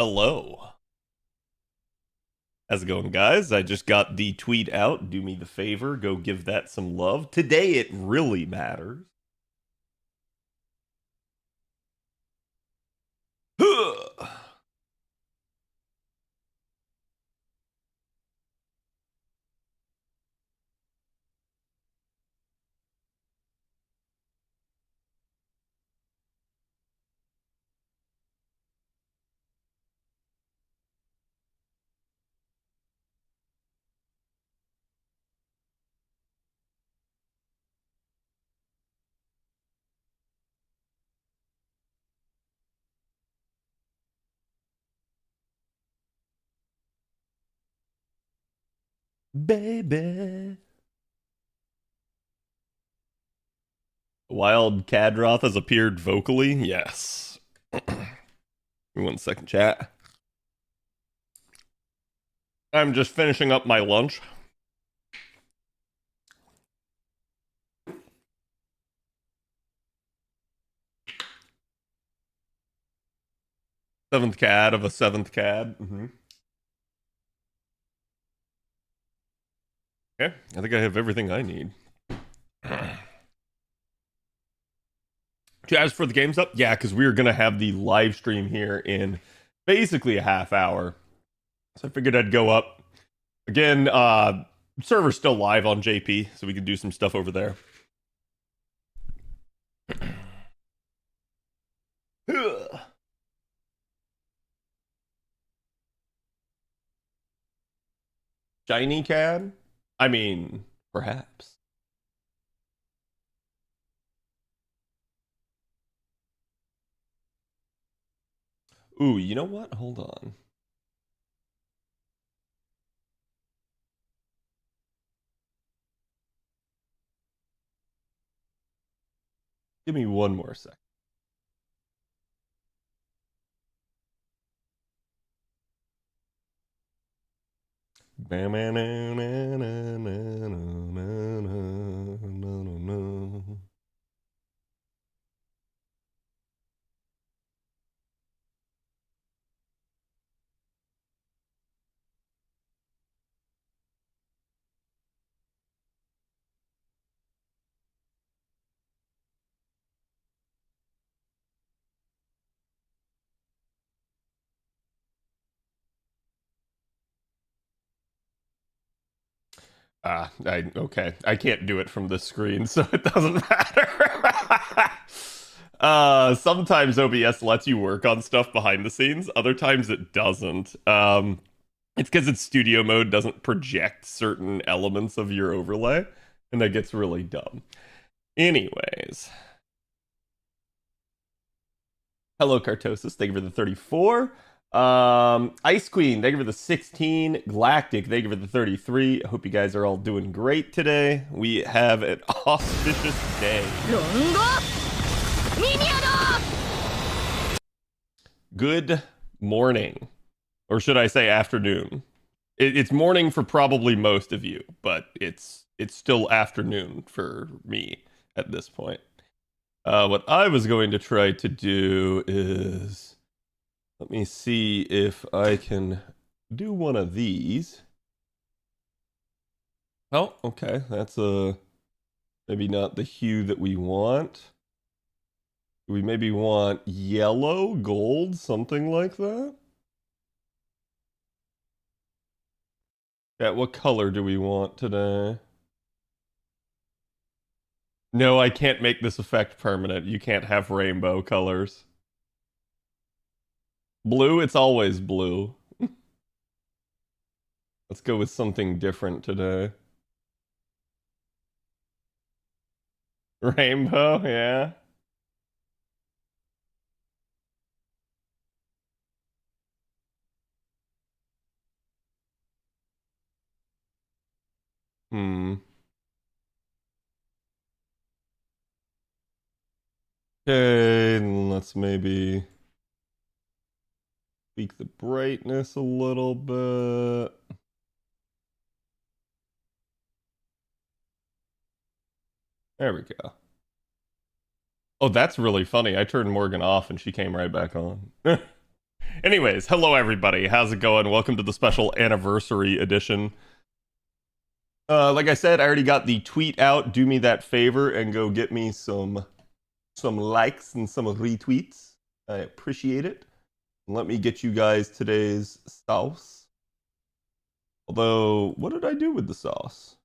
Hello. How's it going, guys? I just got the tweet out. Do me the favor, go give that some love. Today it really matters. Baby. Wild Khadroth has appeared vocally? Yes. 1 second, chat. I'm just finishing up my lunch. Seventh cad of a seventh cad. Okay, I think I have everything I need. As for the games up, yeah, because we are going to have the live stream here in basically a half hour. So I figured I'd go up. Again, server's still live on JP, so we can do some stuff over there. Shiny CAD? I mean, perhaps. Ooh, you know what? Hold on. Give me one more sec. Okay. I can't do it from this screen, so it doesn't matter. Sometimes OBS lets you work on stuff behind the scenes. Other times it doesn't. It's because its studio mode doesn't project certain elements of your overlay, and that gets really dumb. Anyways. Hello, Cartosis. Thank you for the 34. Ice Queen, thank you for the 16. Galactic, thank you for the 33. I hope you guys are all doing great today. We have an auspicious day. Good morning. Or should I say afternoon? It's morning for probably most of you, but it's still afternoon for me at this point. What I was going to try to do is... Let me see if I can do one of these. Oh, okay. That's maybe not the hue that we want. We maybe want yellow, gold, something like that. Yeah, what color do we want today? No, I can't make this effect permanent. You can't have rainbow colors. Blue, it's always blue. Let's go with something different today. Rainbow, yeah. Okay, let's maybe tweak the brightness a little bit. There we go. Oh, that's really funny. I turned Morgan off and she came right back on. Anyways, hello everybody. How's it going? Welcome to the special anniversary edition. Like I said, I already got the tweet out. Do me that favor and go get me some likes and some retweets. I appreciate it. Let me get you guys today's sauce. Although, what did I do with the sauce?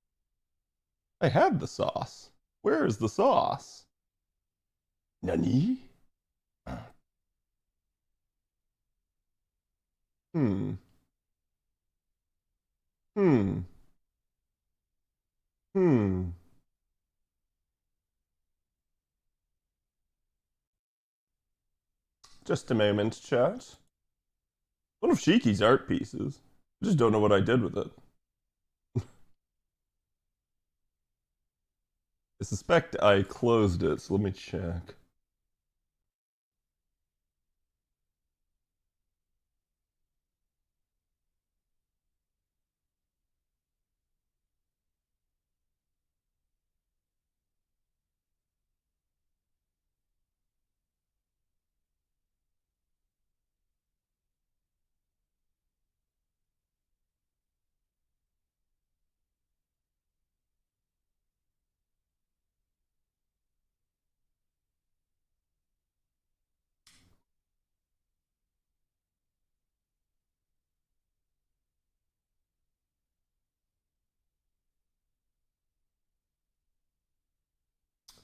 I had the sauce. Where is the sauce? Nani? Hmm. Hmm. Hmm. Just a moment, chat. One of Shiki's art pieces. I just don't know what I did with it. I suspect I closed it, so let me check.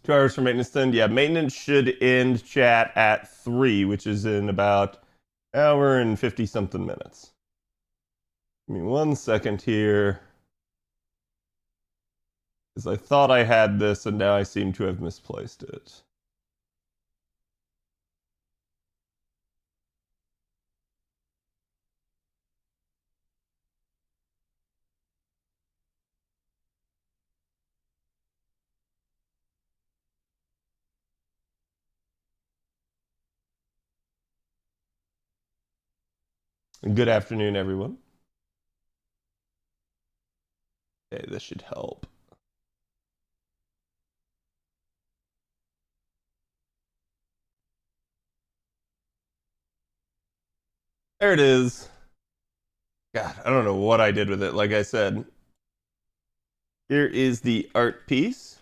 Two hours for maintenance then? Yeah, maintenance should end chat at 3, which is in about an hour and 50 something minutes. Give me 1 second here. Because I thought I had this and now I seem to have misplaced it. And good afternoon, everyone. Okay, this should help. There it is. God, I don't know what I did with it. Like I said, here is the art piece.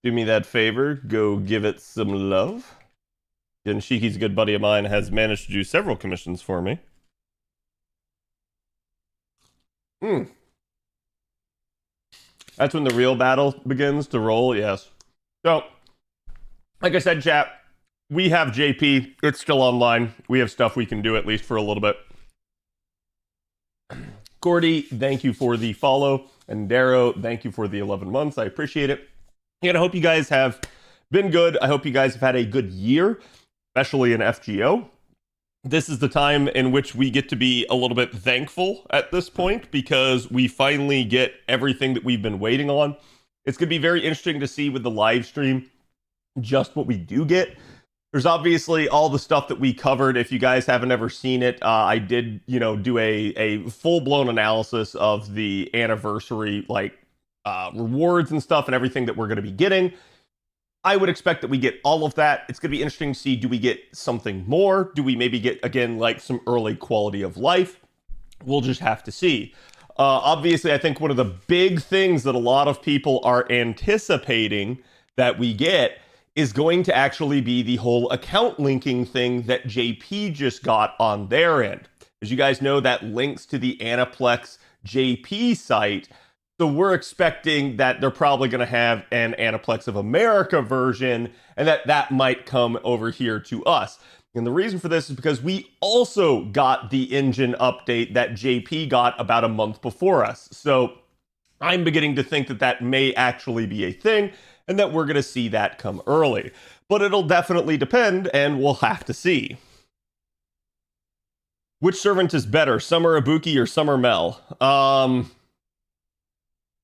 Do me that favor, go give it some love. And Shiki's a good buddy of mine, has managed to do several commissions for me. That's when the real battle begins to roll, yes. So, like I said, chat, we have JP. It's still online. We have stuff we can do at least for a little bit. Gordy, thank you for the follow. And Darrow, thank you for the 11 months. I appreciate it. And I hope you guys have been good. I hope you guys have had a good year, especially in FGO. This is the time in which we get to be a little bit thankful at this point because we finally get everything that we've been waiting on. It's going to be very interesting to see with the live stream just what we do get. There's obviously all the stuff that we covered. If you guys haven't ever seen it, I did, do a full-blown analysis of the anniversary, rewards and stuff and everything that we're going to be getting. I would expect that we get all of that. It's going to be interesting to see, do we get something more? Do we maybe get, again, like some early quality of life? We'll just have to see. Obviously, I think one of the big things that a lot of people are anticipating that we get is going to actually be the whole account linking thing that JP just got on their end. As you guys know, that links to the Aniplex JP site. So we're expecting that they're probably going to have an Aniplex of America version, and that might come over here to us. And the reason for this is because we also got the engine update that JP got about a month before us. So I'm beginning to think that that may actually be a thing, and that we're going to see that come early. But it'll definitely depend, and we'll have to see. Which servant is better, Summer Ibuki or Summer Mel?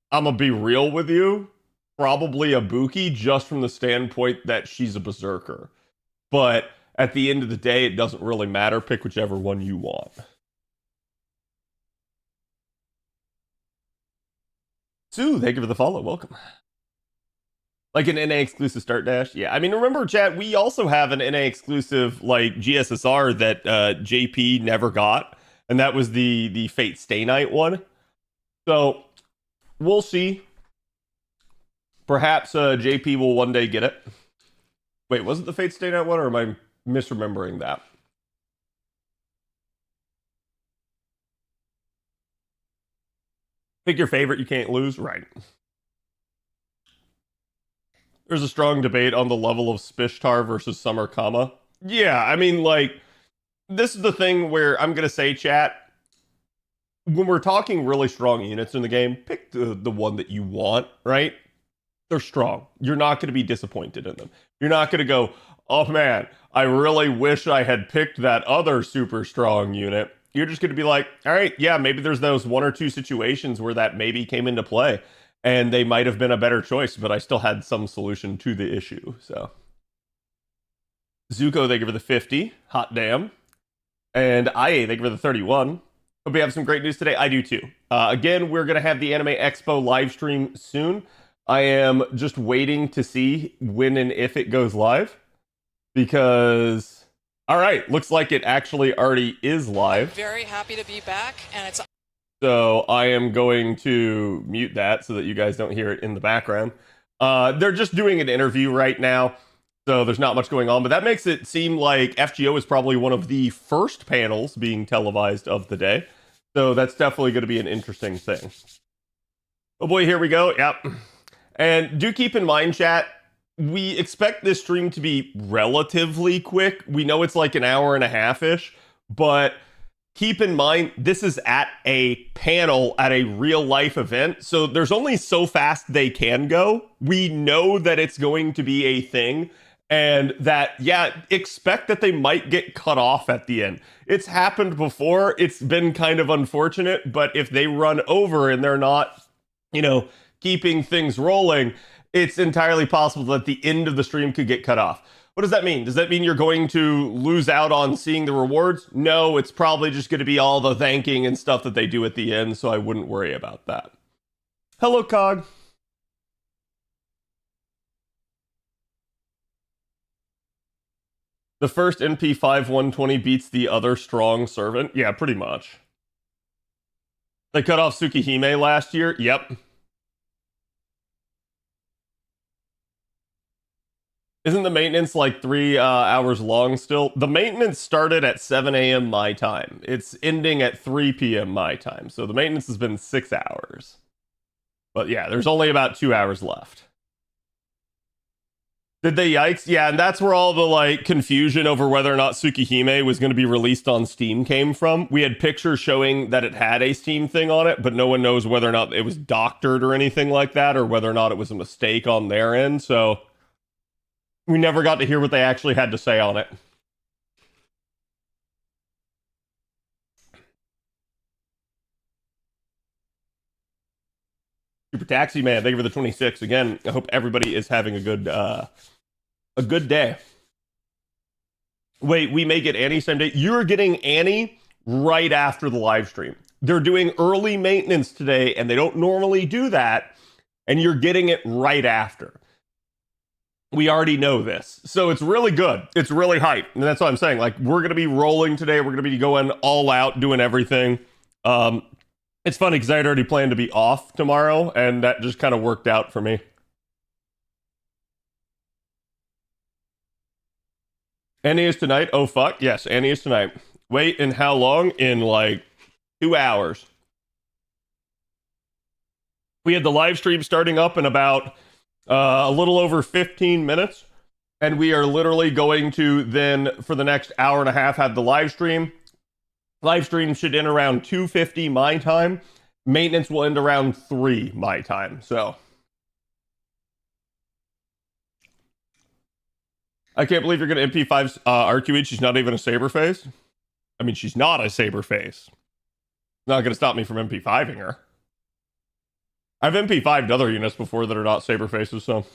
I'm gonna be real with you. Probably Ibuki, just from the standpoint that she's a berserker. But at the end of the day, it doesn't really matter. Pick whichever one you want. Sue, thank you for the follow. Welcome. Like an NA exclusive start dash? Yeah. I mean, remember, chat, we also have an NA exclusive like GSSR that JP never got, and that was the Fate Stay Night one. So we'll see. Perhaps JP will one day get it. Wait, was it the Fate Stay Night one, or am I misremembering that? Pick your favorite, you can't lose? Right. There's a strong debate on the level of Spishtar versus Summer Kama. Yeah, I mean, like, this is the thing where I'm going to say, chat, when we're talking really strong units in the game, pick the one that you want, right? They're strong. You're not going to be disappointed in them. You're not going to go, oh man, I really wish I had picked that other super strong unit. You're just going to be like, all right, yeah, maybe there's those one or two situations where that maybe came into play and they might have been a better choice, but I still had some solution to the issue. So, Zuko, they give her the 50. Hot damn. And IA, they give her the 31. Hope you have some great news today. I do too. Again, we're going to have the Anime Expo live stream soon. I am just waiting to see when and if it goes live because, all right, looks like it actually already is live. I'm very happy to be back, and it's. So I am going to mute that so that you guys don't hear it in the background. They're just doing an interview right now, so there's not much going on, but that makes it seem like FGO is probably one of the first panels being televised of the day. So that's definitely going to be an interesting thing. Oh boy, here we go. Yep. And do keep in mind, chat, we expect this stream to be relatively quick. We know it's like an hour and a half-ish, but keep in mind, this is at a panel at a real-life event, so there's only so fast they can go. We know that it's going to be a thing, and that, yeah, expect that they might get cut off at the end. It's happened before. It's been kind of unfortunate, but if they run over and they're not, you know, keeping things rolling, it's entirely possible that the end of the stream could get cut off. What does that mean? Does that mean you're going to lose out on seeing the rewards? No, it's probably just going to be all the thanking and stuff that they do at the end, so I wouldn't worry about that. Hello, Cog. The first NP5 120 beats the other strong servant? Yeah, pretty much. They cut off Tsukihime last year? Yep. Isn't the maintenance like 3 hours long still? The maintenance started at 7 a.m. my time. It's ending at 3 p.m. my time. So the maintenance has been 6 hours. But yeah, there's only about 2 hours left. Did they yikes? Yeah, and that's where all the like confusion over whether or not Tsukihime was going to be released on Steam came from. We had pictures showing that it had a Steam thing on it, but no one knows whether or not it was doctored or anything like that, or whether or not it was a mistake on their end. So we never got to hear what they actually had to say on it. Super Taxi Man, thank you for the 26. Again, I hope everybody is having a good day. Wait, we may get Annie same day. You're getting Annie right after the live stream. They're doing early maintenance today, and they don't normally do that, and you're getting it right after. We already know this. So it's really good. It's really hype. And that's what I'm saying. Like, we're going to be rolling today. We're going to be going all out, doing everything. It's funny because I had already planned to be off tomorrow, and that just kind of worked out for me. Annie is tonight? Oh, fuck. Yes, Annie is tonight. Wait, in how long? In like 2 hours. We had the live stream starting up in about a little over 15 minutes. And we are literally going to then, for the next hour and a half, have the live stream. Live stream should end around 2:50 my time. Maintenance will end around 3 my time. So I can't believe you're going to NP5 Arcueid. She's not even a saber face. I mean, she's not a saber face. Not going to stop me from MP5ing her. I've MP5'd other units before that are not saber faces, so.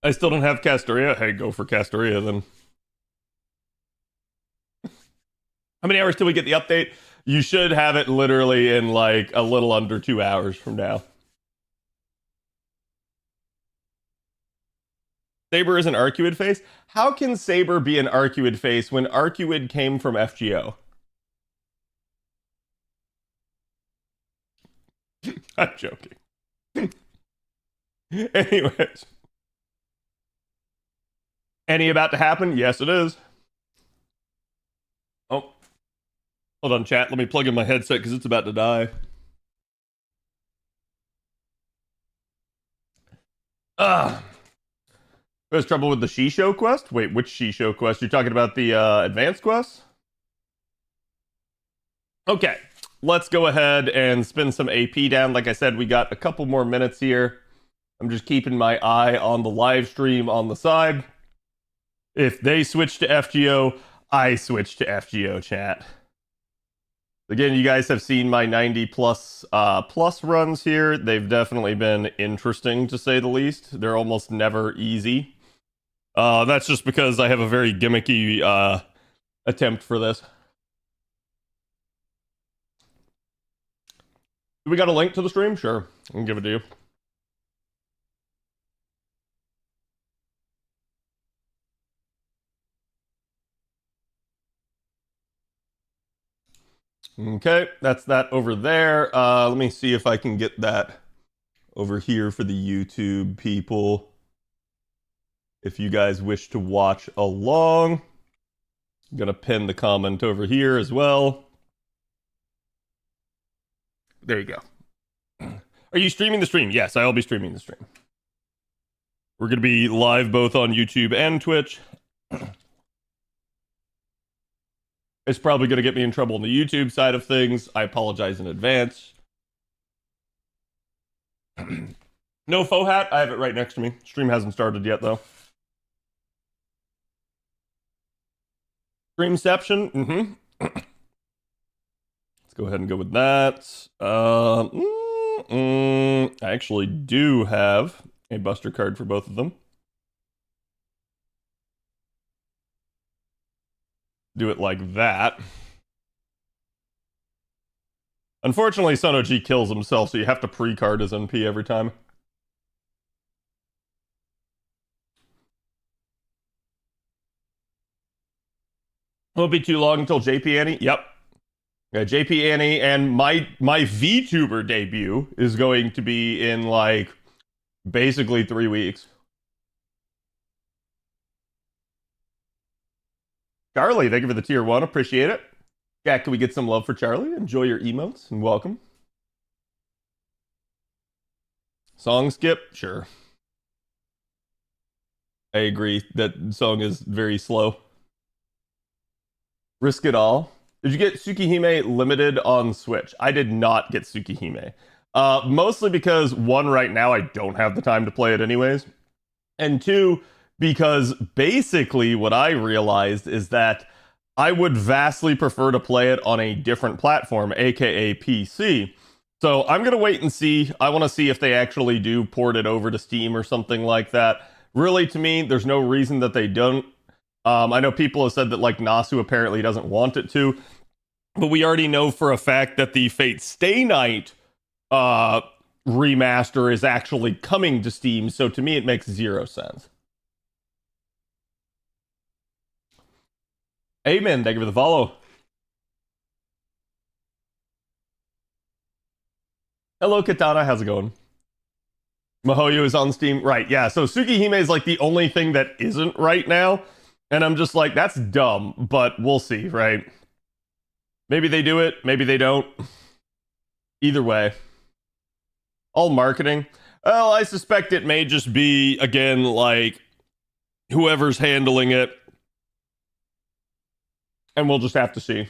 I still don't have Castoria. Hey, go for Castoria then. How many hours till we get the update? You should have it literally in like a little under 2 hours from now. Saber is an Arcueid face? How can Saber be an Arcueid face when Arcueid came from FGO? I'm joking. Anyways. Annie about to happen? Yes, it is. Oh. Hold on, chat. Let me plug in my headset because it's about to die. There's trouble with the Shisho quest? Wait, which Shisho quest? You're talking about the advanced quest? Okay, let's go ahead and spin some AP down. Like I said, we got a couple more minutes here. I'm just keeping my eye on the live stream on the side. If they switch to FGO, I switch to FGO, chat. Again, you guys have seen my 90 plus runs here. They've definitely been interesting, to say the least. They're almost never easy. That's just because I have a very gimmicky attempt for this. We got a link to the stream? Sure, I can give it to you. Okay, that's that over there. Let me see if I can get that over here for the YouTube people. If you guys wish to watch along, I'm gonna pin the comment over here as well. There you go. Are you streaming the stream? Yes, I'll be streaming the stream. We're gonna be live both on YouTube and Twitch. It's probably going to get me in trouble on the YouTube side of things. I apologize in advance. No faux hat. I have it right next to me. Stream hasn't started yet, though. Streamception. Let's go ahead and go with that. I actually do have a Buster card for both of them. Do it like that. Unfortunately, Sonoji kills himself, so you have to pre-card his NP every time. Won't be too long until JP Annie. Yep. Yeah, JP Annie and my VTuber debut is going to be in like basically 3 weeks. Charlie, thank you for the tier 1. Appreciate it. Yeah, can we get some love for Charlie? Enjoy your emotes and welcome. Song skip? Sure. I agree. That song is very slow. Risk it all. Did you get Tsukihime limited on Switch? I did not get Tsukihime. Mostly because, one, right now I don't have the time to play it anyways. And two, because basically what I realized is that I would vastly prefer to play it on a different platform, aka PC. So I'm going to wait and see. I want to see if they actually do port it over to Steam or something like that. Really, to me, there's no reason that they don't. I know people have said that like Nasu apparently doesn't want it to, but we already know for a fact that the Fate Stay Night remaster is actually coming to Steam, so to me it makes 0 sense. Amen. Thank you for the follow. Hello, Katana. How's it going? Mihoyo is on Steam. Right, yeah. So Tsukihime is like the only thing that isn't right now. And I'm just like, that's dumb, but we'll see, right? Maybe they do it. Maybe they don't. Either way. All marketing. Well, I suspect it may just be, again, like, whoever's handling it. And we'll just have to see.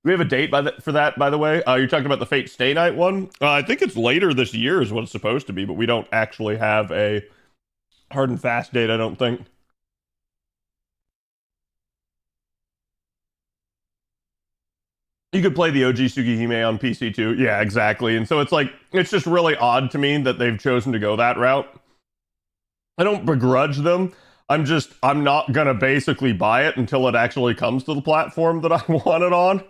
We have a date for that, by the way. You're talking about the Fate Stay Night one? I think it's later this year is what it's supposed to be, but we don't actually have a hard and fast date, I don't think. You could play the OG Tsukihime on PC too. Yeah, exactly. And so it's like, it's just really odd to me that they've chosen to go that route. I don't begrudge them. I'm not gonna basically buy it until it actually comes to the platform that I want it on.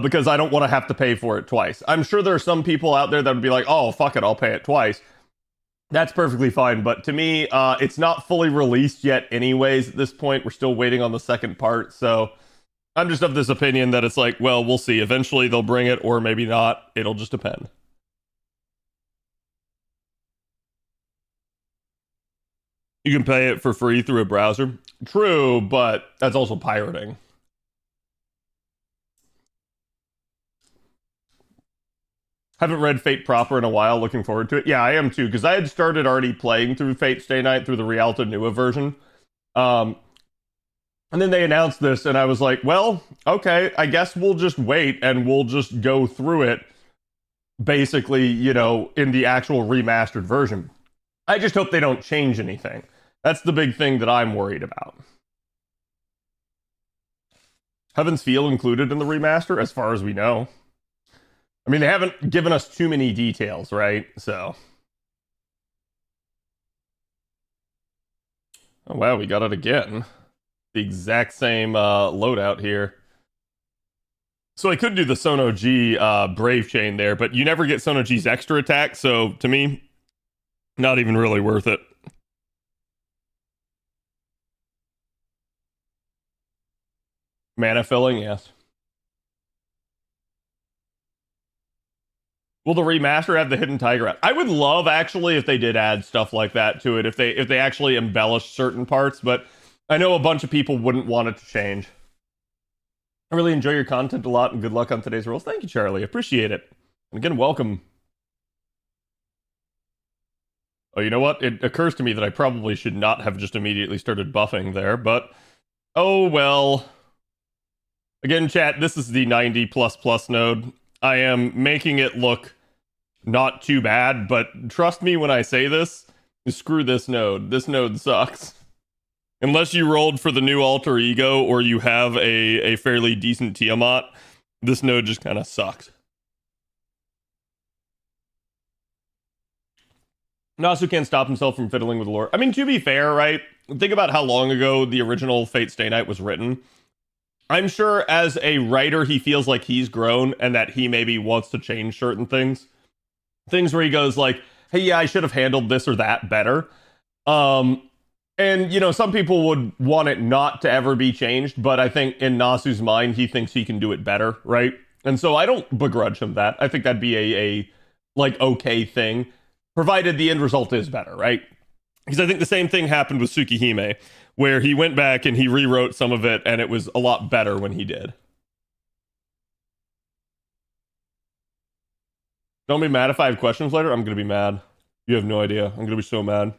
Because I don't want to have to pay for it twice. I'm sure there are some people out there that would be like, oh, fuck it, I'll pay it twice. That's perfectly fine. But to me, it's not fully released yet anyways at this point. We're still waiting on the second part. So I'm just of this opinion that it's like, well, we'll see. Eventually they'll bring it or maybe not. It'll just depend. You can pay it for free through a browser. True, but that's also pirating. Haven't read Fate proper in a while. Looking forward to it. Yeah, I am too, because I had started already playing through Fate Stay Night through the Rialto Nua version. And then they announced this, and I was like, well, okay, I guess we'll just wait and we'll just go through it basically, you know, in the actual remastered version. I just hope they don't change anything. That's the big thing that I'm worried about. Heaven's Feel included in the remaster, as far as we know. I mean, they haven't given us too many details, right? So. Oh, wow, we got it again. The exact same loadout here. So I could do the Sono G Brave Chain there, but you never get Sono G's extra attack, so to me, not even really worth it. Mana filling, yes. Will the remaster have the hidden tiger out? I would love actually if they did add stuff like that to it, if they actually embellished certain parts, but I know a bunch of people wouldn't want it to change. I really enjoy your content a lot, and good luck on today's rolls. Thank you, Charlie. Appreciate it. And again, welcome. Oh, you know what? It occurs to me that I probably should not have just immediately started buffing there, but oh well. Again, chat, this is the 90++ node. I am making it look not too bad, but trust me when I say this, screw this node. This node sucks. Unless you rolled for the new alter ego or you have a fairly decent Tiamat, this node just kind of sucks. Nasu can't stop himself from fiddling with lore. I mean, to be fair, right? Think about how long ago the original Fate Stay Night was written. I'm sure as a writer, he feels like he's grown and that he maybe wants to change certain things. Things where he goes like, hey, yeah, I should have handled this or that better. And, you know, some people would want it not to ever be changed, but I think in Nasu's mind, he thinks he can do it better, right? And so I don't begrudge him that. I think that'd be a like, okay thing, provided the end result is better, right? Because I think the same thing happened with Tsukihime, where he went back and he rewrote some of it, and it was a lot better when he did. Don't be mad if I have questions later. I'm going to be mad. You have no idea. I'm going to be so mad.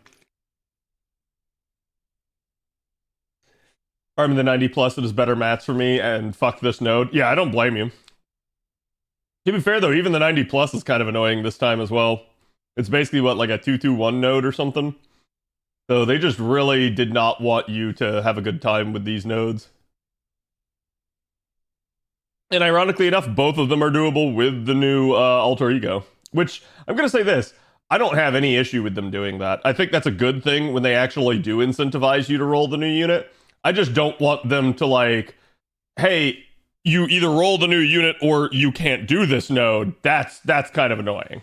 Arm in the 90+, it is better mats for me, and fuck this node. Yeah, I don't blame you. To be fair, though, even the 90+ is kind of annoying this time as well. It's basically, what, like a 221 node or something? So they just really did not want you to have a good time with these nodes. And ironically enough, both of them are doable with the new alter ego. Which, I'm going to say this, I don't have any issue with them doing that. I think that's a good thing when they actually do incentivize you to roll the new unit. I just don't want them to like, hey, you either roll the new unit or you can't do this node. That's kind of annoying.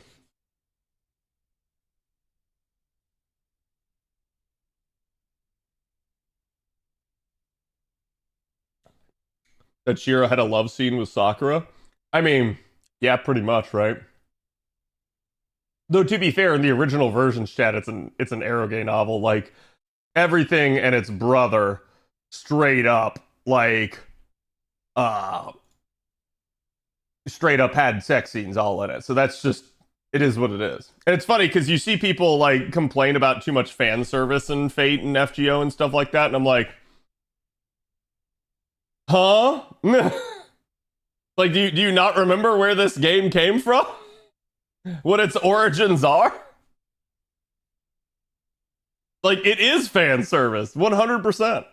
That Shiro had a love scene with Sakura? I mean, yeah, pretty much, right? Though to be fair, in the original version, chat, it's an eroge novel. Like, everything and its brother straight up, like, straight up had sex scenes all in it. So that's just, it is what it is. And it's funny because you see people like complain about too much fan service in Fate and FGO and stuff like that, and I'm like, huh? Like, do you not remember where this game came from? What its origins are? Like, it is fan service, 100%.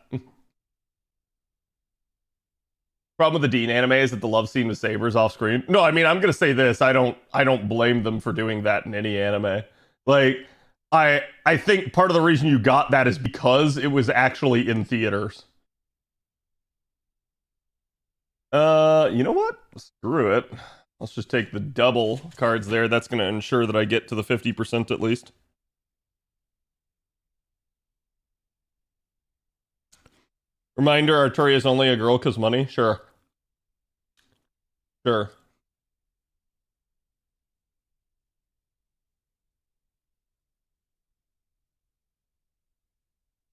Problem with the Dean anime is that the love scene with Saber's off screen. No, I mean, I'm gonna say this. I don't blame them for doing that in any anime. Like, I think part of the reason you got that is because it was actually in theaters. You know what? Screw it. Let's just take the double cards there. That's going to ensure that I get to the 50% at least. Reminder, Arturia is only a girl because money? Sure. Sure.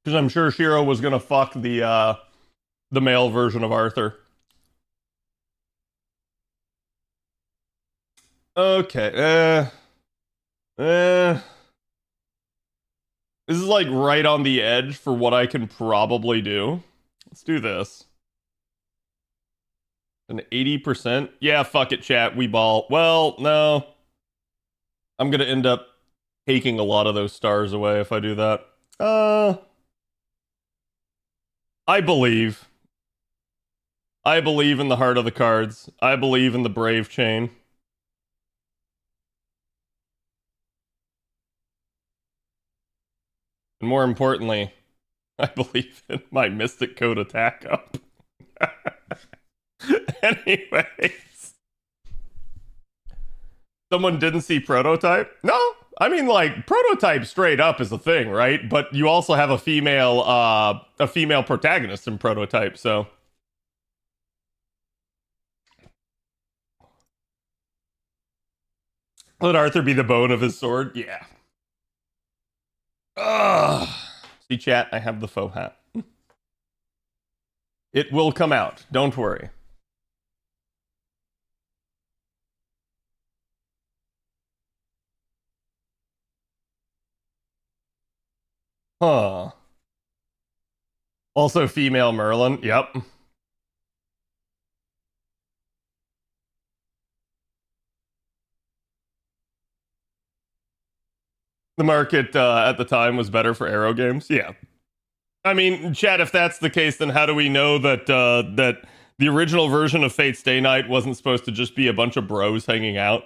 Because I'm sure Shiro was going to fuck the male version of Arthur. Okay. This is like right on the edge for what I can probably do. Let's do this. An 80%? Yeah, fuck it, chat. We ball. Well, no. I'm gonna end up taking a lot of those stars away if I do that. I believe. I believe in the heart of the cards. I believe in the brave chain. And more importantly, I believe in my Mystic Code attack up. Anyways. Someone didn't see Prototype? No. I mean, like, Prototype straight up is a thing, right? But you also have a female protagonist in Prototype, so... Let Arthur be the bone of his sword? Yeah. Ugh. See, chat, I have the faux hat. It will come out. Don't worry. Huh. Also female Merlin. Yep. The market at the time was better for Arrow games. Yeah. I mean, Chad, if that's the case, then how do we know that that the original version of Fate Stay Night wasn't supposed to just be a bunch of bros hanging out?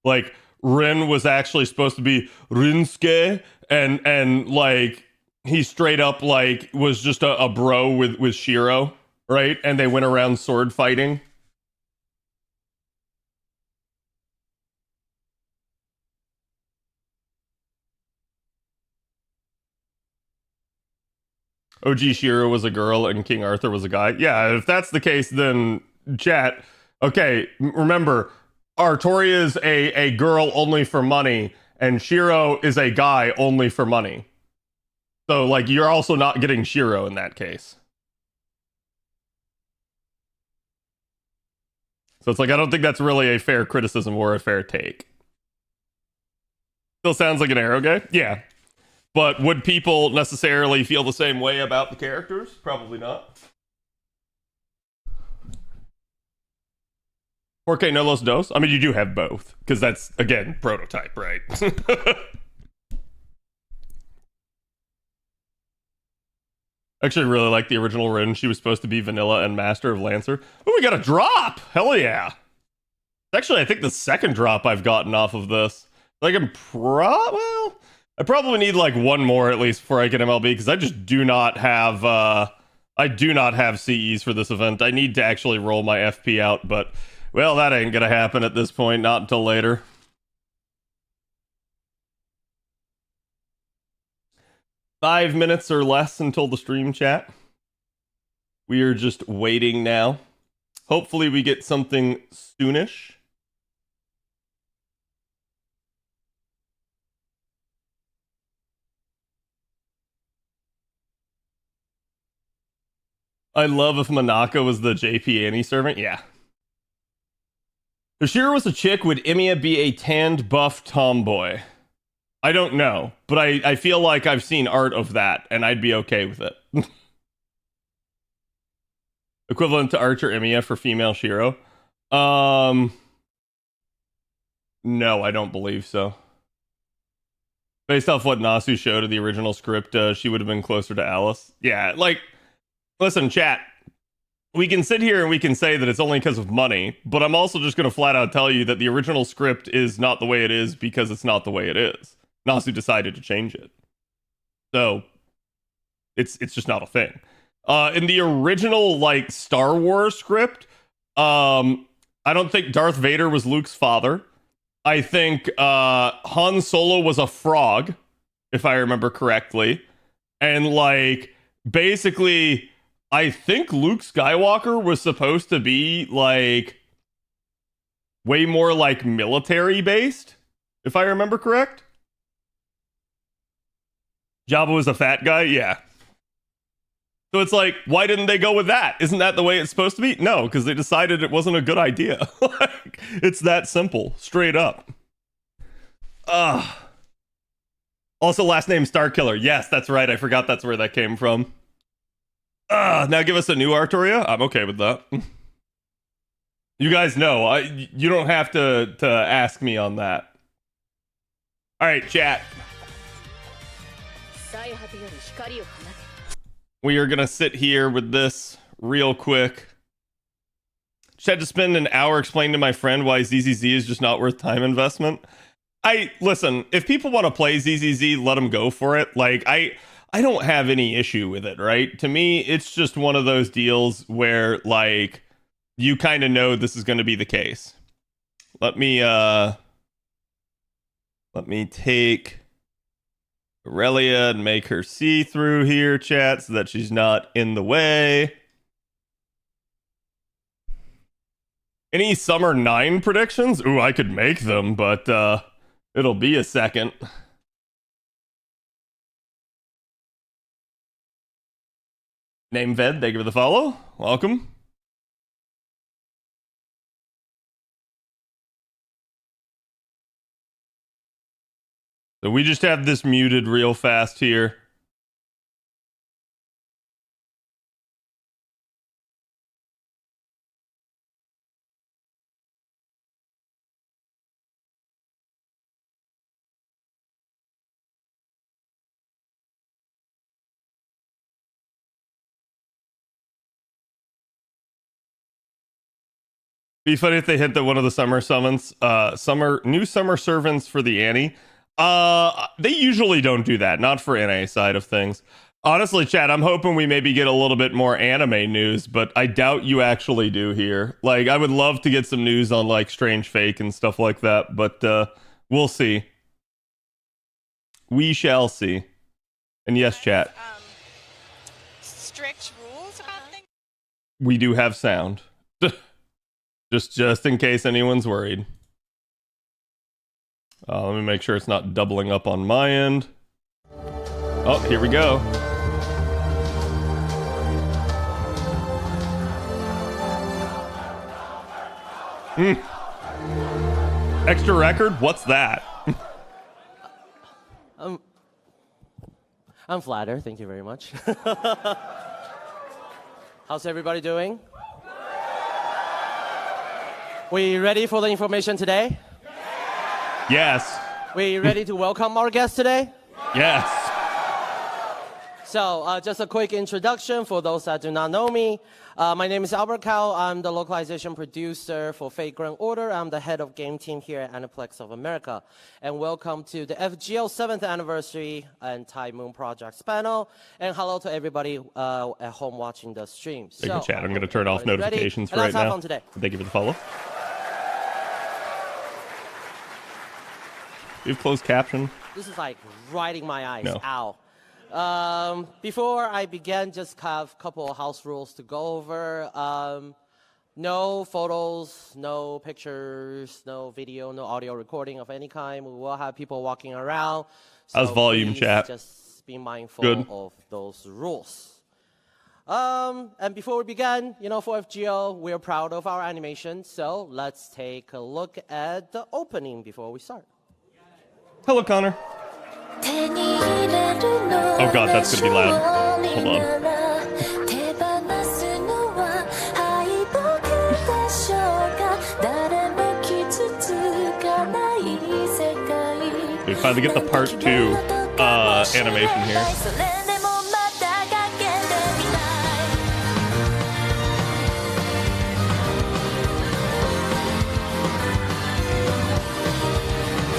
Like, Rin was actually supposed to be Rinsuke, and like he straight up like was just a bro with Shiro, right? And they went around sword fighting. OG Shiro was a girl and King Arthur was a guy. Yeah, if that's the case, then chat. Okay, remember, Artoria is a girl only for money, and Shiro is a guy only for money. So, like, you're also not getting Shiro in that case. So it's like, I don't think that's really a fair criticism or a fair take. Still sounds like an Arrow guy? Yeah. But would people necessarily feel the same way about the characters? Probably not. 4K no los dos? I mean, you do have both, because that's, again, Prototype, right? Actually, really like the original Rin. She was supposed to be Vanilla and Master of Lancer. Oh, we got a drop! Hell yeah! Actually, I think the second drop I've gotten off of this. Like, well, I probably need like one more at least before I get MLB, because I just do not have I do not have CEs for this event. I need to actually roll my FP out, but well, that ain't gonna happen at this point, not until later. Five minutes or less until the stream chat. We are just waiting now. Hopefully we get something soonish. I love if Monaka was the JP Annie servant. Yeah. If Shira was a chick, would Emiya be a tanned, buff tomboy? I don't know, but I feel like I've seen art of that, and I'd be okay with it. Equivalent to Archer Emiya for female Shiro? No, I don't believe so. Based off what Nasu showed of the original script, she would have been closer to Alice. Yeah, like, listen, chat. We can sit here and we can say that it's only because of money, but I'm also just going to flat out tell you that the original script is not the way it is because it's not the way it is. Nasu decided to change it. So it's just not a thing. In the original like Star Wars script, I don't think Darth Vader was Luke's father. I think Han Solo was a frog, if I remember correctly. And like basically I think Luke Skywalker was supposed to be like way more like military based, if I remember correct. Jabba was a fat guy, yeah. So it's like, why didn't they go with that? Isn't that the way it's supposed to be? No, because they decided it wasn't a good idea. Like, it's that simple, straight up. Also, last name Starkiller. Yes, that's right. I forgot that's where that came from. Now give us a new Arturia. I'm okay with that. You guys know, you don't have to ask me on that. All right, chat. We are gonna sit here with this real quick. Just had to spend an hour explaining to my friend why ZZZ is just not worth time investment. Listen, if people want to play ZZZ, let them go for it. Like, I don't have any issue with it, right? To me, it's just one of those deals where, like, you kind of know this is going to be the case. Let me take Aurelia and make her see through here, chat, so that she's not in the way. Any Summer 9 predictions? Ooh, I could make them, but it'll be a second. Name Ved, thank you for the follow. Welcome. So we just have this muted real fast here. Be funny if they hit that one of the summer summons, new summer servants for the Anni. They usually don't do that, not for NA side of things. Honestly, chat, I'm hoping we maybe get a little bit more anime news, but I doubt you actually do here. Like, I would love to get some news on like Strange Fake and stuff like that, but we'll see. We shall see. And yes, chat. Strict rules about things. We do have sound. just in case anyone's worried. Let me make sure it's not doubling up on my end. Oh, here we go. Extra record? What's that? I'm flattered. Thank you very much. How's everybody doing? We ready for the information today? Yes. We ready to welcome our guest today? Yes. So, just a quick introduction for those that do not know me. My name is Albert Cao. I'm the localization producer for Fate Grand Order. I'm the head of game team here at Aniplex of America. And welcome to the FGL 7th anniversary and Thai Moon Projects panel. And hello to everybody at home watching the stream. Thank you, chat. I'm going to turn off notifications for right now. Let's have fun today. Thank you for the follow. Do you have closed caption? This is like riding my eyes. No. Ow. Before I begin, just have a couple of house rules to go over. No photos, no pictures, no video, no audio recording of any kind. We will have people walking around. How's volume, chat? Just be mindful of those rules. And before we begin, for FGO, we're proud of our animation. So let's take a look at the opening before we start. Hello, Connor. Oh god, that's gonna be loud. Hold on. We finally get the part 2 animation here.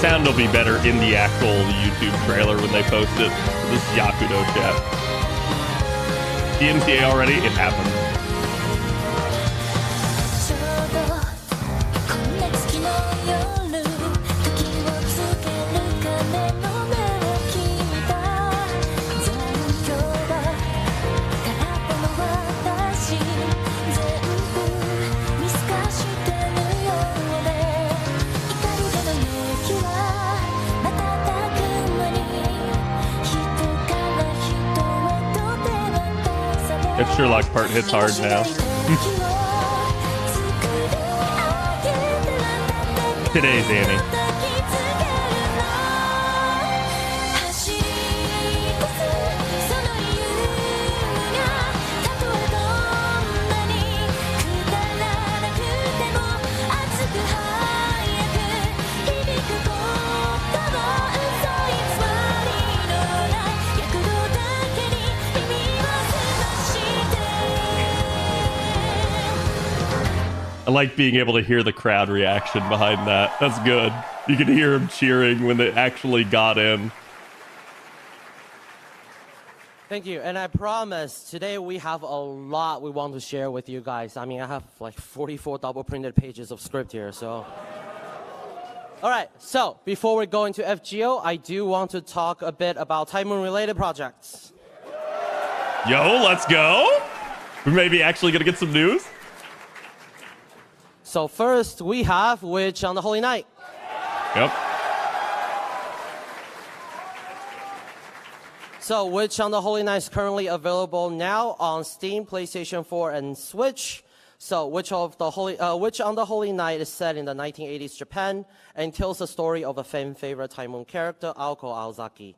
Sound will be better in the actual YouTube trailer when they post it. This is Yakudo chat. DMCA already? It happened. That Sherlock part hits hard now. Today's Annie. I like being able to hear the crowd reaction behind that. That's good. You can hear them cheering when they actually got in. Thank you. And I promise today we have a lot we want to share with you guys. I mean, I have like 44 double printed pages of script here, so. All right, so before we go into FGO, I do want to talk a bit about Tymoon related projects. Yo, let's go. We may be actually going to get some news. So first, we have Witch on the Holy Night. Yep. So Witch on the Holy Night is currently available now on Steam, PlayStation 4, and Switch. So Witch on the Holy Night is set in the 1980s Japan and tells the story of a fan favorite Tymoon character, Aoko Aozaki.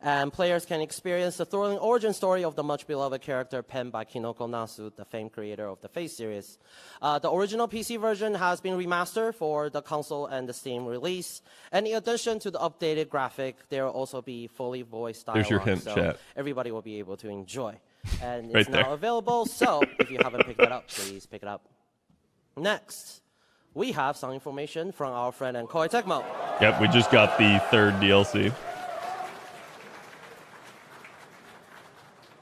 And players can experience the thrilling origin story of the much-beloved character penned by Kinoko Nasu, the famed creator of the Fate series. The original PC version has been remastered for the console and the Steam release. And in addition to the updated graphic, there will also be fully voiced dialogue. There's your hint, so chat. everybody will be able to enjoy. And Right it's now there. available, so if you haven't picked it up, please pick it up. Next, we have some information from our friend and Koei Tecmo. Yep, we just got the third DLC.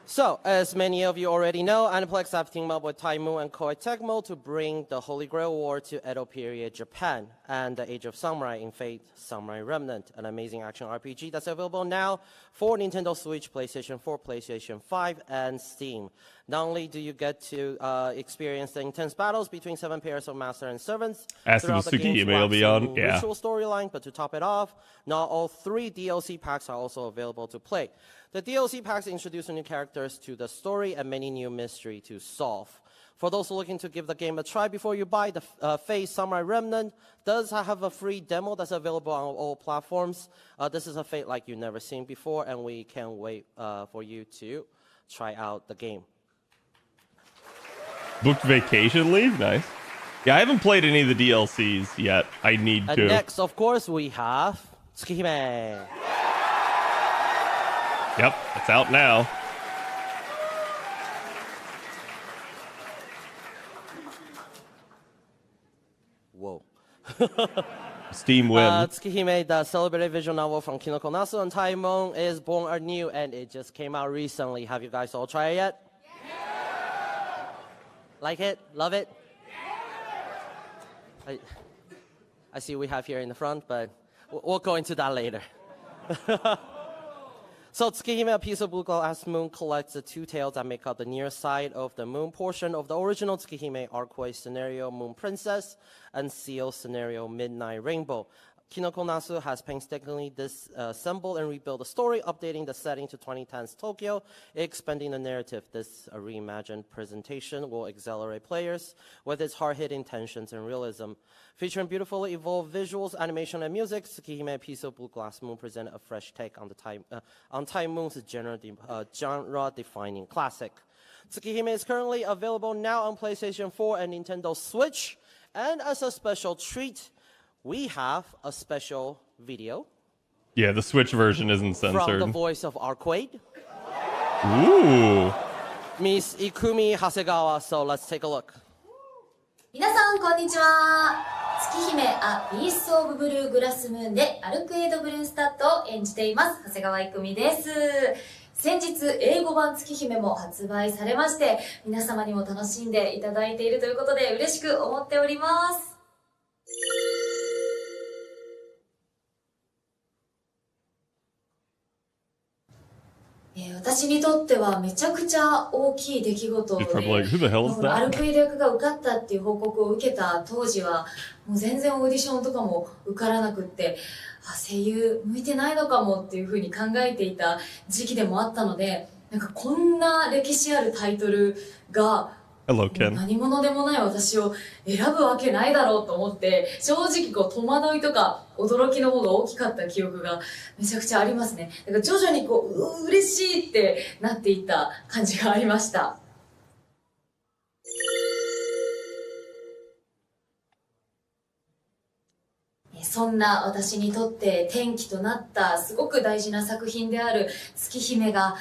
So, as many of you already know, Aniplex have teamed up with Tymoon and Koei Tecmo to bring the Holy Grail War to Edo period Japan and the Age of Samurai in Fate Samurai Remnant, an amazing action RPG that's available now for Nintendo Switch, PlayStation 4, PlayStation 5, and Steam. Not only do you get to experience the intense battles between 7 pairs of master and servants throughout the game's will be on. Yeah. ritual storyline, but to top it off, not all 3 DLC packs are also available to play. The DLC packs introduce new characters to the story and many new mystery to solve. For those looking to give the game a try before you buy, the Fate Samurai Remnant does have a free demo that's available on all platforms. This is a Fate like you've never seen before, and we can't wait for you to try out the game. Booked vacation leave? Nice. Yeah, I haven't played any of the DLCs yet. I need to. And next, of course, we have Tsukihime. Yep, it's out now. Whoa. Steam win. Tsukihime, the celebrated visual novel from Kinoko Nasu and Tymoon, is born anew, and it just came out recently. Have you guys all tried it yet? Yeah. Like it? Love it? Yeah. I see we have here in the front, but we'll go into that later. So Tsukihime, a piece of blue glass moon, collects the 2 tales that make up the near side of the moon portion of the original Tsukihime Arcueid scenario, Moon Princess, and Seal scenario, Midnight Rainbow. Kinoko Nasu has painstakingly disassembled and rebuilt the story, updating the setting to 2010's Tokyo, expanding the narrative. This reimagined presentation will accelerate players with its hard-hitting tensions and realism. Featuring beautifully evolved visuals, animation, and music, Tsukihime, Piece of Blue Glass Moon presented a fresh take on Tymoon's genre-defining classic. Tsukihime is currently available now on PlayStation 4 and Nintendo Switch, and as a special treat, we have a special video. Yeah, the Switch version isn't censored. From the voice of Arcueid. Ooh. Miss Ikumi Hasegawa, so let's take a look. 皆さんこんにちは。月姫ビースト・オブ・ブルーグラスムーンでアルクエイド・ブルースタッドを演じています長谷川育美です。先日英語版月姫も発売されまして、皆様にも楽しんでいただいているということで嬉しく思っております。私にとってはめちゃくちゃ大きい出来事で、アルクイド役が受かったっていう報告を受けた当時は、もう全然オーディションとかも受からなくって、声優向いてないのかもっていうふうに考えていた時期でもあったので、なんかこんな歴史あるタイトルが、何者でもない私を選ぶわけないだろうと思って、正直戸惑いとか驚きの方が大きかった記憶がめちゃくちゃありますね。だから徐々に嬉しいってなっていった感じがありました。そんな私にとって転機となったすごく大事な作品である月姫が、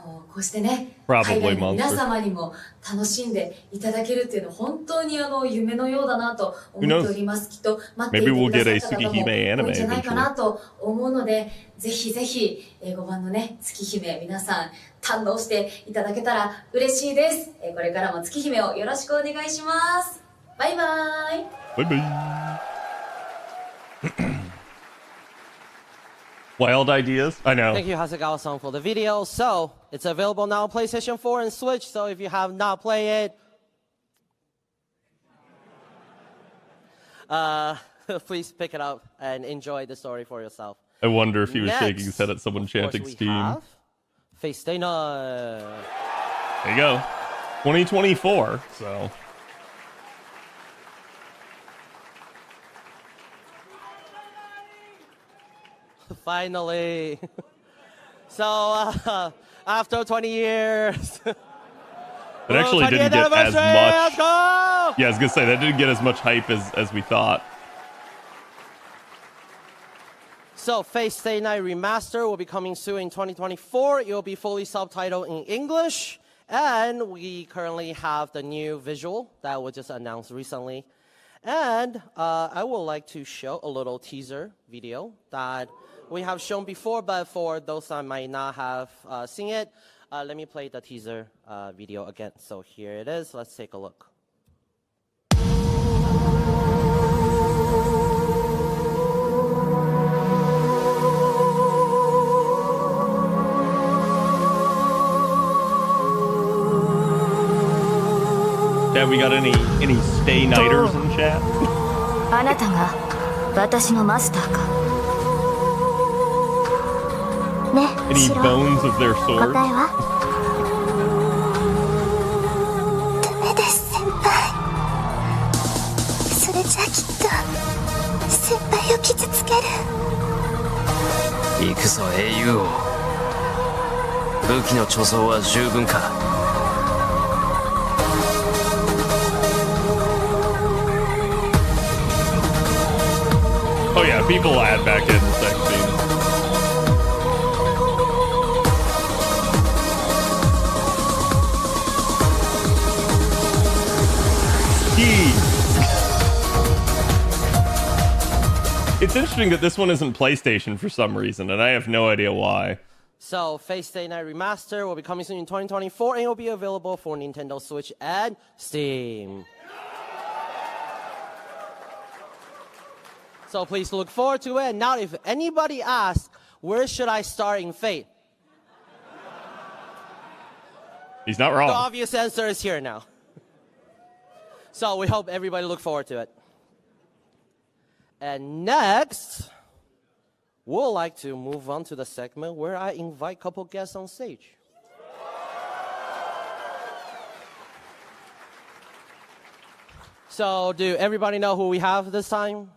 こうしてね、海外の皆様にも楽しんでいただけるっていうのは本当に夢のようだなと思っております。きっと待っていてくださった方も多いんじゃないかなと思うので、ぜひぜひ英語版のね、月姫皆さん堪能していただけたら嬉しいです。これからも月姫をよろしくお願いします。バイバイ。バイバイ。Wild ideas? I know. Thank you, Hasegawa-san, for the video. So, it's available now on PlayStation 4 and Switch, so if you have not played it, please pick it up and enjoy the story for yourself. I wonder if he was shaking his head at someone chanting Steam. Have Face Day Night. There you go. 2024, so... Finally. So, after 20 years. It actually didn't get as much. Let's go! Yeah, I was going to say, that didn't get as much hype as we thought. So, Face Day Night Remaster will be coming soon in 2024. It will be fully subtitled in English. And we currently have the new visual that was just announced recently. And I would like to show a little teaser video that we have shown before, but for those that might not have seen it, let me play the teaser video again. So here it is. Let's take a look. Dad, we got any stay nighters in chat? あなたが私のマスターかね、 Any bones of their 答 sword? えはダメです先輩。それじゃきっと先輩を傷つける。行くぞ英雄王。武器の貯蔵は十分か。Oh yeah, people add back in the sex scene. It's interesting that this one isn't PlayStation for some reason, and I have no idea why. So, Face Day Night Remaster will be coming soon in 2024, and it will be available for Nintendo Switch and Steam. So please look forward to it. Now, if anybody asks, where should I start in Fate? He's not wrong. The obvious answer is here now. So we hope everybody look forward to it. And next, we'd like to move on to the segment where I invite a couple guests on stage. So do everybody know who we have this time?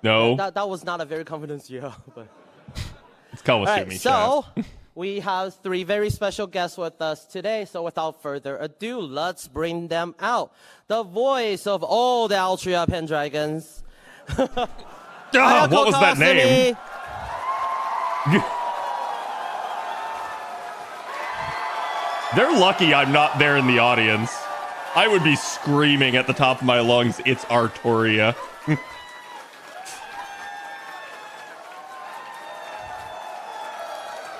No. That was not a very confident yeah. But... It's Kawashimi. Right, so we have three very special guests with us today. So without further ado, let's bring them out. The voice of all the Altria Pendragons. What was that name? They're lucky I'm not there in the audience. I would be screaming at the top of my lungs, it's Arturia.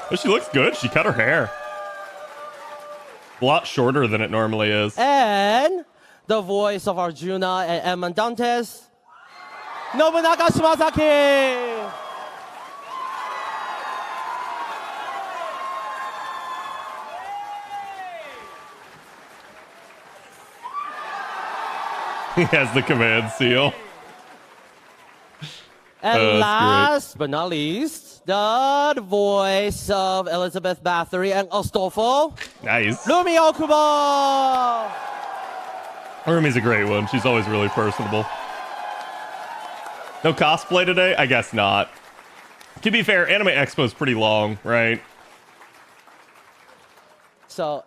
But she looks good. She cut her hair. A lot shorter than it normally is. And the voice of Arjuna and Edmond Dantes, Nobunaga Shimazaki. He has the command seal. And last but not least, the voice of Elizabeth Bathory and Astolfo. Nice. Rumi Okubo. Rumi's a great one. She's always really personable. No cosplay today? I guess not. To be fair, Anime Expo is pretty long, right? So,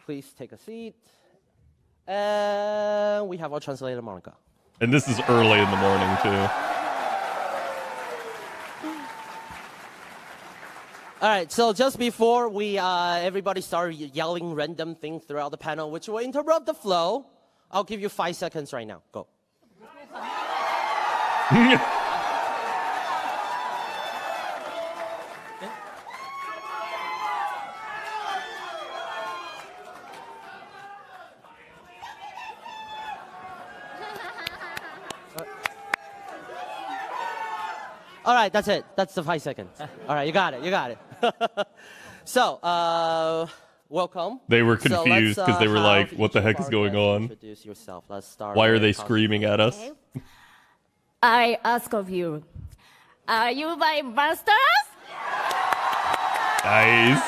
please take a seat. And we have our translator, Monica. And this is early in the morning, too. All right, so just before we everybody started yelling random things throughout the panel, which will interrupt the flow, I'll give you 5 seconds right now. Go. All right, that's it. That's the 5 seconds. All right, you got it. You got it. So, welcome. They were confused because they were like, what the heck is going on? Introduce yourself. Let's start. Why are they screaming at us? Okay. I ask of you, are you my masters? Nice.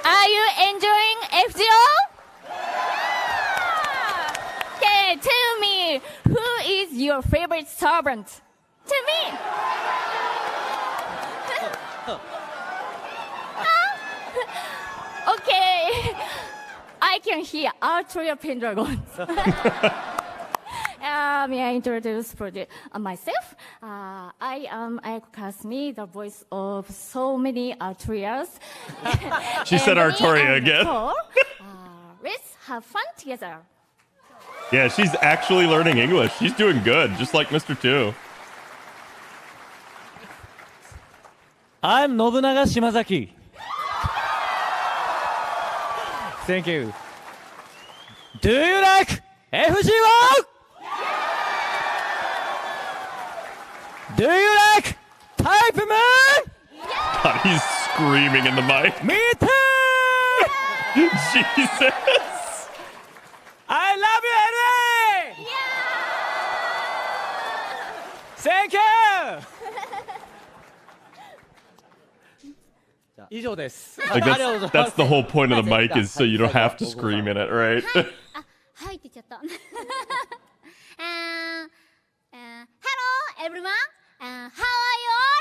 Are you enjoying FGO? Okay, tell me, who is your favorite servant? To me. Okay, I can hear Arturia Pendragon. May I introduce myself? I am Ayako Kasumi, the voice of so many Arturias. She said Arturia again. Let's have fun together. Yeah, she's actually learning English. She's doing good, just like Mr. 2. I'm Nobunaga Shimazaki. Thank you. Do you like FGO? Do you like Type Moon? God, he's screaming in the mic. Me too! Jesus! I love you, Annie! Thank you! 以上です。 Like that's the whole point of the mic is so you don't have to scream in it, right? はいって言っちゃった。Hello everyone. How are you all?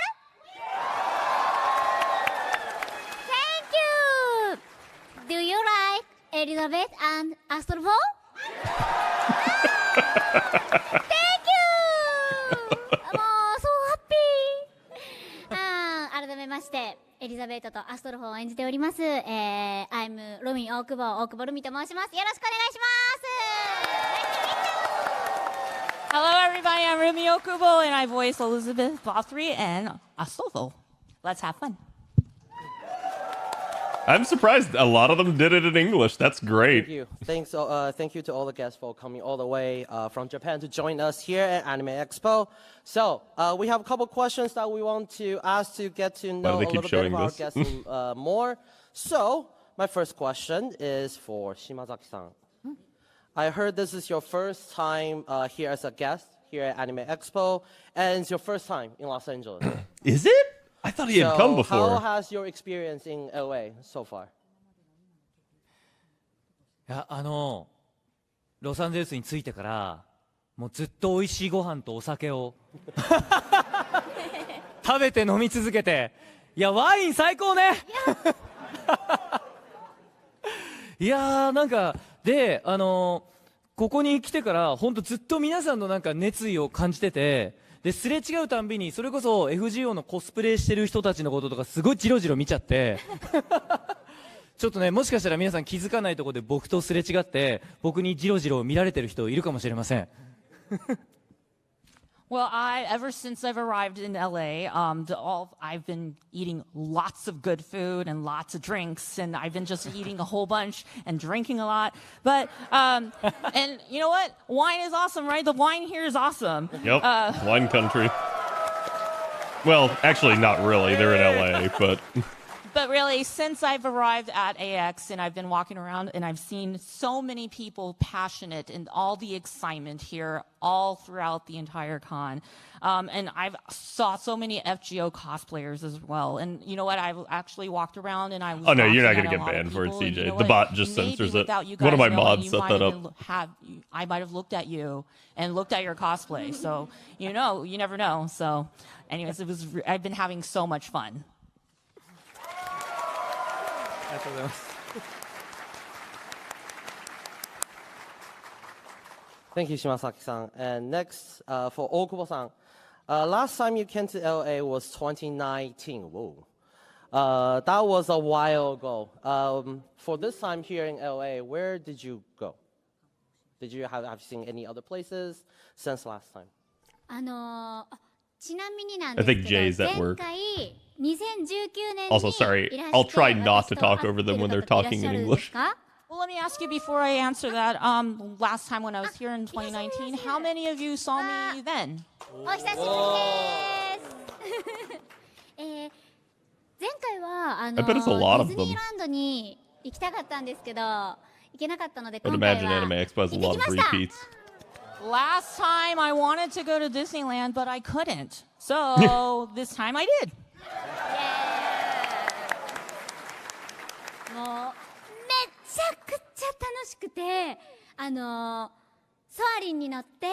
Thank you. Do you like Elizabeth and Astolfo? Thank you. もう so happy. 改めまして。エリザベートとアストロフを演じております。I'm ロミン大久保ルミと申します。よろしくお願いします。Hello, everybody. I'm Rumi Okubo, and I voice Elizabeth Bathory and Astolfo. Let's have fun. I'm surprised a lot of them did it in English. That's great. Thank you. Thank you to all the guests for coming all the way from Japan to join us here at Anime Expo. So we have a couple questions that we want to ask to get to know a little bit of our guests more. So my first question is for Shimazaki-san. I heard this is your first time here as a guest here at Anime Expo, and it's your first time in Los Angeles. Is it? I thought he had come before. How has your experience in LA so far? いや、ロサンゼルスに着いてから、もうずっと美味しいご飯とお酒を食べて飲み続けて、いや、ワイン最高ねいやー、なんか、で、ここに来てから、ほんとずっと皆さんのなんか熱意を感じてて、で、すれ違うたんびに、それこそ FGO のコスプレしてる人たちのこととかすごいジロジロ見ちゃって、ちょっとね、もしかしたら皆さん気づかないところで僕とすれ違って、僕にジロジロ見られてる人いるかもしれません。Well, ever since I've arrived in LA, I've been eating lots of good food and lots of drinks, and I've been just eating a whole bunch and drinking a lot. But, and you know what? Wine is awesome, right? The wine here is awesome. Yep, wine country. Well, actually, not really. They're in LA, but... But really, since I've arrived at AX and I've been walking around and I've seen so many people passionate and all the excitement here all throughout the entire con. And I've saw so many FGO cosplayers as well. And you know what? I've actually walked around and I was... Oh, no, you're not going to get banned for it, CJ. You know the bot just censors it. One of my mods set that up. I might have looked at you and looked at your cosplay. So, you know, you never know. So, anyways, I've been having so much fun. Thank you, Shimazaki-san. And next, for Okubo-san. Last time you came to LA was 2019. Whoa. That was a while ago. For this time here in LA, where did you go? Did you have seen any other places since last time? ちなみになん I です think け Jay's ど、 at 前 work. 回2019年に Also, sorry, いらして I'll try not to 私と talk 会 over って them る when 方 they're っていらっ talking しゃ in るんです English. か？ Well, let me ask you before I answer that. Last time when I was here in 2019, how many of you saw me then? お久しぶりです。前回はI bet it's a lot of ディズ them. ニーランドに行きたかったんですけど、行けなかったので I'd 今回 imagine は Anime Expo has a 行っ lot てき of ました。 repeats. Last time I wanted to go to Disneyland, but I couldn't. So this time I did. もうめちゃくちゃ楽しくて、ソアリンに乗って、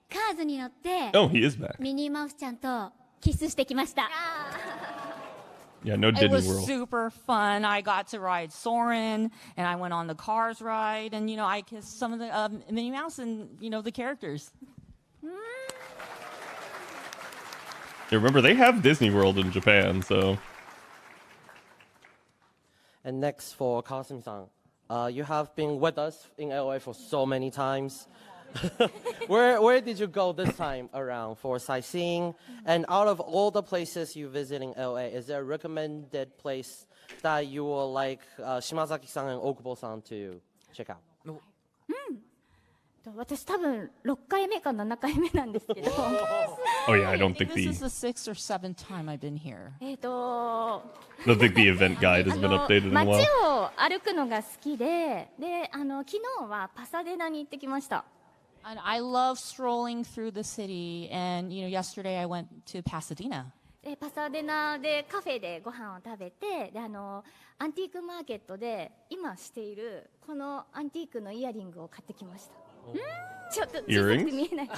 カーズに乗って、 Oh, he is back. ミニーマウスちゃんとキスしてきました。Yeah, no It Disney was World. super fun. I got to ride Soarin', and I went on the Cars ride, and you know I kissed some of the Minnie Mouse and you know the characters. Yeah, remember, they have Disney World in Japan, so... And next for Kasumi-san. You have been with us in LA for so many times. Where did you go this time around for sightseeing? And out of all the places you visit in LA, is there a recommended place that you will like Shimazaki-san and Okubo-san to check out? 私多分6回目か7回目なんですけど Oh yeah, I don't I think think this the... is the 6th or 7th time I've been here. I don't think the event guide has been updated in a 街 while. を歩くのが好きで、昨日はパサデナに行ってきました。 And I love strolling through the city. And you know, yesterday I went to Pasadena. でパサデナでカフェでご飯を食べて、でアンティークマーケットで今しているこのアンティークのイヤリングを買ってきました。ちょっと小さくて見えない。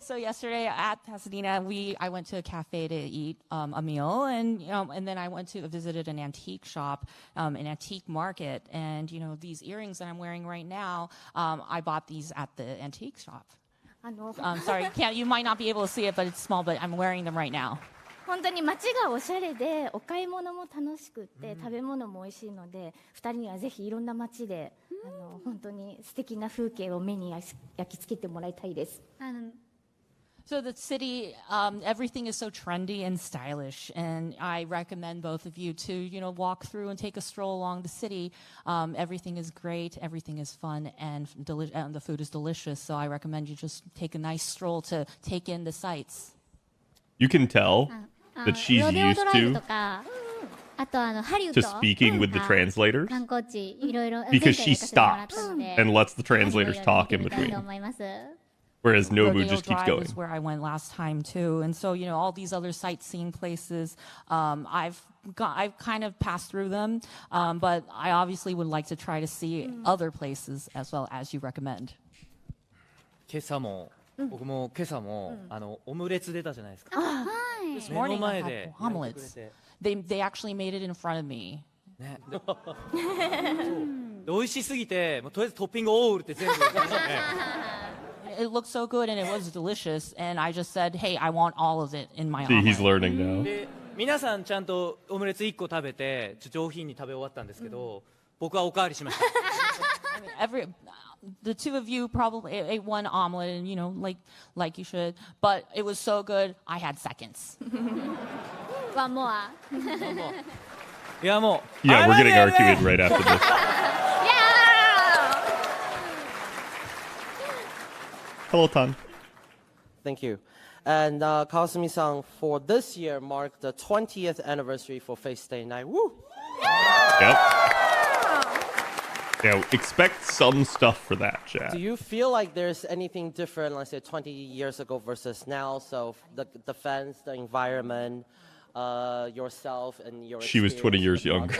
So yesterday at Pasadena, I went to a cafe to eat a meal, and you know, and then I visited an antique shop, an antique market, and you know, these earrings that I'm wearing right now, I bought these at the antique shop. Sorry, you might not be able to see it, but it's small, but I'm wearing them right now. 本当に街がおしゃれでお買い物も楽しくって食べ物も美味しいので、2人にはぜひいろんな街で本当に素敵な風景を目に焼き付けてもらいたいです。So the city, everything is so trendy and stylish, and I recommend both of you to, you know, walk through and take a stroll along the city. Everything is great, everything is fun, and the food is delicious. So I recommend you just take a nice stroll to take in the sights. You can tell that she's ロデオ used ドライブ to とか、あとハリウッド speaking with the translators 観光地いろいろ because she 前回行かせてもらっ stops たので and lets the translators talk in 見てみたい between, と思います。 whereas Nobu Rodeo just keeps Drive going. is where I went last time too, and so you know all these other sightseeing places. I've kind of passed through them, but I obviously would like to try to see other places as well as you recommend. 今朝も、僕も今朝も、オムレツ出たじゃないですか。 This 目の morning I 前 had で omelets. They actually made it in front of me. ね、美味しすぎて、もうとりあえずトッピングオールって全部出してね。 It looked so good and it was delicious, and I just said, "Hey, I want all of it in my See, he's omelet." learning now. で、皆さんちゃんとオムレツ1個食べて上品に食べ終わったんですけど、僕はおかわりしました。I mean, the two of you probably ate one omelet, and like you should. But it was so good, I had seconds. One more. いやもう。Yeah, we're getting Arcueid right after this. Hello, Tan. Thank you. And Kawasumi-san, for this year marked the 20th anniversary for Face Day Night. Woo! Yep. Yeah, expect some stuff for that, chat. Do you feel like there's anything different, let's say 20 years ago versus now? So the fans, the environment, yourself, and your She was 20 years younger.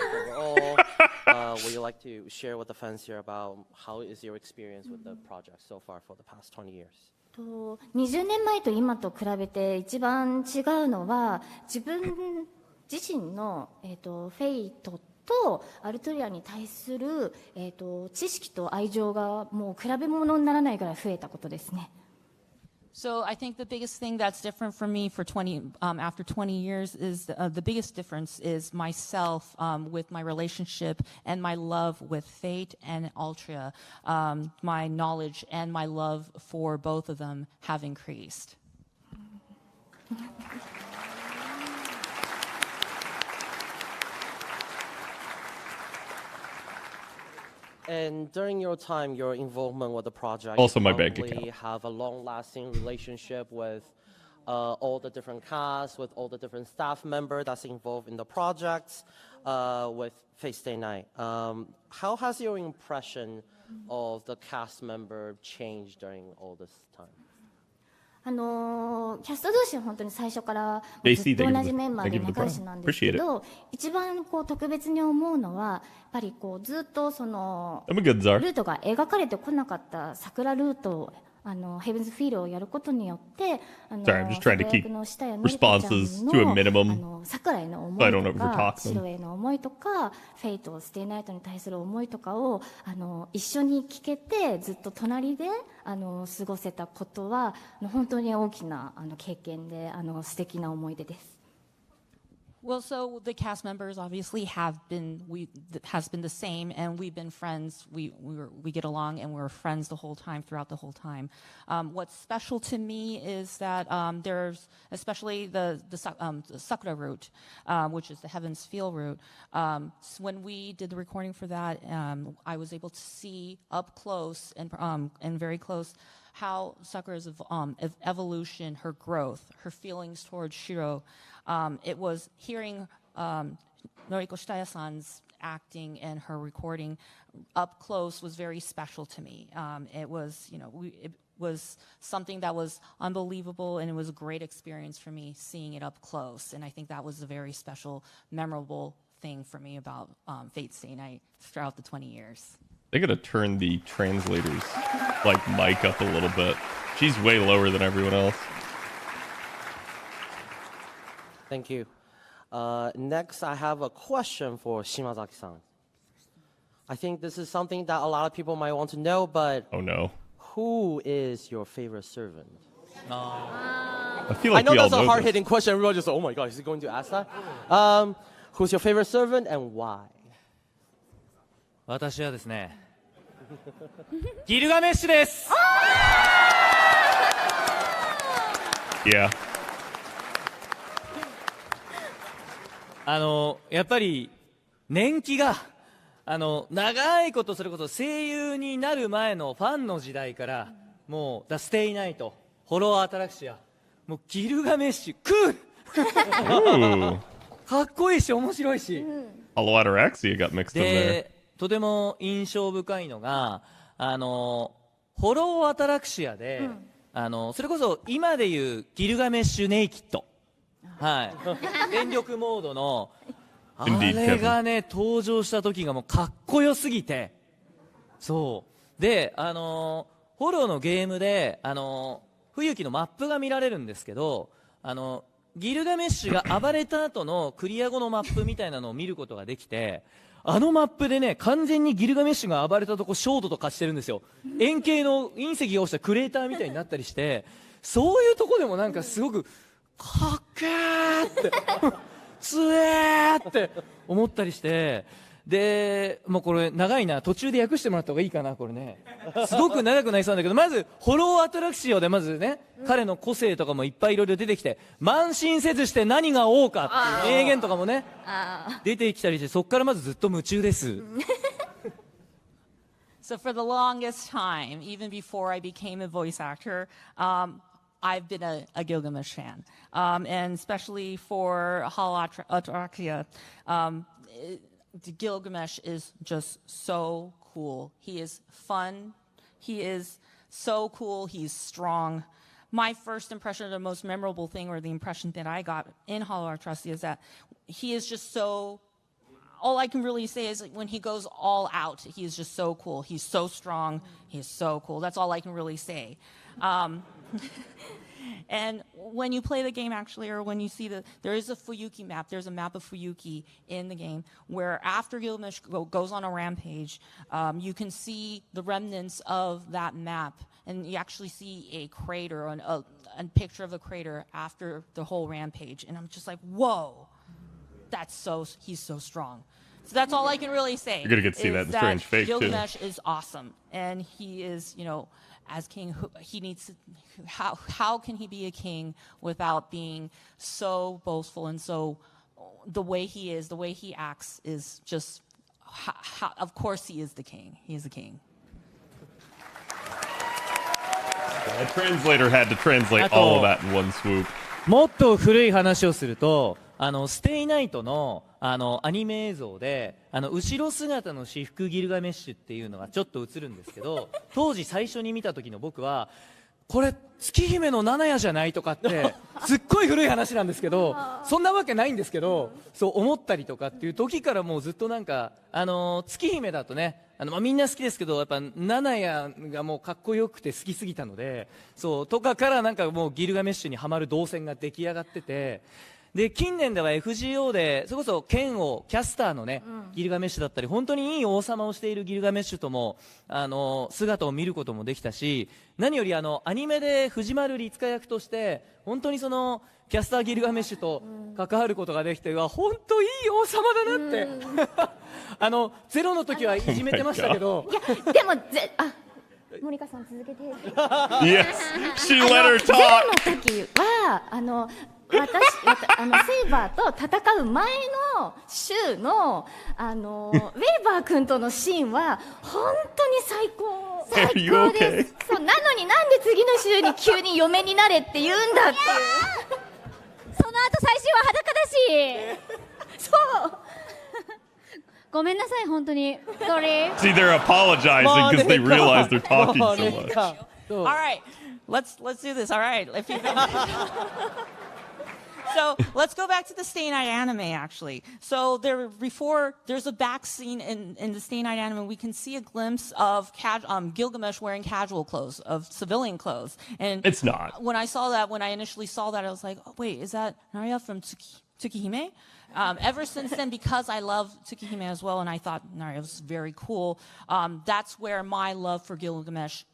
Would you like to share with the fans here about how is your experience with the project so far for the past 20 years? 20年前と今と比べて一番違うのは自分自身の、フェイトとアルトリアに対する、知識と愛情がもう比べ物にならないぐらい増えたことですね。So I think the biggest thing that's different for me for after 20 years is the biggest difference is myself with my relationship and my love with Fate and Altria. My knowledge and my love for both of them have increased. And during your time, your involvement with the project, Also you my bank probably account. have a long-lasting relationship with all the different casts, with all the different staff members that's involved in the projects, with Face Day Night. How has your impression of the cast member changed during all this time? キャスト同士は本当に最初からず JC っと同じメンバーで Thank you for the 仲良しなんですけ Appreciate ど、一番こう特別に思うのはやっぱりこうずっとその I'm a good czar. ルートが描かれてこなかった桜ルートヘブンズフィールをやることによってSorry, I'm just trying to keep 桜役の下谷のりこちゃん responses to a の minimum 桜への思 so I い don't とか overtalk them. 白への思いとかフェイトステイナイトに対する思いとかを一緒に聞けてずっと隣で過ごせたことは本当に大きな経験で素敵な思い出です。Well, so the cast members obviously has been the same, and we've been friends. We get along, and we're friends throughout the whole time. What's special to me is that there's especially the Sakura route, which is the Heaven's Feel route. When we did the recording for that, I was able to see up close and very close how Sakura's evolution, her growth, her feelings towards Shiro. It was hearing Noriko Shitaya-san's acting and her recording up close was very special to me. It was, it was something that was unbelievable, and it was a great experience for me seeing it up close. And I think that was a very special, memorable thing for me about Fate Stay Night throughout the 20 years. They gotta turn the translator's mic up a little bit. She's way lower than everyone else. Thank you. Next, I have a question for Shimazaki-san. I think this is something that a lot of people might want to know, but Oh no. who is your favorite servant? I feel like I know we all that's a know hard-hitting question. Everyone just, oh my God, is he going to ask that? Who's your favorite servant and why? 私はですね、ギルガメッシュです。this. Yeah. やっぱり年季が長いことそれこそ声優になる前のファンの時代からもう「The Stay Night」「ホローアトラクシア」もうギルガメッシュクールかっこいいし面白いし、Hollow-Ataraxia got mixed in there. でとても印象深いのがホローアトラクシアで、それこそ今でいうギルガメッシュネイキッド、はい、電力モードのあれがね登場した時がもうかっこよすぎて、そうでホローのゲームで冬季のマップが見られるんですけど、ギルガメッシュが暴れた後のクリア後のマップみたいなのを見ることができて、マップでね完全にギルガメッシュが暴れたとこショートと化してるんですよ。円形の隕石が落ちたクレーターみたいになったりして、そういうとこでもなんかすごくかっけーってつえーって思ったりして、でもうこれ長いな、途中で訳してもらった方がいいかな、これねすごく長くなりそうなんだけど、まずホローアトラクシオでまずね、彼の個性とかもいっぱいいろいろ出てきて、慢心せずして何が王かっていう名言とかもね出てきたりして、そこからまずずっと夢中です。So for the longest time, even before I became a voice actor, I've been a Gilgamesh fan, and especially for Halatrakia, Gilgamesh is just so cool. He is fun. He is so cool. He's strong. My first impression, the most memorable thing, or the impression that I got in Halatrakia, is that he is just so. All I can really say is when he goes all out, he is just so cool. He's so strong. He's so cool. That's all I can really say. And when you play the game, actually, or when you see there is a Fuyuki map. There's a map of Fuyuki in the game where after Gilgamesh goes on a rampage, you can see the remnants of that map. And you actually see a crater, a picture of a crater after the whole rampage. And I'm just like, whoa. He's so strong. So that's all I can really say. You're gonna get to see that in Strange Fate too. Gilgamesh is awesome, and he is, as king, he needs to. How can he be a king without being so boastful and so? The way he is, the way he acts is just. Of course, he is the king. He is the king. A translator had to translate all of that in one swoop. もっと古い話をすると、ステイナイトのアニメ映像で後ろ姿の私服ギルガメッシュっていうのがちょっと映るんですけど、当時最初に見た時の僕はこれ月姫の七夜じゃないとかってすっごい古い話なんですけど、そんなわけないんですけど、そう思ったりとかっていう時からもうずっとなんか月姫だとね、みんな好きですけど、やっぱ七夜がもうかっこよくて好きすぎたので、そうとかからなんかもうギルガメッシュにはまる動線が出来上がってて、で近年では FGO でそれこそ剣をキャスターのね、ギルガメッシュだったり、本当にいい王様をしているギルガメッシュとも姿を見ることもできたし、何よりアニメで藤丸律香役として本当にそのキャスターギルガメッシュと関わることができて、本当いい王様だなってゼロの時はいじめてましたけど、いやでも森川さん続けて。Yes, she let her talk. ゼロの時はセイバーと戦う前の週のウェイバー君とのシーンは本当に最高です。そうなのになんで次の週に急に嫁になれって言うんだっていう。その後最終は裸だし。そう。ごめんなさい本当に。Sorry. See, they're apologizing because they realize they're talking so much. All right, let's do this. All right. So let's go back to the Stay Night anime, actually. So there's a back scene in the Stay Night anime. We can see a glimpse of Gilgamesh wearing casual clothes, of civilian clothes. And it's not. When I initially saw that, I was like, oh, wait, is that Naria from Tsukihime? Ever since then, because I love Tsukihime as well, and I thought Naria was very cool, that's where my love for Gilgamesh,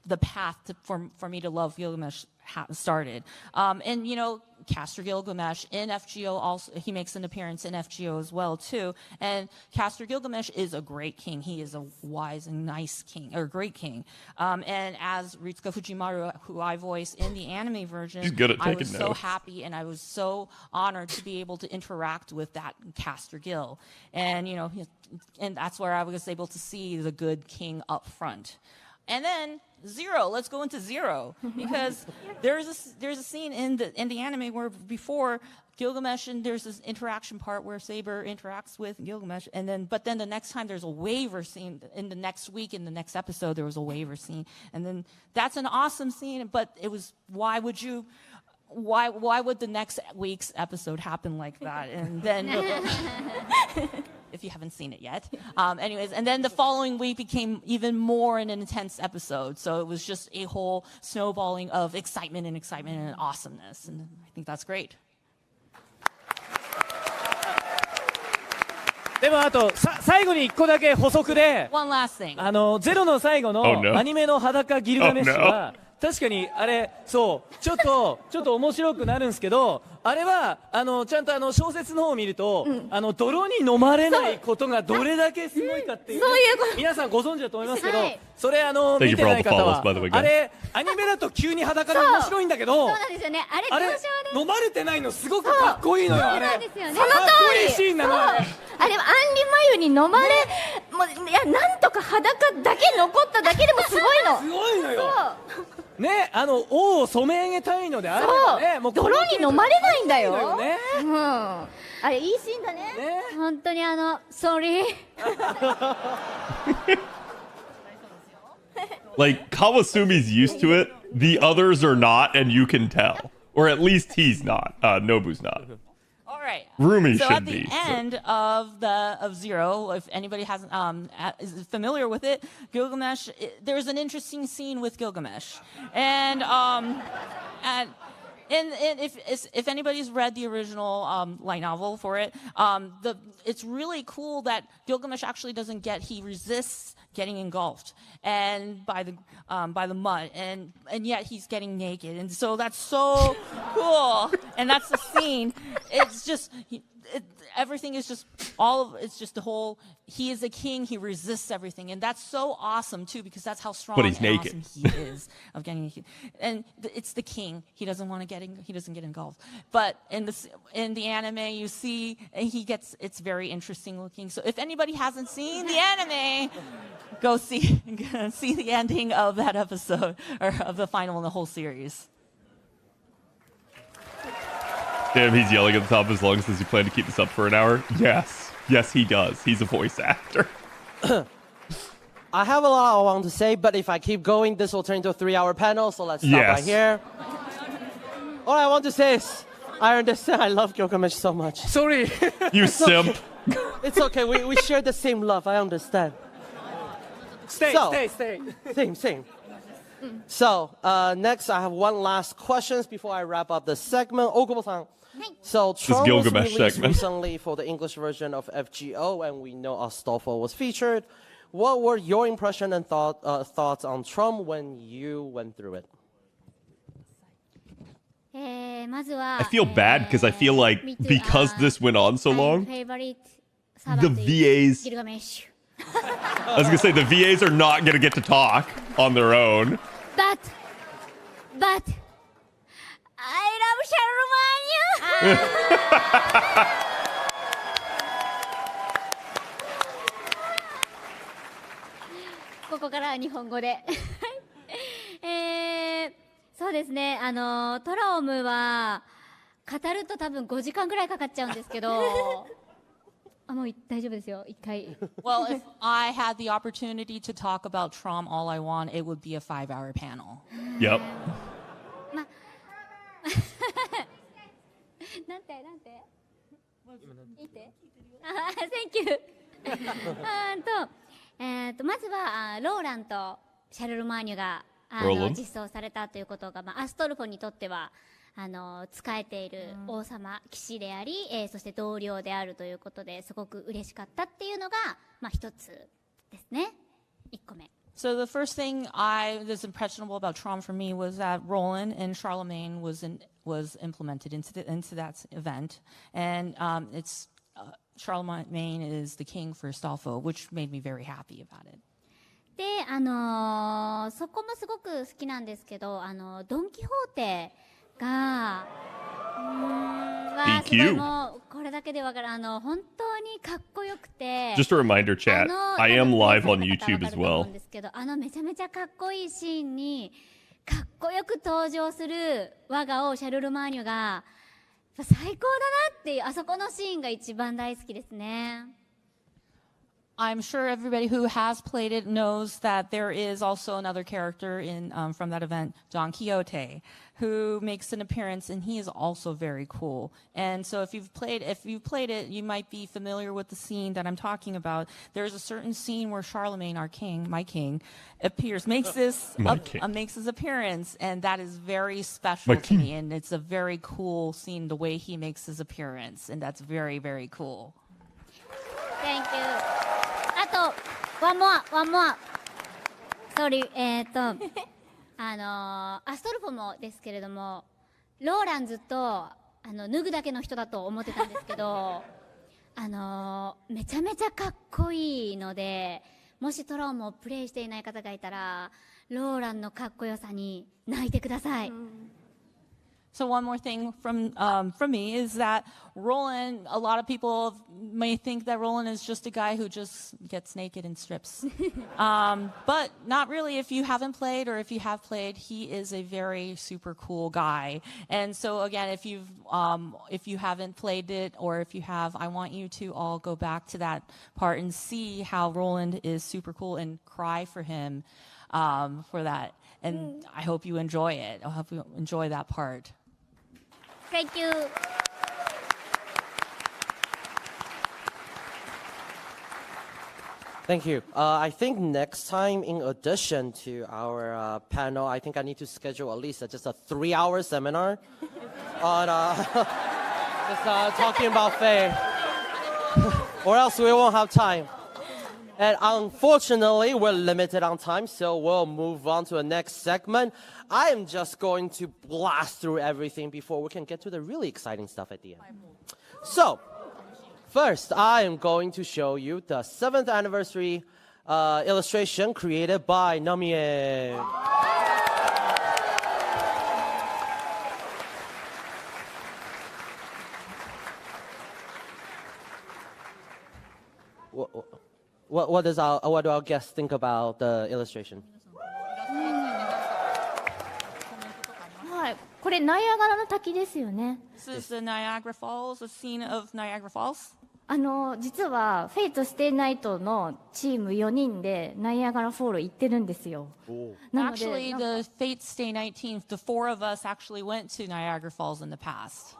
the path for me to love Gilgamesh started. And Caster Gilgamesh in FGO also, he makes an appearance in FGO as well too. And Caster Gilgamesh is a great king. He is a wise and nice king, or great king. And as Ritsuka Fujimaru, who I voice in the anime version, I was so happy and I was so honored to be able to interact with that Caster Gil. And and that's where I was able to see the good king up front. And then Zero, let's go into Zero, because there's a scene in the anime where before Gilgamesh, and there's this interaction part where Saber interacts with Gilgamesh, but then the next time there's a waiver scene in the next week, in the next episode there was a waiver scene, and then that's an awesome scene. But it was, why would the next week's episode happen like that? And then if you haven't seen it yet. Anyways, and then the following week became even more an intense episode. So it was just a whole snowballing of excitement and awesomeness. And I think that's great. でもあと最後に1個だけ補足で、 One last thing. ゼロの最後のアニメの裸ギルガメッシュは確かにあれそうちょっと面白くなるんですけど、あれはちゃんと小説の方を見ると、泥に飲まれないことがどれだけすごいかっていう、そういうこと。皆さんご存知だと思いますけど、はい、それ見てない方は by the way, あれアニメだと急に裸で面白いんだけど、そうなんですよね。あれあれ交渉で飲まれてないのすごくかっこいいのよ。あれそうなんですよね。かっこいいシーンなのあれ。あれはアンリマユに飲まれ、もういやなんとか裸だけ残っただけでもすごいの。すごいのよ。そうね、王を染め上げたいのであればね、もう泥に飲まれないんだよ。よね。あれいいシーンだね。本当にsorry。Like, Kawasumi's used to it. The others are not, and you can tell. Or at least he's not. Nobu's not. All right. Rumi so should at the be. end of Zero, if anybody hasn't is familiar with it, Gilgamesh. There's an interesting scene with Gilgamesh, and if anybody's read the original light novel for it, it's really cool that Gilgamesh actually doesn't he resists getting engulfed and by the mud, and yet he's getting naked, and so that's so cool, and that's the scene. It's just everything is just it's just the whole. He is a king. He resists everything, and that's so awesome too, because that's how strong he's and naked. awesome he is of getting naked. And it's the king. He doesn't want to he doesn't get engulfed. But in the anime, you see it's very interesting looking. So if anybody hasn't seen the anime, go see the ending of that episode, or of the final in the whole series. Damn, he's yelling at the top of his lungs. Does he plan to keep this up for an hour? Yes, he does. He's a voice actor. I have a lot I want to say, but if I keep going, this will turn into a 3-hour panel, so let's stop right here. All I want to say is, I understand I love Gilgamesh so much. Sorry. You simp. It's okay, we share the same love, I understand. Stay. Same. So, next I have one last question before I wrap up the segment. Okubo-san. So, Tron was released recently for the English version of FGO, and we know Astolfo was featured. What were your impression and thoughts on Tron when you went through it? I feel bad because I feel like because this went on so long, the VAs. I was gonna say the VAs are not gonna get to talk on their own. But I love Charlemagne. ここからは日本語で。そうですね。トラオムは語ると多分5時間ぐらいかかっちゃうんですけど。もう大丈夫ですよ。一回。Well, if I had the opportunity to talk about Trom all I want, it would be a 5-hour panel. Yep. なんていいてThank you まずはローランとシャルルマーニュが実装されたということが、アストルフォにとっては仕えている王様、騎士であり、そして同僚であるということですごく嬉しかったっていうのが、一つですね。1個目。So the first thing that's impressionable about Tron for me was that Roland and Charlemagne was implemented into that event, and Charlemagne is the king for Astolfo, which made me very happy about it. で、そこもすごく好きなんですけど、ドン・キホーテがすごいもうこれだけでわかる本当にかっこよくて。Just a reminder, chat. I am live on YouTube as well. ですけど、めちゃめちゃかっこいいシーンにかっこよく登場する我が王シャルルマーニュが最高だなっていうあそこのシーンが一番大好きですね。I'm sure everybody who has played it knows that there is also another character from that event, Don Quixote, who makes an appearance, and he is also very cool. And so if you've played it, you might be familiar with the scene that I'm talking about. There's a certain scene where Charlemagne, my king, makes his appearance, and that is very special to me. And it's a very cool scene, the way he makes his appearance, and that's very, very cool. Thank you. あと、one more. Sorry. アストルフォもですけれども、ローランずっと脱ぐだけの人だと思ってたんですけど、めちゃめちゃかっこいいので、もしトロンもプレイしていない方がいたら、ローランのかっこよさに泣いてください。So one more thing from me is that Roland, a lot of people may think that Roland is just a guy who just gets naked and strips. But not really. If you haven't played or if you have played, he is a very super cool guy. And so again, if you haven't played it or if you have, I want you to all go back to that part and see how Roland is super cool and cry for him for that. And I hope you enjoy it. I hope you enjoy that part. Thank you. Thank you. I think next time, in addition to our panel, I think I need to schedule at least just a 3-hour seminar on just talking about Faye, or else we won't have time. And unfortunately, we're limited on time, so we'll move on to the next segment. I am just going to blast through everything before we can get to the really exciting stuff at the end. So, first, I am going to show you the 7th anniversary illustration created by Namie. What do our guests think about the illustration? はい、これナイアガラの滝ですよね。This is the Niagara Falls, a scene of Niagara Falls. 実はフェイトステイナイトのチーム4人でナイアガラフォール行ってるんですよ。なので Actually, the Fate Stay Night team, the 4 of us actually went to Niagara Falls in the past.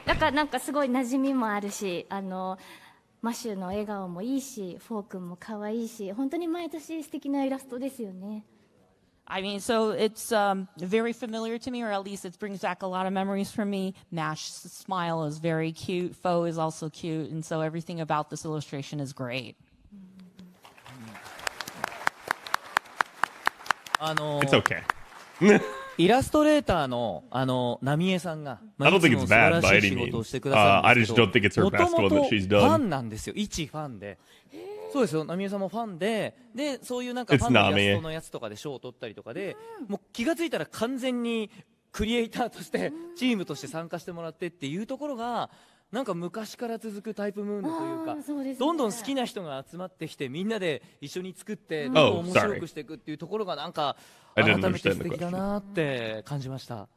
だからなんかすごい馴染みもあるし、マシュの笑顔もいいし、フォー君も可愛いし、本当に毎年素敵なイラストですよね。I mean, so it's very familiar to me, or at least it brings back a lot of memories for me. Mash's smile is very cute. Foe is also cute. And so everything about this illustration is great. It's okay. イラストレーターのナミエさんが、I don't think it's いつも素晴 bad ら by しい any 仕 means. 事をしてくださる I んです just け don't think it's ど、 her もと best も one と that フ she's ァ done. ンなんですよ。一ファンで。そうですよ、ナミエさんもファンで、そういうなんかファン It's の Nami. イラストのやつとかで賞を取ったりとかで、もう気がついたら完全にクリエイターとして、チームとして参加してもらってっていうところが、なんか昔から続くタイプムーンというか、そうですね、どんどん好きな人が集まってきて、みんなで一緒に作って、どんどん面白くしていくっていうところが、なんか、改めて素敵だなって感じました。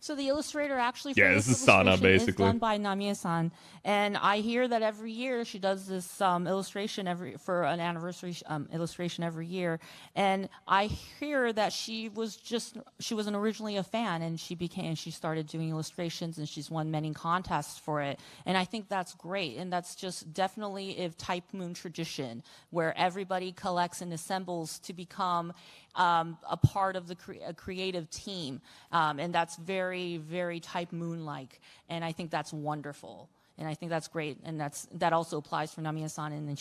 So the illustrator actually for Yeah, this this is Sana, illustration is basically. done by Namie-san, and I hear that every year she does this illustration for an anniversary illustration every year, and I hear that she wasn't originally a fan, and she started doing illustrations, and she's won many contests for it, and I think that's great, and that's just definitely a Type Moon tradition where everybody collects and assembles to become a part of the creative team, and that's very, very Type Moon-like, and I think that's wonderful, and I think that's great, and that also applies for Namie-san and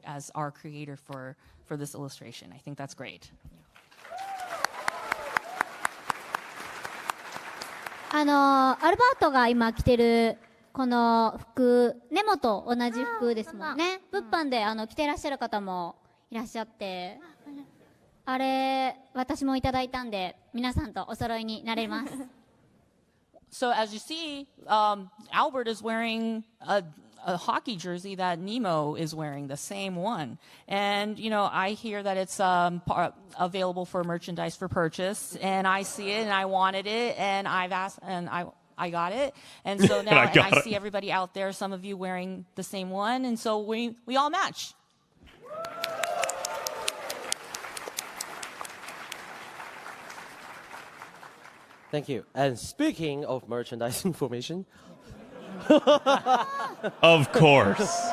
as our creator for this illustration. I think that's great. アルバートが今着てるこの服、ネモと同じ服ですもんね。物販で着てらっしゃる方もいらっしゃって、あれ私もいただいたんで皆さんとお揃いになれます。So as you see, Albert is wearing a hockey jersey that Nemo is wearing, the same one. And, I hear that it's available for merchandise for purchase, and I see it, and I wanted it, and I've asked, and I got it. And so now I see everybody out there, some of you wearing the same one, and so we all match. Thank you. And speaking of merchandise information. Of course.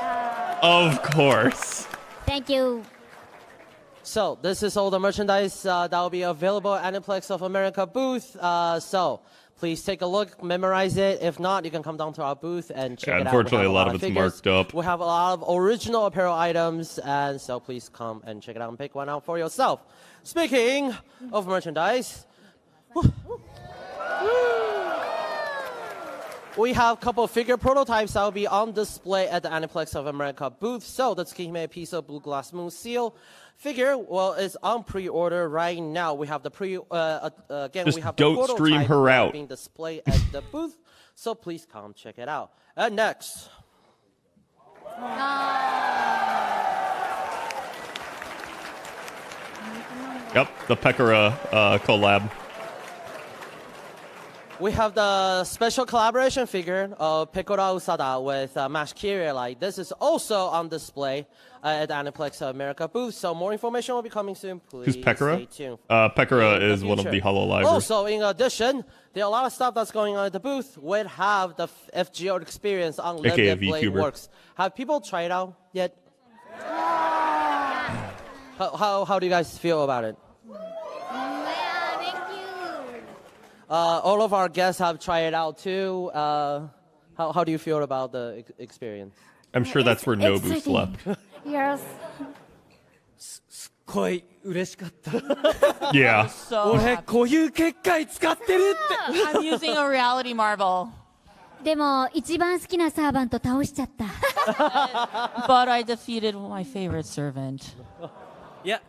Of course. Thank you. So this is all the merchandise that will be available at Aniplex of America booth. So please take a look, memorize it. If not, you can come down to our booth and check it out. Unfortunately, a lot of it's marked up. We have a lot of original apparel items, and so please come and check it out and pick one out for yourself. Speaking of merchandise, we have a couple of figure prototypes that will be on display at the Aniplex of America booth. So the Tsukihime Pisa Blue Glass Moon Seal figure, well, is on pre-order right now. We have the again, Just we have the don't prototype stream her out. being displayed at the booth. So please come check it out. And next. Yep, the Pekora collab. We have the special collaboration figure of Pekora Usada with Mash Kyrielite. This is also on display at the Aniplex America booth. So more information will be coming soon. Please Who's Pekora? stay tuned. Pekora is one of the HoloLivers. Also, in addition, there are a lot of stuff that's going on at the booth. We have the FGO experience on AKA Live Blade VTuber. Works. Have people tried it out yet? How do you guys feel about it? All of our guests have tried it out too. How do you feel about the experience? I'm sure that's where Nobu slept. Yes. すっごい嬉しかった。 Yeah. So 俺 happy. こういう結界使ってるって I'm using a reality marble, でも一番好きなサーバント倒しちゃった but I defeated my favorite servant. いや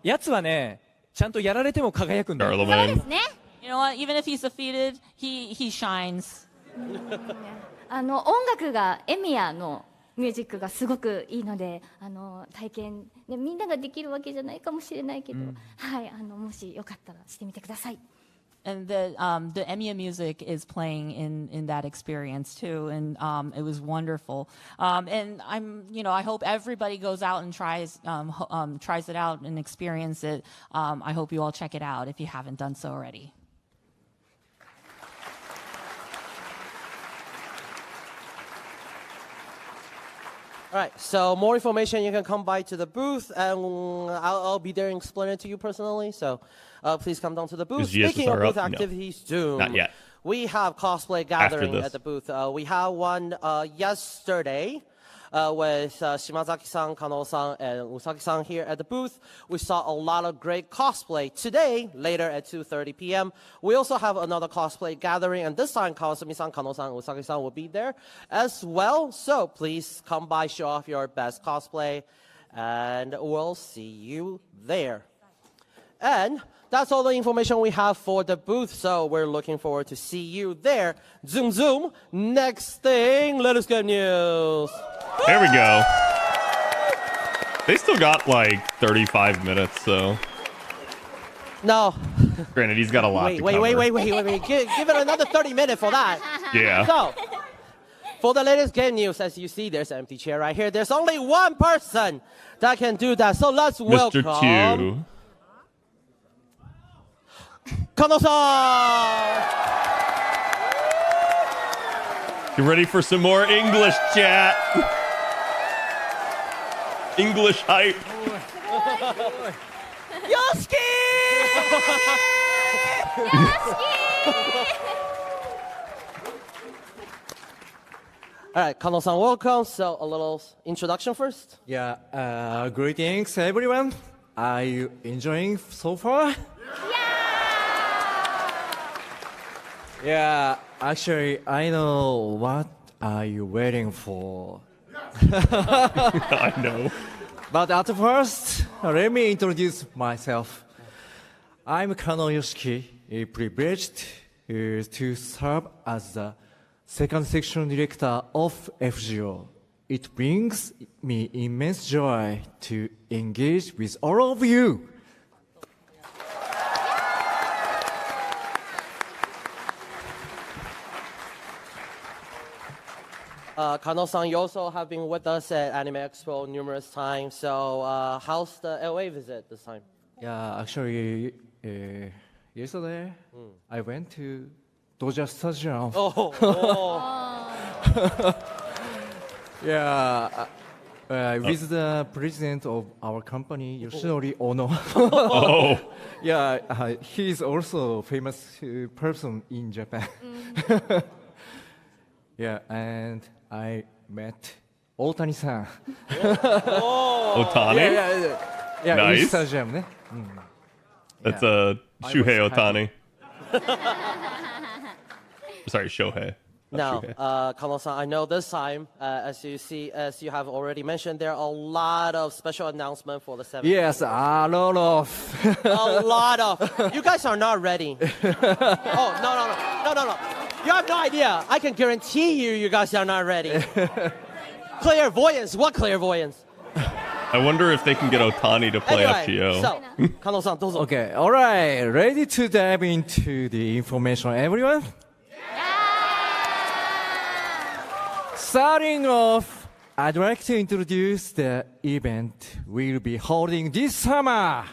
やつはねちゃんとやられても輝くんだよ Charlemagne. ね You know what? Even if he's defeated, he shines. 音楽がエミヤのミュージックがすごくいいので体験、ね、みんなができるわけじゃないかもしれないけど、はいもしよかったらしてみてください。 And the Emiya music is playing in that experience too, and it was wonderful. And I hope everybody goes out and tries it out and experience it. I hope you all check it out if you haven't done so already. All right, so more information, you can come by to the booth, and I'll be there and explain it to you personally. So please come down to the booth. Is GSSR Speaking of booth up? No. activities, soon. Not yet. We have cosplay gathering this. at the booth. We had one yesterday with Shimazaki-san, Kano-san, and Usagi-san here at the booth. We saw a lot of great cosplay. Today, later at 2:30 p.m., we also have another cosplay gathering, and this time Kawasumi-san, Kano-san, and Usagi-san will be there as well. So please come by, show off your best cosplay, and we'll see you there. And that's all the information we have for the booth, so we're looking forward to see you there. Zoom, zoom. Next thing, let us get news. There we go. They still got like 35 minutes, so. No. Granted, he's got a lot to cover. Wait. Give it another 30 minutes for that. Yeah. So, for the latest game news, as you see, there's an empty chair right here. There's only one person that can do that, so let's welcome Mr. Two. Kano-san! You ready for some more English, chat? English hype. Yoshiki! All right, Kano-san, welcome. So a little introduction first. Yeah, greetings everyone. Are you enjoying so far? Yeah, actually, I know what are you waiting for. I know. But at first, let me introduce myself. I'm Kano Yoshiki, privileged to serve as the second section director of FGO. It brings me immense joy to engage with all of you. Kano-san, you also have been with us at Anime Expo numerous times. So how's the LA visit this time? Yeah, actually, yesterday I went to Dodger Stadium. Oh. Yeah, with the president of our company, Yoshinori Ono. Oh. Yeah, he's also a famous person in Japan. Yeah, and I met Otani-san. Otani? Yeah, Nice. in stadium, ne? That's Shuhei Otani. Sorry, Shohei. Now, Kano-san, I know this time, as you have already mentioned, there are a lot of special announcements for the 7th. Yes, a lot of. A lot of. You guys are not ready. Oh, no. You have no idea. I can guarantee you guys are not ready. Clairvoyance. What clairvoyance? I wonder if they can get Otani to play FGO. So, Kano-san, どうぞ. Okay, all right. Ready to dive into the information, everyone? Starting off, I'd like to introduce the event we'll be holding this summer.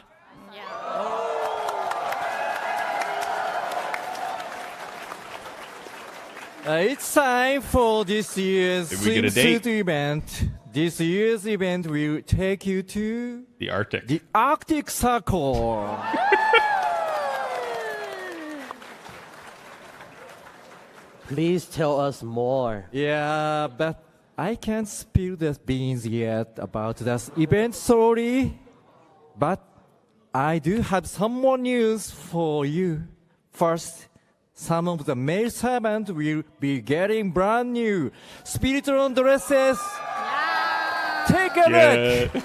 It's time for this year's swimsuit event. This year's event will take you to the Arctic. The Arctic Circle. Please tell us more. Yeah, but I can't spill the beans yet about this event story. But I do have some more news for you. First, some of the male servants will be getting brand new Spiritron dresses. Yeah. Take a look.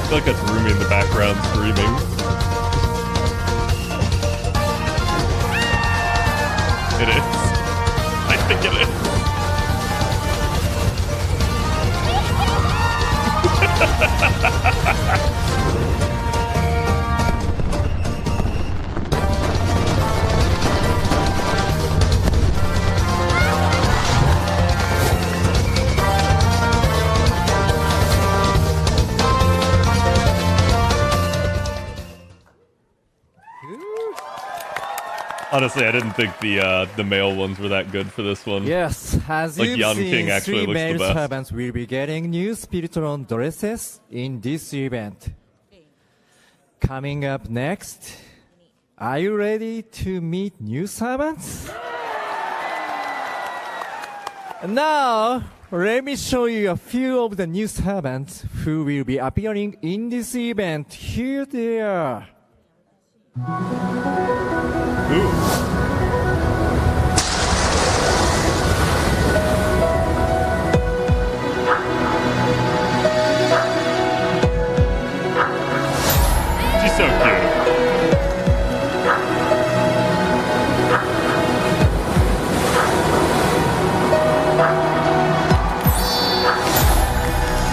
I feel like that's Rumi in the background screaming. It is. I think it is. Honestly, I didn't think the male ones were that good for this one. Yes, as like you've Yan seen, King actually 3 looks the male best. servants will be getting new Spiritron dresses in this event. Coming up next, are you ready to meet new servants? Now, let me show you a few of the new servants who will be appearing in this event. Here they are. She's so cute.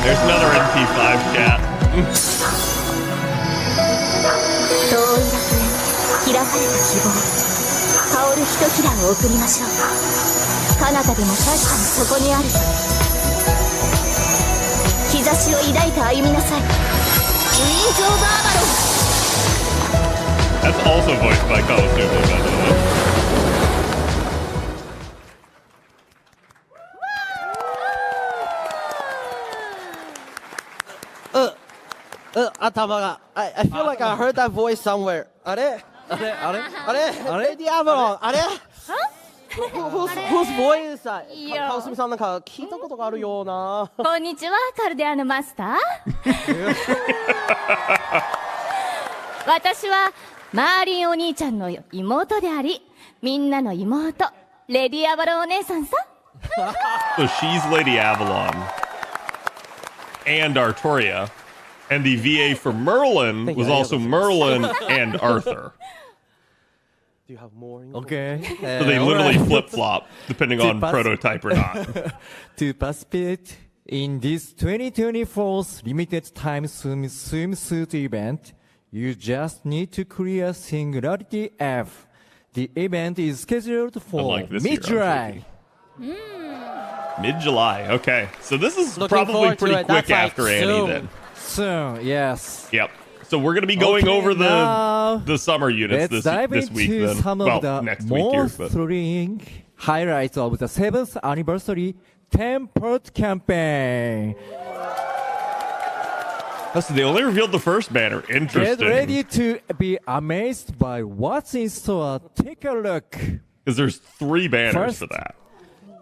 There's another NP5 cat. 遠い楽園開かれた希望香るひときらを送りましょう彼方でも確かにそこにある兆しを抱いて歩みなさいウィンズ・オブ・アバロン That's also voiced by Konosuke, by the way. I feel like I heard that voice somewhere. あれ Lady Avalon あれ Whose voice is that? いや川澄さんなんか聞いたことがあるような。こんにちはカルデアヌマスター私はマーリンお兄ちゃんの妹でありみんなの妹レディアバロンお姉さんさ So she's Lady Avalon and Artoria. And the VA for Merlin was also Merlin and Arthur. Do you have more? Okay. So they literally flip-flop, depending on prototype or not. To participate in this 2024's limited time swimsuit event, you just need to clear Singularity F. The event is scheduled for Unlike this year, mid-July. Mid-July, okay. So this is Looking probably forward to pretty it. quick That's like after Annie soon. then. Soon, yes. Yep. So we're going to be going over now the summer units let's this dive week. into Then, some of the next week here. most But thrilling highlights of the 7th anniversary 10-part campaign. so they only revealed the first banner. Interesting. Get ready to be amazed by what's in store. Take a look. Because there's 3 banners First, for that.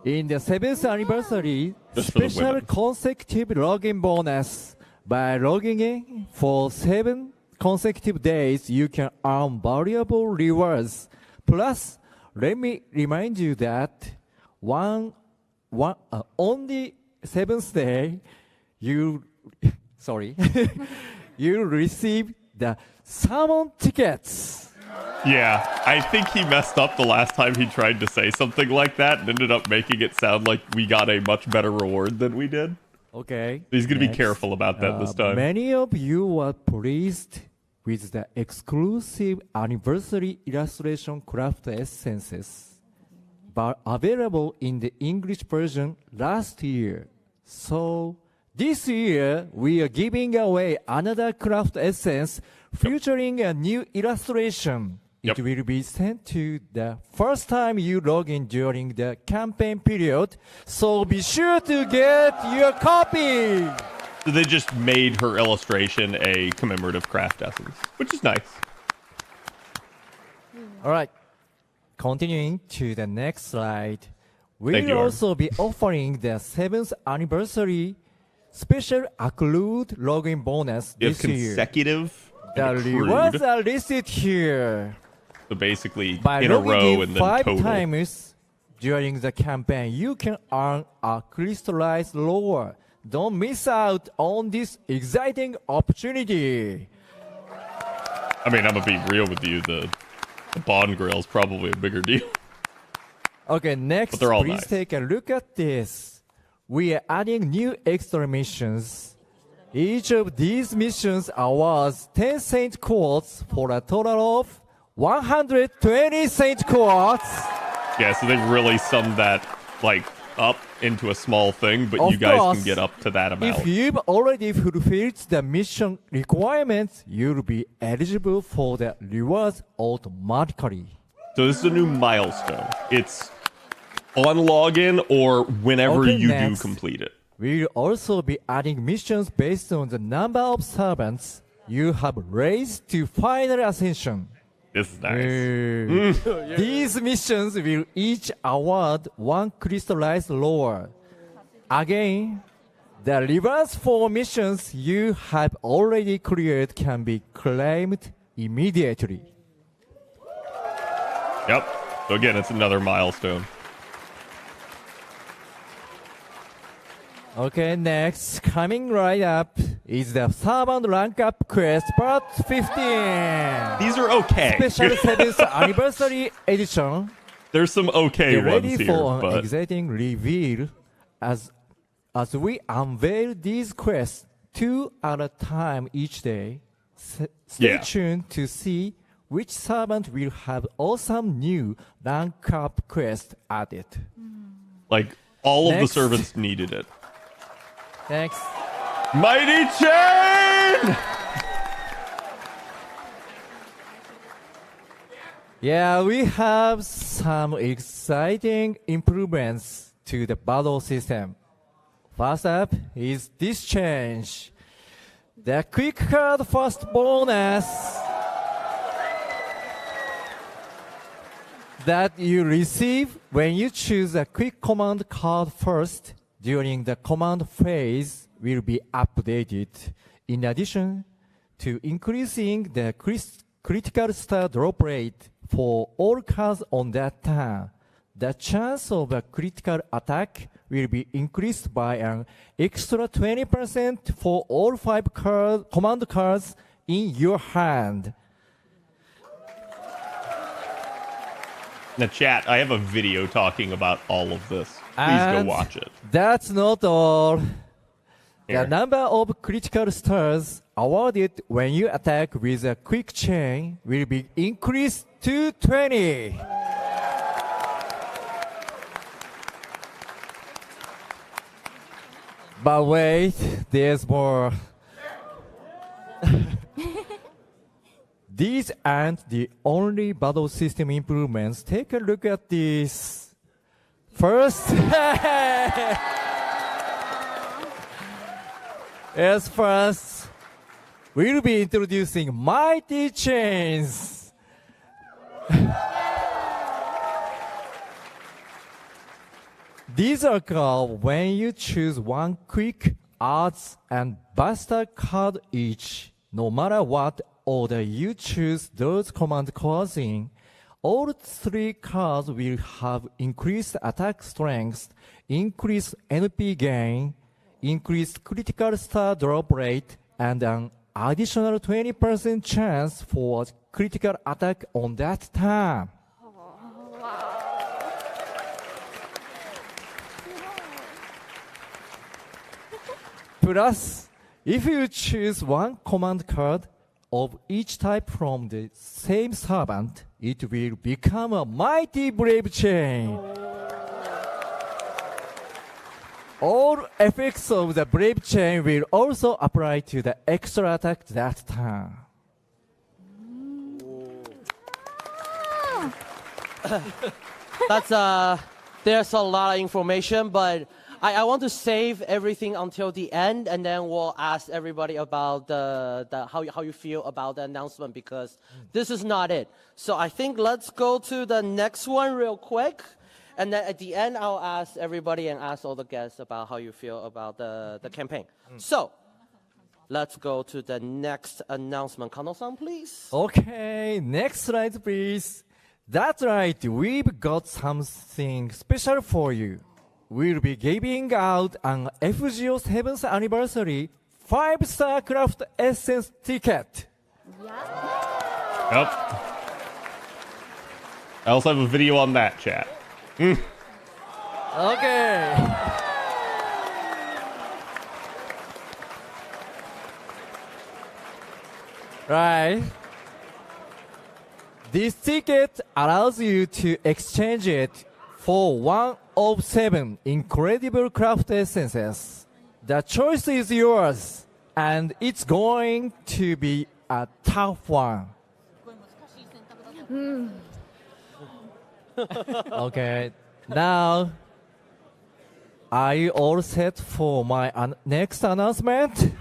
In the 7th anniversary, Just for the special women. consecutive login bonus. By logging in for 7 consecutive days, you can earn valuable rewards. Plus, let me remind you that only 7th day, you receive the salmon tickets. Yeah, I think he messed up the last time he tried to say something like that and ended up making it sound like we got a much better reward than we did. Okay. He's going to be careful about that this time. Many of you were pleased with the exclusive anniversary illustration craft essences, but available in the English version last year. So this year, we are giving away another craft essence featuring a new illustration. It will be sent to the first time you log in during the campaign period, so be sure to get your copy. So they just made her illustration a commemorative craft essence, which is nice. All right, continuing to the next slide. Thank We'll you, also be offering the 7th anniversary special Arcueid login bonus You have this year. consecutive The and accrued. rewards are listed here. So basically, By in a logging row in and then 5 total. times during the campaign, you can earn a crystallized lore. Don't miss out on this exciting opportunity. I mean, I'm going to be real with you. The Bond Grill is probably a bigger deal. Okay, next, But they're all please nice. take a look at this. We are adding new extra missions. Each of these missions awards 10 Saint Quartz for a total of 120 Saint Quartz. Yeah, so they really summed that, like, up into a small thing, but Of you guys course, can get up to that amount. If you've already fulfilled the mission requirements, you'll be eligible for the rewards automatically. So this is a new milestone. It's on login or whenever Okay, you next. do complete it. We'll also be adding missions based on the number of servants you have raised to final ascension. This is nice. These missions will each award 1 crystallized lore. Again, the rewards for missions you have already cleared can be claimed immediately. Yep. So again, it's another milestone. Okay, next, coming right up is the Servant Rank Up Quest Part 15. These are okay. Special 7th Anniversary Edition. There's some okay Get ones ready here, for an but exciting reveal as we unveil these quests 2 at a time each day. Stay Yeah. tuned to see which servant will have awesome new rank up quest added. like all of the Next. servants needed it. Next. Mighty Chain! Yeah, we have some exciting improvements to the battle system. First up is this change. The quick card first bonus that you receive when you choose a quick command card first during the command phase will be updated. In addition to increasing the critical star drop rate for all cards on that turn, the chance of a critical attack will be increased by an extra 20% for all 5 command cards in your hand. Now, chat, I have a video talking about all of this. Please go And watch it. That's not all. Here. The number of critical stars awarded when you attack with a quick chain will be increased to 20. But wait, there's more. These aren't the only battle system improvements. Take a look at this. First, yes, first, we'll be introducing mighty chains. These are called when you choose one quick, odds, and bastard card each. No matter what order you choose those command cards in, all three cards will have increased attack strength, increased NP gain, increased critical star drop rate, and an additional 20% chance for critical attack on that turn. Plus, if you choose one command card of each type from the same servant, it will become a mighty brave chain. All effects of the brave chain will also apply to the extra attack that turn. There's a lot of information, but I want to save everything until the end, and then we'll ask everybody about how you feel about the announcement, because this is not it. So I think let's go to the next one real quick, and then at the end I'll ask everybody and ask all the guests about how you feel about the campaign. So let's go to the next announcement. Kano-san, please. Okay, next slide, please. That's right, we've got something special for you. We'll be giving out an FGO 7th anniversary 5-star craft essence ticket. Yep. I also have a video on that, chat. Okay. Right. This ticket allows you to exchange it for one of 7 incredible craft essences. The choice is yours, and it's going to be a tough one. Okay, now, are you all set for my next announcement?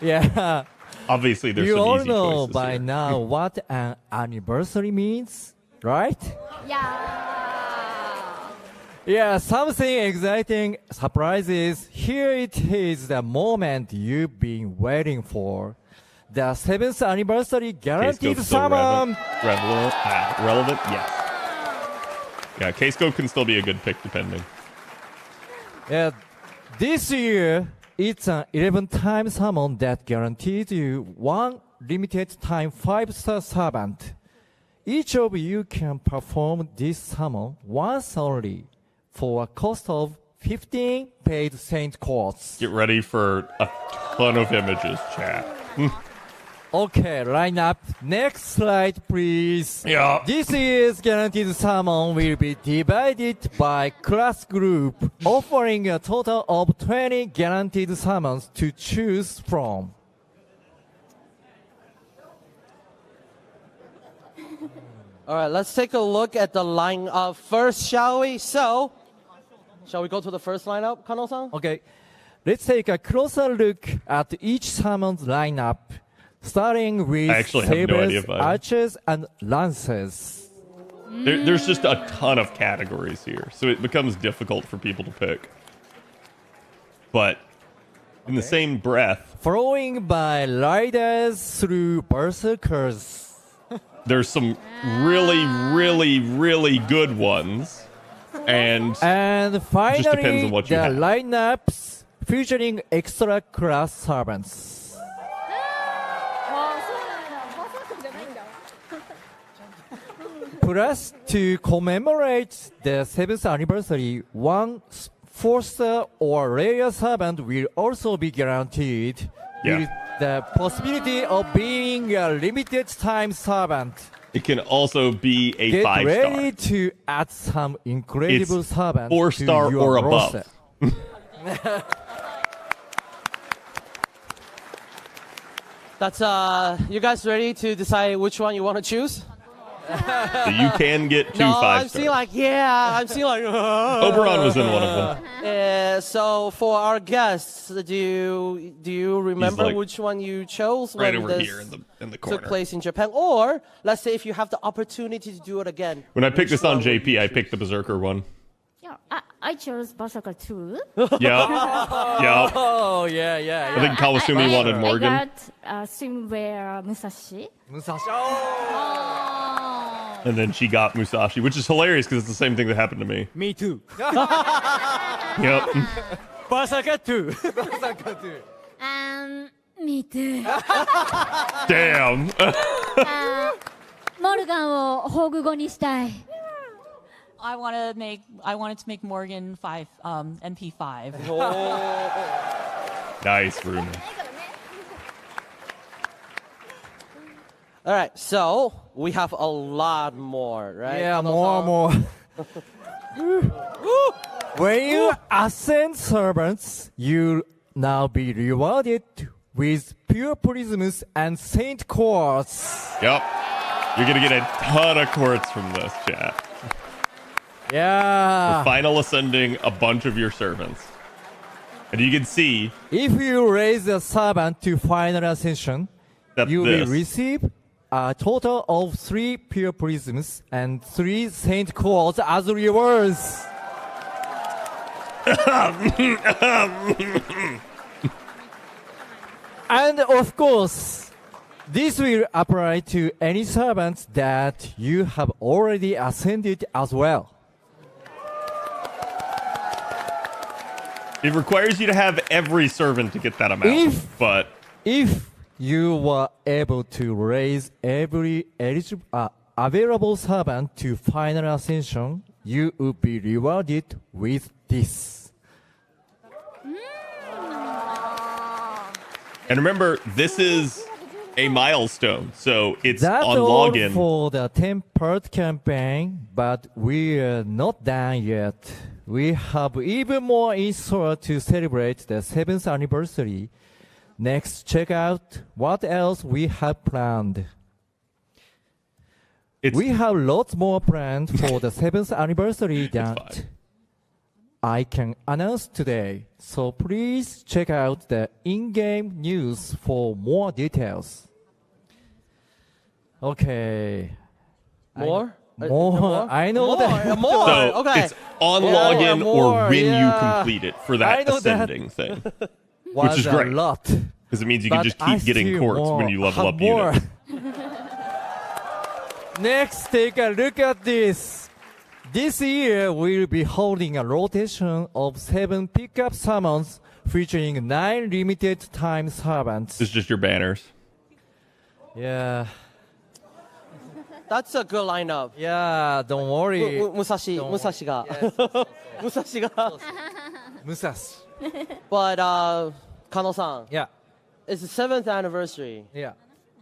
Yeah. Obviously, there's you some all easy know choices by here. now what an anniversary means, right? Yeah, something exciting surprises. Here it is, the moment you've been waiting for. The 7th anniversary guaranteed Case still summon. relevant? Yes. Yeah, Case Go can still be a good pick depending. Yeah, this year, it's an 11-time summon that guarantees you one limited time 5-star servant. Each of you can perform this summon once only for a cost of 15 paid Saint Quartz. Get ready for a ton of images, chat. Okay, line up. Next slide, please. Yeah. This year's guaranteed summon will be divided by class group, offering a total of 20 guaranteed summons to choose from. All right, let's take a look at the lineup first, shall we? So, shall we go to the first lineup, Kano-san? Okay, let's take a closer look at each summon's lineup, starting with sabers, archers, and lances. There's just a ton of categories here, so it becomes difficult for people to pick. But in the same breath, following by riders through berserkers. There's some really good ones, and finally, just depends on what you the have. lineups featuring extra class servants. Plus, to commemorate the 7th anniversary, one 4-star or rare servant will also be guaranteed, with the possibility of being a limited time servant. It can also be a Get 5-star. ready to add some incredible It's servants 4-star to your or above. roster. That's you guys ready to decide which one you want to choose? So you can get 2 no, 5 I'm stars. seeing like I'm seeing like. Oberon was in one of them. So for our guests, do you remember like which one you chose right when over this here in the corner. took place in Japan? Or let's say if you have the opportunity to do it again. When I picked which this on one would JP, you I choose? picked the Berserker one. Yeah, I chose Berserker too. Yep. Yep. Oh, yeah. I think Kawasumi wanted Morgan. I got swimwear Musashi. Musashi. Oh. And then she got Musashi, which is hilarious because it's the same thing that happened to me. Me too. Yep. Berserker too. Berserker too. Me too. Damn. モルガンをホグ語にしたい。I wanted to make Morgan 5 NP5. Nice, Rumi. All right, so we have a lot more, right? Yeah, more. When you ascend servants, you'll now be rewarded with pure prisms and saint quartz. Yep. You're going to get a ton of quartz from this, chat. Yeah. For final ascending a bunch of your servants. And you can see if you raise a servant to final ascension, that you will receive a total of 3 pure prisms and 3 saint quartz as rewards. And of course, this will apply to any servants that you have already ascended as well. It requires you to have every servant to get that amount. If you were able to raise every available servant to final ascension, you would be rewarded with this. And remember, this is a milestone, so it's That's on all login. For the 10-part campaign, but we're not done yet. We have even more in store to celebrate the 7th anniversary. Next, check out what else we have planned. We have lots more planned for the 7th anniversary that I can announce today. So please check out the in-game news for more details. Okay. More? More. I know that. More. So Okay. it's on login more, or when you yeah. complete it for I that know that ascending thing. Was Which is a great. lot. Because it means you can But just I keep getting still quartz more- when you level have up more. units. Next, take a look at this. This year, we'll be holding a rotation of 7 pickup summons featuring 9 limited time servants. It's just your banners. Yeah. That's a good lineup. Yeah, don't worry. Musashi ga. Musashi ga. Musashi. But Kano-san. Yeah. It's the 7th anniversary. Yeah.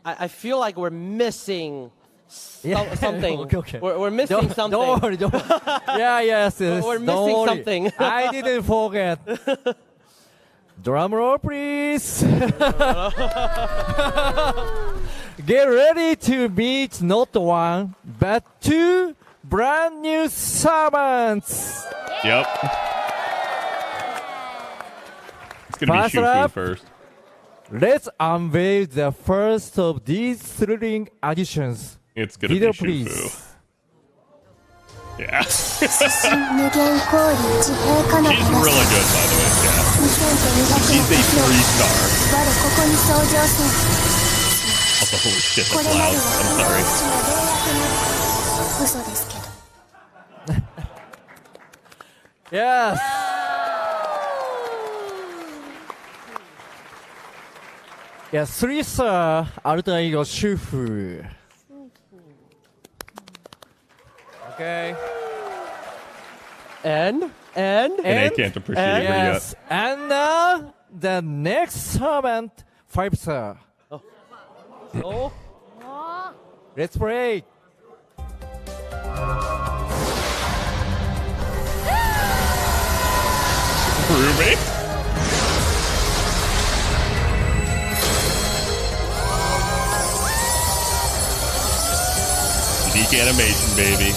I feel like we're missing something. Okay. We're missing something. Don't worry. Don't worry. yes. We're don't missing worry. something. I didn't forget. Drum roll, please. Get ready to meet not 1, but 2 brand new servants. Yep. It's going to be First Shufu up. first. Let's unveil the first of these thrilling additions. It's going to be Video, Shufu. please. Yeah. 無限降臨地平かな She's プラ really ス good, by the way, chat. 2200 She's a 3-star. 我ここに登場せん Also, holy shit, こ that's れま loud. で I'm は sorry. 私の契約の嘘ですけど Yes. Yes, 3-star alter ego Shufu. Okay. And I can't appreciate her yet. Yes, and now the next servant, 5-star. Oh. Let's pray. Ruby? Peak animation, baby.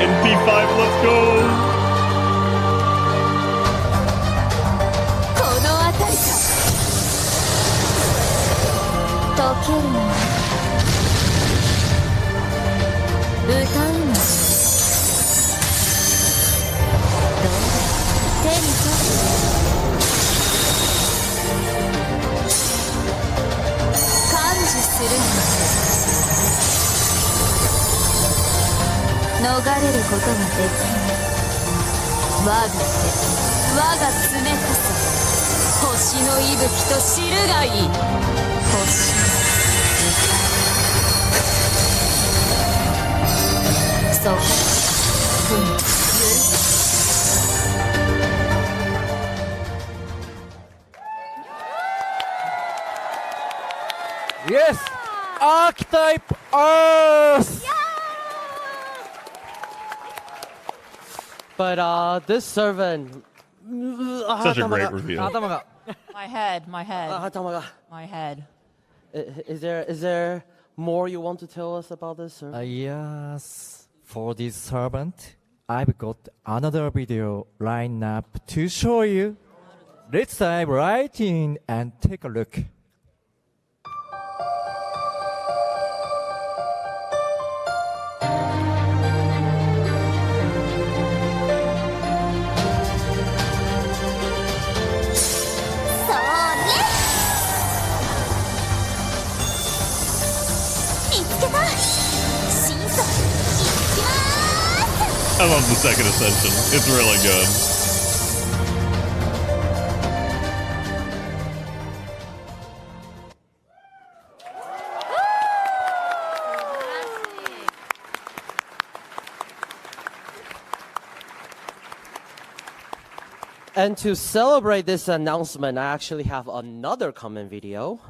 NP5, let's go! この辺りか溶けるの歌うのどうだ手に取って感受するの逃れることができない我が手我が爪こそ星の息吹と知るがいい星そうふん許す Yes! Archetype Earth! But this servant. Such a great reveal. 頭が My head, my head, 頭が my head. Is there more you want to tell us about this servant? Yes, for this servant, I've got another video lined up to show you. Let's dive right in and take a look. I love the second ascension. It's really good. And to celebrate this announcement, I actually have another comment video.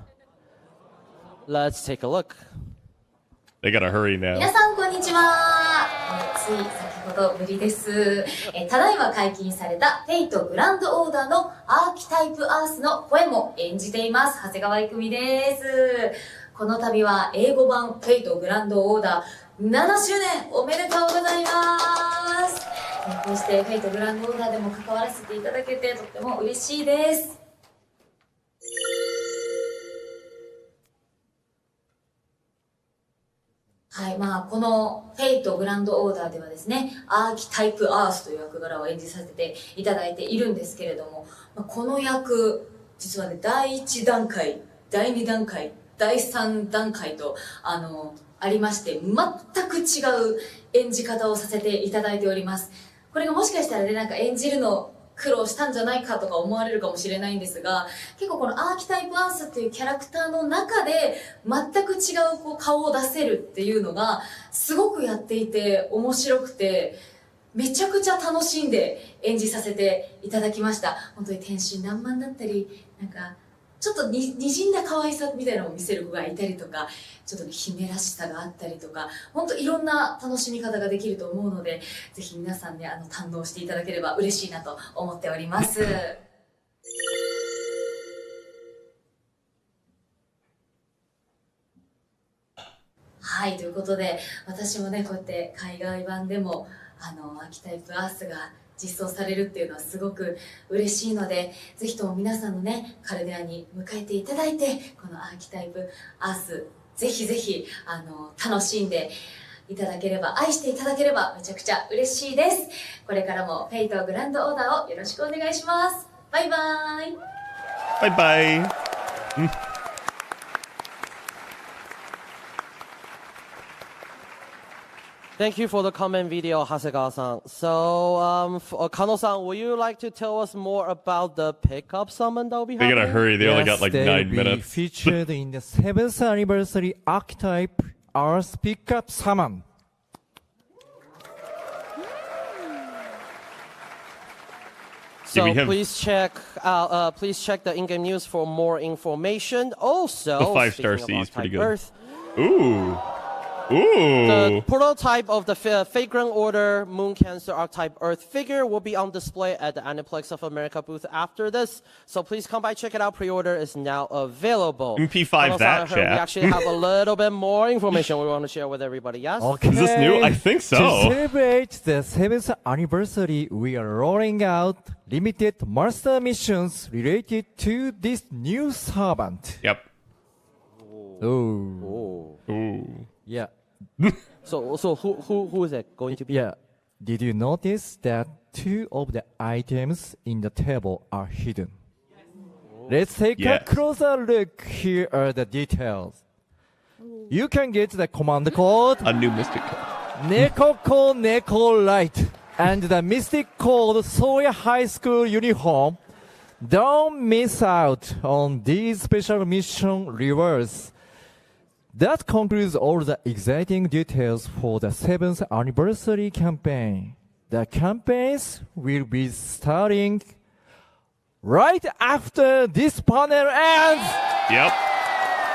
Let's take a look. They gotta hurry now. 皆さんこんにちは。つい先ほどぶりです。ただいま解禁されたフェイトグランドオーダーのアーキタイプアースの声も演じています。長谷川郁美です。この度は英語版フェイトグランドオーダー7周年おめでとうございます。こうしてフェイトグランドオーダーでも関わらせていただけてとっても嬉しいです。はい、このフェイトグランドオーダーではですね、アーキタイプアースという役柄を演じさせていただいているんですけれども、この役、実はね、第1段階、第2段階、第3段階と、ありまして、全く違う演じ方をさせていただいております。これがもしかしたらね、演じるの苦労したんじゃないかとか思われるかもしれないんですが、結構このアーキタイプアースっていうキャラクターの中で全く違う顔を出せるっていうのがすごくやっていて面白くて、めちゃくちゃ楽しんで演じさせていただきました。本当に天真爛漫だったり、ちょっとにじんだ可愛さみたいなのを見せる子がいたりとか、ちょっと姫らしさがあったりとか、本当いろんな楽しみ方ができると思うので、ぜひ皆さんね、堪能していただければ嬉しいなと思っております。はい、ということで、私もね、こうやって海外版でも、アーキタイプアースが実装されるっていうのはすごく嬉しいので、ぜひとも皆さんのね、カルデアに迎えていただいて、このアーキタイプアース、ぜひぜひ、楽しんでいただければ、愛していただければめちゃくちゃ嬉しいです。これからもフェイトグランドオーダーをよろしくお願いします。バイバーイ。バイバイ。Thank you for the comment video, Hasegawa-san. So, Kano-san, would you like to tell us more about the pickup summon that will be They happening? gotta hurry. They only got like they'll 9 be minutes. featured in the 7th anniversary Archetype Earth Pickup Summon. So please check the in-game news for more information. Also, the 5-star C is pretty good. Earth, Ooh. The prototype of the Vagrant Order Moon Cancer Archetype Earth figure will be on display at the Aniplex of America booth after this. So please come by, check it out. Pre-order is now available. NP5 that, chat. We actually have a little bit more information we want to share with everybody, yes? Okay. Is this new? I think so. To celebrate the 7th anniversary, we are rolling out limited master missions related to this new servant. Yep. Oh. Ooh. Yeah. So who is it going to be? Yeah. Did you notice that 2 of the items in the table are hidden? Let's take a closer look. Here are the details. You can get the command code, a new mystic code, Neko Light, and the mystic code Soya High School uniform. Don't miss out on these special mission rewards. That concludes all the exciting details for the 7th anniversary campaign. The campaigns will be starting right after this panel ends. Yep.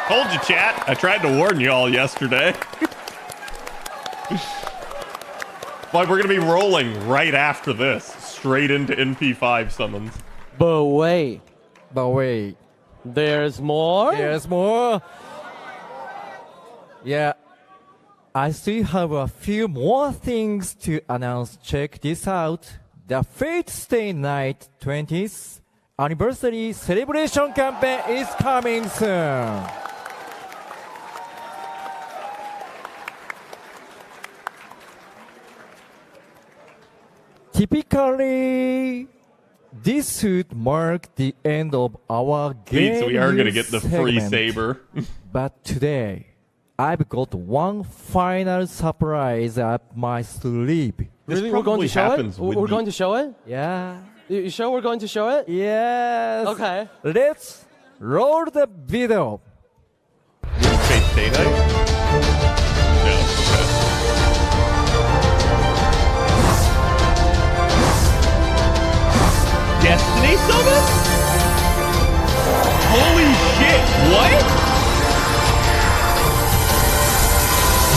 Told you, chat. I tried to warn you all yesterday. But we're going to be rolling right after this, straight into NP5 summons. But wait. There's more. Yeah, I still have a few more things to announce. Check this out. The Fate Stay Night 20th anniversary celebration campaign is coming soon. Typically, this would mark the end of our game. So we are going to get the free saber. But today, I've got one final surprise up my sleeve. Really? We're going to show it? We're going to show it? Yeah. You sure we're going to show it? Yes. Okay. Let's roll the video. Fate Stay Night? Destiny summon? Holy shit, what?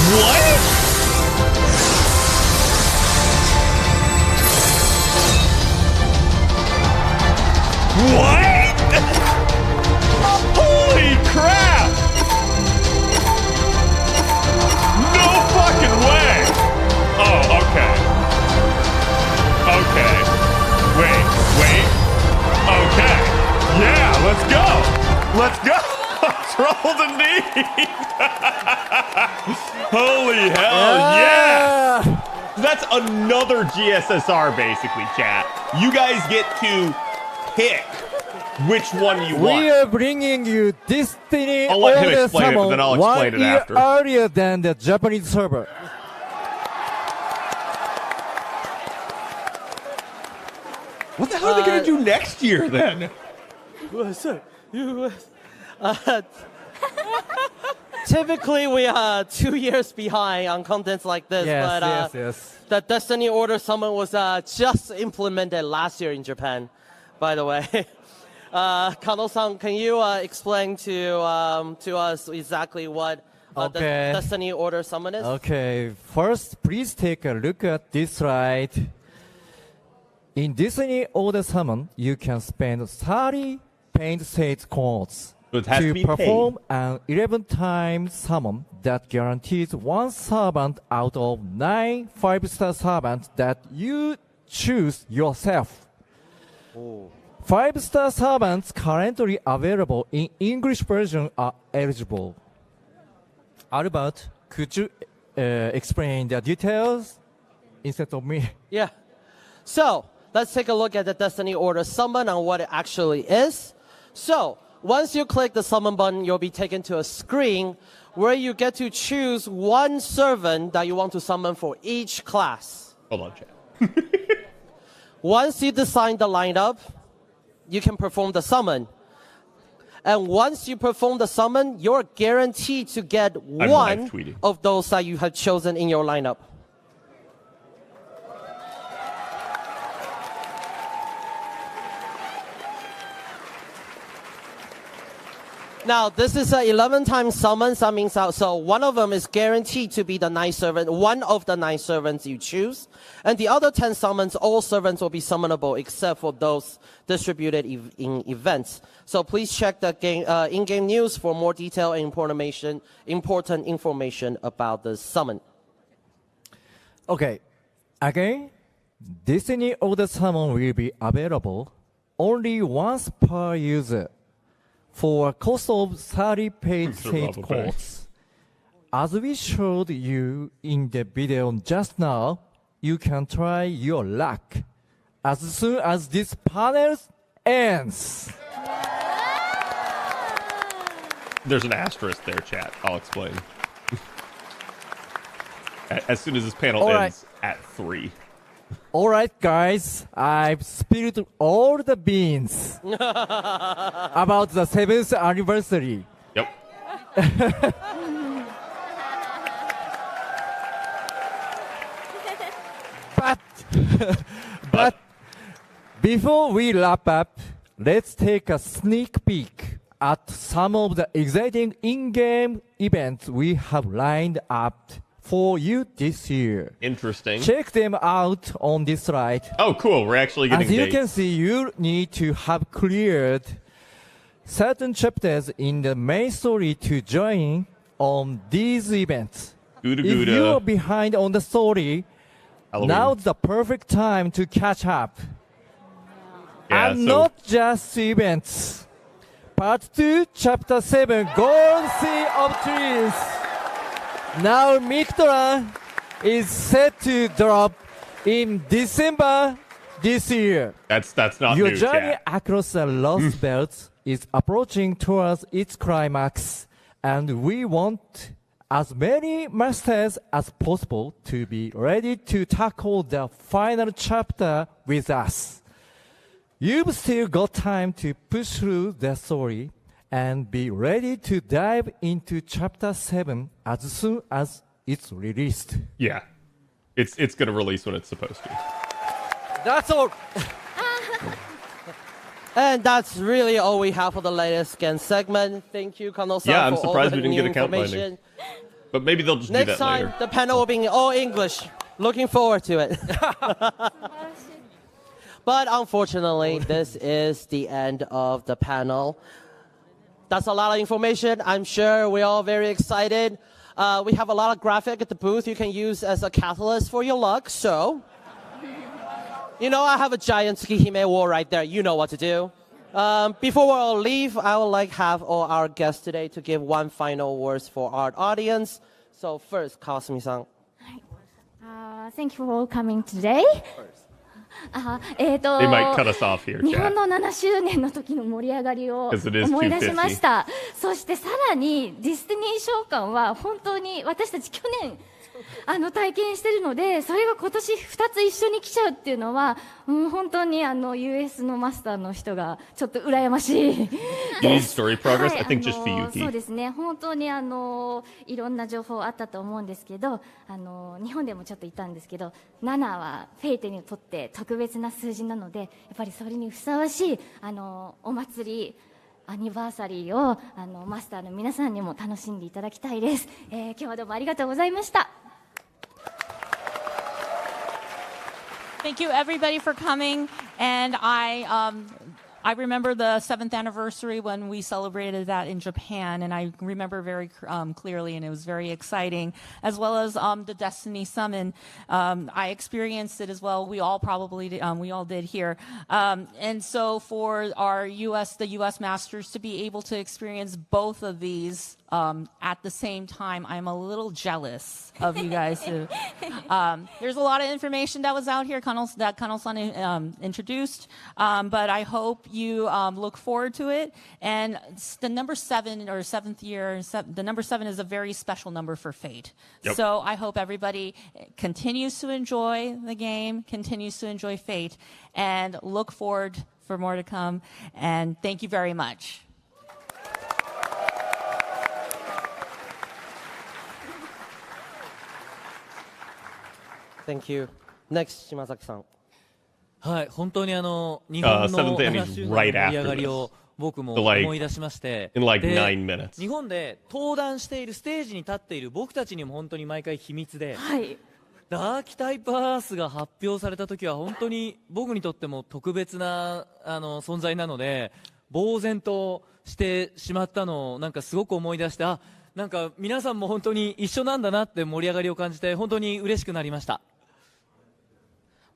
What? What? Holy crap! No fucking way! Oh, okay. Okay. Wait. Okay. Yeah, let's go! Let's go! Roll the knee! Holy hell, yes! That's another GSSR, basically, chat. You guys get to pick which one you want. We are bringing you Destiny I'll let him Order explain it, but then I'll explain it after. 1 year earlier than the Japanese server. What the hell are they going to do next year, then? Typically, we are 2 years behind on contents like this. Yes. The Destiny Order summon was just implemented last year in Japan, by the way. Kano-san, can you explain to us exactly what the Destiny Order summon is? Okay, first, please take a look at this slide. In Destiny Order summon, you can spend 30 paint state codes to perform an 11-time summon that guarantees one servant out of 9 5-star servants that you choose yourself. 5-star servants currently available in English version are eligible. Albert, could you explain the details instead of me? Yeah. So, let's take a look at the Destiny Order summon and what it actually is. So, once you click the summon button, you'll be taken to a screen where you get to choose one servant that you want to summon for each class. Hold on, chat. Once you decide the lineup, you can perform the summon. And once you perform the summon, you're guaranteed to get one of those that you have chosen in your lineup. Now, this is an 11 times summons. That means so one of them is guaranteed to be the night servant, one of the night servants you choose. And the other 10 summons, all servants will be summonable except for those distributed in events. So please check the in-game news for more detailed and important information about the summon. Okay. Again, Destiny Order Summon will be available only once per user for a cost of 30 paid state coins. As we showed you in the video just now, you can try your luck as soon as this panel ends. There's an asterisk there, chat. I'll explain. As soon as this panel ends at 3. All right, guys, I've spilled all the beans about the 7th anniversary. Yep. But before we wrap up, let's take a sneak peek at some of the exciting in-game events we have lined up for you this year. Interesting. Check them out on this slide. Oh, cool. We're actually getting As you dates. can see, you need to have cleared certain chapters in the main story to join on these events. Gouda If Gouda. you're behind on the story, Halloween. now's the perfect time to catch up. Yeah, And so- not just events. Part 2, Chapter 7, Gold Sea of Trees. Now Mictlan is set to drop in December this year. That's not Your new, journey chat. across the Lost Belts is approaching towards its climax, and we want as many masters as possible to be ready to tackle the final chapter with us. You've still got time to push through the story and be ready to dive into Chapter 7 as soon as it's released. Yeah. It's going to release when it's supposed to. That's all. And that's really all we have for the latest scan segment. Thank you, Kano-san, Yeah, I'm for all surprised the we didn't new get a count information. But maybe they'll just do Next that time, later. the panel will be in all English. Looking forward to it. But unfortunately, this is the end of the panel. That's a lot of information. I'm sure we're all very excited. We have a lot of graphic at the booth you can use as a catalyst for your luck. So, you know, I have a giant Tsukihime wall right there. You know what to do. Before we all leave, I would like have all our guests today to give one final words for our audience. So first, Kawasumi-san. Thank you for all coming today. They might cut us off here, 日 chat. 本の7周年の時の盛り上がりを Because it is 思い出しましたそしてさらにディスティニー召喚は本当に私たち去年体験してるのでそれが今年2つ一緒に来ちゃうっていうのはもう本当にUS のマスターの人がちょっと羨ましい You need story progress? はい I think just Fuyuki. そうですね本当にいろんな情報あったと思うんですけど日本でもちょっと言ったんですけど7はフェイテにとって特別な数字なのでやっぱりそれにふさわしいお祭りアニバーサリーをマスターの皆さんにも楽しんでいただきたいです、今日はどうもありがとうございました Thank you, everybody, for coming. And I remember the 7th anniversary when we celebrated that in Japan, and I remember very clearly, and it was very exciting, as well as the Destiny Summon. I experienced it as well. We all probably did, we all did here. And so for our the U.S. Masters to be able to experience both of these at the same time, I'm a little jealous of you guys. There's a lot of information that was out here that Kano-san introduced, but I hope you look forward to it. And the number 7 or 7th year, the number 7 is a very special number for Fate. Yep. So I hope everybody continues to enjoy the game, continues to enjoy Fate, and look forward for more to come. And thank you very much. Thank you. Next, 島崎さん。はい、本当に日本の Seventh Annie's 7周年の right 盛り上 after がり this. を僕も So, like, 思い出しまして、 in like で 9 minutes. 日本で登壇しているステージに立っている僕たちにも本当に毎回秘密で、はい。アーキタイプアースが発表された時は本当に僕にとっても特別な存在なので、呆然としてしまったのをなんかすごく思い出して、あ、なんか皆さんも本当に一緒なんだなって盛り上がりを感じて本当に嬉しくなりました。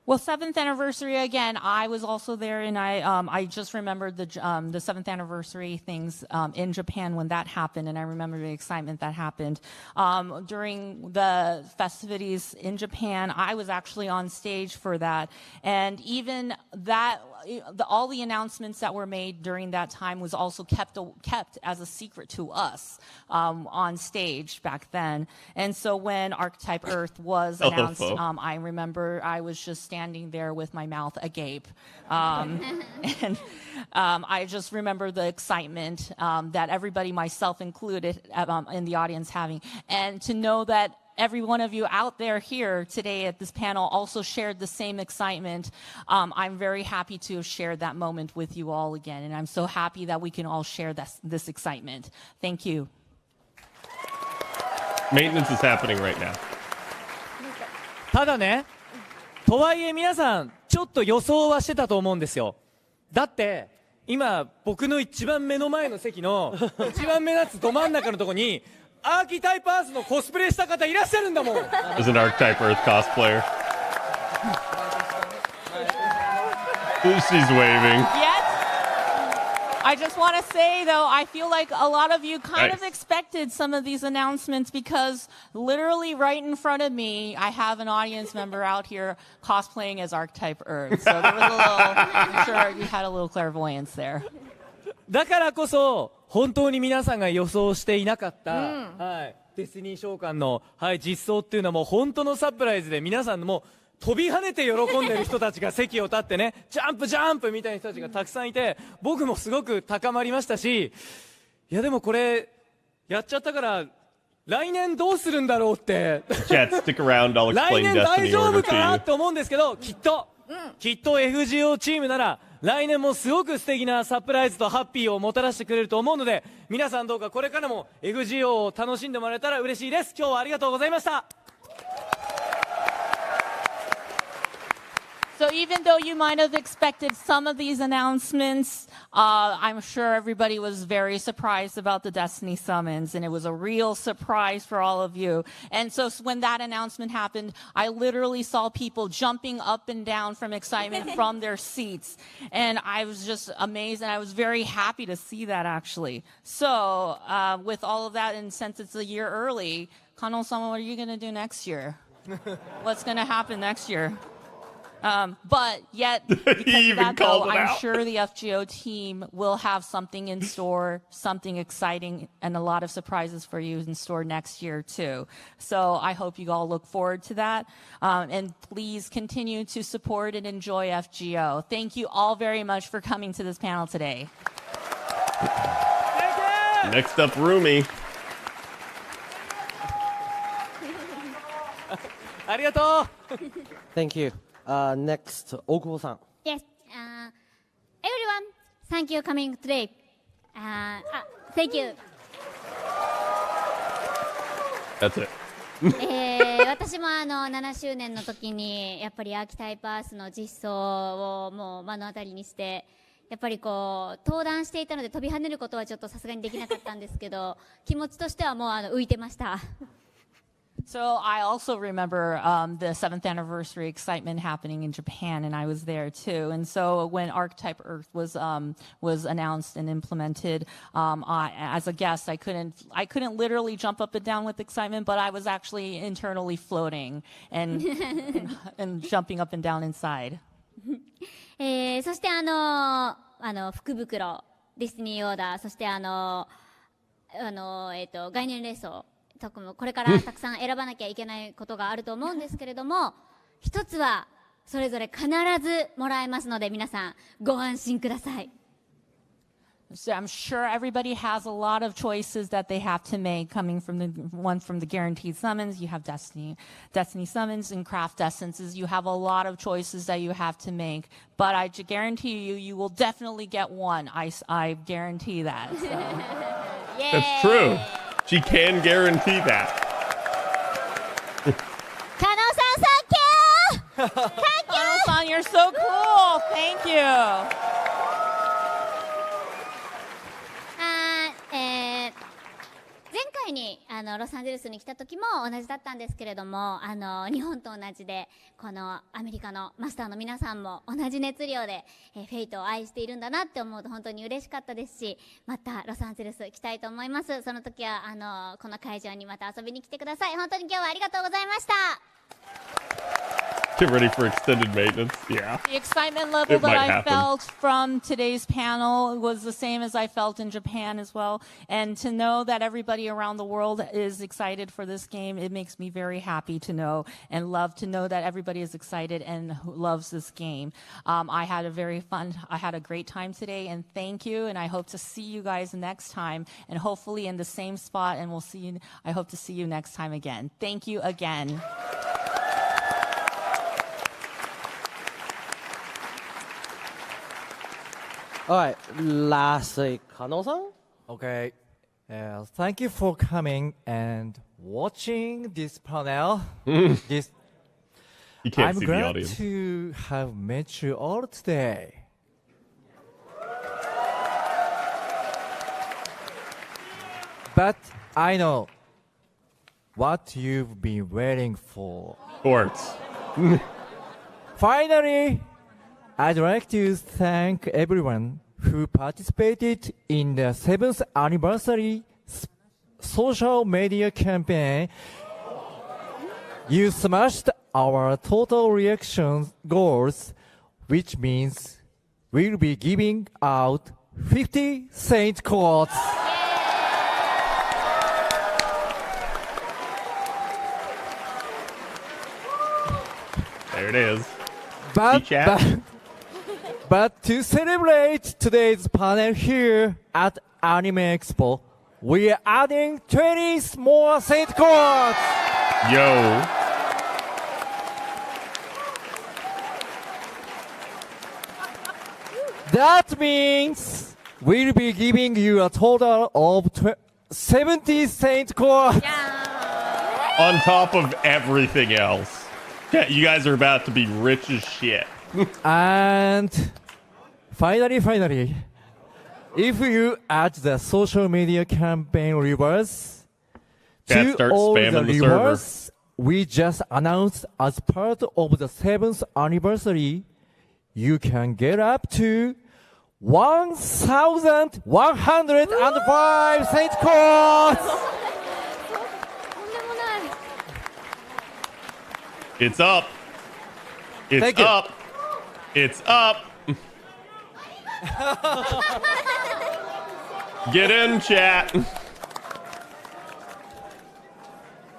Well, seventh anniversary again. I was also there, and I just remembered the seventh anniversary things in Japan when that happened, and I remember the excitement that happened during the festivities in Japan. I was actually on stage for that, and even that. All the announcements that were made during that time was also kept as a secret to us on stage back then. And so when Archetype Earth was announced, I remember I was just standing there with my mouth agape. And I just remember the excitement that everybody, myself included, in the audience having. And to know that every one of you out there here today at this panel also shared the same excitement. I'm very happy to have shared that moment with you all again, and I'm so happy that we can all share this excitement. Thank you. Maintenance is happening right now. ただね、とはいえ皆さんちょっと予想はしてたと思うんですよ。だって今僕の一番目の前の席の一番目立つど真ん中のところにアーキタイプアースのコスプレした方いらっしゃるんだもん。There's an Archetype Earth cosplayer. She's waving. Yet, I just want to say though, I feel like a lot of you kind of expected some of these announcements because literally right in front of me, I have an audience member out here cosplaying as Archetype Earth. So there was a little, I'm sure you had a little clairvoyance there. だからこそ本当に皆さんが予想していなかった、はい、デスティニー召喚の、はい、実装っていうのはもう本当のサプライズで皆さんも飛び跳ねて喜んでる人たちが席を立ってねジャンプジャンプみたいな人たちがたくさんいて僕もすごく高まりましたし、いやでもこれやっちゃったから来年どうするんだろうってChat, stick around, I'll 来 explain 年大 Destiny 丈 Order 夫か to な you. って思うんですけど、きっと FGO チームなら来年もすごく素敵なサプライズとハッピーをもたらしてくれると思うので、皆さんどうかこれからも FGO を楽しんでもらえたら嬉しいです。今日はありがとうございました。So even though you might have expected some of these announcements, I'm sure everybody was very surprised about the Destiny summons, and it was a real surprise for all of you. And so when that announcement happened, I literally saw people jumping up and down from excitement from their seats. And I was just amazed, and I was very happy to see that, actually. So with all of that, and since it's a year early, Kano-sama, what are you going to do next year? What's going to happen next year? But yet, because of that, though, I'm sure the FGO team will have something in store, something exciting, and a lot of surprises for you in store next year, too. So I hope you all look forward to that. And please continue to support and enjoy FGO. Thank you all very much for coming to this panel today. Next up, Rumi. ありがとう。Thank you. Next, 大久保さん。Yes. Everyone, thank you coming today. Thank you. That's it. 私も7周年の時にやっぱりアーキタイプアースの実装をもう目の当たりにしてやっぱりこう登壇していたので飛び跳ねることはちょっとさすがにできなかったんですけど気持ちとしてはもう浮いてました。So I also remember the 7th anniversary excitement happening in Japan, and I was there too. And so when Archetype Earth was announced and implemented, as a guest, I couldn't literally jump up and down with excitement, but I was actually internally floating and jumping up and down inside. そして福袋、ディスティニーオーダー、そして概念レースをこれからたくさん選ばなきゃいけないことがあると思うんですけれども、一つはそれぞれ必ずもらえますので皆さんご安心ください。So I'm sure everybody has a lot of choices that they have to make coming from the one from the guaranteed summons. You have Destiny summons and craft essences. You have a lot of choices that you have to make. But I guarantee you, you will definitely get one. I guarantee that. So. That's true. She can guarantee that. Kano-san, thank you! Thank you! Kano-san, you're so cool. Thank you. 前回にロサンゼルスに来た時も同じだったんですけれども、日本と同じでこのアメリカのマスターの皆さんも同じ熱量で、フェイトを愛しているんだなって思うと本当に嬉しかったですし、またロサンゼルス来たいと思います。その時はこの会場にまた遊びに来てください。本当に今日はありがとうございました。 Get ready for extended maintenance. Yeah. The excitement level that I felt from today's panel was the same as I felt in Japan as well. And to know that everybody around the world is excited for this game, it makes me very happy to know and love to know that everybody is excited and loves this game. I had a great time today, and thank you. And I hope to see you guys next time, and hopefully in the same spot. And I hope to see you next time again. Thank you again. All right, lastly, Kano-san? Okay. Thank you for coming and watching this panel. You can't I'm see the glad audience. to have met you all today. But I know what you've been waiting for. Sports. Finally, I'd like to thank everyone who participated in the 7th anniversary social media campaign. You smashed our total reaction goals, which means we'll be giving out 50 Saint codes. There it is. But to celebrate today's panel here at Anime Expo, we are adding 20 more Saint codes. Yo. That means we'll be giving you a total of 70 Saint codes. On top of everything else. Yeah, you guys are about to be rich as shit. And finally, if you add the social media campaign rewards to all the rewards we just announced as part of the 7th anniversary, you can get up to 1,105 Saint codes. It's up. It's up. It's up. Get in, chat.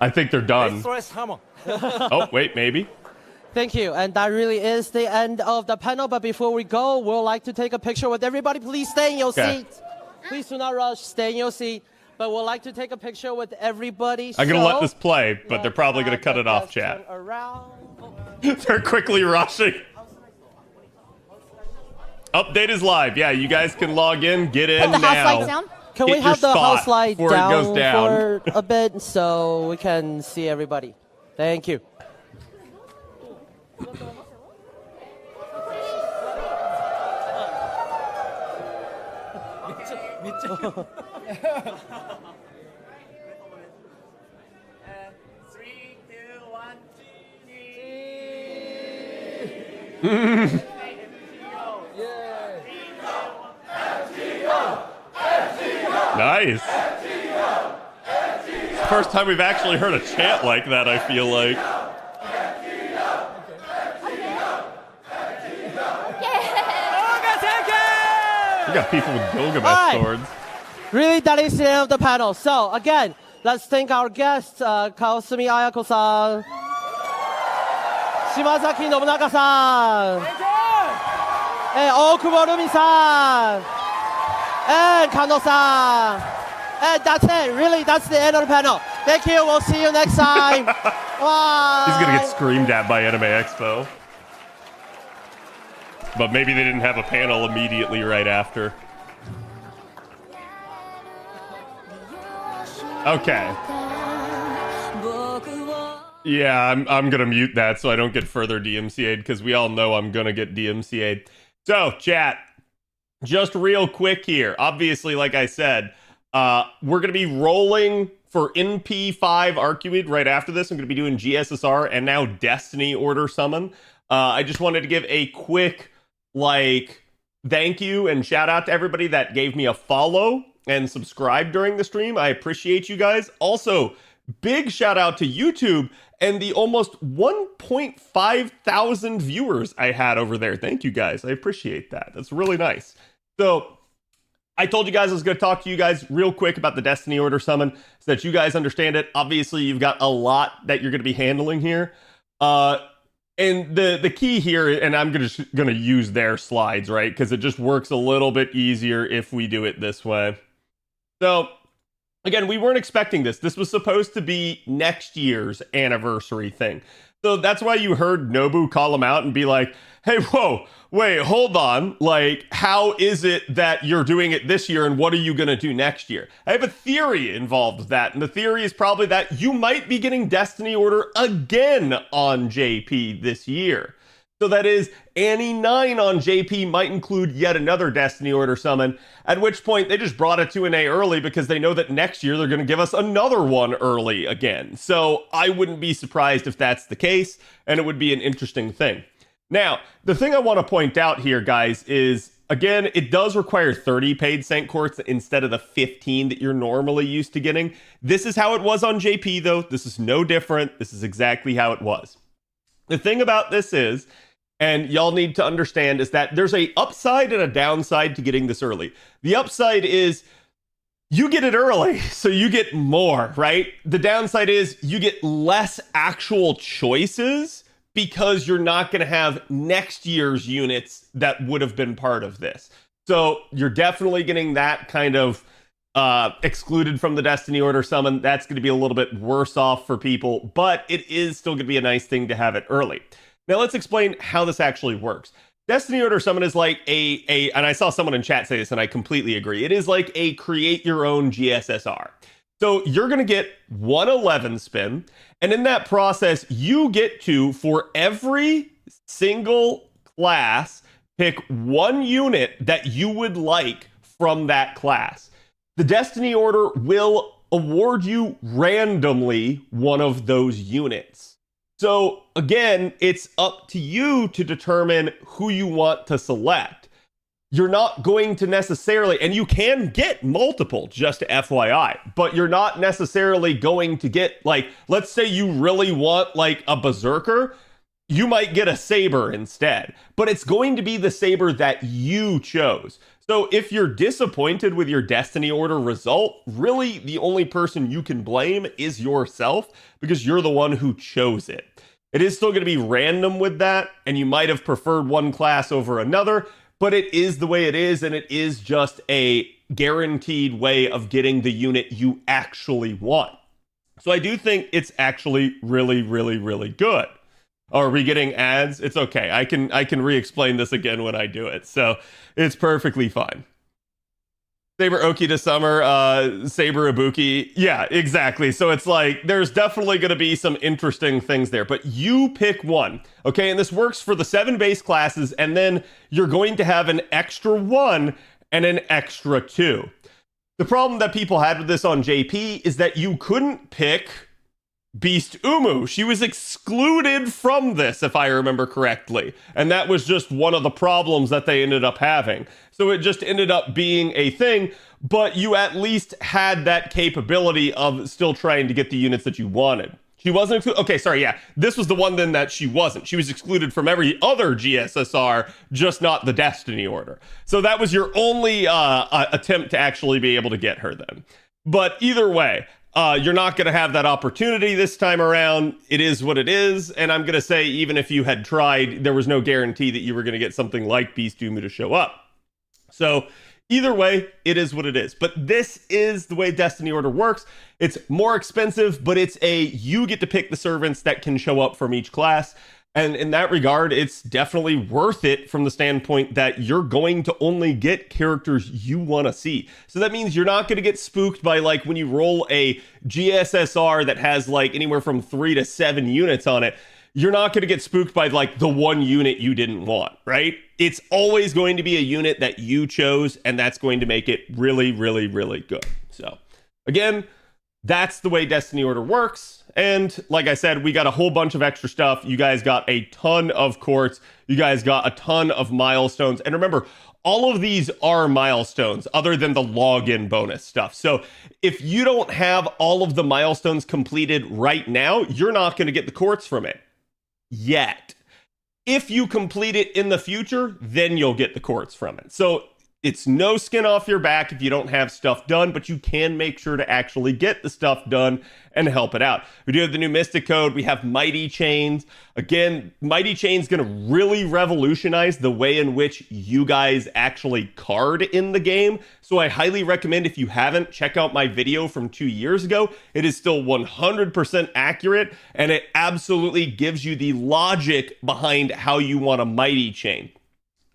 I think they're done. Oh, wait, maybe. Thank you. And that really is the end of the panel. But before we go, we'd like to take a picture with everybody. Please stay in your seats. Please do not rush. Stay in your seat. But we'd like to take a picture with everybody. I'm going to let this play, but they're probably going to cut it off, chat. They're quickly rushing. Update is live. Yeah, you guys can log in, get in Put the now. house lights down. Can we have the house light down down for a bit so we can see everybody? Thank you. Nice. First time we've actually heard a chant like that, I feel like. We got people with Gilgamesh swords. Really, that is the end of the panel. So, again, let's thank our guests, Kaosumi Ayako-san, Shimazaki Nobunaka-san, and Okubo Rumi-san. and Kano-san. And that's it. Really, that's the end of the panel. Thank you. We'll see you next time. Bye. He's gonna get screamed at by Anime Expo. But maybe they didn't have a panel immediately right after. Okay. Yeah, I'm gonna mute that so I don't get further DMCA'd, because we all know I'm gonna get DMCA'd. So, chat, just real quick here. Obviously, like I said, we're gonna be rolling for NP5 Arcueid right after this. I'm gonna be doing GSSR and now Destiny Order Summon. I just wanted to give a quick, thank you and shout out to everybody that gave me a follow and subscribe during the stream. I appreciate you guys. Also, big shout out to YouTube and the almost 1.5 thousand viewers I had over there. Thank you guys. I appreciate that. That's really nice. So I told you guys I was going to talk to you guys real quick about the Destiny Order Summon so that you guys understand it. Obviously, you've got a lot that you're going to be handling here. And the key here, and I'm going to use their slides, right? Because it just works a little bit easier if we do it this way. So, again, we weren't expecting this. This was supposed to be next year's anniversary thing. So that's why you heard Nobu call him out and be like, hey, whoa, wait, hold on. How is it that you're doing it this year and what are you going to do next year? I have a theory involved with that. And the theory is probably that you might be getting Destiny Order again on JP this year. So that is, Anni 9 on JP might include yet another Destiny Order summon, at which point they just brought it to an A early because they know that next year they're going to give us another one early again. So I wouldn't be surprised if that's the case, and it would be an interesting thing. Now, the thing I want to point out here, guys, is, again, it does require 30 paid Saint Courts instead of the 15 that you're normally used to getting. This is how it was on JP, though. This is no different. This is exactly how it was. The thing about this is, and y'all need to understand, is that there's a upside and a downside to getting this early. The upside is you get it early, so you get more, right? The downside is you get less actual choices because you're not going to have next year's units that would have been part of this. So you're definitely getting that kind of excluded from the Destiny Order summon. That's going to be a little bit worse off for people, but it is still going to be a nice thing to have it early. Now let's explain how this actually works. Destiny Order Summon is like and I saw someone in chat say this and I completely agree. It is like a create your own GSSR. So you're going to get 111 spin, and in that process, you get to, for every single class, pick one unit that you would like from that class. The Destiny Order will award you randomly one of those units. So again, it's up to you to determine who you want to select. You're not going to necessarily, and you can get multiple, just FYI, but you're not necessarily going to get, let's say you really want a Berserker, you might get a Saber instead, but it's going to be the Saber that you chose. So if you're disappointed with your Destiny Order result, really the only person you can blame is yourself, because you're the one who chose it. It is still going to be random with that, and you might have preferred one class over another, but it is the way it is, and it is just a guaranteed way of getting the unit you actually want. So I do think it's actually really, really, really good. Are we getting ads? It's okay. I can re-explain this again when I do it, so it's perfectly fine. Saber Oki to summer, Saber Ibuki. Yeah, exactly. So it's there's definitely going to be some interesting things there, but you pick one, okay? And this works for the 7 base classes, and then you're going to have an extra 1 and an extra 2. The problem that people had with this on JP is that you couldn't pick Beast Umu. She was excluded from this, if I remember correctly. And that was just one of the problems that they ended up having. So it just ended up being a thing, but you at least had that capability of still trying to get the units that you wanted. She wasn't okay, sorry, yeah. This was the one then that she wasn't. She was excluded from every other GSSR, just not the Destiny Order. So that was your only attempt to actually be able to get her then. But either way, you're not going to have that opportunity this time around. It is what it is. And I'm going to say, even if you had tried, there was no guarantee that you were going to get something like Beast Umu to show up. So Either way, it is what it is. But this is the way Destiny Order works. It's more expensive, but it's you get to pick the servants that can show up from each class. And in that regard, it's definitely worth it from the standpoint that you're going to only get characters you want to see. So that means you're not going to get spooked by, like, when you roll a GSSR that has like anywhere from 3 to 7 units on it, you're not going to get spooked by like the one unit you didn't want, right? It's always going to be a unit that you chose, and that's going to make it really, really, really good. So again, that's the way Destiny Order works. And like I said, we got a whole bunch of extra stuff. You guys got a ton of quartz. You guys got a ton of milestones. And remember, all of these are milestones other than the login bonus stuff. So if you don't have all of the milestones completed right now, you're not going to get the quartz from it yet. If you complete it in the future, then you'll get the quartz from it. So it's no skin off your back if you don't have stuff done, but you can make sure to actually get the stuff done and help it out. We do have the new Mystic Code. We have Mighty Chains. Again, Mighty Chains going to really revolutionize the way in which you guys actually card in the game. So I highly recommend, if you haven't, check out my video from 2 years ago. It is still 100% accurate, and it absolutely gives you the logic behind how you want a Mighty Chain.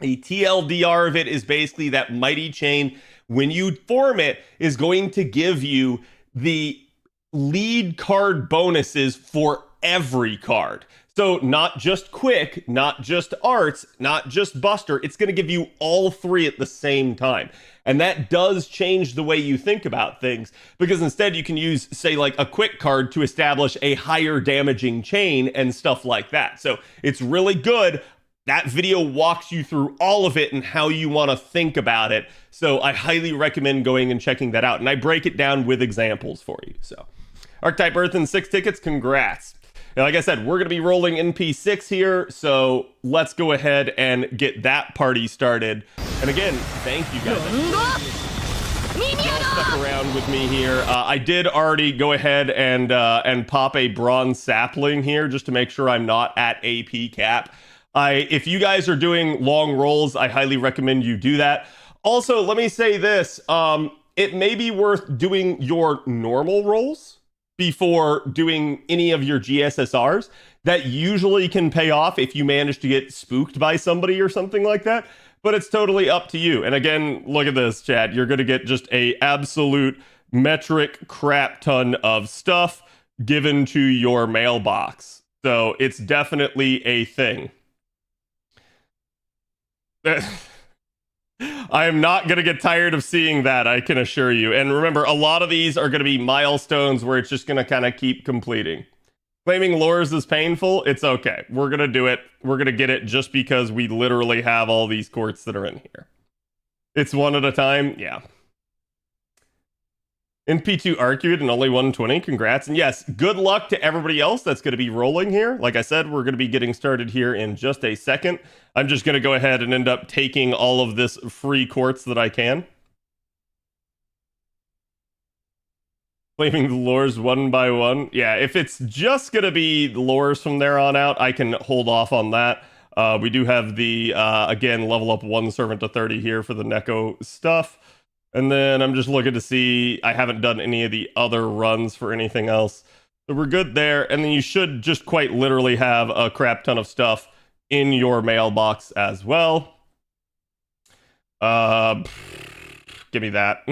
The TLDR of it is basically that Mighty Chain, when you form it, is going to give you the lead card bonuses for every card. So not just Quick, not just Arts, not just Buster. It's going to give you all three at the same time. And that does change the way you think about things, because instead you can use, say, like a Quick card to establish a higher damaging chain and stuff like that. So it's really good. That video walks you through all of it and how you want to think about it. So I highly recommend going and checking that out. And I break it down with examples for you. So Archetype Earth and 6 tickets, congrats. And like I said, we're going to be rolling NP6 here. So let's go ahead and get that party started. And again, thank you guys. Stuck around with me here. I did already go ahead and pop a bronze sapling here just to make sure I'm not at AP cap. If you guys are doing long rolls, I highly recommend you do that. Also, let me say this. It may be worth doing your normal rolls before doing any of your GSSRs. That usually can pay off if you manage to get spooked by somebody or something like that. But it's totally up to you. And again, look at this, chat. You're going to get just a absolute metric crap ton of stuff given to your mailbox. So it's definitely a thing. I am not going to get tired of seeing that, I can assure you. And remember, a lot of these are going to be milestones where it's just going to kind of keep completing. Claiming lures is painful. It's okay. We're going to do it. We're going to get it just because we literally have all these quartz that are in here. It's one at a time. Yeah. NP2 Arcueid and only 120. Congrats. And yes, good luck to everybody else that's going to be rolling here. Like I said, we're going to be getting started here in just a second. I'm just going to go ahead and end up taking all of this free quartz that I can. Claiming the lures one by one. Yeah, if it's just going to be the lures from there on out, I can hold off on that. We do have the, again, level up one servant to 30 here for the Neko stuff. And then I'm just looking to see, I haven't done any of the other runs for anything else. So we're good there. And then you should just quite literally have a crap ton of stuff in your mailbox as well. Give me that.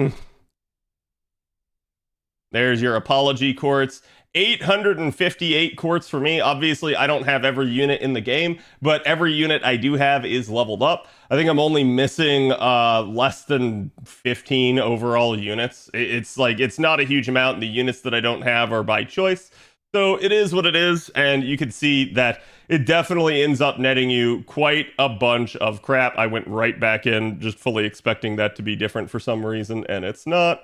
There's your apology quartz. 858 quartz for me. Obviously, I don't have every unit in the game, but every unit I do have is leveled up. I think I'm only missing less than 15 overall units. It's like, it's not a huge amount. The units that I don't have are by choice. So it is what it is. And you can see that it definitely ends up netting you quite a bunch of crap. I went right back in just fully expecting that to be different for some reason, and it's not.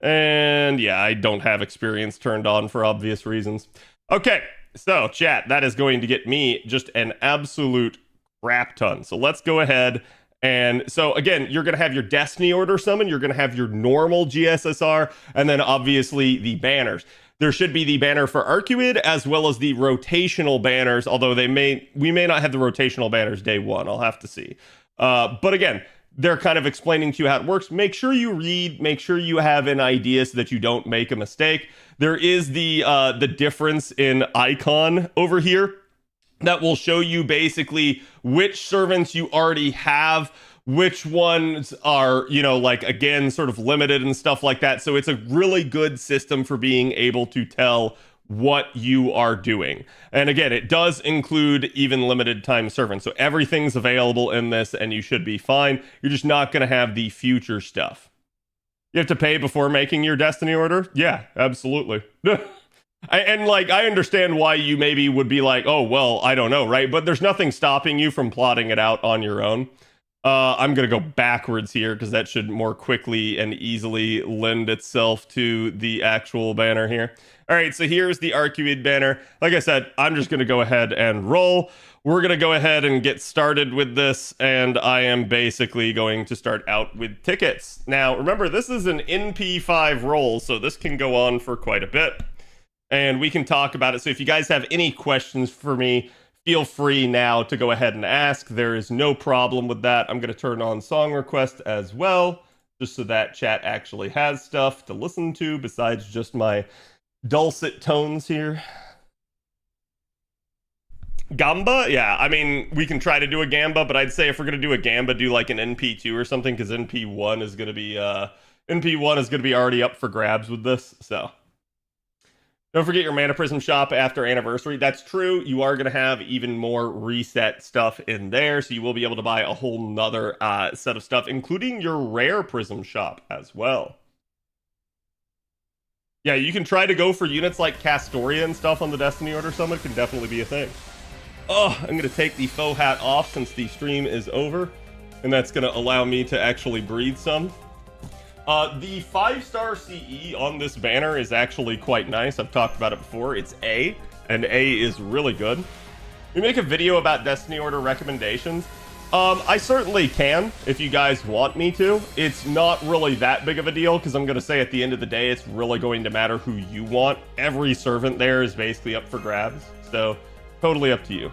And yeah, I don't have experience turned on for obvious reasons. Okay, so chat, that is going to get me just an absolute crap ton. So let's go ahead. And so again, you're going to have your Destiny Order summon, you're going to have your normal GSSR, and then obviously the banners. There should be the banner for Arcueid as well as the rotational banners, although we may not have the rotational banners day one. I'll have to see. But again, they're kind of explaining to you how it works. Make sure you read, make sure you have an idea so that you don't make a mistake. There is the difference in icon over here that will show you basically which servants you already have, which ones are, you know, like, again, sort of limited and stuff like that. So it's a really good system for being able to tell what you are doing. And again, it does include even limited time servants. So everything's available in this and you should be fine. You're just not going to have the future stuff. You have to pay before making your Destiny order? Yeah, absolutely. And like, I understand why you maybe would be like, oh, well, I don't know, right? But there's nothing stopping you from plotting it out on your own. I'm going to go backwards here because that should more quickly and easily lend itself to the actual banner here. All right, so here's the Arcueid banner. Like I said, I'm just going to go ahead and roll. We're going to go ahead and get started with this, and I am basically going to start out with tickets. Now, remember, this is an NP5 roll, so this can go on for quite a bit, and we can talk about it. So if you guys have any questions for me, feel free now to go ahead and ask. There is no problem with that. I'm going to turn on song request as well, just so that chat actually has stuff to listen to besides just my dulcet tones here. Gamba? Yeah, I mean, we can try to do a Gamba, but I'd say if we're going to do a Gamba, do like an NP2 or something, because NP1 is going to be already up for grabs with this, so. Don't forget your Mana Prism shop after Anniversary. That's true. You are going to have even more reset stuff in there, so you will be able to buy a whole nother set of stuff, including your Rare Prism shop as well. Yeah, you can try to go for units like Castoria and stuff on the Destiny Order Summit. Can definitely be a thing. Oh, I'm going to take the faux hat off since the stream is over, and that's going to allow me to actually breathe some. The 5-star CE on this banner is actually quite nice. I've talked about it before. It's A, and A is really good. We make a video about Destiny Order recommendations. I certainly can, if you guys want me to. It's not really that big of a deal, because I'm going to say at the end of the day, it's really going to matter who you want. Every servant there is basically up for grabs, so totally up to you.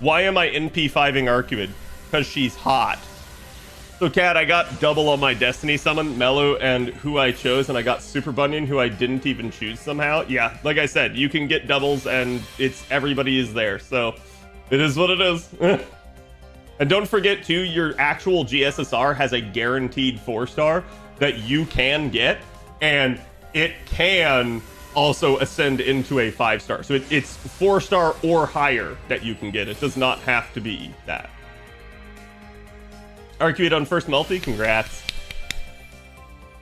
Why am I NP5ing Arcueid? Because she's hot. So, Kat, I got double on my Destiny summon, Melu and who I chose, and I got Super Bunyan, who I didn't even choose somehow. Yeah, like I said, you can get doubles, and everybody is there, so it is what it is. And don't forget, too, your actual GSSR has a guaranteed 4-star that you can get, and it can also ascend into a 5-star. So it's 4-star or higher that you can get. It does not have to be that. Arcueid on first multi, congrats.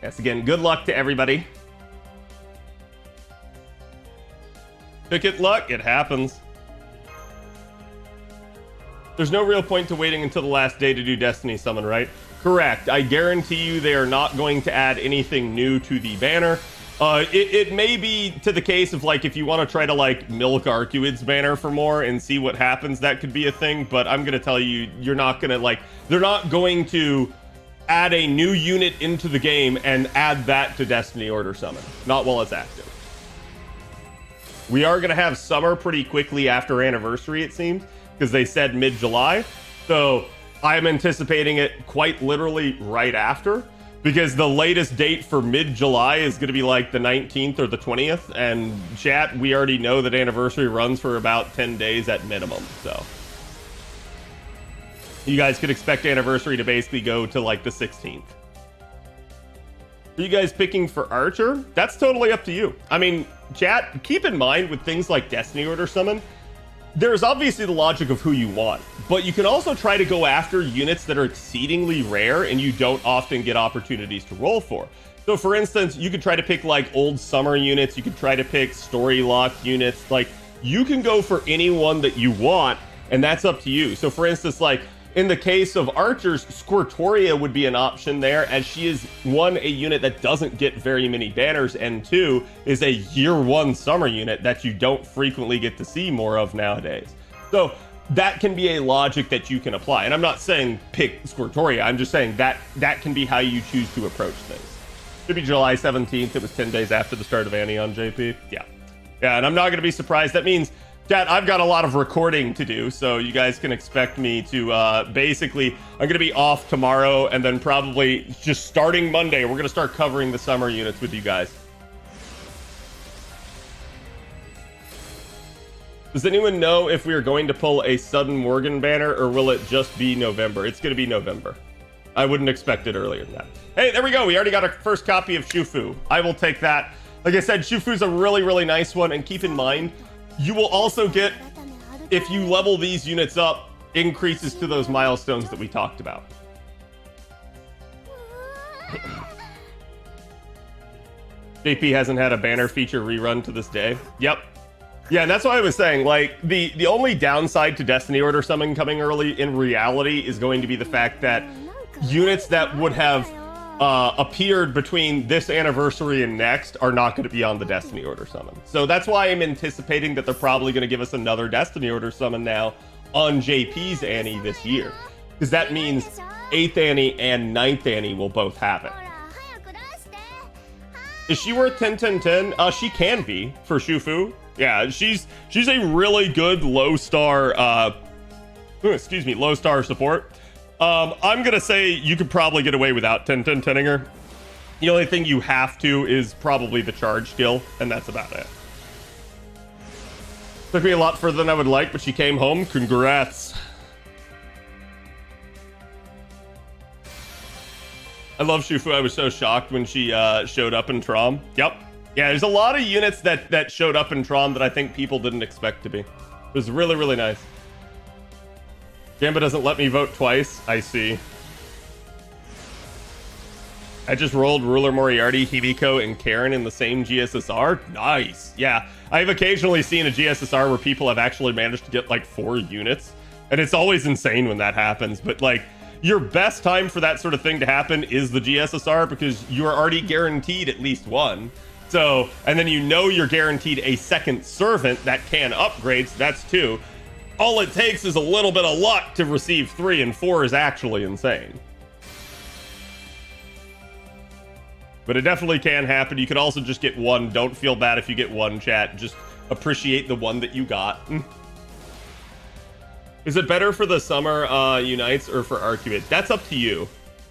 Yes, again, good luck to everybody. Ticket luck, it happens. There's no real point to waiting until the last day to do Destiny Summon, right? Correct. I guarantee you they are not going to add anything new to the banner. It may be to the case of, like, if you want to try to, like, milk Arcueid's banner for more and see what happens, that could be a thing, but I'm going to tell you, you're not going to, like, they're not going to add a new unit into the game and add that to Destiny Order Summon. Not while it's active. We are going to have summer pretty quickly after Anniversary, it seems, because they said mid-July. So I'm anticipating it quite literally right after, because the latest date for mid-July is going to be like the 19th or the 20th. And chat, we already know that Anniversary runs for about 10 days at minimum. So you guys could expect Anniversary to basically go to like the 16th. Are you guys picking for Archer? That's totally up to you. I mean, chat, keep in mind with things like Destiny Order Summon, there's obviously the logic of who you want, but you can also try to go after units that are exceedingly rare and you don't often get opportunities to roll for. So for instance, you could try to pick like old summer units, you could try to pick story lock units, like you can go for any one that you want, and that's up to you. So for instance, like in the case of Archers, Squirtoria would be an option there, as she is, one, a unit that doesn't get very many banners, and two, is a year one summer unit that you don't frequently get to see more of nowadays. So that can be a logic that you can apply. And I'm not saying pick Squirtoria, I'm just saying that can be how you choose to approach things. Should be July 17th, it was 10 days after the start of Anni on JP. Yeah, and I'm not going to be surprised. That means Chat, I've got a lot of recording to do, so you guys can expect me to basically, I'm going to be off tomorrow, and then probably just starting Monday, we're going to start covering the summer units with you guys. Does anyone know if we are going to pull a Sudden Morgan banner, or will it just be November? It's going to be November. I wouldn't expect it earlier than that. Hey, there we go. We already got our first copy of Shufu. I will take that. Like I said, Shufu's a really, really nice one, and keep in mind, you will also get, if you level these units up, increases to those milestones that we talked about. JP hasn't had a banner feature rerun to this day. Yep. Yeah, and that's why I was saying, like, the only downside to Destiny Order Summon coming early in reality is going to be the fact that units that would have appeared between this anniversary and next are not going to be on the Destiny Order Summon. So that's why I'm anticipating that they're probably going to give us another Destiny Order Summon now on JP's Anni this year. Because that means 8th Anni and 9th Anni will both have it. Is she worth 10-10-10? She can be for Shufu. Yeah, she's a really good low star low star support. I'm gonna say you could probably get away without 10-10-10ing her. The only thing you have to is probably the charge skill, and that's about it. Took me a lot further than I would like, but she came home. Congrats. I love Shufu. I was so shocked when she showed up in Trom. Yep. Yeah, there's a lot of units that showed up in Trom that I think people didn't expect to be. It was really, really nice. Gamba doesn't let me vote twice. I see. I just rolled Ruler Moriarty, Himiko, and Karen in the same GSSR. Nice. Yeah, I've occasionally seen a GSSR where people have actually managed to get like 4 units. And it's always insane when that happens. But like, your best time for that sort of thing to happen is the GSSR because you're already guaranteed at least 1. So, and then you know you're guaranteed a second servant that can upgrade, so that's 2. All it takes is a little bit of luck to receive 3, and 4 is actually insane. But it definitely can happen. You could also just get 1. Don't feel bad if you get 1, chat. Just appreciate the 1 that you got. Is it better for the summer unites or for Arcueid? That's up to you.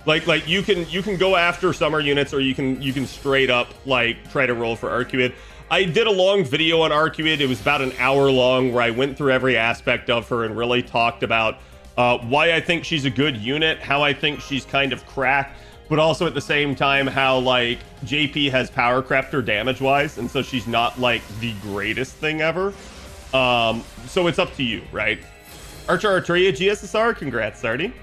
Like you can go after summer units, or you can straight up like try to roll for Arcueid. I did a long video on Arcueid. It was about an hour long where I went through every aspect of her and really talked about why I think she's a good unit, how I think she's kind of cracked, but also at the same time how like JP has power crept her damage wise, and so she's not like the greatest thing ever. So it's up to you, right? Archer Arteria GSSR, congrats, Sardi.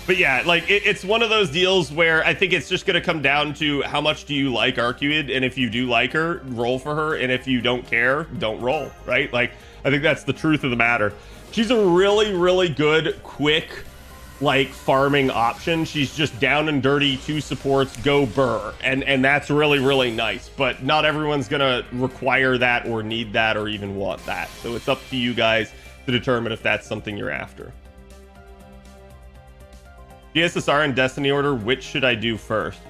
But yeah, like it's one of those deals where I think it's just going to come down to how much do you like Arcueid, and if you do like her, roll for her, and if you don't care, don't roll, right? Like, I think that's the truth of the matter. She's a really, really good, quick, like, farming option. She's just down and dirty, 2 supports, go burr, and that's really, really nice. But not everyone's going to require that or need that or even want that. So it's up to you guys to determine if that's something you're after. GSSR and Destiny Order, which should I do first?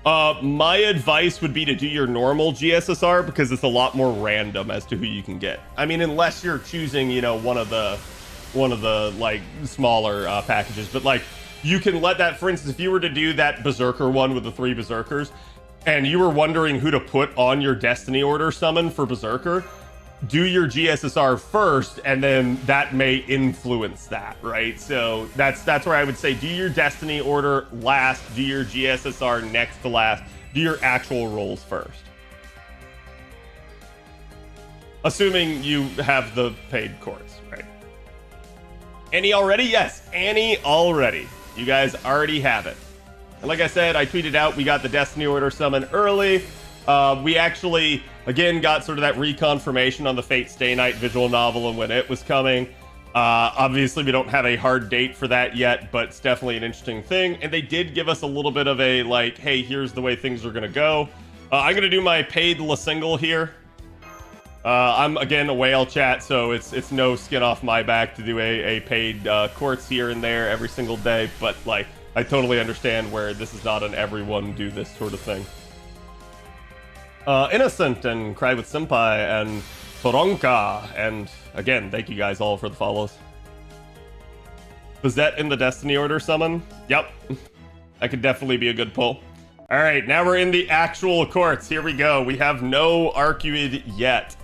My advice would be to do your normal GSSR because it's a lot more random as to who you can get. I mean, unless you're choosing, you know, one of the like smaller packages, but like you can let that, for instance, if you were to do that Berserker one with the 3 Berserkers and you were wondering who to put on your Destiny Order summon for Berserker, do your GSSR first, and then that may influence that, right? So that's where I would say do your Destiny Order last, do your GSSR next to last, do your actual rolls first. Assuming you have the paid course, right? Anni already? Yes, Anni already. You guys already have it. And like I said, I tweeted out we got the Destiny Order summon early. We actually, again, got sort of that reconfirmation on the Fate Stay Night visual novel and when it was coming. Obviously, we don't have a hard date for that yet, but it's definitely an interesting thing. And they did give us a little bit of a, like, hey, here's the way things are going to go. I'm going to do my paid La Single here. I'm, again, a whale chat, so it's no skin off my back to do a paid course here and there every single day. But, like, I totally understand where this is not an everyone do this sort of thing. Innocent and Cry with Senpai and Toronka. And again, thank you guys all for the follows. Was that in the Destiny Order summon? Yep. That could definitely be a good pull. All right, now we're in the actual courts. Here we go. We have no Arcueid yet.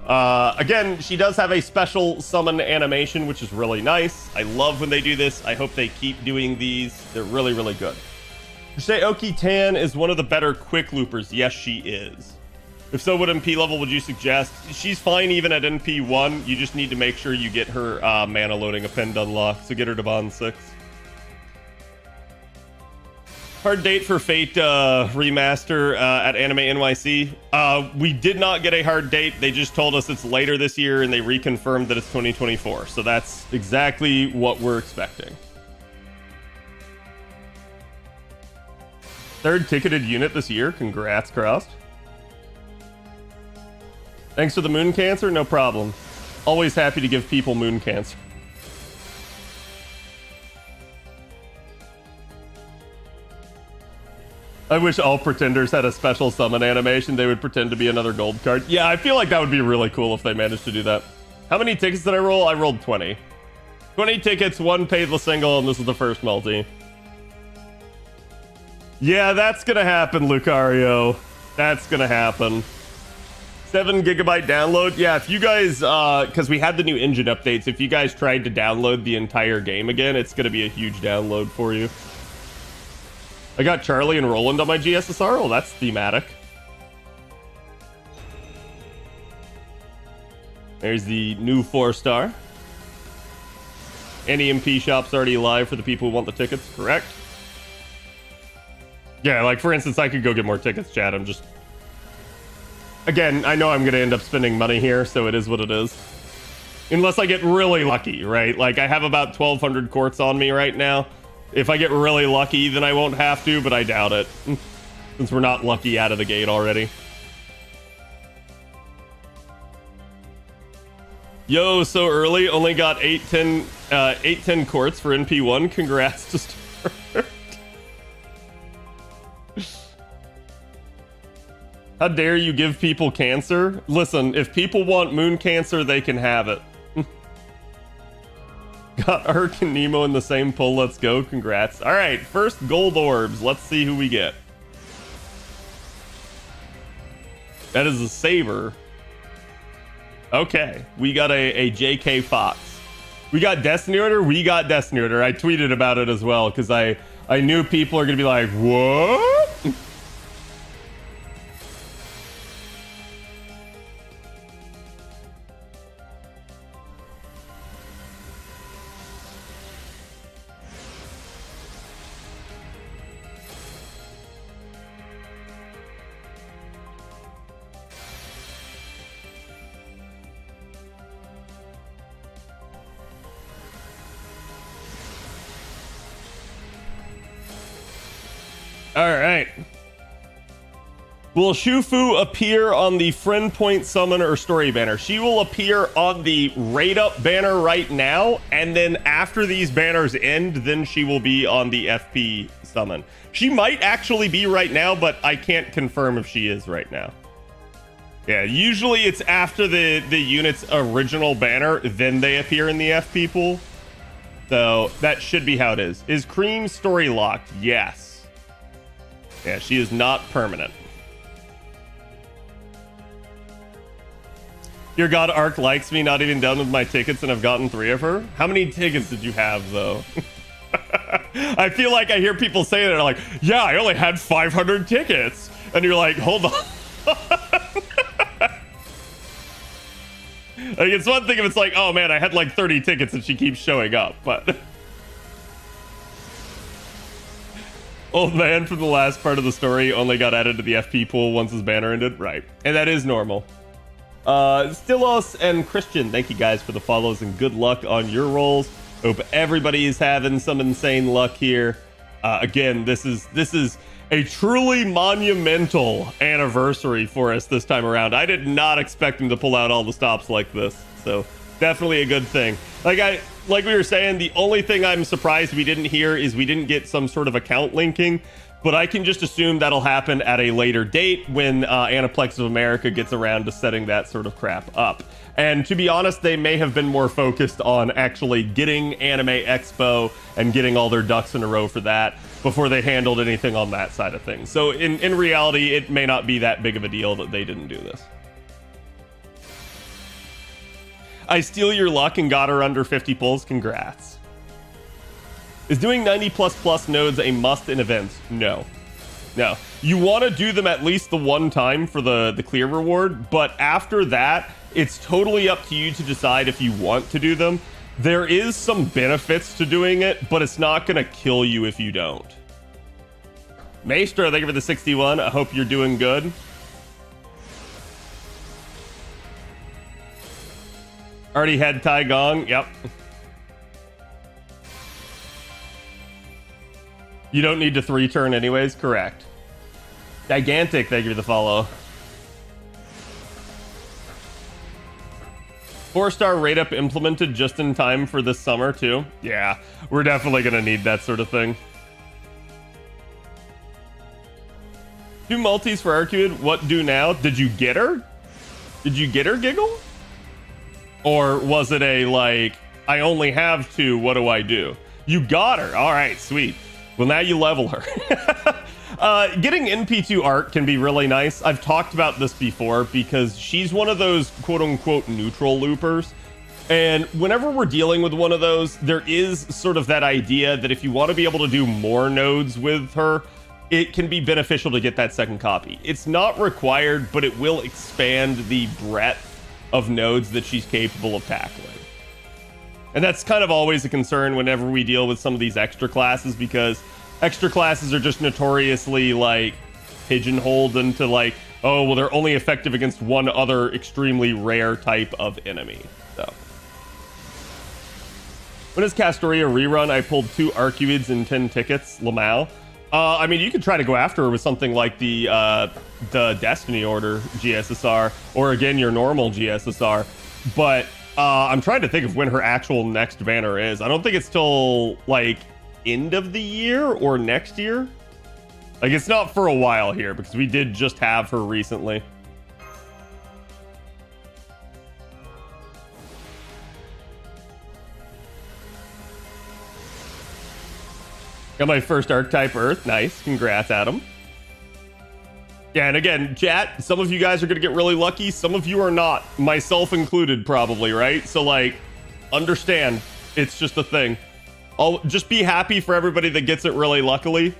Again, she does have a special summon animation, which is really nice. I love when they do this. I hope they keep doing these. They're really, really good. You say Oki Tan is one of the better quick loopers. Yes, she is. If so, what NP level would you suggest? She's fine even at NP1. You just need to make sure you get her mana loading append unlocked. So get her to Bond 6. Hard date for Fate remaster at Anime NYC. We did not get a hard date. They just told us it's later this year, and they reconfirmed that it's 2024. So that's exactly what we're expecting. Third ticketed unit this year. Congrats, Crossed. Thanks for the moon cancer. No problem. Always happy to give people moon cancer. I wish all pretenders had a special summon animation. They would pretend to be another gold card. Yeah, I feel like that would be really cool if they managed to do that. How many tickets did I roll? I rolled 20. 20 tickets, 1 paidless single, and this is the first multi. Yeah, that's gonna happen, Lucario. That's gonna happen. 7 GB download. Yeah, if you guys, because we had the new engine updates, if you guys tried to download the entire game again, it's gonna be a huge download for you. I got Charlie and Roland on my GSSR. Oh, that's thematic. There's the new 4-star. Anni MP shop's already live for the people who want the tickets, correct? Yeah, like for instance, I could go get more tickets, chat. I'm just... Again, I know I'm going to end up spending money here, so it is what it is. Unless I get really lucky, right? Like, I have about 1,200 quartz on me right now. If I get really lucky, then I won't have to, but I doubt it. Since we're not lucky out of the gate already. Yo, so early, only got 810 quartz for NP1. Congrats to Start. How dare you give people cancer? Listen, if people want moon cancer, they can have it. Got Ark and Nemo in the same pull. Let's go. Congrats. All right, first gold orbs. Let's see who we get. That is a Saber. Okay, we got a JK Fox. We got Destiny Order. We got Destiny Order. I tweeted about it as well because I knew people are going to be like, what? All right. Will Shufu appear on the friend point summon or story banner? She will appear on the raid up banner right now, and then after these banners end, then she will be on the FP summon. She might actually be right now, but I can't confirm if she is right now. Yeah, usually it's after the unit's original banner, then they appear in the FP pool. So that should be how it is. Is Cream story locked? Yes. Yeah, she is not permanent. Your God Arc likes me, not even done with my tickets, and I've gotten 3 of her. How many tickets did you have, though? I feel like I hear people say that, like, yeah, I only had 500 tickets. And you're like, hold on. Like, it's one thing if it's like, oh man, I had like 30 tickets and she keeps showing up, but... Old man from the last part of the story only got added to the FP pool once his banner ended. Right. And that is normal. Stillos and Christian, thank you guys for the follows and good luck on your rolls. Hope everybody is having some insane luck here. Again, this is a truly monumental anniversary for us this time around. I did not expect him to pull out all the stops like this. So definitely a good thing. Like we were saying, the only thing I'm surprised we didn't hear is we didn't get some sort of account linking, but I can just assume that'll happen at a later date when Aniplex of America gets around to setting that sort of crap up. And to be honest, they may have been more focused on actually getting Anime Expo and getting all their ducks in a row for that before they handled anything on that side of things. So in reality, it may not be that big of a deal that they didn't do this. I steal your luck and got her under 50 pulls. Congrats. Is doing 90++ nodes a must in events? No. No. You want to do them at least the one time for the clear reward, but after that, it's totally up to you to decide if you want to do them. There is some benefits to doing it, but it's not going to kill you if you don't. Maestro, thank you for the 61. I hope you're doing good. Already had Tai Gong. Yep. You don't need to 3-turn anyways. Correct. Gigantic, thank you for the follow. 4-star rate up implemented just in time for this summer too. Yeah, we're definitely gonna need that sort of thing. 2 multis for Arcueid. What do now? Did you get her? Did you get her, Giggle? Or was it a like, I only have 2, what do I do? You got her. All right, sweet. Well, now you level her. Getting NP2 art can be really nice. I've talked about this before because she's one of those quote-unquote neutral loopers. And whenever we're dealing with one of those, there is sort of that idea that if you want to be able to do more nodes with her, it can be beneficial to get that second copy. It's not required, but it will expand the breadth of nodes that she's capable of tackling. And that's kind of always a concern whenever we deal with some of these extra classes, because extra classes are just notoriously like pigeonholed into like, oh, well, they're only effective against one other extremely rare type of enemy. So when is Castoria rerun? I pulled 2 Arcueids and 10 tickets. Lamau. I mean, you could try to go after her with something like the Destiny Order GSSR, or again, your normal GSSR. But I'm trying to think of when her actual next banner is. I don't think it's till like end of the year or next year. Like, it's not for a while here because we did just have her recently. Got my first archetype Earth. Nice. Congrats, Adam. Yeah, and again, chat, some of you guys are going to get really lucky. Some of you are not, myself included, probably, right? So, like, understand. It's just a thing. I'll just be happy for everybody that gets it really luckily.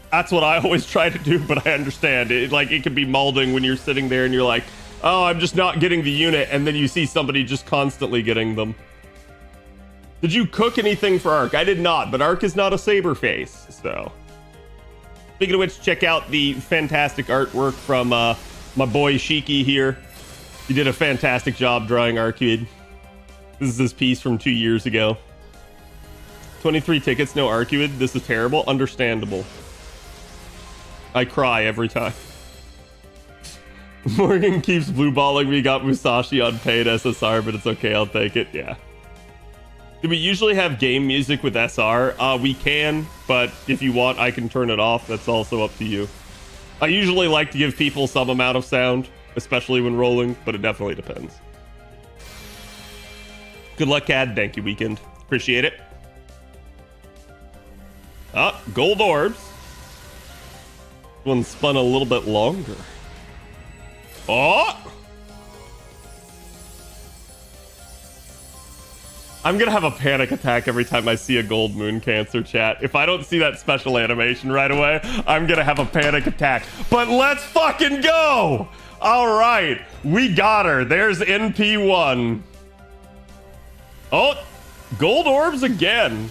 That's what I always try to do, but I understand. It can be molding when you're sitting there and you're like, oh, I'm just not getting the unit, and then you see somebody just constantly getting them. Did you cook anything for Arc? I did not, but Arc is not a saber face, so. Speaking of which, check out the fantastic artwork from my boy Shiki here. He did a fantastic job drawing Arcueid. This is his piece from 2 years ago. 23 tickets, no Arcueid. This is terrible. Understandable. I cry every time. Morgan keeps blue balling me. Got Musashi on paid SSR, but it's okay. I'll take it. Yeah. Do we usually have game music with SR? We can, but if you want, I can turn it off. That's also up to you. I usually like to give people some amount of sound, especially when rolling, but it definitely depends. Good luck, Cad. Thank you, Weekend. Appreciate it. Ah, gold orbs. One spun a little bit longer. Oh! I'm gonna have a panic attack every time I see a gold moon cancer, chat. If I don't see that special animation right away, I'm gonna have a panic attack. But let's fucking go! All right, we got her. There's NP1. Oh, gold orbs again.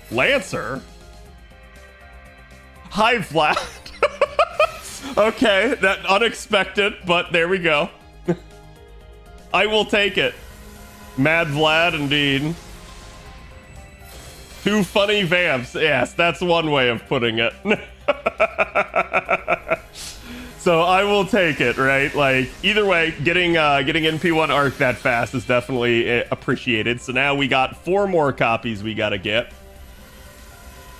Lancer? High flat. Okay, that unexpected, but there we go. I will take it. Mad Vlad, indeed. 2 funny vamps. Yes, that's one way of putting it. So I will take it, right? Like, either way, getting NP1 Arc that fast is definitely appreciated. So now we got 4 more copies we gotta get.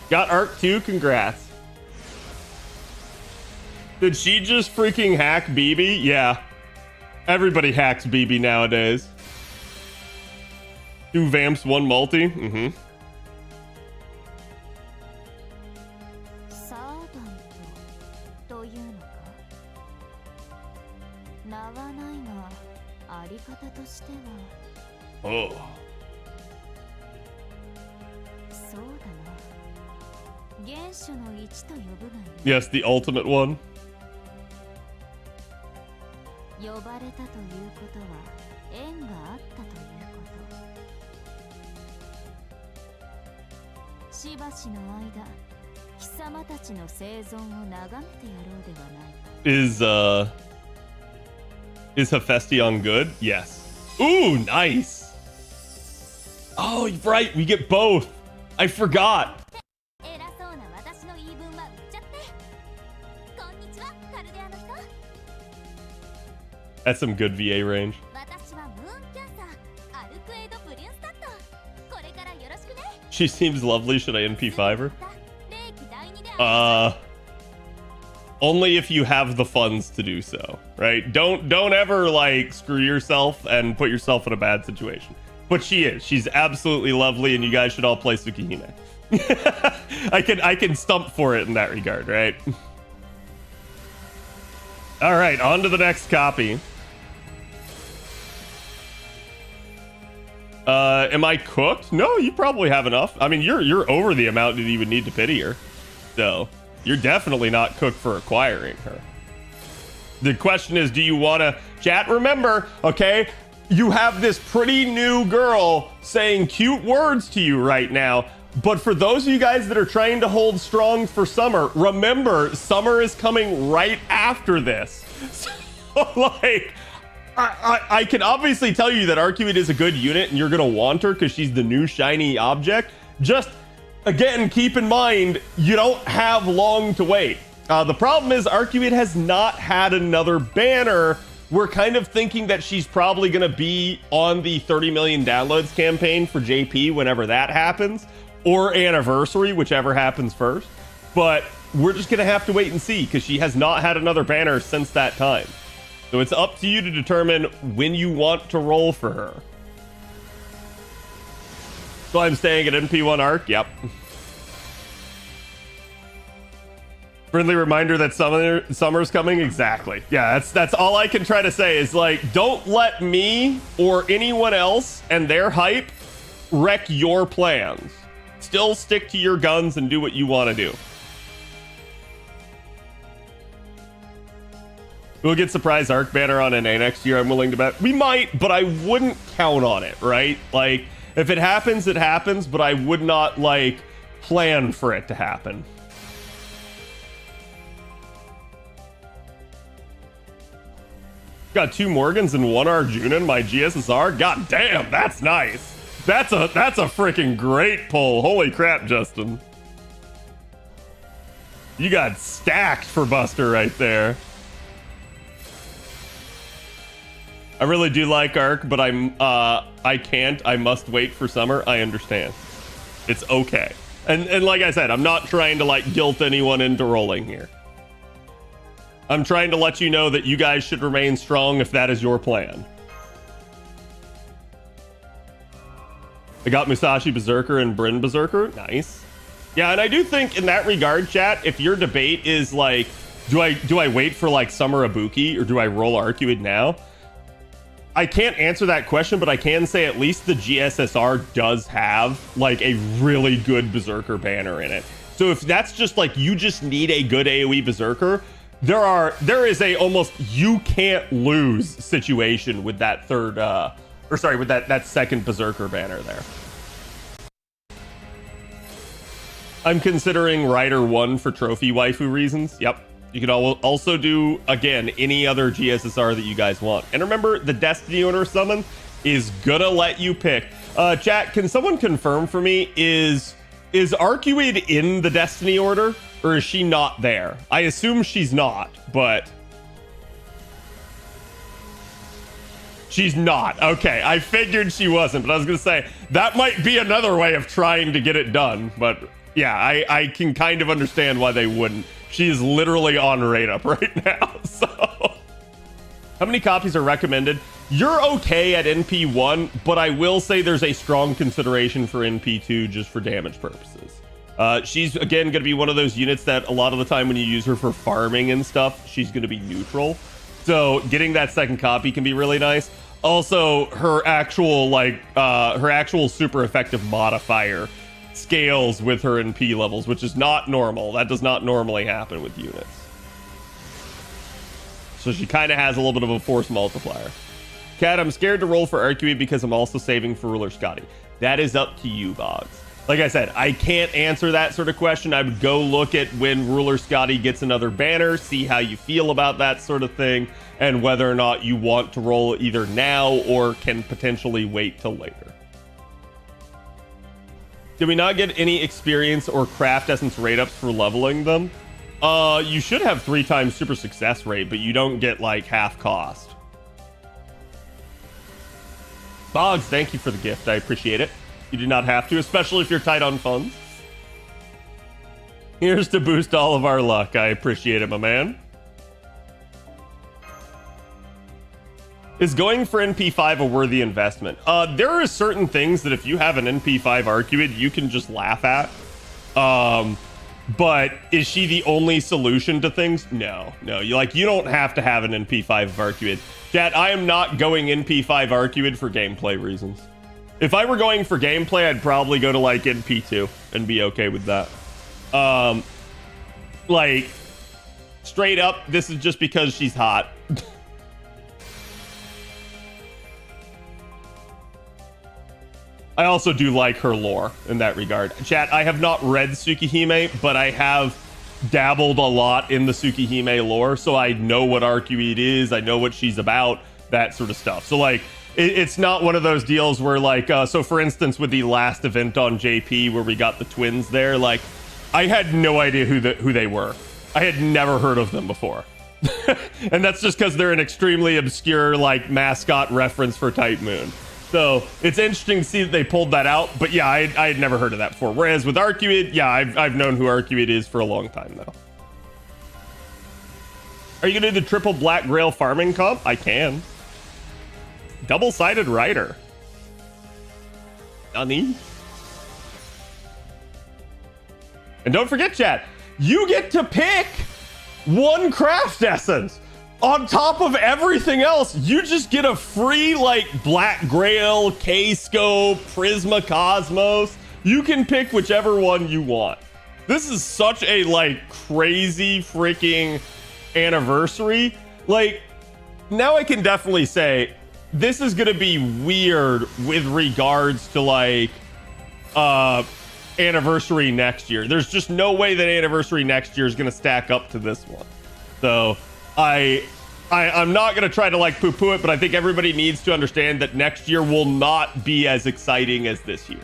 Got Arc 2, congrats. Did she just freaking hack BB? Yeah. Everybody hacks BB nowadays. 2 Vamps, 1 multi? Mm-hmm. Oh. Yes, the ultimate one. Is Hephaestion good? Yes. Ooh, nice. Oh, right, we get both. I forgot. That's some good VA range. She seems lovely. Should I NP5 her? Only if you have the funds to do so, right? Don't ever like screw yourself and put yourself in a bad situation. But she is. She's absolutely lovely, and you guys should all play Tsukihime. I can stump for it in that regard, right? All right, on to the next copy. Am I cooked? No, you probably have enough. I mean, you're over the amount that you would need to pity her. So you're definitely not cooked for acquiring her. The question is, do you want to... Chat, remember, okay? You have this pretty new girl saying cute words to you right now. But for those of you guys that are trying to hold strong for summer, remember, summer is coming right after this. So, like... I can obviously tell you that Arcueid is a good unit and you're going to want her because she's the new shiny object. Just, again, keep in mind, you don't have long to wait. The problem is Arcueid has not had another banner. We're kind of thinking that she's probably going to be on the 30 million downloads campaign for JP whenever that happens, or Anniversary, whichever happens first. But we're just going to have to wait and see because she has not had another banner since that time. So it's up to you to determine when you want to roll for her. So I'm staying at NP1 Arc? Yep. Friendly reminder that summer's coming? Exactly. Yeah, that's all I can try to say is, like, don't let me or anyone else and their hype wreck your plans. Still stick to your guns and do what you want to do. We'll get surprise arc banner on NA next year. I'm willing to bet. We might, but I wouldn't count on it, right? Like, if it happens, it happens, but I would not, like, plan for it to happen. Got 2 Morgans and 1 Arjuna in my GSSR. God damn, that's nice. That's a freaking great pull. Holy crap, Justin. You got stacked for Buster right there. I really do like Arc, but I can't. I must wait for summer. I understand. It's okay. And like I said, I'm not trying to like guilt anyone into rolling here. I'm trying to let you know that you guys should remain strong if that is your plan. I got Musashi Berserker and Bryn Berserker. Nice. Yeah, and I do think in that regard, chat, if your debate is like, do I wait for like Summer Ibuki or do I roll Arcueid now? I can't answer that question, but I can say at least the GSSR does have like a really good Berserker banner in it. So if that's just like you just need a good AoE Berserker, there is a almost you can't lose situation with that with that second Berserker banner there. I'm considering Rider 1 for trophy waifu reasons. Yep. You can also do, again, any other GSSR that you guys want. And remember, the Destiny Order summon is gonna let you pick. Chat, can someone confirm for me, is Arcueid in the Destiny Order? Or is she not there? I assume she's not, but... She's not. Okay, I figured she wasn't, but I was gonna say, that might be another way of trying to get it done. But yeah, I can kind of understand why they wouldn't. She is literally on rate up right now. So, how many copies are recommended? You're okay at NP1, but I will say there's a strong consideration for NP2 just for damage purposes. She's, again, going to be one of those units that a lot of the time when you use her for farming and stuff, she's going to be neutral. So getting that second copy can be really nice. Also, her actual, super effective modifier scales with her NP levels, which is not normal. That does not normally happen with units. So she kind of has a little bit of a force multiplier. Kat, I'm scared to roll for Arcueid because I'm also saving for Ruler Scotty. That is up to you, Boggs. Like I said, I can't answer that sort of question. I would go look at when Ruler Scotty gets another banner, see how you feel about that sort of thing, and whether or not you want to roll either now or can potentially wait till later. Did we not get any experience or craft essence rate ups for leveling them? You should have 3 times super success rate, but you don't get like half cost. Boggs, thank you for the gift. I appreciate it. You do not have to, especially if you're tight on funds. Here's to boost all of our luck. I appreciate it, my man. Is going for NP5 a worthy investment? There are certain things that if you have an NP5 Arcueid, you can just laugh at. But is she the only solution to things? No. You don't have to have an NP5 Arcueid. Chat, I am not going NP5 Arcueid for gameplay reasons. If I were going for gameplay, I'd probably go to like NP2 and be okay with that. Like, straight up, this is just because she's hot. I also do like her lore in that regard. Chat, I have not read Tsukihime, but I have dabbled a lot in the Tsukihime lore, so I know what Arcueid is, I know what she's about, that sort of stuff. So like, it's not one of those deals where like, so for instance, with the last event on JP where we got the twins there, like, I had no idea who they were. I had never heard of them before. And that's just because they're an extremely obscure like mascot reference for Type Moon. So it's interesting to see that they pulled that out, but yeah, I had never heard of that before. Whereas with Arcueid, yeah, I've known who Arcueid is for a long time now. Are you gonna do the triple black grail farming comp? I can. Double-sided rider. Anni. And don't forget, chat, you get to pick one craft essence. On top of everything else, you just get a free, like, Black Grail, K-Scope, Prisma Cosmos. You can pick whichever one you want. This is such a, like, crazy freaking anniversary. Like, now I can definitely say this is going to be weird with regards to, like, anniversary next year. There's just no way that anniversary next year is going to stack up to this one. So I'm not going to try to like poo-poo it, but I think everybody needs to understand that next year will not be as exciting as this year,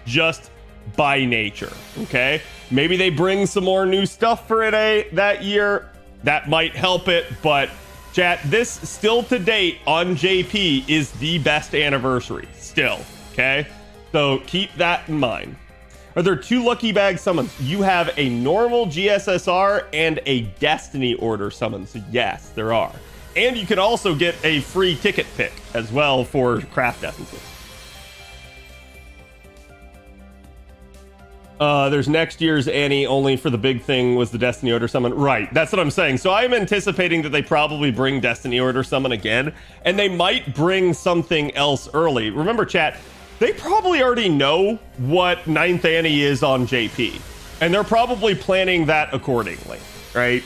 just by nature. Okay, maybe they bring some more new stuff for it that year. That might help it, but chat, this still to date on JP is the best anniversary still. Okay, so keep that in mind. Are there 2 lucky bag summons? You have a normal GSSR and a Destiny Order summon. So yes, there are. And you can also get a free ticket pick as well for craft essences. There's next year's Annie only for the big thing was the Destiny Order summon. Right, that's what I'm saying. So I'm anticipating that they probably bring Destiny Order summon again. And they might bring something else early. Remember, chat, they probably already know what 9th Annie is on JP. And they're probably planning that accordingly, right?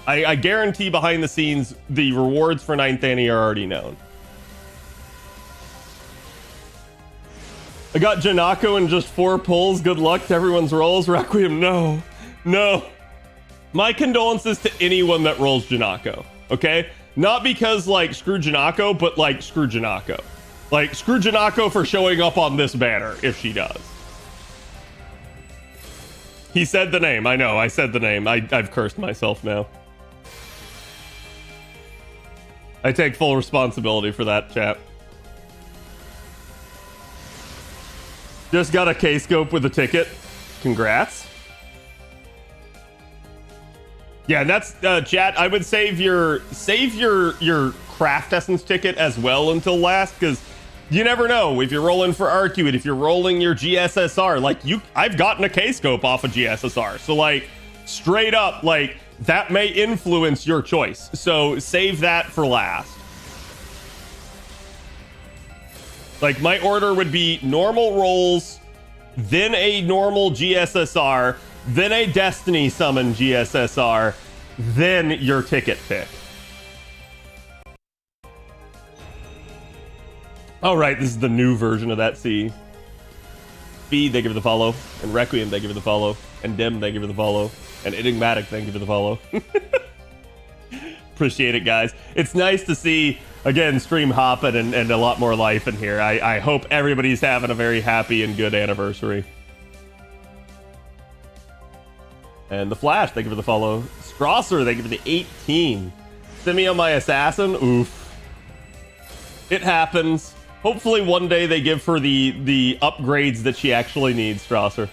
I guarantee behind the scenes, the rewards for 9th Annie are already known. I got Janako in just 4 pulls. Good luck to everyone's rolls. Requiem, no. My condolences to anyone that rolls Janako, okay? Not because, like, screw Janako, but, like, screw Janako. Like, screw Janako for showing up on this banner, if she does. He said the name. I know, I said the name. I've cursed myself now. I take full responsibility for that, chat. Just got a K-Scope with a ticket. Congrats. Yeah, and that's chat. I would save your craft essence ticket as well until last, because you never know if you're rolling for Arcueid, if you're rolling your GSSR. Like I've gotten a K-scope off of GSSR, so like straight up, like that may influence your choice. So save that for last. Like my order would be normal rolls, then a normal GSSR, then a Destiny summon GSSR, then your ticket pick. All right, this is the new version of that C. Speed, thank you for the follow. And Requiem, thank you for the follow. And Dim, thank you for the follow. And Enigmatic, thank you for the follow. Appreciate it, guys. It's nice to see, again, stream hopping and a lot more life in here. I hope everybody's having a very happy and good anniversary. And the Flash, thank you for the follow. Strasser, thank you for the 18. Simeon, my assassin, oof. It happens. Hopefully one day they give her the upgrades that she actually needs, Strasser.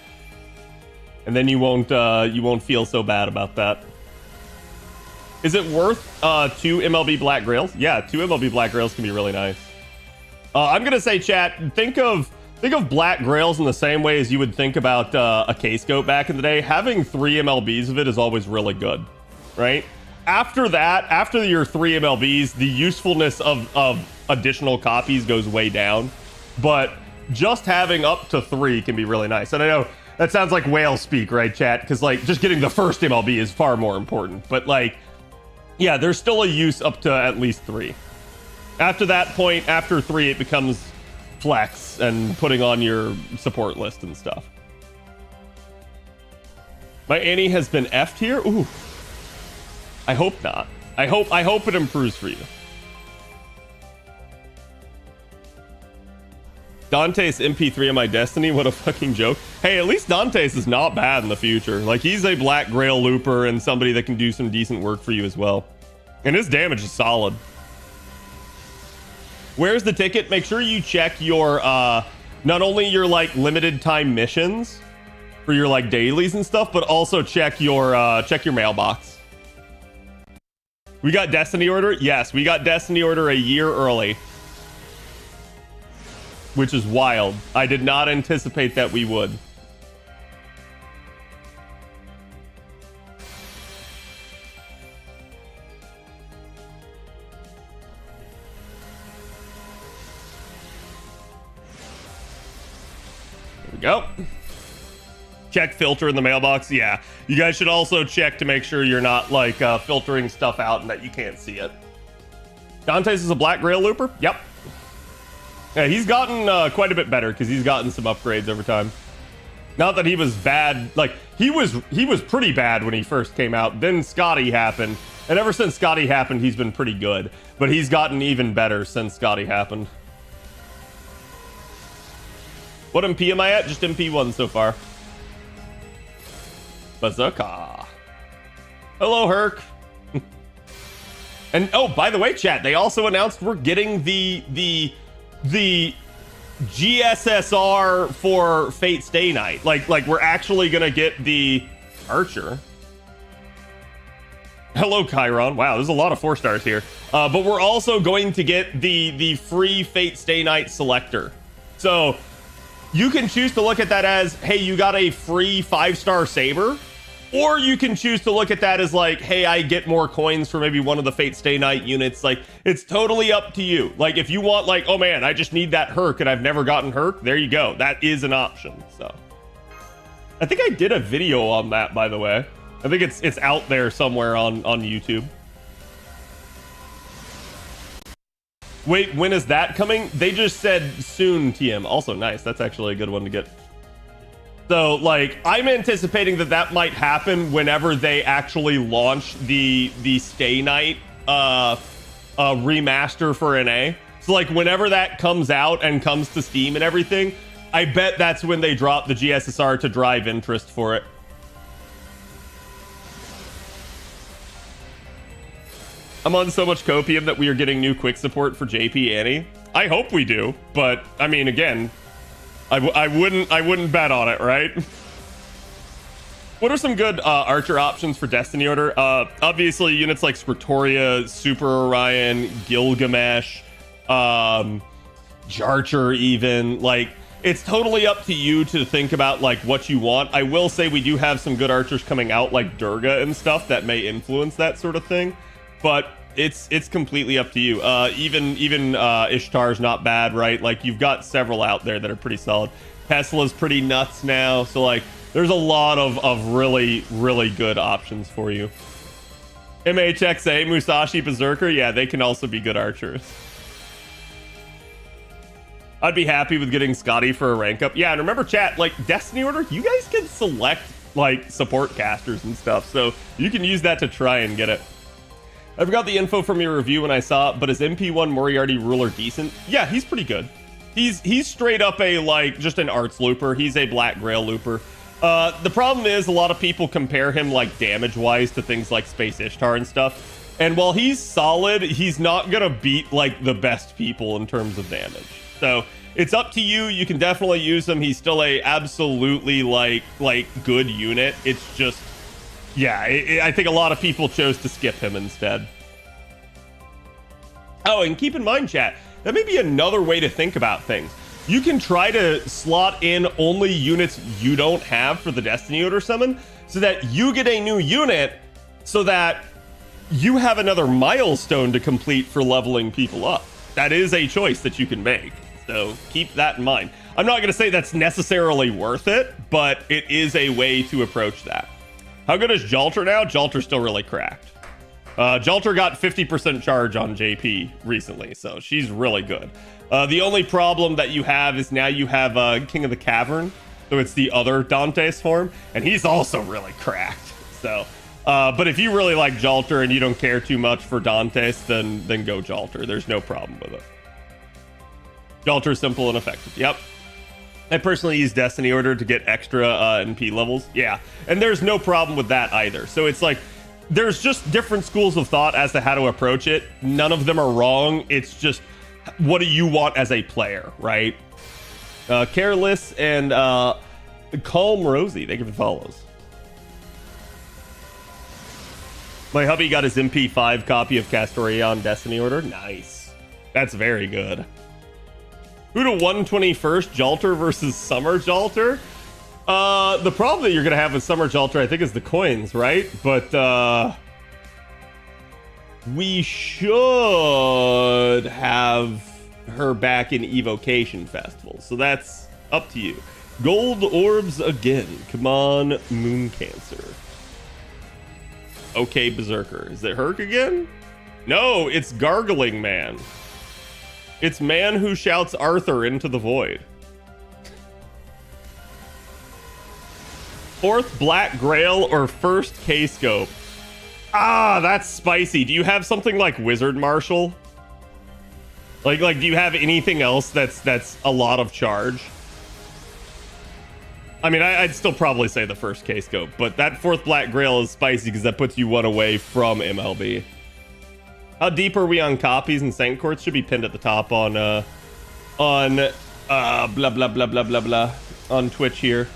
And then you won't feel so bad about that. Is it worth 2 MLB Black Grails? Yeah, 2 MLB Black Grails can be really nice. I'm gonna say, chat, think of Black Grails in the same way as you would think about a K-scope back in the day. Having 3 MLBs of it is always really good, right? After that, after your 3 MLBs, the usefulness of additional copies goes way down. But just having up to 3 can be really nice. And I know that sounds like whale speak, right, chat? Because like just getting the first MLB is far more important. But like, yeah, there's still a use up to at least 3. After that point, after 3, it becomes flex and putting on your support list and stuff. My Annie has been effed here. Ooh, I hope not. I hope it improves for you. Dante's MP3 of my Destiny. What a fucking joke. Hey, at least Dante's is not bad in the future. Like, he's a Black Grail looper and somebody that can do some decent work for you as well. And his damage is solid. Where's the ticket? Make sure you check your not only your like limited time missions for your like dailies and stuff, but also check your mailbox. We got Destiny order? Yes, we got Destiny order a year early. Which is wild. I did not anticipate that we would. Go. Check filter in the mailbox. Yeah, you guys should also check to make sure you're not like filtering stuff out and that you can't see it. Dante's is a Black Grail looper. Yep. Yeah, he's gotten quite a bit better because he's gotten some upgrades over time. Not that he was bad. Like he was pretty bad when he first came out. Then Scotty happened, and ever since Scotty happened, he's been pretty good. But he's gotten even better since Scotty happened. What MP am I at? Just MP1 so far. Bazooka. Hello, Herc. And oh, by the way, chat, they also announced we're getting the GSSR for Fate Stay Night. Like we're actually gonna get the Archer. Hello, Chiron. Wow, there's a lot of 4 stars here. But we're also going to get the free Fate Stay Night selector. So you can choose to look at that as, hey, you got a free 5-star saber, or you can choose to look at that as like, hey, I get more coins for maybe one of the Fate Stay Night units. Like, it's totally up to you. Like, if you want, like, oh man, I just need that Herc and I've never gotten Herc, there you go. That is an option. So I think I did a video on that, by the way. I think it's out there somewhere on YouTube. Wait, when is that coming? They just said soon, TM. Also nice. That's actually a good one to get. So, like, I'm anticipating that might happen whenever they actually launch the Stay Night remaster for NA. So, like, whenever that comes out and comes to Steam and everything, I bet that's when they drop the GSSR to drive interest for it. I'm on so much copium that we are getting new quick support for JP Annie. I hope we do, but I mean, again, I wouldn't bet on it, right? What are some good archer options for Destiny Order? Obviously, units like Scriptoria, Super Orion, Gilgamesh, Jarcher even. Like, it's totally up to you to think about like what you want. I will say we do have some good archers coming out like Durga and stuff that may influence that sort of thing, but it's completely up to you. Even Ishtar's not bad, right? Like, you've got several out there that are pretty solid. Tesla's pretty nuts now, so like there's a lot of really, really good options for you. MHXA, Musashi, Berserker, yeah, they can also be good archers. I'd be happy with getting Scotty for a rank up. Yeah, and remember, chat, like, Destiny Order, you guys can select, like, support casters and stuff, so you can use that to try and get it. I forgot the info from your review when I saw it, but is MP1 Moriarty Ruler decent? Yeah, he's pretty good. He's straight up a, like, just an arts looper. He's a Black Grail looper. The problem is a lot of people compare him, like, damage-wise to things like Space Ishtar and stuff. And while he's solid, he's not gonna beat, like, the best people in terms of damage. So it's up to you. You can definitely use him. He's still a absolutely, like good unit. It's just, yeah, I think a lot of people chose to skip him instead. Oh, and keep in mind, chat, that may be another way to think about things. You can try to slot in only units you don't have for the Destiny Order summon so that you get a new unit so that you have another milestone to complete for leveling people up. That is a choice that you can make. So keep that in mind. I'm not going to say that's necessarily worth it, but it is a way to approach that. How good is Jalter now? Jalter's still really cracked. Jalter got 50% charge on JP recently, so she's really good. The only problem that you have is now you have King of the Cavern, so it's the other Dante's form, and he's also really cracked. So, but if you really like Jalter and you don't care too much for Dante's, then go Jalter. There's no problem with it. Jalter's simple and effective. Yep. I personally use Destiny Order to get extra NP levels. Yeah, and there's no problem with that either. So it's like, there's just different schools of thought as to how to approach it. None of them are wrong. It's just, what do you want as a player, right? Careless and Calm Rosie, thank you for the follows. My hubby got his NP5 copy of Castoria on Destiny Order. Nice. That's very good. Who to 121st Jalter versus Summer Jalter? The problem that you're gonna have with Summer Jalter, I think, is the coins, right? But we should have her back in Evocation Festival, so that's up to you. Gold orbs again. Come on, Moon Cancer. Okay, Berserker. Is it Herc again? No, it's Gargling Man. It's man who shouts Arthur into the void. Fourth Black Grail or first K-Scope? Ah, that's spicy. Do you have something like Wizard Marshal? Like, do you have anything else that's a lot of charge? I mean, I'd still probably say the first K-Scope, but that fourth Black Grail is spicy because that puts you one away from MLB. How deep are we on copies and Saint Courts? Should be pinned at the top on blah blah blah blah blah blah on Twitch here.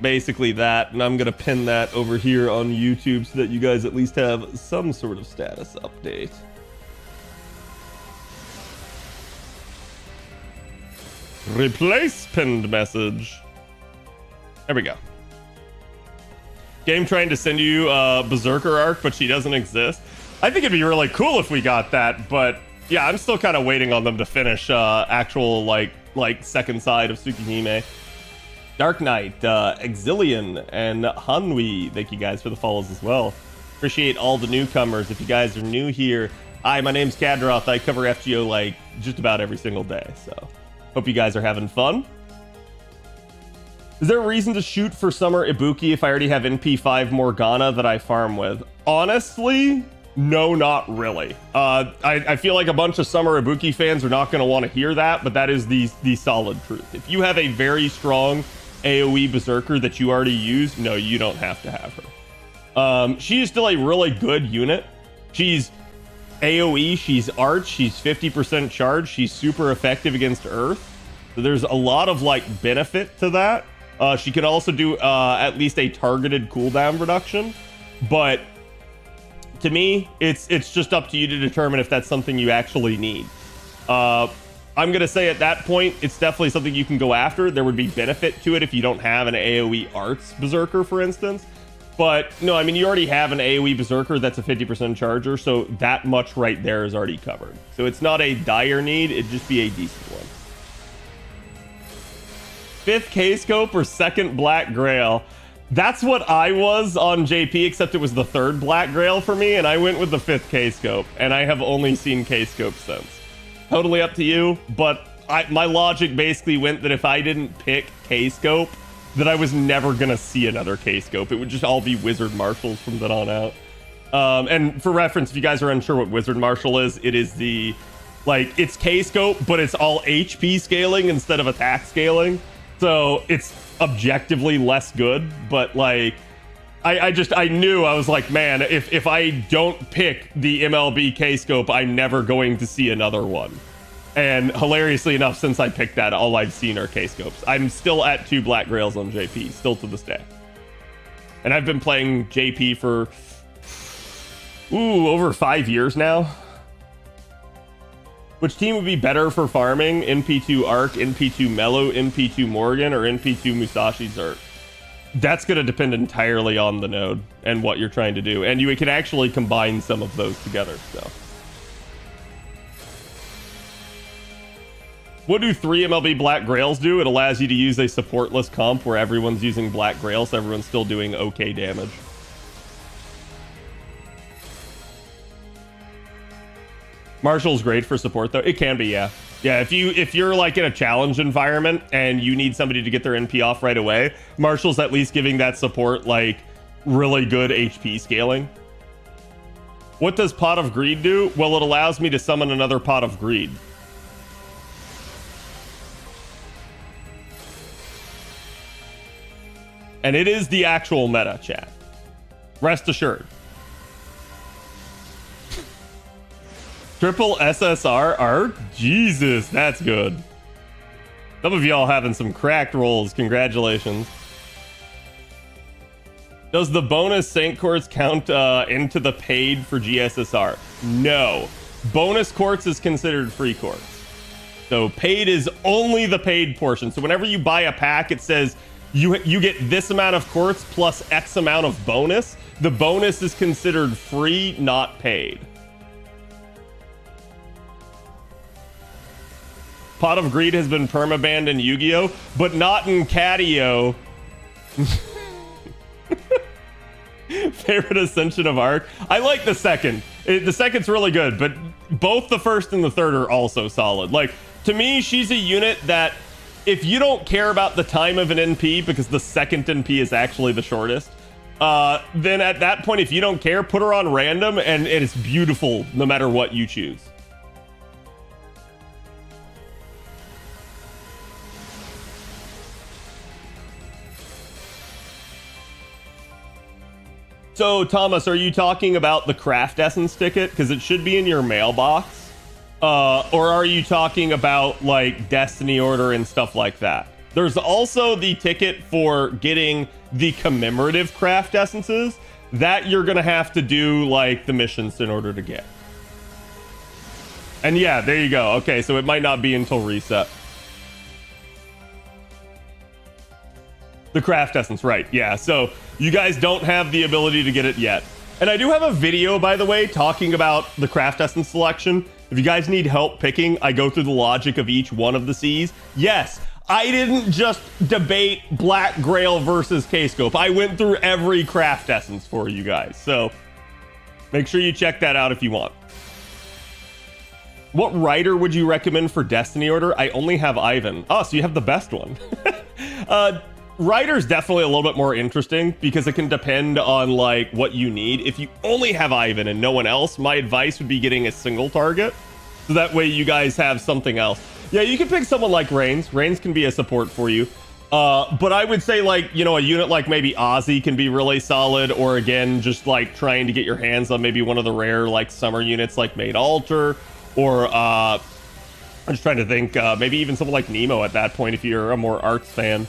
Basically that, and I'm gonna pin that over here on YouTube so that you guys at least have some sort of status update. Replace pinned message. There we go. Game trying to send you Berserker arc, but she doesn't exist. I think it'd be really cool if we got that, but yeah, I'm still kind of waiting on them to finish actual like second side of Tsukihime. Dark Knight, Exilian, and Hanwi, thank you guys for the follows as well. Appreciate all the newcomers. If you guys are new here, hi, my name's Khadroth. I cover FGO like just about every single day, so hope you guys are having fun. Is there a reason to shoot for Summer Ibuki if I already have NP5 Morgana that I farm with? Honestly, no, not really. I feel like a bunch of Summer Ibuki fans are not going to want to hear that, but that is the solid truth. If you have a very strong AoE Berserker that you already use, no, you don't have to have her. She is still a really good unit. She's AoE, she's Arch, she's 50% charge, she's super effective against Earth. So there's a lot of like benefit to that. She can also do at least a targeted cooldown reduction, but to me, it's just up to you to determine if that's something you actually need. I'm gonna say at that point, it's definitely something you can go after. There would be benefit to it if you don't have an AoE Arts Berserker, for instance. But no, I mean, you already have an AoE Berserker that's a 50% charger, so that much right there is already covered. So it's not a dire need, it'd just be a decent one. 5th K-Scope or 2nd Black Grail? That's what I was on JP, except it was the 3rd Black Grail for me, and I went with the 5th K-Scope, and I have only seen K-Scope since. Totally up to you, but my logic basically went that if I didn't pick K-Scope, that I was never gonna see another K-Scope. It would just all be Wizard Marshals from then on out. And for reference, if you guys are unsure what Wizard Marshal is, it is the, like, it's K-Scope, but it's all HP scaling instead of attack scaling. So it's objectively less good, but like, I knew, I was like, man, if I don't pick the MLB K-Scope, I'm never going to see another one. And hilariously enough, since I picked that, all I've seen are K-Scopes. I'm still at 2 Black Grails on JP, still to this day. And I've been playing JP for, over 5 years now. Which team would be better for farming? NP2 Arc, NP2 Mellow, NP2 Morgan, or NP2 Musashi Zerk? That's going to depend entirely on the node and what you're trying to do. And you can actually combine some of those together, so. What do 3 MLB Black Grails do? It allows you to use a supportless comp where everyone's using Black Grails, so everyone's still doing okay damage. Marshal's great for support though. It can be, yeah. Yeah, if you're like in a challenge environment and you need somebody to get their NP off right away, Marshal's at least giving that support like really good HP scaling. What does Pot of Greed do? Well, it allows me to summon another Pot of Greed. And it is the actual meta, chat. Rest assured. Triple SSR art? Jesus, that's good. Some of y'all having some cracked rolls. Congratulations. Does the bonus Saint Quartz count into the paid for GSSR? No. Bonus quartz is considered free quartz. So paid is only the paid portion. So whenever you buy a pack, it says you get this amount of quartz plus X amount of bonus. The bonus is considered free, not paid. Pot of Greed has been permabanned in Yu-Gi-Oh, but not in Catio. Favorite Ascension of Arc? I like the second. The second's really good, but both the first and the third are also solid. Like, to me, she's a unit that if you don't care about the time of an NP, because the second NP is actually the shortest, then at that point, if you don't care, put her on random, and it is beautiful no matter what you choose. So, Thomas, are you talking about the Craft Essence ticket? Because it should be in your mailbox. Or are you talking about, like, Destiny Order and stuff like that? There's also the ticket for getting the commemorative Craft Essences that you're going to have to do, like, the missions in order to get. And yeah, there you go. Okay, so it might not be until reset. The Craft Essence, right. Yeah, so you guys don't have the ability to get it yet. And I do have a video, by the way, talking about the Craft Essence selection. If you guys need help picking, I go through the logic of each one of the Cs. Yes, I didn't just debate Black Grail versus K-Scope. I went through every Craft Essence for you guys. So make sure you check that out if you want. What rider would you recommend for Destiny Order? I only have Ivan. Oh, so you have the best one. Rider's definitely a little bit more interesting because it can depend on like what you need. If you only have Ivan and no one else, my advice would be getting a single target. So that way you guys have something else. Yeah, you can pick someone like Reigns. Reigns can be a support for you. But I would say like, you know, a unit like maybe Ozzy can be really solid, or again, just like trying to get your hands on maybe one of the rare like summer units like Made Alter, or I'm just trying to think, maybe even someone like Nemo at that point if you're a more arts fan.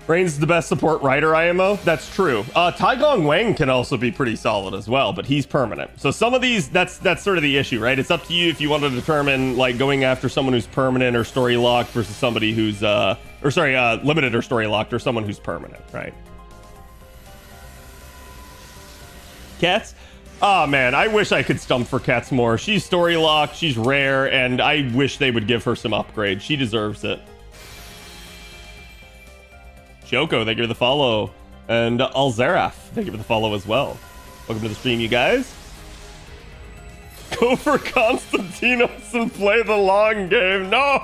Rain's is the best support rider IMO. That's true. Taigong Wang can also be pretty solid as well, but he's permanent. So some of these, that's sort of the issue, right? It's up to you if you want to determine like going after someone who's permanent or story locked versus somebody who's limited or story locked or someone who's permanent, right? Cats? Oh man, I wish I could stump for Cats more. She's story locked, she's rare, and I wish they would give her some upgrades. She deserves it. Shoko, thank you for the follow. And Alzaraf, thank you for the follow as well. Welcome to the stream, you guys. Go for Konstantinos and play the long game. No!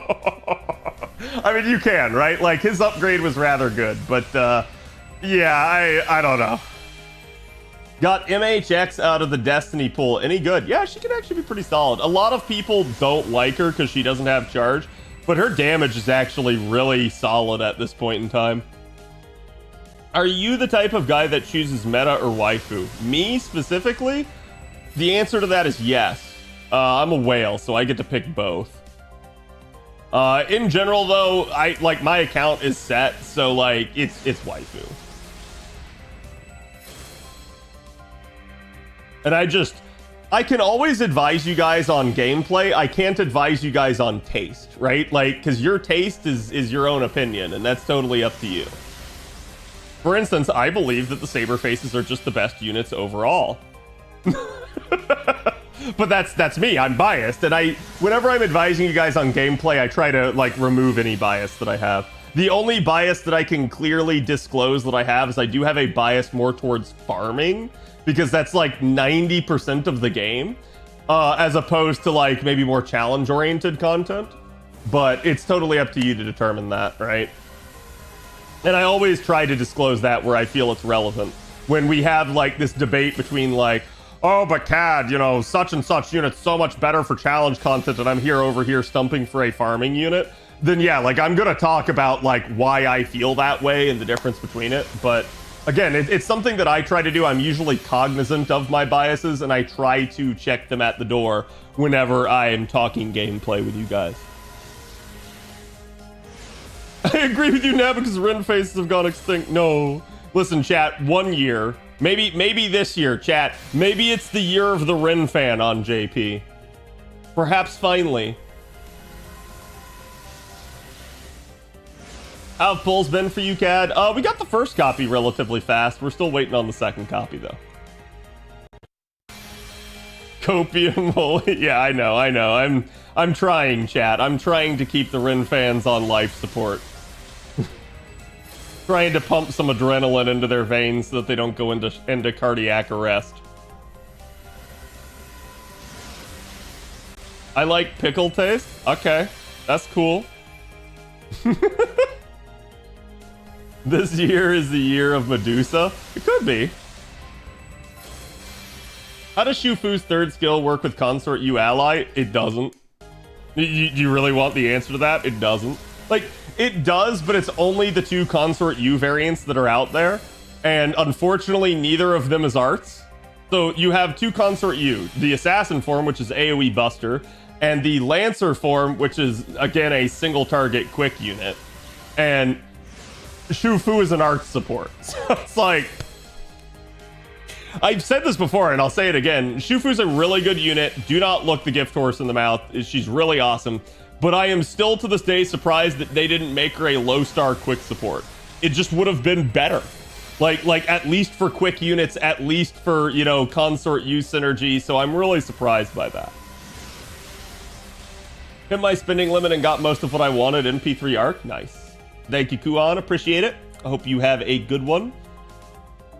I mean, you can, right? Like, his upgrade was rather good, but yeah, I don't know. Got MHX out of the Destiny pool. Any good? Yeah, she can actually be pretty solid. A lot of people don't like her because she doesn't have charge, but her damage is actually really solid at this point in time. Are you the type of guy that chooses meta or waifu? Me, specifically? The answer to that is yes. I'm a whale, so I get to pick both. In general, though, my account is set, so, like, it's waifu. And I can always advise you guys on gameplay. I can't advise you guys on taste, right? Like, because your taste is your own opinion, and that's totally up to you. For instance, I believe that the Saber Faces are just the best units overall. But that's me. I'm biased, and whenever I'm advising you guys on gameplay, I try to like remove any bias that I have. The only bias that I can clearly disclose that I have is I do have a bias more towards farming, because that's like 90% of the game, as opposed to like maybe more challenge-oriented content. But it's totally up to you to determine that, right? And I always try to disclose that where I feel it's relevant. When we have like this debate between like, oh, but CAD, you know, such and such unit's so much better for challenge content, and I'm over here stumping for a farming unit, then yeah, like I'm gonna talk about like why I feel that way and the difference between it. But again, it's something that I try to do. I'm usually cognizant of my biases, and I try to check them at the door whenever I am talking gameplay with you guys. I agree with you now because Ren faces have gone extinct. No. Listen, chat, 1 year. Maybe this year, chat. Maybe it's the year of the Ren fan on JP. Perhaps finally. How have pulls been for you, Cad? We got the first copy relatively fast. We're still waiting on the second copy, though. Copium, yeah, I know. I'm trying, chat. I'm trying to keep the Ren fans on life support. Trying to pump some adrenaline into their veins so that they don't go into cardiac arrest. I like pickle taste. Okay, that's cool. This year is the year of Medusa. It could be. How does Shufu's third skill work with Consort U ally? It doesn't. You really want the answer to that? It doesn't. Like, it does, but it's only the 2 Consort U variants that are out there. And unfortunately, neither of them is arts. So you have 2 Consort U. The Assassin form, which is AoE Buster, and the Lancer form, which is, again, a single target quick unit. And Shufu is an arts support. So it's like... I've said this before, and I'll say it again. Shufu's a really good unit. Do not look the gift horse in the mouth. She's really awesome. But I am still, to this day, surprised that they didn't make her a low-star quick support. It just would have been better. Like at least for quick units, at least for, you know, Consort U synergy. So I'm really surprised by that. Hit my spending limit and got most of what I wanted. NP3 Arc. Nice. Thank you, Kuan. Appreciate it. I hope you have a good one.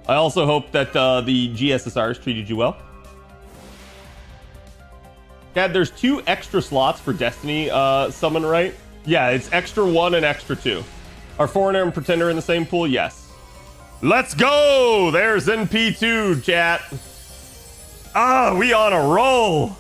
I also hope that the GSSRs treated you well. Dad, there's 2 extra slots for Destiny summon, right? Yeah, it's extra 1 and extra 2. Are Foreigner and Pretender in the same pool? Yes. Let's go! There's NP2, chat. Ah, we on a roll.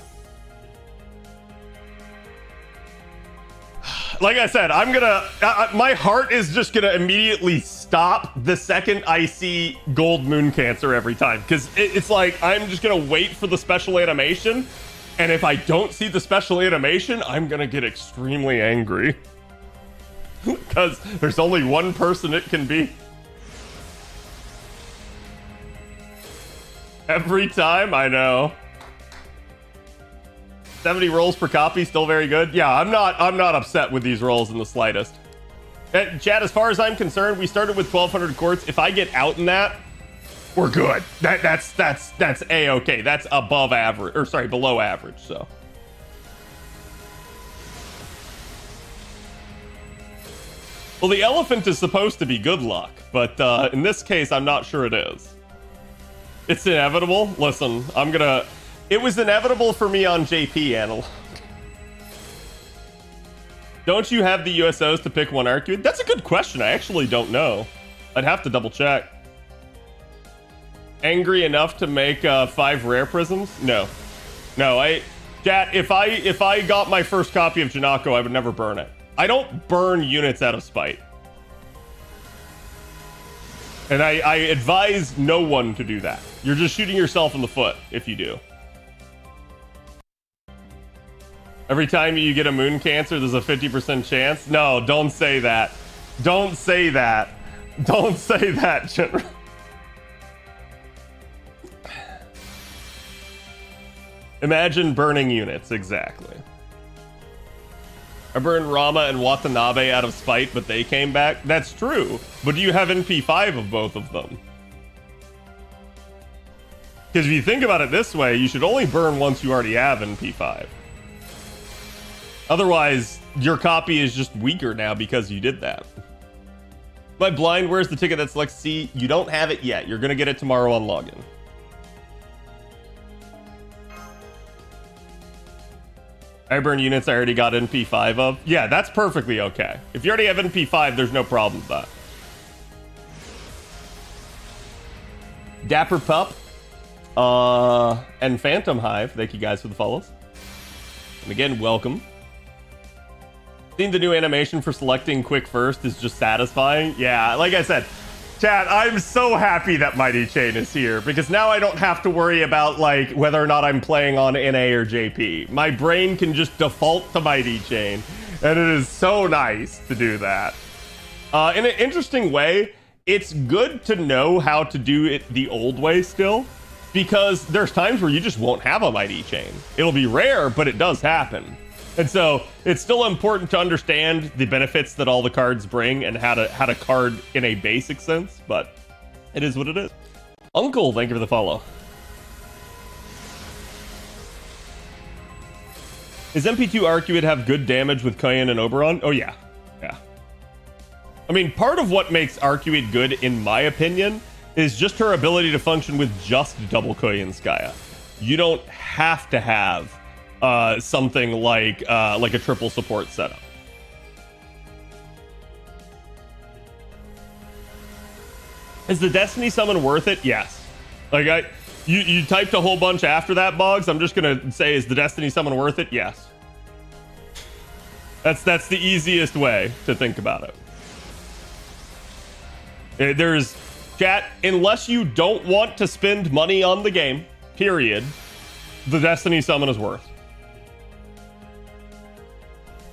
Like I said, I'm gonna... my heart is just gonna immediately stop the second I see Gold Moon Cancer every time. Because it's like, I'm just gonna wait for the special animation. And if I don't see the special animation, I'm gonna get extremely angry. Because there's only one person it can be. Every time, I know. 70 rolls per copy, still very good. Yeah, I'm not upset with these rolls in the slightest. Chad, as far as I'm concerned, we started with 1,200 quartz. If I get out in that, we're good. That's A-okay. That's above average, or sorry, below average, so. Well, the elephant is supposed to be good luck, but in this case, I'm not sure it is. It's inevitable. Listen, it was inevitable for me on JP Analog. Don't you have the USOs to pick one Arcueid? That's a good question. I actually don't know. I'd have to double check. Angry enough to make 5 rare prisms? No. Chat, if I got my first copy of Janako, I would never burn it. I don't burn units out of spite. And I advise no one to do that. You're just shooting yourself in the foot if you do. Every time you get a moon cancer, there's a 50% chance. No, don't say that. Don't say that. Don't say that, General. Imagine burning units, exactly. I burned Rama and Watanabe out of spite, but they came back. That's true. But do you have NP5 of both of them? Because if you think about it this way, you should only burn once you already have NP5. Otherwise, your copy is just weaker now because you did that. My blind, where's the ticket that selects C? You don't have it yet. You're going to get it tomorrow on login. I burn units I already got NP5 of. Yeah, that's perfectly okay. If you already have NP5, there's no problem with that. Dapper Pup and Phantom Hive, thank you guys for the follows. And again, welcome. Seeing the new animation for selecting quick first is just satisfying. Yeah, like I said, chat, I'm so happy that Mighty Chain is here because now I don't have to worry about like whether or not I'm playing on NA or JP. My brain can just default to Mighty Chain, and it is so nice to do that. In an interesting way, it's good to know how to do it the old way still, because there's times where you just won't have a Mighty Chain. It'll be rare, but it does happen. And so it's still important to understand the benefits that all the cards bring and how to card in a basic sense, but it is what it is. Uncle, thank you for the follow. Is NP2 Arcueid have good damage with Koyan and Oberon? Oh yeah. Yeah. I mean, part of what makes Arcueid good, in my opinion, is just her ability to function with just double Koyan Skya. You don't have to have something like a triple support setup. Is the Destiny summon worth it? Yes. Like you typed a whole bunch after that, Boggs. I'm just gonna say, is the Destiny summon worth it? Yes. That's the easiest way to think about it. There's chat, unless you don't want to spend money on the game, period, the Destiny summon is worth.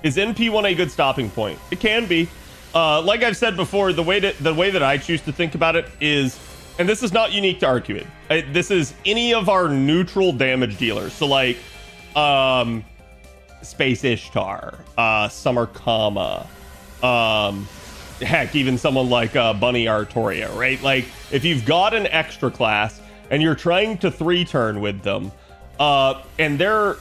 Is NP1 a good stopping point? It can be. Like I've said before, the way that I choose to think about it is, and this is not unique to Arcueid. This is any of our neutral damage dealers. So like, Space Ishtar, Summer Kama, heck, even someone like Bunny Artoria, right? Like, if you've got an extra class and you're trying to 3-turn with them, and they're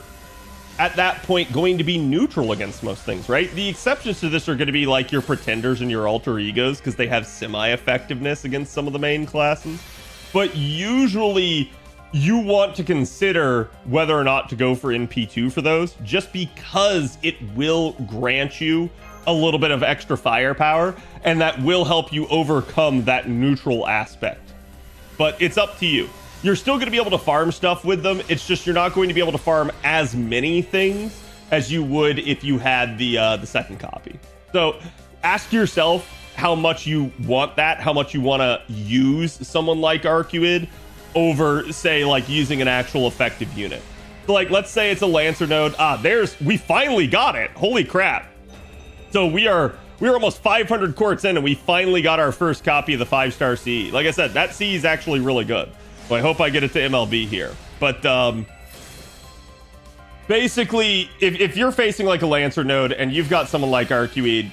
at that point going to be neutral against most things, right? The exceptions to this are going to be like your pretenders and your alter egos, because they have semi-effectiveness against some of the main classes. But usually you want to consider whether or not to go for NP2 for those, just because it will grant you a little bit of extra firepower, and that will help you overcome that neutral aspect. But it's up to you. You're still going to be able to farm stuff with them. It's just you're not going to be able to farm as many things as you would if you had the second copy. So ask yourself how much you want that, how much you want to use someone like Arcueid over, say, like using an actual effective unit. So like, let's say it's a Lancer node. We finally got it. Holy crap. So we're almost 500 courts in and we finally got our first copy of the 5-star CE. Like I said, that CE is actually really good. So I hope I get it to MLB here. But basically, if you're facing like a Lancer node and you've got someone like Arcueid,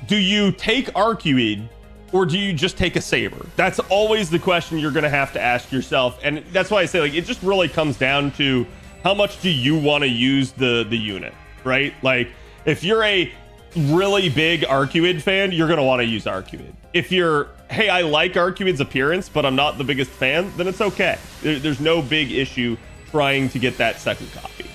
do you take Arcueid or do you just take a Saber? That's always the question you're going to have to ask yourself. And that's why I say, like, it just really comes down to how much do you want to use the unit, right? Like, if you're a really big Arcueid fan, you're going to want to use Arcueid. If you're, hey, I like Arcueid's appearance, but I'm not the biggest fan, then it's okay. There's no big issue trying to get that second copy.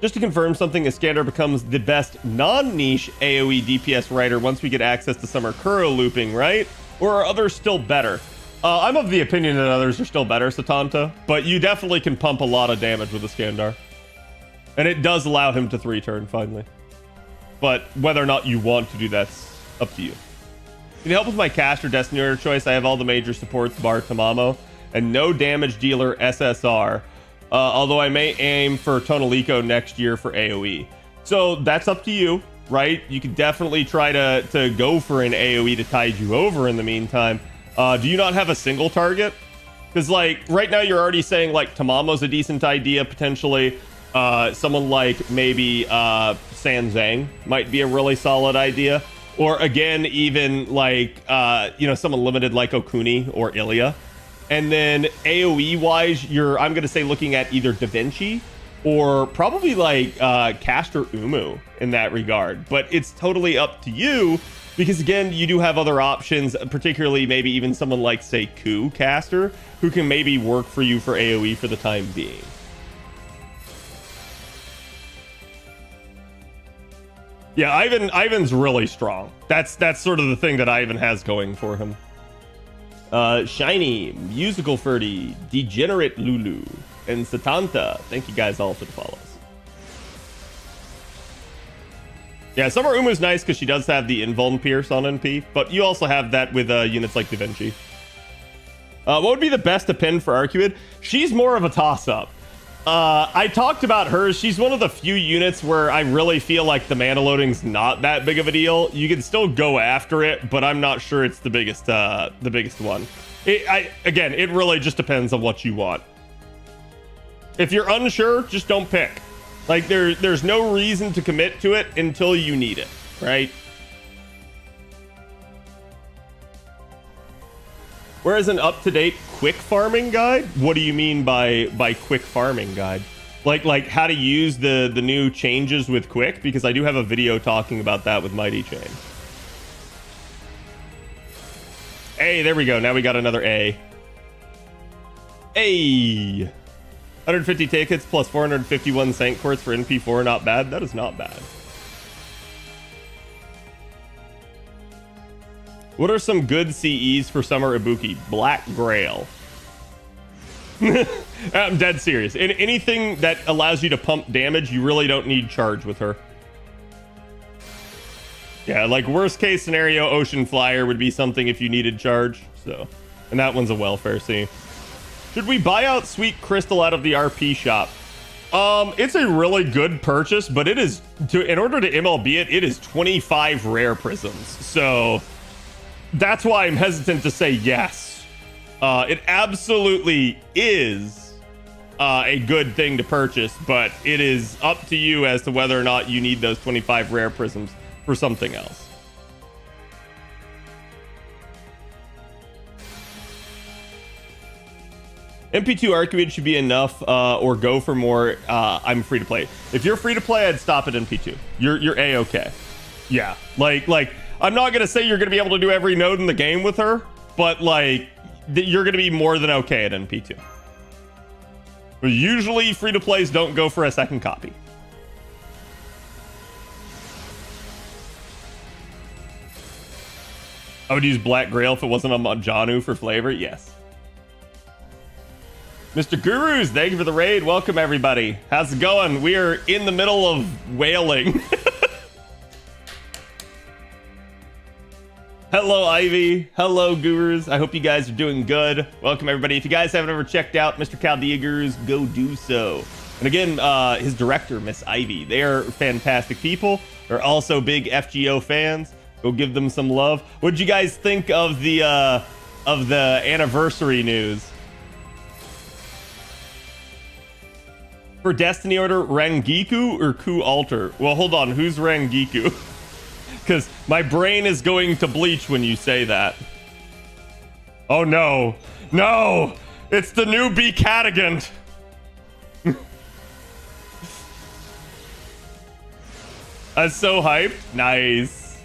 Just to confirm something, Iskander becomes the best non-niche AoE DPS writer once we get access to Summer Kuro looping, right? Or are others still better? I'm of the opinion that others are still better, Satanta, but you definitely can pump a lot of damage with Iskander. And it does allow him to 3-turn finally. But whether or not you want to do that's up to you. Can you help with my caster Destiny order choice? I have all the major supports bar Tamamo and no damage dealer SSR. Although I may aim for Tonalico next year for AoE. So that's up to you, right? You can definitely try to go for an AoE to tide you over in the meantime. Do you not have a single target? Because like right now you're already saying like Tamamo's a decent idea potentially. Someone like maybe San Zhang might be a really solid idea. Or again, even like someone limited like Okuni or Ilya. And then AoE wise, I'm going to say looking at either Da Vinci or probably like Caster Umu in that regard. But it's totally up to you because again, you do have other options, particularly maybe even someone like say Ku Caster who can maybe work for you for AoE for the time being. Yeah, Ivan's really strong. That's sort of the thing that Ivan has going for him. Shiny, Musical Ferdy, Degenerate Lulu, and Satanta. Thank you guys all for the follows. Yeah, Summer Umu's nice because she does have the Invuln Pierce on NP, but you also have that with units like Da Vinci. What would be the best to pin for Arcueid? She's more of a toss-up. I talked about her. She's one of the few units where I really feel like the mana loading's not that big of a deal. You can still go after it, but I'm not sure it's the biggest one. Again, it really just depends on what you want. If you're unsure, just don't pick. Like there's no reason to commit to it until you need it, right? Whereas an up-to-date quick farming guide? What do you mean by quick farming guide? Like how to use the new changes with quick? Because I do have a video talking about that with Mighty Chain. Hey, there we go. Now we got another A. Hey! 150 tickets plus 451 Sanct Quartz for NP4. Not bad. That is not bad. What are some good CEs for Summer Ibuki? Black Grail. I'm dead serious. In anything that allows you to pump damage, you really don't need charge with her. Yeah, like worst case scenario, Ocean Flyer would be something if you needed charge. So, and that one's a welfare C. Should we buy out Sweet Crystal out of the RP shop? It's a really good purchase, but it is in order to MLB it is 25 rare prisms. So that's why I'm hesitant to say yes. It absolutely is a good thing to purchase, but it is up to you as to whether or not you need those 25 rare prisms for something else. MP2 Arcueid should be enough, or go for more. I'm free to play. If you're free to play, I'd stop at NP2. You're A-okay. Yeah, like I'm not gonna say you're gonna be able to do every node in the game with her, but like you're gonna be more than okay at NP2. But usually free to plays don't go for a second copy. I would use Black Grail if it wasn't on Janu for flavor. Yes. Mr. Gurus, thank you for the raid. Welcome, everybody. How's it going? We are in the middle of whaling. Hello, Ivy. Hello, Gurus. I hope you guys are doing good. Welcome, everybody. If you guys haven't ever checked out Mr. Caldieger's, go do so. And again, his director, Miss Ivy, they are fantastic people. They're also big FGO fans. Go give them some love. What did you guys think of the anniversary news? For Destiny Order, Rangiku or Ku Alter? Well, hold on. Who's Rangiku? Because my brain is going to bleach when you say that. Oh, no. No! It's the new B. Cadigant! I'm so hyped. Nice.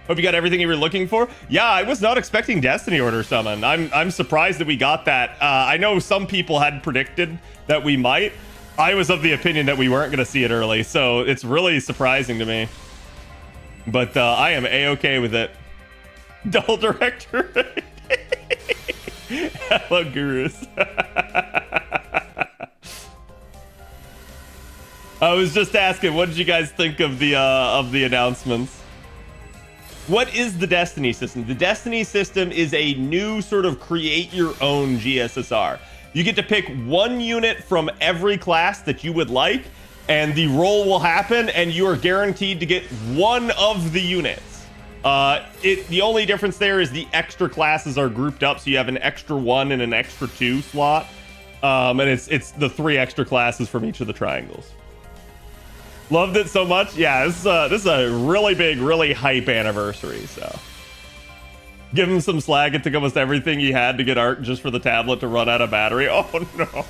Hope you got everything you were looking for. Yeah, I was not expecting Destiny Order summon. I'm surprised that we got that. I know some people had predicted that we might. I was of the opinion that we weren't going to see it early, so it's really surprising to me. But I am A-okay with it. Dull director. Hello, Gurus. I was just asking, what did you guys think of the announcements? What is the Destiny system? The Destiny system is a new sort of create your own GSSR. You get to pick one unit from every class that you would like, and the roll will happen, and you are guaranteed to get one of the units. The only difference there is the extra classes are grouped up, so you have an extra 1 and an extra 2 slot. And it's the 3 extra classes from each of the triangles. Loved it so much. Yeah, this is a really big, really hype anniversary, so. Give him some slack. It took almost everything he had to get Arc just for the tablet to run out of battery. Oh, no.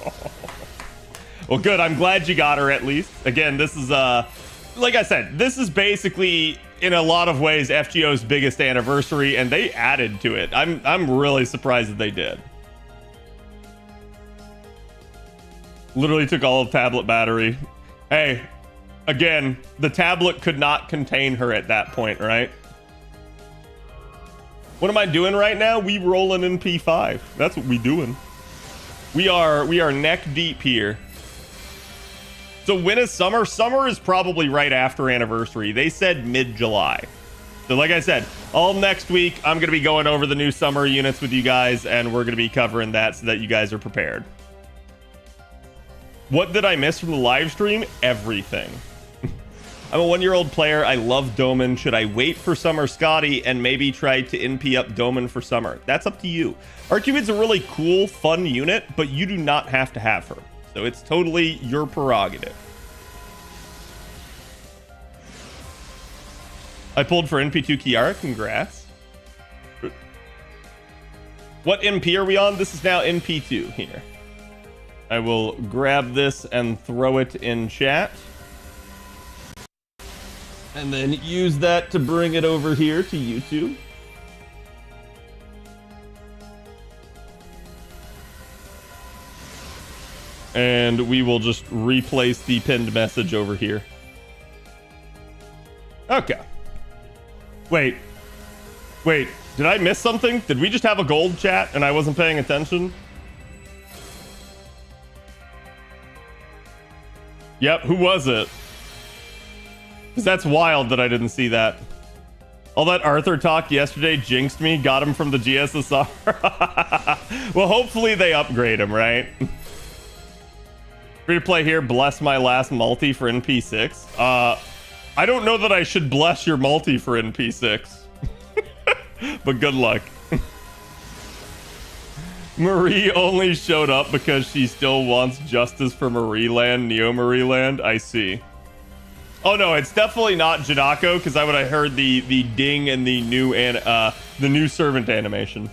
Well, good. I'm glad you got her at least. Again, this is, like I said, this is basically, in a lot of ways, FGO's biggest anniversary, and they added to it. I'm really surprised that they did. Literally took all of tablet battery. Hey, again, the tablet could not contain her at that point, right? What am I doing right now? We rolling NP5. That's what we doing. We are neck deep here. So when is summer? Summer is probably right after anniversary. They said mid-July. So like I said, all next week, I'm going to be going over the new summer units with you guys, and we're going to be covering that so that you guys are prepared. What did I miss from the live stream? Everything. I'm a 1-year-old player. I love Doman. Should I wait for Summer Scotty and maybe try to NP up Doman for Summer? That's up to you. Arcueid's a really cool, fun unit, but you do not have to have her. So it's totally your prerogative. I pulled for NP2 Kiara. Congrats. What NP are we on? This is now NP2 here. I will grab this and throw it in chat. And then use that to bring it over here to YouTube. And we will just replace the pinned message over here. Okay. Wait. Did I miss something? Did we just have a gold chat and I wasn't paying attention? Yep, who was it? Because that's wild that I didn't see that. All that Arthur talk yesterday jinxed me, got him from the GSSR. Well, hopefully they upgrade him, right? Free to play here, bless my last multi for NP6. I don't know that I should bless your multi for NP6. But good luck. Marie only showed up because she still wants justice for Marie Land, Neo Marie Land. I see. Oh no, it's definitely not Janako, because I would have heard the ding and the new servant animation.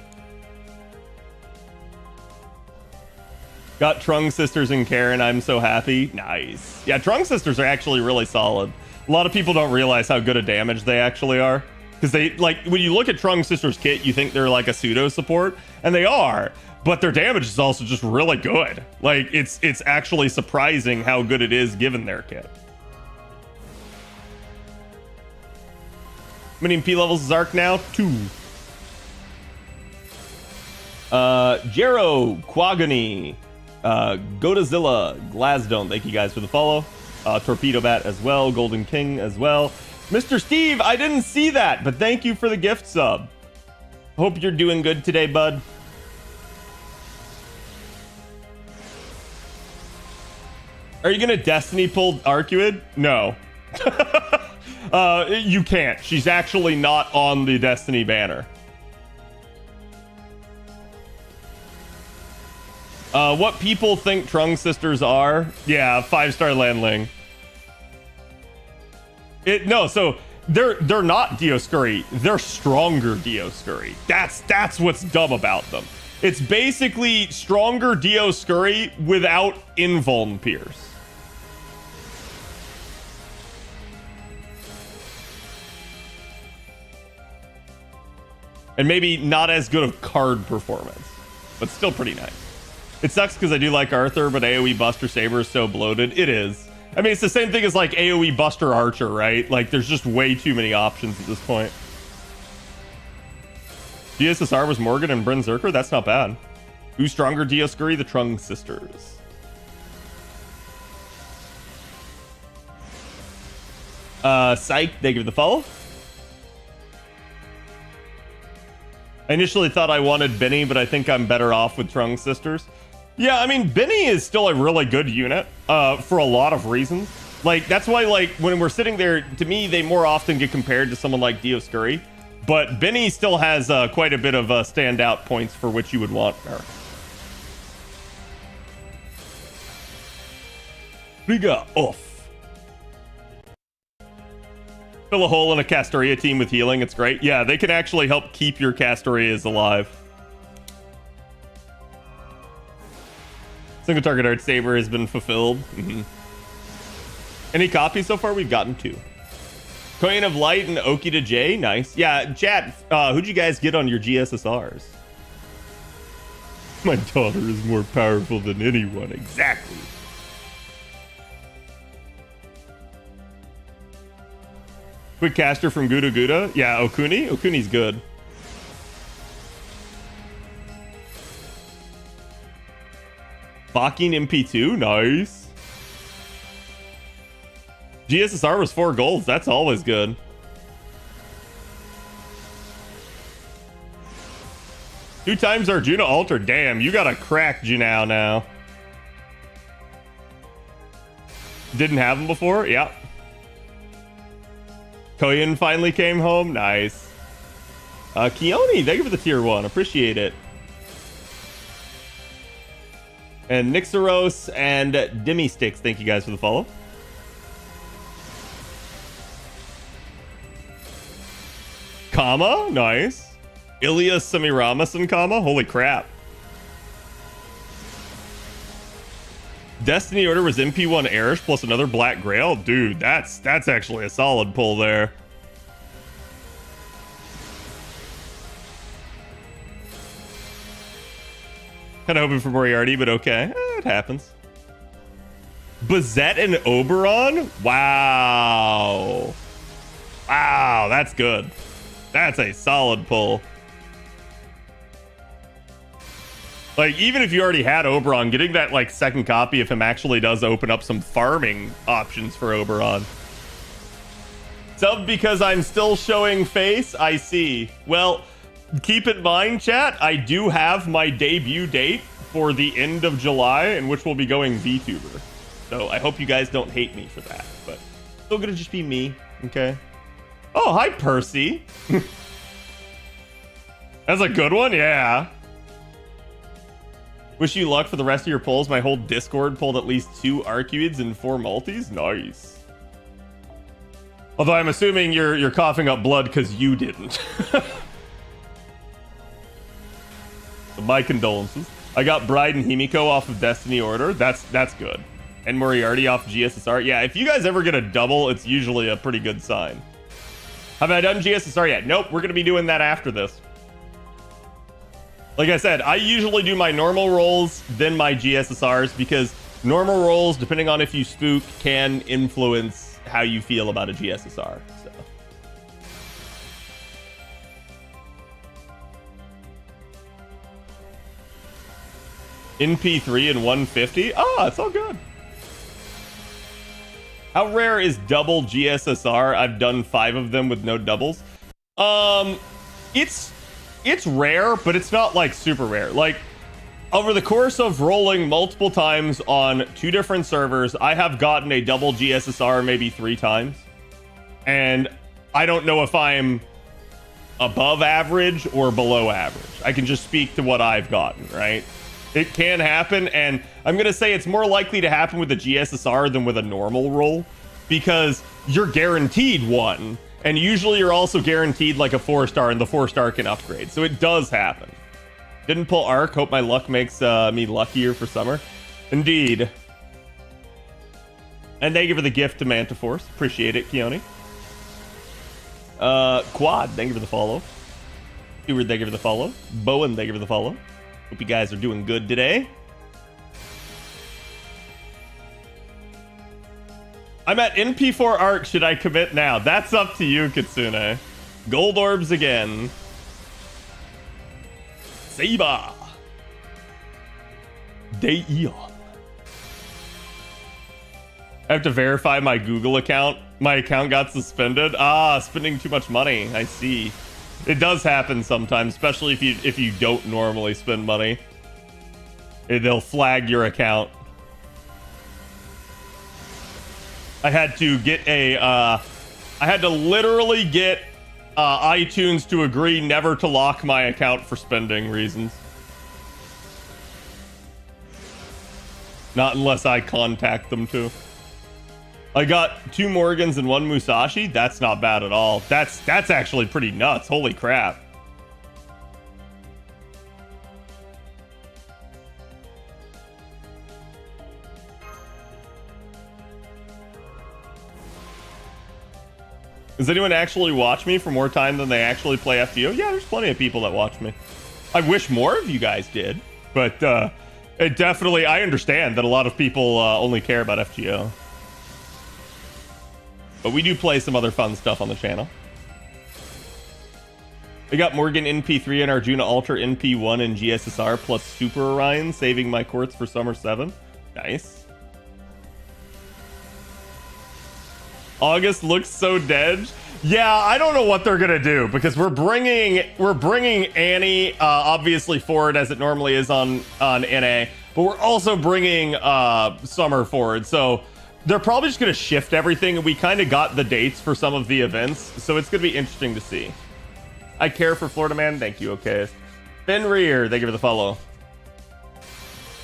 Got Trung Sisters and Karen. I'm so happy. Nice. Yeah, Trung Sisters are actually really solid. A lot of people don't realize how good a damage they actually are. Because they, like, when you look at Trung Sisters kit, you think they're like a pseudo support, and they are, but their damage is also just really good. Like, it's actually surprising how good it is given their kit. How many MP levels is Arc now? 2. Jero, Quagony, Godazilla, Glasdome, thank you guys for the follow. Torpedo Bat as well, Golden King as well. Mr. Steve, I didn't see that, but thank you for the gift sub. Hope you're doing good today, bud. Are you gonna Destiny pull Arcueid? No. You can't. She's actually not on the Destiny banner. What people think Trung sisters are? Yeah, 5-star landling. No, so they're not Dioscuri. They're stronger Dioscuri. That's what's dumb about them. It's basically stronger Dioscuri without invuln pierce. And maybe not as good of card performance, but still pretty nice. It sucks because I do like Arthur, but AoE Buster Saber is so bloated. It is. I mean, it's the same thing as like AoE Buster Archer, right? Like, there's just way too many options at this point. GSSR was Morgan and Bryn Zerker? That's not bad. Who's stronger, Dioscuri? The Trung sisters. Psych, thank you for the follow. I initially thought I wanted Benny, but I think I'm better off with Trung sisters. Yeah, I mean, Benny is still a really good unit for a lot of reasons. Like, that's why, like, when we're sitting there, to me, they more often get compared to someone like Dioscuri. But Benny still has quite a bit of standout points for which you would want her. Riga off. Fill a hole in a Castoria team with healing. It's great. Yeah, they can actually help keep your Castorias alive. Single target art saber has been fulfilled. Any copies so far? We've gotten 2. Coin of Light and Oki to J. Nice. Yeah, chat. Who'd you guys get on your GSSRs? My daughter is more powerful than anyone. Exactly. Quick caster from Guda Guda. Yeah, Okuni. Okuni's good. Baking MP2. Nice. GSSR was 4 golds. That's always good. Two times Arjuna Alter. Damn, you got a crack Junao now. Didn't have him before? Yeah. Koyan finally came home. Nice. Keone, thank you for the tier 1. Appreciate it. And Nixeros and Demisticks, thank you guys for the follow. Kama, nice. Ilya Semiramasan Kama, holy crap. Destiny Order was MP1 Erish plus another Black Grail. Dude, that's actually a solid pull there. Kind of hoping for Moriarty, but okay. It happens. Bazette and Oberon? Wow. Wow, that's good. That's a solid pull. Like, even if you already had Oberon, getting that, like, second copy of him actually does open up some farming options for Oberon. Sub because I'm still showing face? I see. Well, keep in mind, chat, I do have my debut date for the end of July, in which we'll be going VTuber. So I hope you guys don't hate me for that, but still gonna just be me, okay? Oh, hi, Percy. That's a good one, yeah. Wish you luck for the rest of your pulls. My whole Discord pulled at least 2 Arcueids and 4 multis. Nice. Although I'm assuming you're coughing up blood because you didn't. So my condolences. I got Bride and Himiko off of Destiny Order. That's good. And Moriarty off GSSR. Yeah, if you guys ever get a double, it's usually a pretty good sign. Have I done GSSR yet? Nope, we're going to be doing that after this. Like I said, I usually do my normal rolls, then my GSSRs, because normal rolls, depending on if you spook, can influence how you feel about a GSSR. So. NP3 and 150? Oh, it's all good. How rare is double GSSR? I've done 5 of them with no doubles. It's rare, but it's not like super rare. Like over the course of rolling multiple times on 2 different servers, I have gotten a double GSSR maybe 3 times. And I don't know if I'm above average or below average. I can just speak to what I've gotten, right? It can happen, and I'm going to say it's more likely to happen with a GSSR than with a normal roll, because you're guaranteed 1, and usually you're also guaranteed like a 4-star, and the 4-star can upgrade, so it does happen. Didn't pull Arc, hope my luck makes me luckier for summer. Indeed. And thank you for the gift to Manta Force. Appreciate it, Keone. Quad, thank you for the follow. Steward, thank you for the follow. Bowen, thank you for the follow. Hope you guys are doing good today. I'm at NP4 Arc. Should I commit now? That's up to you, Kitsune. Gold orbs again. Seiba. Daeon. I have to verify my Google account. My account got suspended. Spending too much money. I see. It does happen sometimes, especially if you don't normally spend money. They'll flag your account. I had to get I had to literally get iTunes to agree never to lock my account for spending reasons. Not unless I contact them to. I got 2 Morgans and 1 Musashi. That's not bad at all. That's actually pretty nuts. Holy crap. Does anyone actually watch me for more time than they actually play FGO? Yeah, there's plenty of people that watch me. I wish more of you guys did, but it definitely, I understand that a lot of people only care about FGO. But we do play some other fun stuff on the channel. I got Morgan NP3 and Arjuna Ultra NP1 and GSSR plus Super Orion, saving my quartz for Summer 7. Nice. August looks so dead. Yeah, I don't know what they're gonna do, because we're bringing Anni obviously forward as it normally is on NA, but we're also bringing Summer forward. So they're probably just going to shift everything, and we kind of got the dates for some of the events, so it's going to be interesting to see. I care for Florida Man. Thank you, okay. Ben Rear, thank you for the follow.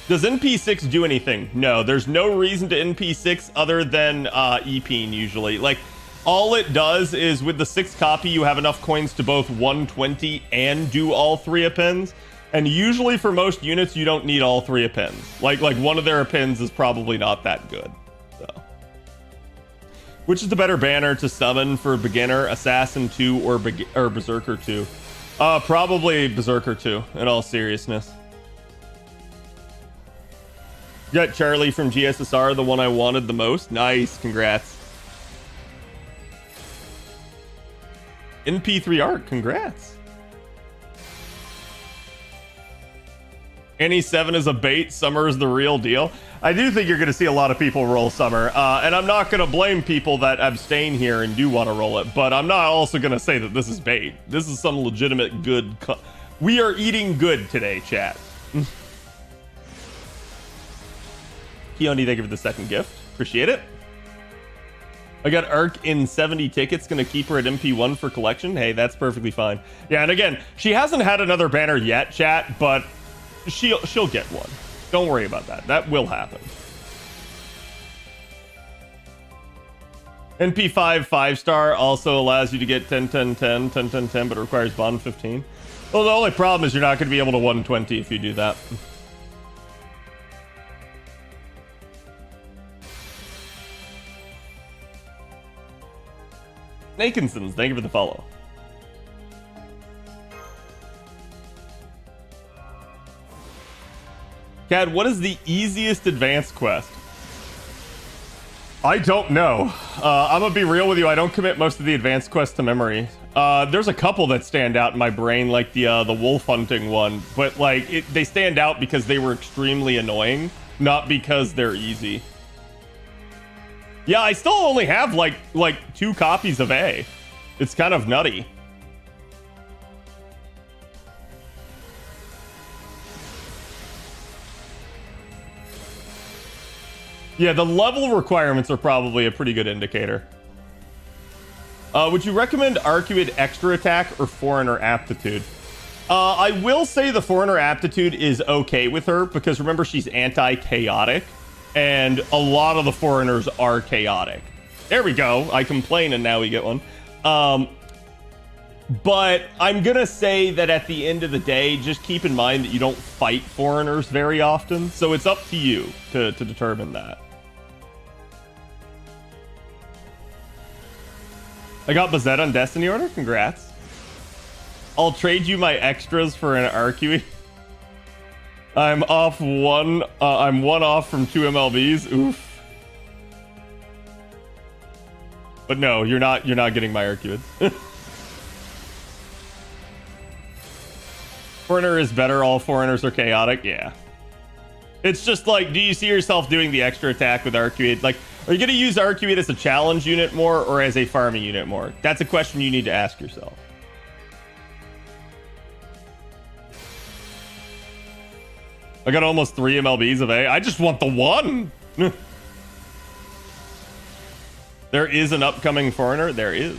Does NP6 do anything? No, there's no reason to NP6 other than EPing usually. Like, all it does is with the 6th copy, you have enough coins to both 120 and do all 3 appends. And usually for most units, you don't need all 3 appends. Like one of their appends is probably not that good. Which is the better banner to summon for beginner, Assassin 2 or Berserker 2? Probably Berserker 2, in all seriousness. Got Charlie from GSSR, the one I wanted the most. Nice, congrats. NP3 Arc, congrats. Annie 7 is a bait, Summer is the real deal. I do think you're going to see a lot of people roll Summer, and I'm not going to blame people that abstain here and do want to roll it, but I'm not also going to say that this is bait. This is some legitimate good... We are eating good today, chat. Keone, thank you for the 2nd gift. Appreciate it. I got Arc in 70 tickets, going to keep her at MP1 for collection. Hey, that's perfectly fine. Yeah, and again, she hasn't had another banner yet, chat, but she'll get one. Don't worry about that. That will happen. NP5 5-star also allows you to get 10, 10, 10, 10, 10, 10, but it requires bond 15. Well, the only problem is you're not going to be able to 120 if you do that. Nakinsons, thank you for the follow. Cad, what is the easiest advanced quest? I don't know. I'm gonna be real with you. I don't commit most of the advanced quests to memory. There's a couple that stand out in my brain, like the wolf hunting one, but like they stand out because they were extremely annoying, not because they're easy. Yeah, I still only have like 2 copies of A. It's kind of nutty. Yeah, the level requirements are probably a pretty good indicator. Would you recommend Arcueid Extra Attack or Foreigner Aptitude? I will say the Foreigner Aptitude is okay with her because remember she's anti-chaotic and a lot of the foreigners are chaotic. There we go. I complain and now we get one. But I'm gonna say that at the end of the day, just keep in mind that you don't fight foreigners very often. So it's up to you to determine that. I got Bazette on Destiny Order. Congrats. I'll trade you my extras for an Arcueid. I'm off one. I'm one off from 2 MLBs. Oof. But no, you're not getting my Arcueids. Foreigner is better. All foreigners are chaotic. Yeah. It's just like, do you see yourself doing the extra attack with Arcueid? Like, are you going to use Arcueid as a challenge unit more or as a farming unit more? That's a question you need to ask yourself. I got almost 3 MLBs of A. I just want the one. There is an upcoming foreigner. There is.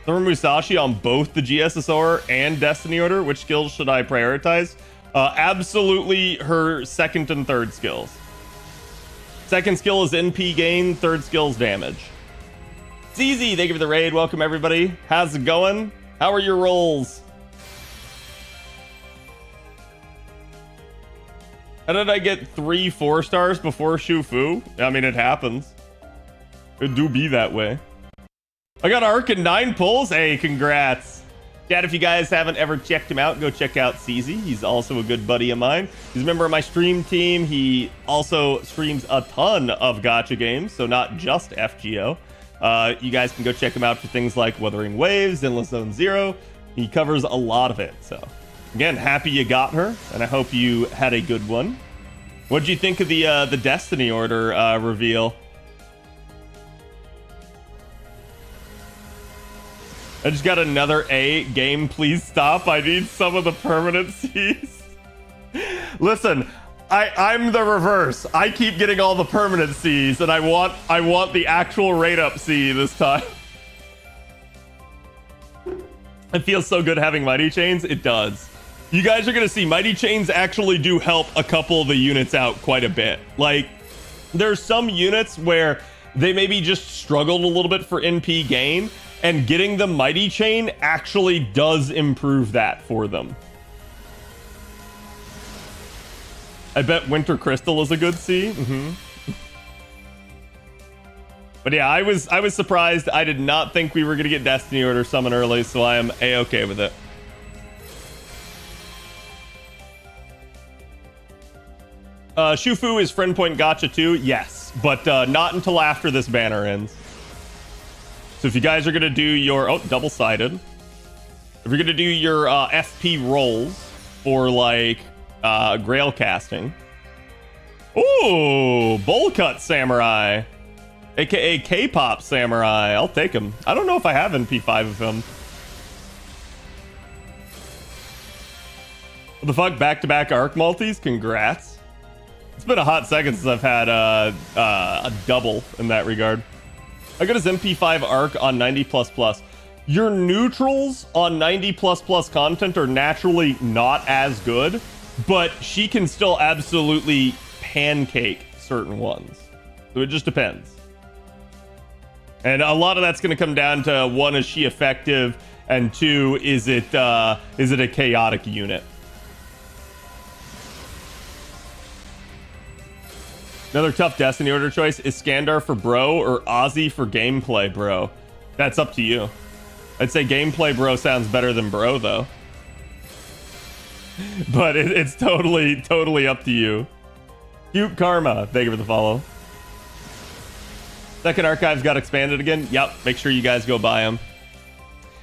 Thurman Musashi on both the GSSR and Destiny Order. Which skills should I prioritize? Absolutely her second and third skills. Second skill is NP gain. Third skill is damage. It's easy. Thank you for the raid. Welcome, everybody. How's it going? How are your rolls? How did I get 3 4-stars before Shufu? I mean, it happens. It do be that way. I got Arc and 9 pulls. Hey, congrats. Dad, if you guys haven't ever checked him out, go check out CZ. He's also a good buddy of mine. He's a member of my stream team. He also streams a ton of gacha games, so not just FGO. You guys can go check him out for things like Wuthering Waves, Endless Zone Zero. He covers a lot of it, so... Again, happy you got her, and I hope you had a good one. What'd you think of the Destiny Order reveal? I just got another A. Game, please stop. I need some of the permanent Cs. Listen, I'm the reverse. I keep getting all the permanent Cs, and I want the actual rate up C this time. It feels so good having Mighty Chains. It does. You guys are going to see Mighty Chains actually do help a couple of the units out quite a bit. Like, there's some units where they maybe just struggled a little bit for NP gain, and getting the Mighty Chain actually does improve that for them. I bet Winter Crystal is a good C. But yeah, I was surprised. I did not think we were going to get Destiny Order summon early, so I am A-okay with it. Shufu is friend point gacha too, yes, but not until after this banner ends. So if you guys are gonna do your double-sided, if you're gonna do your FP rolls for like Grail casting, ooh, bowl cut samurai, aka K-pop samurai, I'll take him. I don't know if I have NP5 of him. What the fuck, back-to-back arc multis? Congrats. It's been a hot second since I've had a double in that regard. I got his NP5 arc on 90++. Your neutrals on 90++ content are naturally not as good, but she can still absolutely pancake certain ones. So it just depends. And a lot of that's going to come down to, 1, is she effective? And 2, is it a chaotic unit? Another tough Destiny Order choice. Is Skandar for bro or Ozzy for gameplay bro? That's up to you. I'd say gameplay bro sounds better than bro though. But it's totally up to you. Cute Karma, thank you for the follow. Second Archives got expanded again. Yep, make sure you guys go buy them.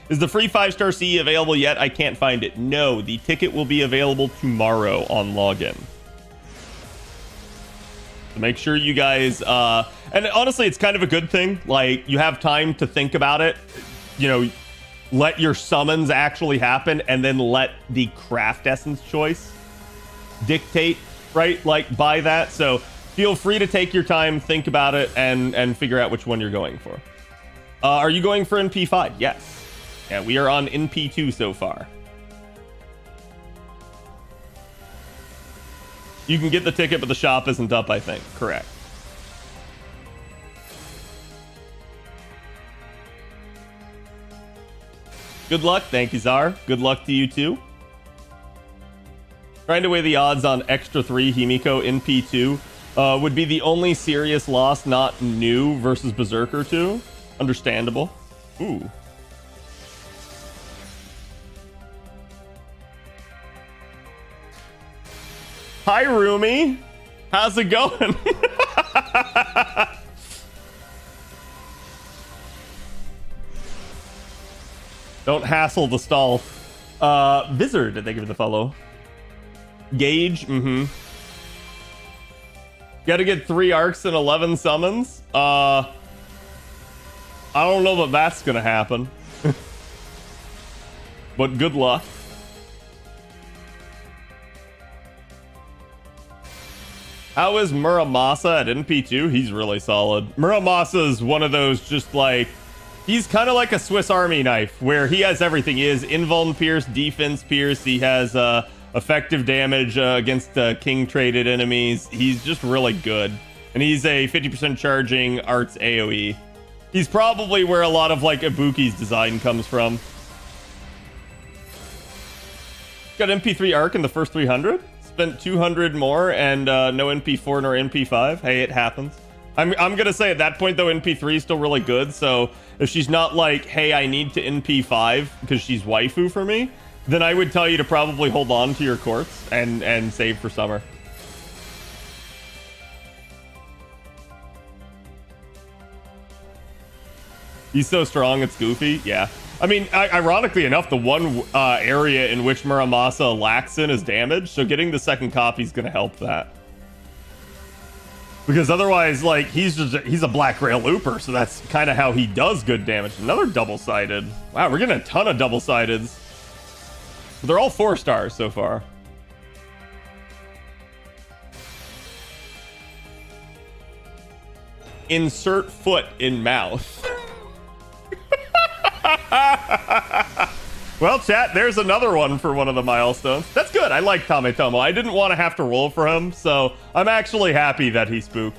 Is the free 5-star CE available yet? I can't find it. No, the ticket will be available tomorrow on login. So make sure you guys, and honestly, it's kind of a good thing. Like, you have time to think about it. You know, let your summons actually happen, and then let the craft essence choice dictate, right? Like, by that. So feel free to take your time, think about it, and figure out which one you're going for. Are you going for NP5? Yes. Yeah, we are on NP2 so far. You can get the ticket, but the shop isn't up, I think. Correct. Good luck. Thank you, Czar. Good luck to you, too. Trying to weigh the odds on Extra 3 Himiko NP2 would be the only serious loss, not new, versus Berserker 2. Understandable. Ooh. Hi, Rumi. How's it going? Don't hassle the stall. Vizard, did they give it the follow? Gauge, Gotta get 3 arcs and 11 summons. I don't know that that's gonna happen. But good luck. How is Muramasa at NP2? He's really solid. Muramasa is one of those just like... He's kind of like a Swiss Army knife, where he has everything. He has invuln pierce, defense pierce. He has effective damage against king-traded enemies. He's just really good. And he's a 50% charging arts AoE. He's probably where a lot of like Ibuki's design comes from. Got MP3 arc in the first 300. Spent 200 more and no NP4 nor NP5. Hey, it happens. I'm gonna say at that point though, NP3 is still really good. So if she's not like, hey, I need to NP5 because she's waifu for me, then I would tell you to probably hold on to your courts and save for summer. He's so strong, it's goofy. Yeah. I mean, ironically enough, the one area in which Muramasa lacks in is damage, so getting the second copy is going to help that. Because otherwise, like, he's a Black Rail Looper, so that's kind of how he does good damage. Another double-sided. Wow, we're getting a ton of double-sideds. They're all 4 stars so far. Insert foot in mouth. Well, chat, there's another one for one of the milestones. That's good. I like Tametomo. I didn't want to have to roll for him, so I'm actually happy that he spooked.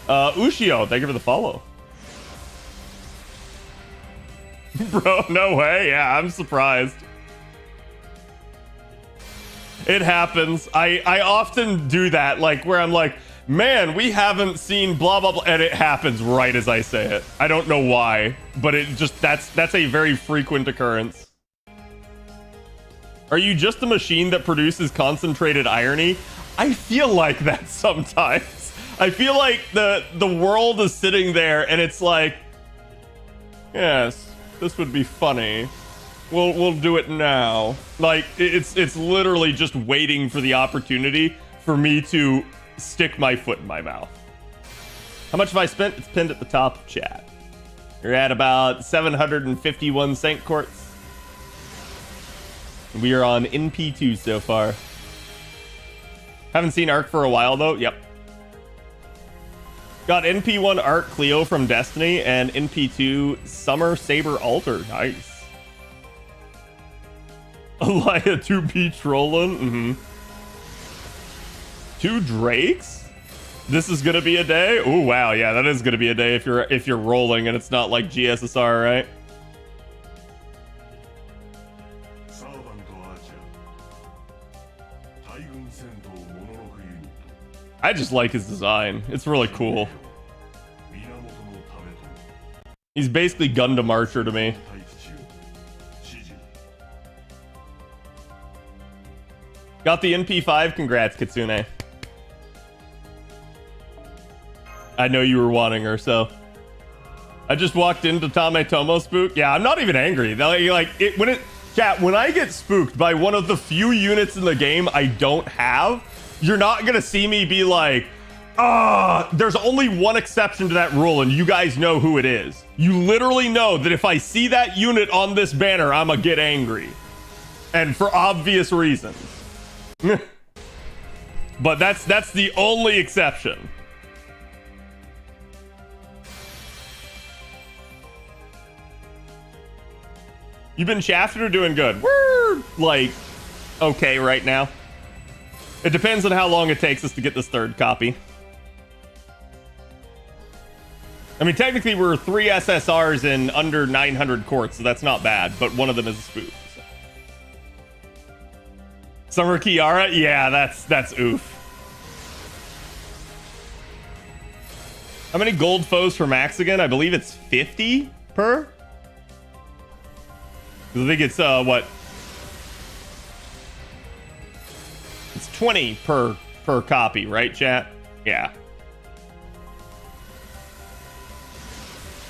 Ushio, thank you for the follow. Bro, no way. Yeah, I'm surprised. It happens. I often do that, like, where I'm like, man, we haven't seen blah, blah, blah, and it happens right as I say it. I don't know why, but it just, that's a very frequent occurrence. Are you just a machine that produces concentrated irony? I feel like that sometimes. I feel like the world is sitting there and it's like, yes, this would be funny. We'll do it now. Like, it's literally just waiting for the opportunity for me to stick my foot in my mouth. How much have I spent? It's pinned at the top of chat. You're at about 751 cent quarts. We are on NP2 so far. Haven't seen Arc for a while though. Yep. Got NP1 Arc Cleo from Destiny and NP2 Summer Saber Altar. Nice. Elia 2 Beach Rollin'. 2 Drakes? This is gonna be a day? Oh wow, yeah, that is gonna be a day if you're rolling and it's not like GSSR, right? I just like his design. It's really cool. He's basically Gundam Archer to me. Got the NP5. Congrats, Kitsune. I know you were wanting her, so I just walked into Tametomo spook. Yeah, I'm not even angry. Chat, when I get spooked by one of the few units in the game I don't have, you're not gonna see me be like, There's only one exception to that rule, and you guys know who it is. You literally know that if I see that unit on this banner, I'ma get angry. And for obvious reasons. But that's the only exception. You've been shafted or doing good? We're like okay right now. It depends on how long it takes us to get this third copy. I mean, technically we're 3 SSRs in under 900 courts, so that's not bad, but one of them is a spook. So. Summer Kiara? Yeah, that's oof. How many gold foes for max again? I believe it's 50 per? I think it's, what? It's 20 per copy, right, chat? Yeah.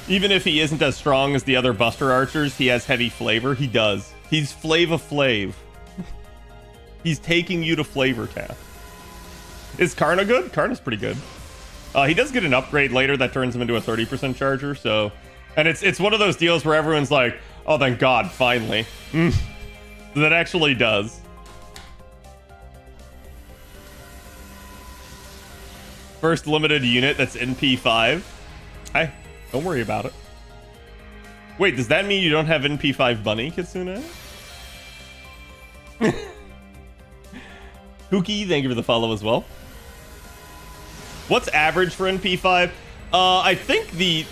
Even if he isn't as strong as the other Buster Archers, he has heavy flavor. He does. He's Flava Flav. He's taking you to Flavor Town. Is Karna good? Karna's pretty good. He does get an upgrade later that turns him into a 30% charger, so... And it's one of those deals where everyone's like, oh, thank God, finally. That actually does. First limited unit that's NP5. Hey, don't worry about it. Wait, does that mean you don't have NP5 Bunny, Kitsune? Kookie, thank you for the follow as well. What's average for NP5? I think the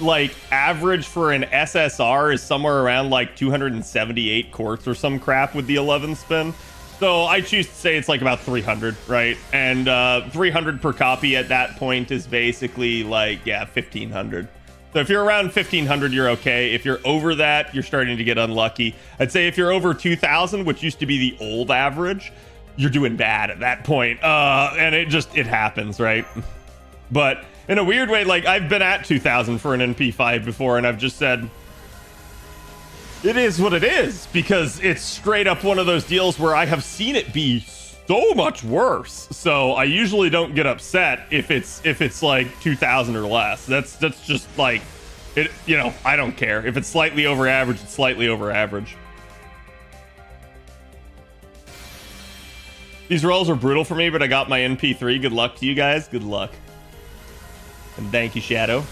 average for an SSR is somewhere around like 278 quartz or some crap with the 11 spin. So I choose to say it's like about 300, right? And 300 per copy at that point is basically like, yeah, 1500. So if you're around 1500, you're okay. If you're over that, you're starting to get unlucky. I'd say if you're over 2000, which used to be the old average, you're doing bad at that point. And it happens, right? But in a weird way, like I've been at 2000 for an NP5 before, and I've just said, it is what it is, because it's straight up one of those deals where I have seen it be so much worse. So I usually don't get upset if it's like 2000 or less. That's just like it, you know, I don't care. If it's slightly over average, it's slightly over average. These rolls are brutal for me, but I got my NP3. Good luck to you guys. Good luck. And thank you, Shadow.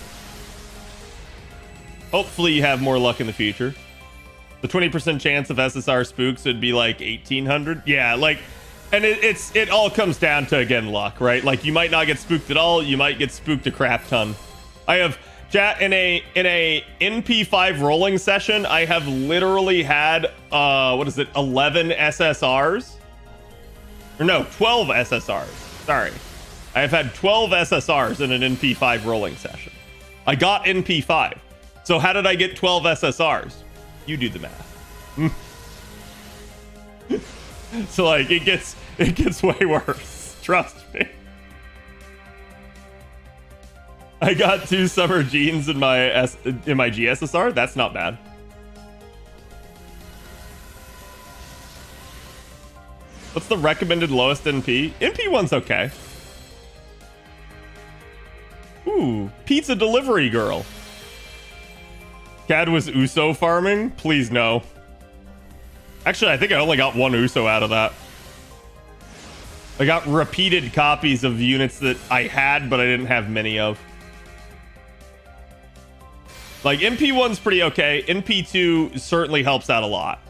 Hopefully you have more luck in the future. The 20% chance of SSR spooks would be like 1800. Yeah, like, and it all comes down to, again, luck, right? Like, you might not get spooked at all. You might get spooked a crap ton. I have, chat, in a NP5 rolling session, I have literally had, 11 SSRs? Or no, 12 SSRs. Sorry. I have had 12 SSRs in an NP5 rolling session. I got NP5. So how did I get 12 SSRs? You do the math. So like it gets way worse. Trust me. I got 2 summer jeans in my GSSR. That's not bad. What's the recommended lowest NP? NP1's okay. Ooh, pizza delivery girl. Cad was Uso farming? Please no. Actually, I think I only got 1 Uso out of that. I got repeated copies of units that I had, but I didn't have many of. Like, NP1's pretty okay. NP2 certainly helps out a lot.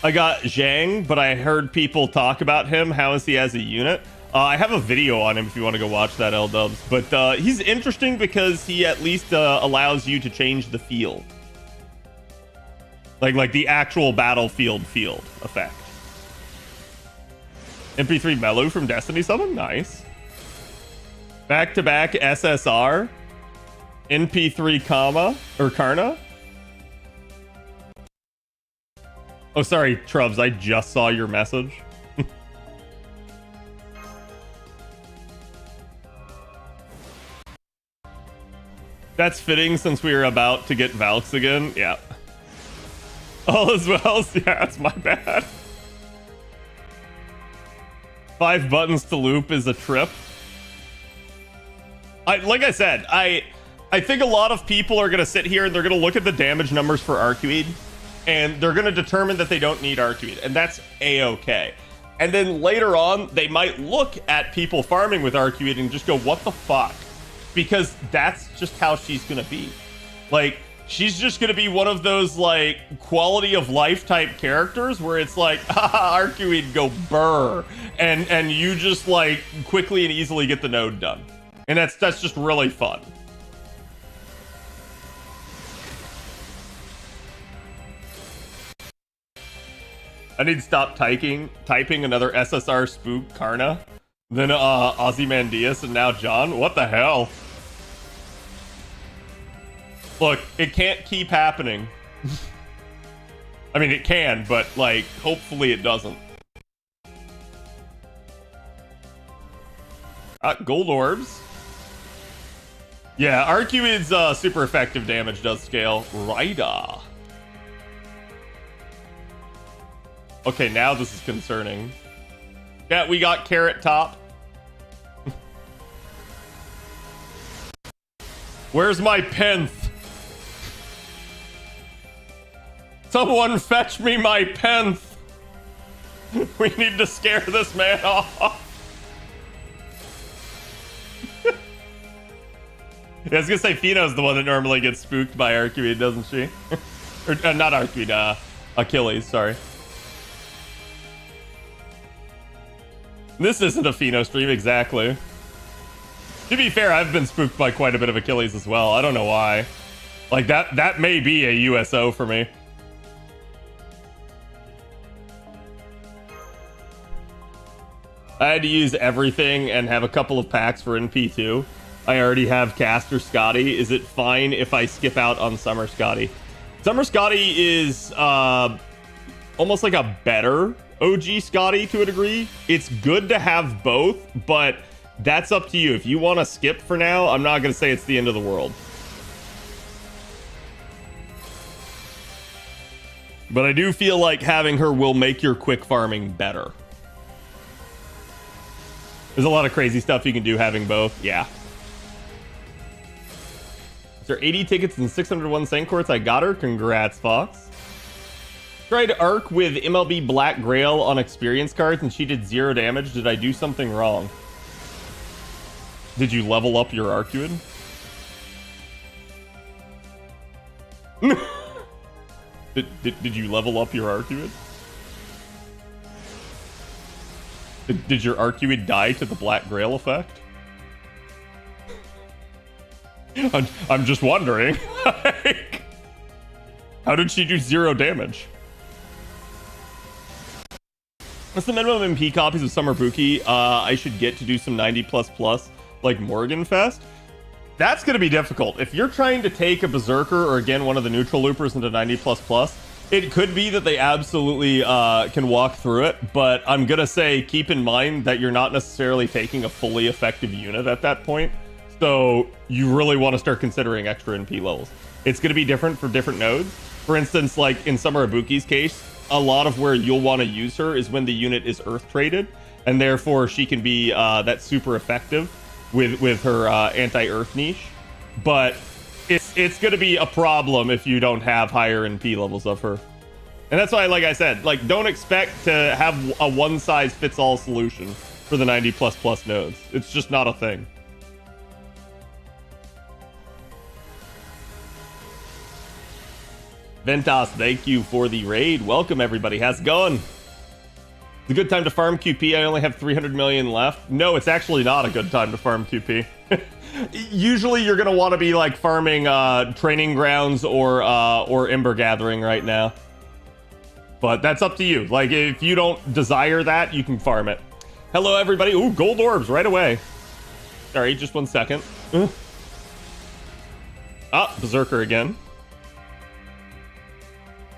I got Zhang, but I heard people talk about him. How is he as a unit? I have a video on him if you want to go watch that, L-Dubs. But he's interesting because he at least allows you to change the field. Like the actual battlefield effect. MP3 Melu from Destiny Summon? Nice. Back-to-back SSR. NP3 Karna? Oh, sorry, Trubs. I just saw your message. That's fitting since we are about to get Valks again. Yeah. All is well. Yeah, that's my bad. 5 buttons to loop is a trip. Like I said, I think a lot of people are going to sit here and they're going to look at the damage numbers for Arcueid, and they're going to determine that they don't need Arcueid, and that's a-okay. And then later on, they might look at people farming with Arcueid and just go, what the fuck? Because that's just how she's going to be. Like, she's just going to be one of those, like, quality of life type characters where it's like, haha, Arcueid, go burr. And you just, like, quickly and easily get the node done. And that's just really fun. I need to stop typing another SSR spook Karna, then Ozymandias, and now John. What the hell? Look, it can't keep happening. I mean, it can, but, like, hopefully it doesn't. Gold orbs. Yeah, Arcueid's super effective damage does scale. Right-ah. Okay, now this is concerning. Yeah, we got Carrot Top. Where's my penth? Someone fetch me my penth. We need to scare this man off. Yeah, I was gonna say Pheno's the one that normally gets spooked by Arcueid, doesn't she? Or not Arcueid, Achilles, sorry. This isn't a Pheno stream, exactly. To be fair, I've been spooked by quite a bit of Achilles as well. I don't know why. Like, that may be a USO for me. I had to use everything and have a couple of packs for NP2. I already have Caster Scotty. Is it fine if I skip out on Summer Scotty? Summer Scotty is almost like a better OG Scotty to a degree. It's good to have both, but that's up to you. If you want to skip for now, I'm not going to say it's the end of the world. But I do feel like having her will make your quick farming better. There's a lot of crazy stuff you can do having both. Yeah. Is there 80 tickets and 601 Saint-Courts? I got her. Congrats, Fox. Tried Arc with MLB Black Grail on experience cards and she did 0 damage. Did I do something wrong? Did you level up your Arcueid? Did you level up your Arcueid? Did your Arcueid die to the Black Grail effect? I'm just wondering. Like, how did she do 0 damage? What's the minimum MP copies of Summer Buki I should get to do some 90++, like Morgan Fest? That's going to be difficult. If you're trying to take a Berserker or, again, one of the neutral loopers into 90++, it could be that they absolutely can walk through it, but I'm going to say keep in mind that you're not necessarily taking a fully effective unit at that point. So you really want to start considering extra NP levels. It's going to be different for different nodes. For instance, like in Summer Ibuki's case, a lot of where you'll want to use her is when the unit is earth traded, and therefore she can be that super effective with her anti-earth niche. But it's going to be a problem if you don't have higher NP levels of her. And that's why, like I said, like, don't expect to have a one-size-fits-all solution for the 90++ nodes. It's just not a thing. Ventas, thank you for the raid. Welcome, everybody. How's it going? It's a good time to farm QP. I only have 300 million left. No, it's actually not a good time to farm QP. Usually, you're going to want to be, like, farming training grounds or Ember Gathering right now. But that's up to you. Like, if you don't desire that, you can farm it. Hello, everybody. Ooh, gold orbs right away. Sorry, just 1 second. Ah, Berserker again.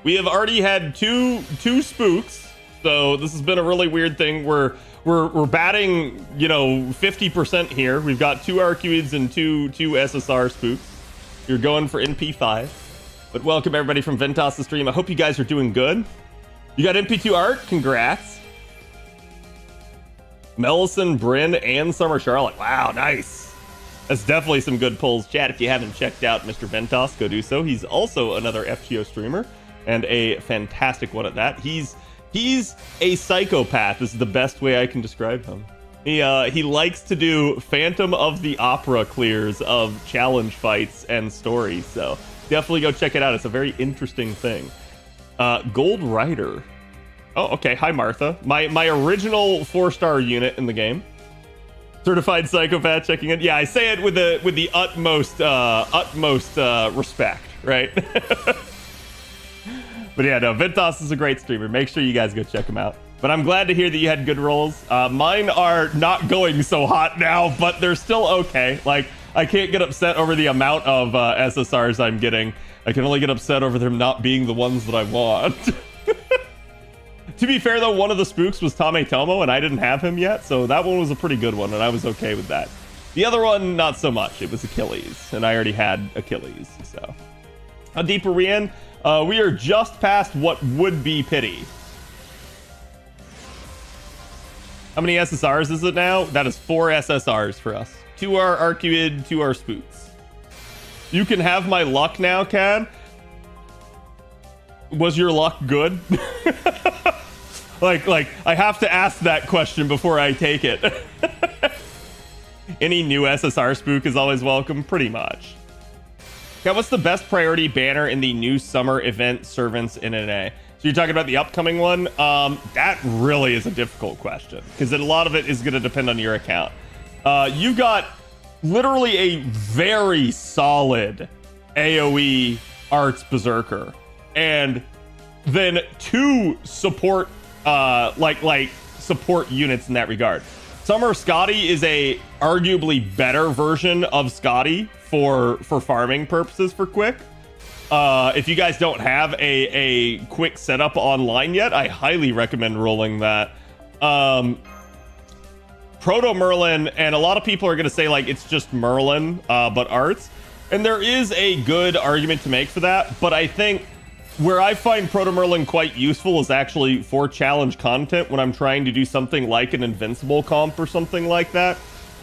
We have already had two spooks, so this has been a really weird thing. We're batting, you know, 50% here. We've got 2 Arcueids and two SSR spooks. You're going for NP5. But welcome everybody from Ventas the stream. I hope you guys are doing good. You got NP2 Arc, congrats. Mellison, Bryn, and Summer Charlotte. Wow, nice. That's definitely some good pulls. Chat, if you haven't checked out Mr. Ventos, go do so. He's also another FGO streamer and a fantastic one at that. He's a psychopath. This is the best way I can describe him. He likes to do Phantom of the Opera clears of challenge fights and stories. So definitely go check it out. It's a very interesting thing. Gold Rider. Oh, okay. Hi, Martha. My original 4-star unit in the game. Certified psychopath checking in. Yeah, I say it with the utmost respect, right? But yeah, no, Ventos is a great streamer. Make sure you guys go check him out. But I'm glad to hear that you had good rolls. Mine are not going so hot now, but they're still okay. Like, I can't get upset over the amount of SSRs I'm getting. I can only get upset over them not being the ones that I want. To be fair, though, one of the spooks was Tame Tomo, and I didn't have him yet, so that one was a pretty good one, and I was okay with that. The other one, not so much. It was Achilles, and I already had Achilles, so. How deep are we in? We are just past what would be pity. How many SSRs is it now? That is 4 SSRs for us. 2 are Arcueid, 2 are spooks. You can have my luck now, Cad. Was your luck good? like I have to ask that question before I take it. Any new SSR spook is always welcome, pretty much. Okay, what's the best priority banner in the new summer event servants in NA? So you're talking about the upcoming one? That really is a difficult question because a lot of it is going to depend on your account. You've got literally a very solid AoE Arts Berserker and then 2 support support units in that regard. Summer Scotty is a arguably better version of Scotty for farming purposes for quick. If you guys don't have a quick setup online yet, I highly recommend rolling that. Proto Merlin, and a lot of people are going to say like it's just Merlin, but arts. And there is a good argument to make for that, but I think where I find Proto Merlin quite useful is actually for challenge content when I'm trying to do something like an Invincible comp or something like that.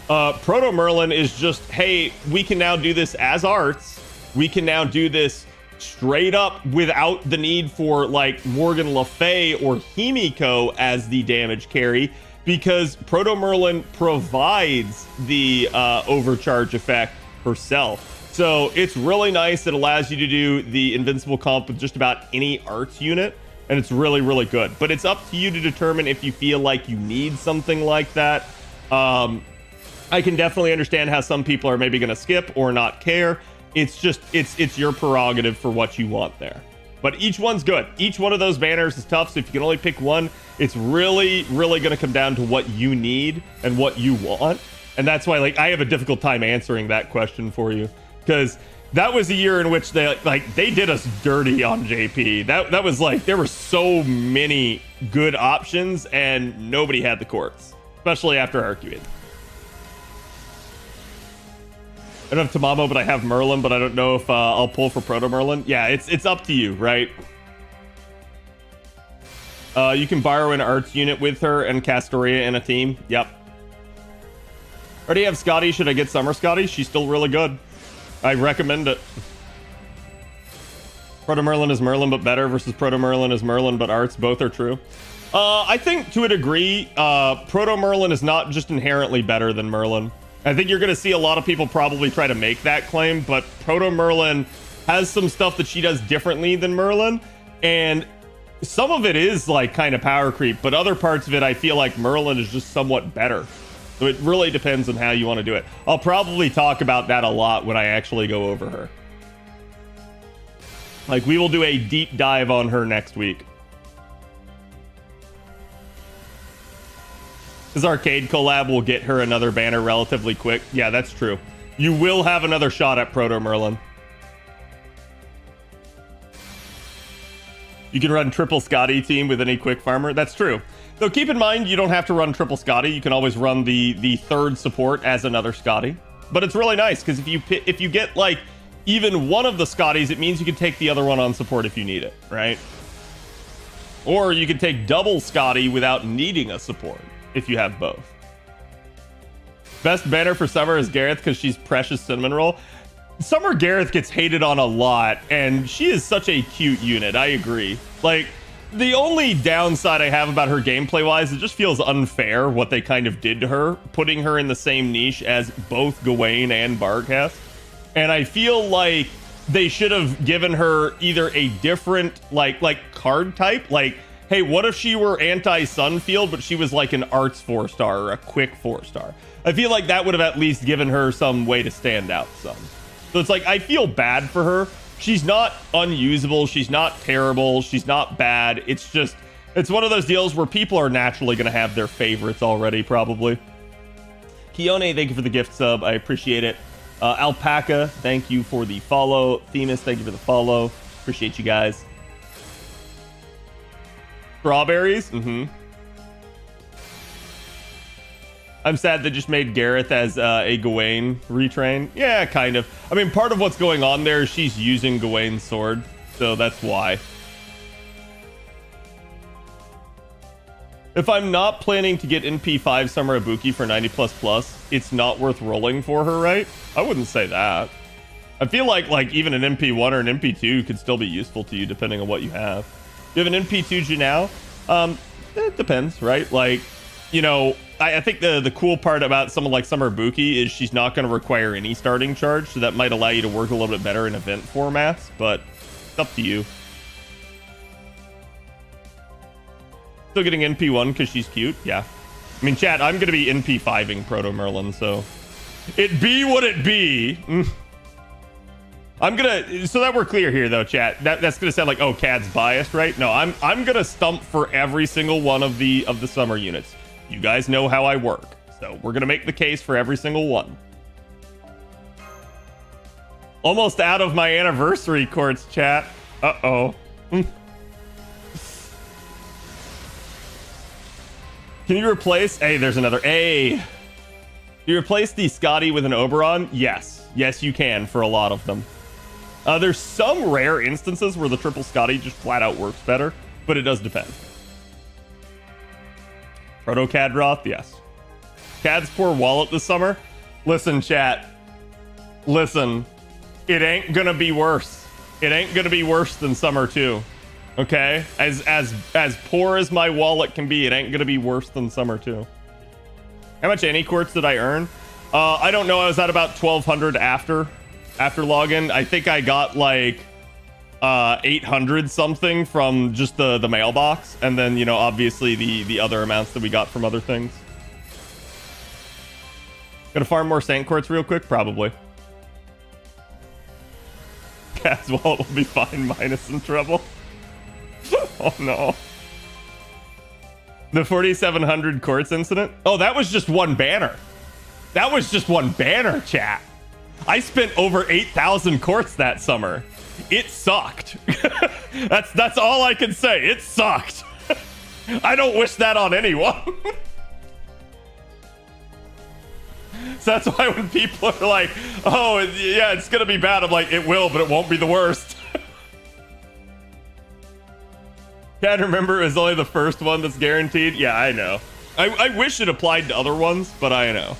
Proto Merlin is just, hey, we can now do this as arts. We can now do this straight up without the need for like Morgan Le Fay or Himiko as the damage carry, because Proto Merlin provides the overcharge effect herself. So it's really nice. It allows you to do the Invincible comp with just about any arts unit, and it's really, really good. But it's up to you to determine if you feel like you need something like that. I can definitely understand how some people are maybe going to skip or not care. It's just, it's your prerogative for what you want there. But each one's good. Each one of those banners is tough, so if you can only pick one, it's really, really going to come down to what you need and what you want. And that's why, like, I have a difficult time answering that question for you, because that was a year in which they did us dirty on JP. That was like, there were so many good options and nobody had the courts, especially after Arcueid. I don't have Tamamo, but I have Merlin, but I don't know if I'll pull for Proto Merlin. Yeah, it's up to you, right? You can borrow an arts unit with her and Castoria in a team. Yep. Already have Scotty. Should I get Summer Scotty? She's still really good. I recommend it. Proto Merlin is Merlin but better versus Proto Merlin is Merlin but arts. Both are true. I think to a degree, Proto Merlin is not just inherently better than Merlin. I think you're going to see a lot of people probably try to make that claim, but Proto Merlin has some stuff that she does differently than Merlin, and some of it is like kind of power creep, but other parts of it I feel like Merlin is just somewhat better. So it really depends on how you want to do it. I'll probably talk about that a lot when I actually go over her. Like, we will do a deep dive on her next week. This arcade collab will get her another banner relatively quick. Yeah, that's true. You will have another shot at Proto Merlin. You can run triple Scotty team with any quick farmer. That's true. Though keep in mind, you don't have to run triple Scotty. You can always run the third support as another Scotty. But it's really nice because if you get like even one of the Scotties, it means you can take the other one on support if you need it, right? Or you can take double Scotty without needing a support if you have both. Best banner for Summer is Gareth because she's precious cinnamon roll. Summer Gareth gets hated on a lot, and she is such a cute unit. I agree. Like, the only downside I have about her gameplay-wise, it just feels unfair what they kind of did to her, putting her in the same niche as both Gawain and Barghest. And I feel like they should have given her either a different, like card type. Like, hey, what if she were anti-Sunfield, but she was like an Arts 4-star or a Quick 4-star? I feel like that would have at least given her some way to stand out some. So it's like, I feel bad for her. She's not unusable. She's not terrible. She's not bad. It's just, it's one of those deals where people are naturally going to have their favorites already, probably. Kione, thank you for the gift sub. I appreciate it. Alpaca, thank you for the follow. Themis, thank you for the follow. Appreciate you guys. Strawberries? I'm sad they just made Gareth as a Gawain retrain. Yeah, kind of. I mean, part of what's going on there is she's using Gawain's sword, so that's why. If I'm not planning to get NP5 Summer Ibuki for 90++, it's not worth rolling for her, right? I wouldn't say that. I feel like even an NP1 or an NP2 could still be useful to you depending on what you have. Do you have an NP2 Jinao? It depends, right? Like, you know, I think the cool part about someone like Summer Ibuki is she's not going to require any starting charge, so that might allow you to work a little bit better in event formats, but it's up to you. Still getting NP1 because she's cute, yeah. I mean, chat, I'm going to be NP5ing Proto Merlin, so it be what it be. I'm gonna, so that we're clear here though, chat, that's gonna sound like, oh, Cad's biased, right? No, I'm gonna stump for every single one of the summer units. You guys know how I work, so we're gonna make the case for every single one. Almost out of my anniversary courts, chat. Uh-oh. Can you replace, hey, there's another, hey. Can you replace the Scotty with an Oberon? Yes. Yes, you can for a lot of them. There's some rare instances where the triple Scotty just flat out works better, but it does depend. Proto Khadroth, yes. Cad's poor wallet this summer. Listen, chat. Listen, it ain't gonna be worse. It ain't gonna be worse than Summer 2. Okay? As poor as my wallet can be, it ain't gonna be worse than Summer 2. How much Anni quartz did I earn? I don't know. I was at about 1,200 after login. I think I got like 800 something from just the mailbox, and then, you know, obviously the other amounts that we got from other things. Gonna farm more Saint quartz real quick? Probably. Cat's wallet will be fine minus some trouble. Oh no. The 4,700 quartz incident? Oh, that was just one banner. That was just one banner, chat. I spent over 8,000 quartz that summer. It sucked. That's all I can say. It sucked. I don't wish that on anyone. So that's why when people are like, oh, yeah, it's going to be bad, I'm like, it will, but it won't be the worst. Can't remember, it was only the first one that's guaranteed. Yeah, I know. I wish it applied to other ones, but I know.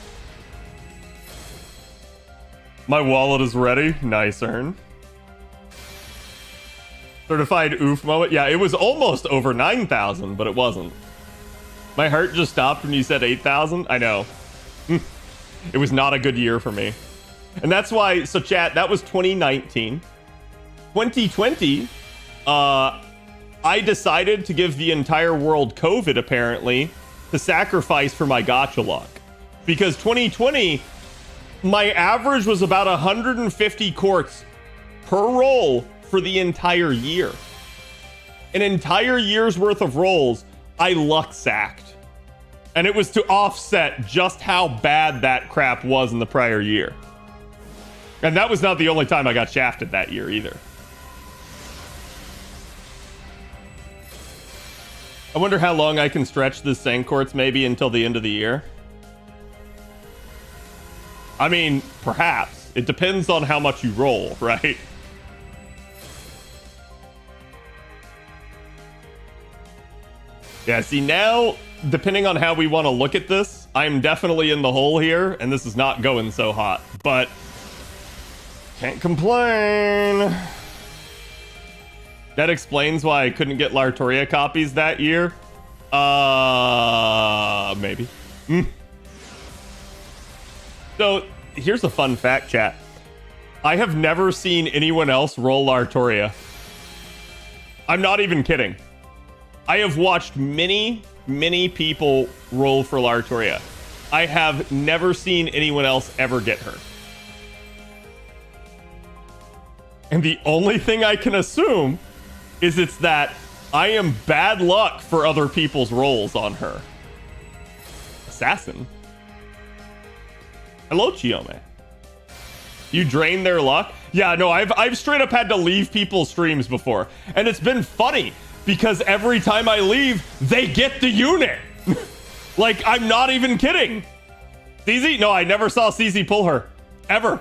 My wallet is ready. Nice, Earn. Certified oof moment. Yeah, it was almost over 9,000, but it wasn't. My heart just stopped when you said 8,000. I know. It was not a good year for me. And that's why, so chat, that was 2019. 2020, I decided to give the entire world COVID, apparently, to sacrifice for my gacha luck. Because 2020, my average was about 150 quartz per roll for the entire year. An entire year's worth of rolls, I luck sacked. And it was to offset just how bad that crap was in the prior year. And that was not the only time I got shafted that year either. I wonder how long I can stretch this Saint quartz, maybe until the end of the year. I mean, perhaps. It depends on how much you roll, right? Yeah, see, now depending on how we want to look at this, I'm definitely in the hole here, and this is not going so hot. But can't complain. That explains why I couldn't get Lartoria copies that year. Maybe. So here's a fun fact, chat. I have never seen anyone else roll Lartoria. I'm not even kidding. I have watched many people roll for Lartoria. I have never seen anyone else ever get her. And the only thing I can assume is it's that I am bad luck for other people's rolls on her. Assassin. Hello, Chiome. You drain their luck? Yeah, no, I've straight up had to leave people's streams before. And it's been funny because every time I leave, they get the unit. Like, I'm not even kidding. CZ? No, I never saw CZ pull her. Ever.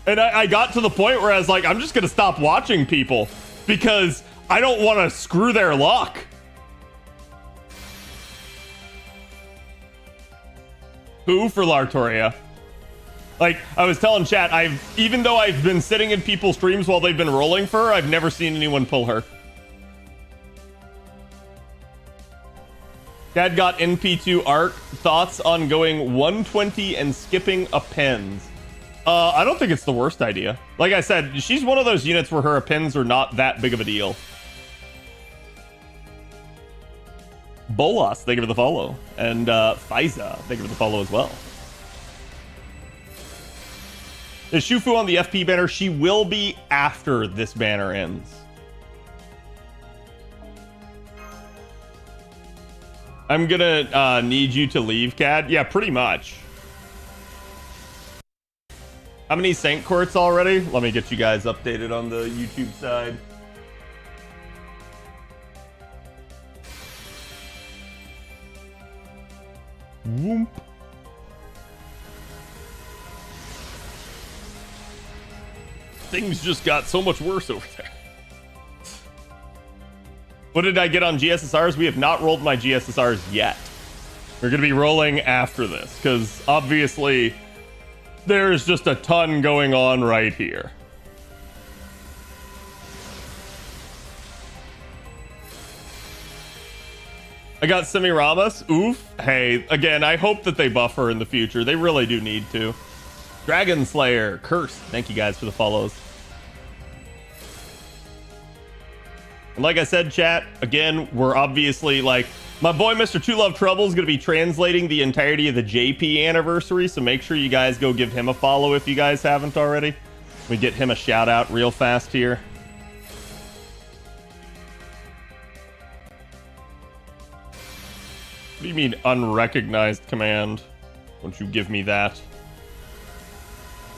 And I got to the point where I was like, I'm just going to stop watching people because I don't want to screw their luck. Who for Lartoria? Like, I was telling chat, even though I've been sitting in people's streams while they've been rolling for her, I've never seen anyone pull her. Dad got NP2 Arc. Thoughts on going 120 and skipping appends? I don't think it's the worst idea. Like I said, she's one of those units where her appends are not that big of a deal. Bolas, thank you for the follow. And Fiza, thank you for the follow as well. Is Shufu on the FP banner? She will be after this banner ends. I'm gonna need you to leave, Cad. Yeah, pretty much. How many Saint Courts already? Let me get you guys updated on the YouTube side. Whoop. Things just got so much worse over there. What did I get on GSSRs? We have not rolled my GSSRs yet. We're going to be rolling after this because obviously there's just a ton going on right here. I got Semiramis. Oof. Hey, again, I hope that they buff her in the future. They really do need to. Dragon Slayer. Curse. Thank you guys for the follows. And like I said, chat, again, we're obviously like, my boy Mr. Two Love Trouble is going to be translating the entirety of the JP anniversary, so make sure you guys go give him a follow if you guys haven't already. We get him a shout out real fast here. What do you mean unrecognized command? Won't you give me that?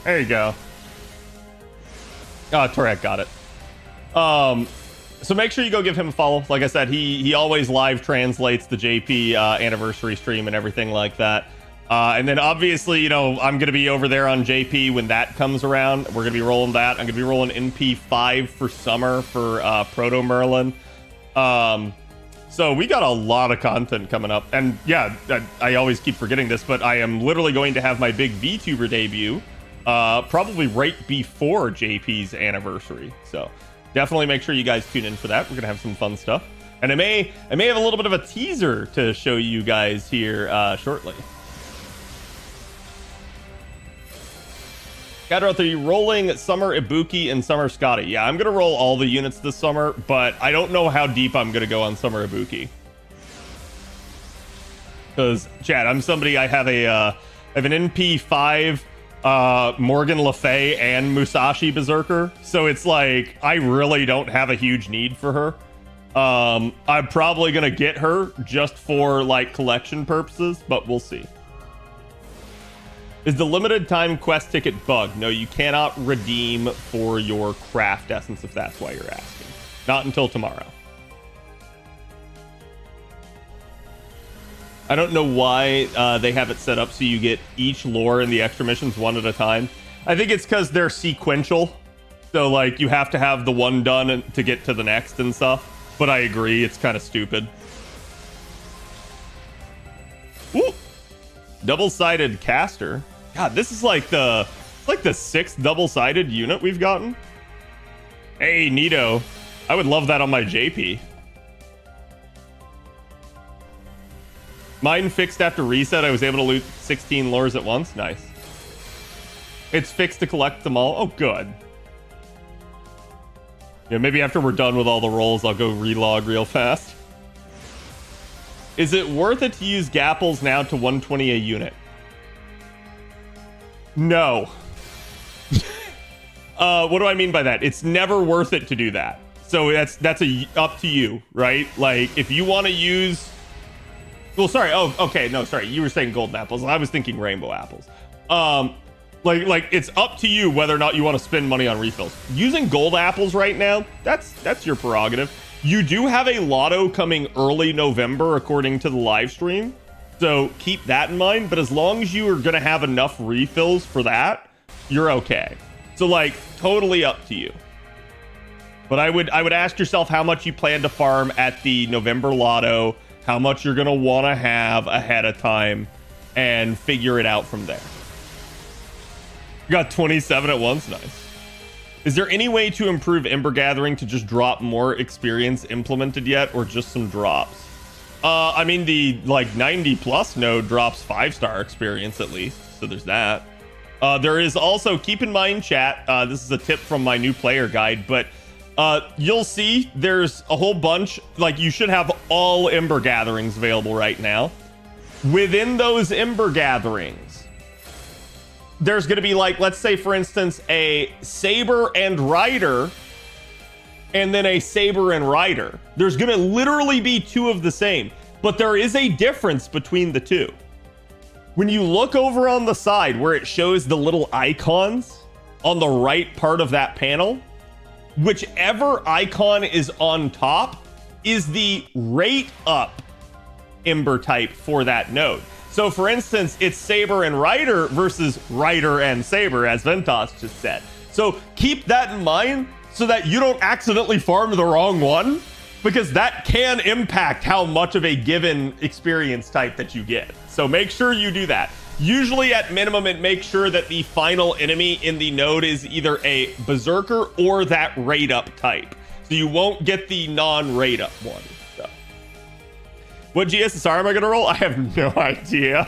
There you go. Oh, Torak got it. So make sure you go give him a follow. Like I said, he always live translates the JP anniversary stream and everything like that. And then obviously, you know, I'm going to be over there on JP when that comes around. We're going to be rolling that. I'm going to be rolling NP5 for summer for Proto Merlin. So we got a lot of content coming up. And yeah, I always keep forgetting this, but I am literally going to have my big VTuber debut probably right before JP's anniversary. So definitely make sure you guys tune in for that. We're gonna have some fun stuff, and I may have a little bit of a teaser to show you guys here shortly. Khadroth, are you rolling Summer Ibuki and Summer Scotty? Yeah, I'm gonna roll all the units this summer, but I don't know how deep I'm gonna go on Summer Ibuki. Because, chat, I'm somebody, I have an NP5 Morgan Le Fay and Musashi Berserker, so it's like I really don't have a huge need for her. I'm probably gonna get her just for like collection purposes, but we'll see. Is the limited time quest ticket bugged? No, you cannot redeem for your craft essence if that's why you're asking. Not until tomorrow. I don't know why they have it set up so you get each lore and the extra missions one at a time. I think it's because they're sequential. So, like, you have to have the one done to get to the next and stuff. but I agree, it's kind of stupid. Ooh. Double-sided caster. God, this is like the 6th double-sided unit we've gotten. Hey, neato. I would love that on my JP. Mine fixed after reset. I was able to loot 16 lures at once. Nice. It's fixed to collect them all. Oh, good. Yeah, maybe after we're done with all the rolls, I'll go relog real fast. Is it worth it to use Gapples now to 120 a unit? No. What do I mean by that? It's never worth it to do that. So that's up to you, right? Like, if you want to use... Well, sorry. Oh, okay. No, sorry. You were saying golden apples. I was thinking rainbow apples. Like it's up to you whether or not you want to spend money on refills. Using gold apples right now, that's your prerogative. You do have a lotto coming early November, according to the live stream. So keep that in mind. But as long as you are going to have enough refills for that, you're okay. So like totally up to you. But I would ask yourself how much you plan to farm at the November lotto, how much you're going to want to have ahead of time, and figure it out from there. You got 27 at once. Nice. Is there any way to improve Ember Gathering to just drop more experience implemented yet, or just some drops? I mean, the like 90 plus node drops 5-star experience at least, so there's that. There is also, keep in mind, chat, this is a tip from my new player guide, but you'll see there's a whole bunch, like you should have all Ember Gatherings available right now. Within those Ember Gatherings, there's going to be like, let's say for instance, a Saber and Rider, and then a Saber and Rider. There's going to literally be 2 of the same, but there is a difference between the 2. When you look over on the side where it shows the little icons on the right part of that panel, whichever icon is on top is the rate up Ember type for that node. So for instance, it's Saber and Rider versus Rider and Saber, as Ventas just said. So keep that in mind so that you don't accidentally farm the wrong one, because that can impact how much of a given experience type that you get. So make sure you do that. Usually at minimum, it makes sure that the final enemy in the node is either a Berserker or that rate up type. So you won't get the non-rate up one. So. What GSSR am I going to roll? I have no idea.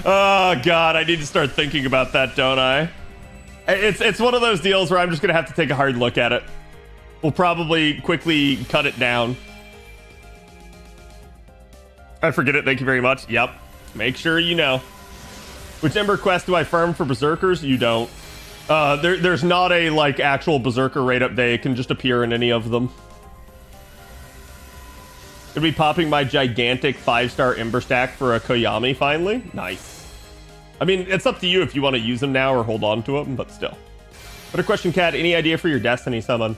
Oh, God. I need to start thinking about that, don't I? It's one of those deals where I'm just going to have to take a hard look at it. We'll probably quickly cut it down. I forget it. Thank you very much. Yep. Make sure you know. Which Ember quest do I farm for Berserkers? You don't. There's not a like actual Berserker rate up day. It can just appear in any of them. Gonna be popping my gigantic 5-star Ember stack for a Koyami finally. Nice. I mean, it's up to you if you want to use them now or hold on to them, but still. But a question, Cat. Any idea for your Destiny summon?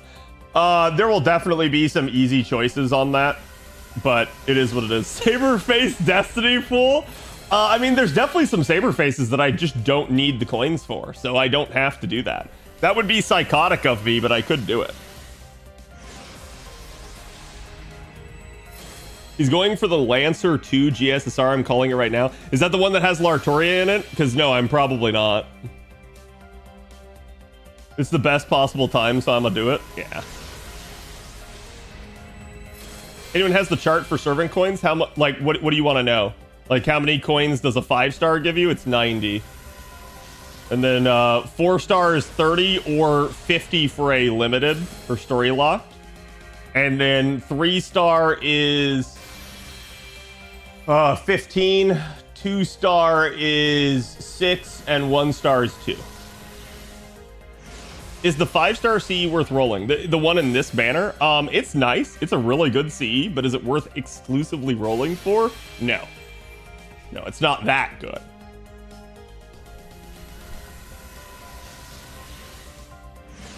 There will definitely be some easy choices on that, but it is what it is. Saberface Destiny Pool. I mean, there's definitely some Saberfaces that I just don't need the coins for, so I don't have to do that. That would be psychotic of me, but I could do it. He's going for the Lancer 2 GSSR, I'm calling it right now. Is that the one that has Lartoria in it? Because no, I'm probably not. It's the best possible time, so I'm gonna do it. Yeah. Anyone has the chart for servant coins? How much? Like, what do you want to know? Like, how many coins does a 5-star give you? It's 90. And then 4-star is 30 or 50 for a limited or story locked. And then 3-star is 15. 2-star is 6, and 1-star is 2. Is the 5-star CE worth rolling? The one in this banner? It's nice. It's a really good CE, but is it worth exclusively rolling for? No. No, it's not that good.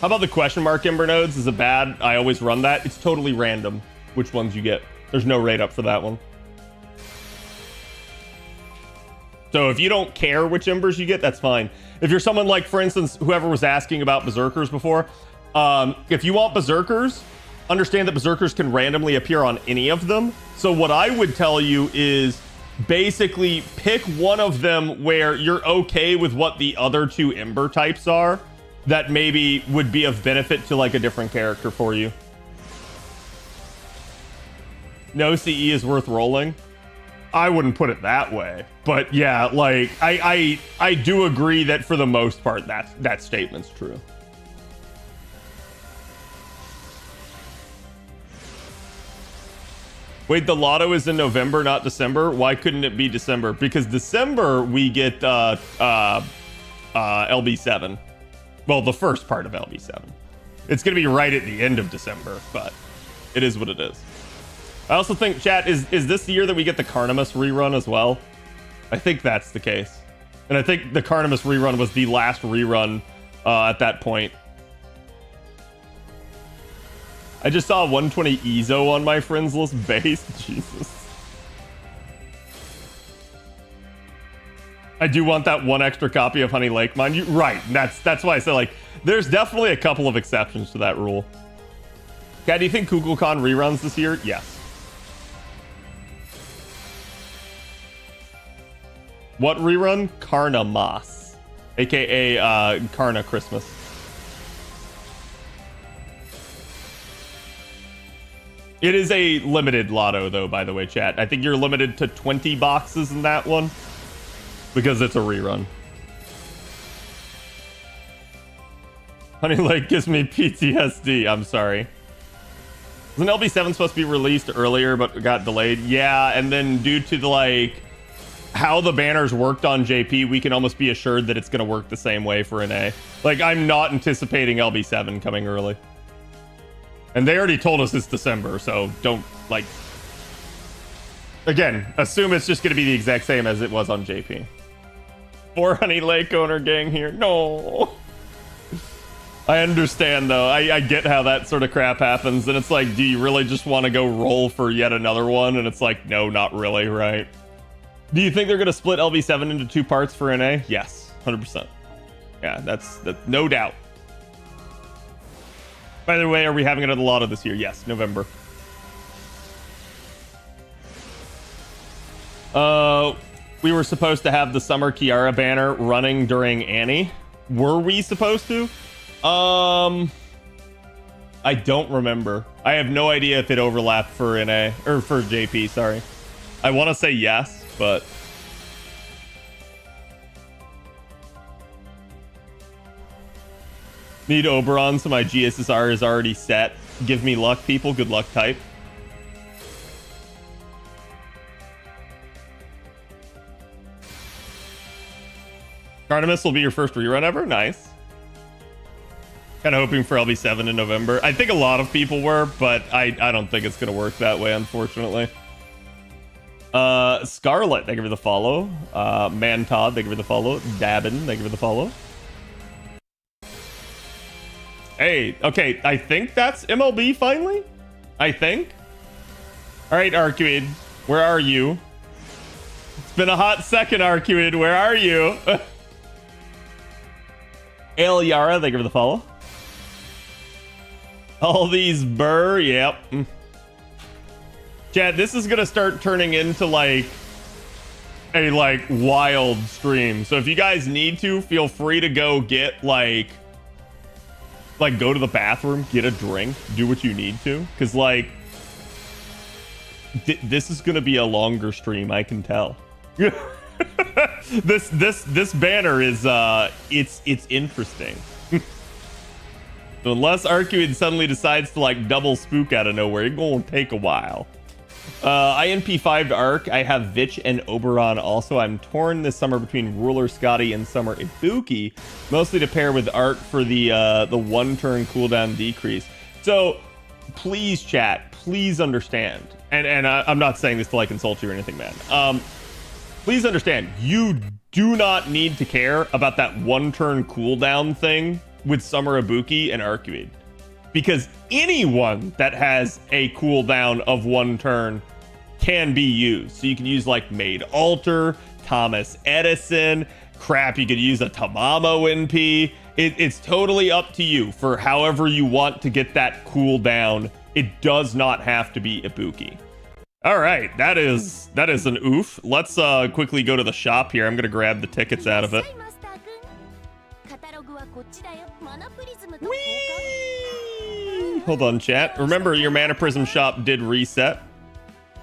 How about the question mark Ember nodes? Is it bad? I always run that. It's totally random which ones you get. There's no rate up for that one. So if you don't care which Embers you get, that's fine. If you're someone like, for instance, whoever was asking about Berserkers before, if you want Berserkers, understand that berserkers can randomly appear on any of them. So what I would tell you is basically pick one of them where you're okay with what the other two ember types are that maybe would be of benefit to like a different character for you. No CE is worth rolling. I wouldn't put it that way, but yeah, like I do agree that for the most part that statement's true. Wait, the lotto is in November, not December. Why couldn't it be December? Because December we get LB7. Well, the first part of LB7. It's gonna be right at the end of December, but it is what it is. I also think, chat, is this the year that we get the Carnimus rerun as well? I think that's the case. And I think the Carnimus rerun was the last rerun at that point. I just saw 120 Ezo on my friends list base. Jesus. I do want that one extra copy of Honey Lake Mine. Right, that's why I said, like, there's definitely a couple of exceptions to that rule. Kat, do you think Kukulkan reruns this year? Yes. What rerun? Karna Moss, aka Karna Christmas. It is a limited lotto, though, by the way, chat. I think you're limited to 20 boxes in that one because it's a rerun. Honey Lake gives me PTSD. I'm sorry. Wasn't LB7 supposed to be released earlier but got delayed? Yeah, and then due to the like how the banners worked on JP, we can almost be assured that it's going to work the same way for NA. Like, I'm not anticipating LB7 coming early. And they already told us it's December, so don't, like... Again, assume it's just going to be the exact same as it was on JP. Poor Honey Lake owner gang here. No! I understand, though. I get how that sort of crap happens, and it's like, do you really just want to go roll for yet another one? And it's like, no, not really, right? Do you think they're going to split LB7 into 2 parts for NA? Yes, 100%. Yeah, that's no doubt. By the way, are we having another lotto this year? Yes, November. We were supposed to have the Summer Kiara banner running during Annie. Were we supposed to? I don't remember. I have no idea if it overlapped for NA, or for JP, sorry. I want to say yes, but... Need Oberon, so my GSSR is already set. Give me luck, people. Good luck type. Artemis will be your first rerun ever? Nice. Kind of hoping for LB7 in November. I think a lot of people were, but I don't think it's going to work that way, unfortunately. Scarlet, thank you for the follow. Man Todd, thank you for the follow. Dabin, thank you for the follow. Hey, okay, I think that's MLB finally? I think. All right, Arcueid, where are you? It's been a hot second, Arcueid, where are you? Ale Yara, thank you for the follow. All these burr, yep. Chad, this is gonna start turning into like a wild stream. So if you guys need to, feel free to go get like go to the bathroom, get a drink, do what you need to, because like this is gonna be a longer stream, I can tell. this banner is it's interesting. So unless Arcueid suddenly decides to like double spook out of nowhere, it's gonna take a while. NP5 Arc, I have Vich and Oberon also. I'm torn this summer between Ruler Scotty and Summer Ibuki, mostly to pair with Arc for the 1-turn cooldown decrease. So please, chat, please understand, and I'm not saying this to like insult you or anything, man. Please understand, you do not need to care about that 1-turn cooldown thing with Summer Ibuki and Arcueid, because anyone that has a cooldown of 1 turn can be used. So you can use like Maid Alter, Thomas Edison, crap, you could use a Tamamo NP. It's totally up to you for however you want to get that cooldown It does not have to be Ibuki. All right, that is an oof. Let's quickly go to the shop here. I'm gonna grab the tickets out of it. Whee! Hold on, chat. Remember, your Mana Prism shop did reset,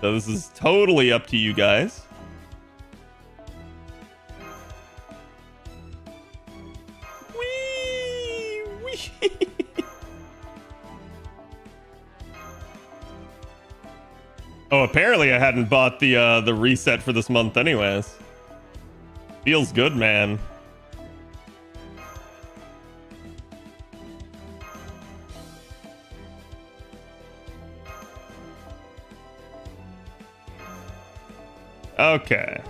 so this is totally up to you guys. Whee! Whee! Oh, apparently I hadn't bought the reset for this month anyways. Feels good, man. Okay.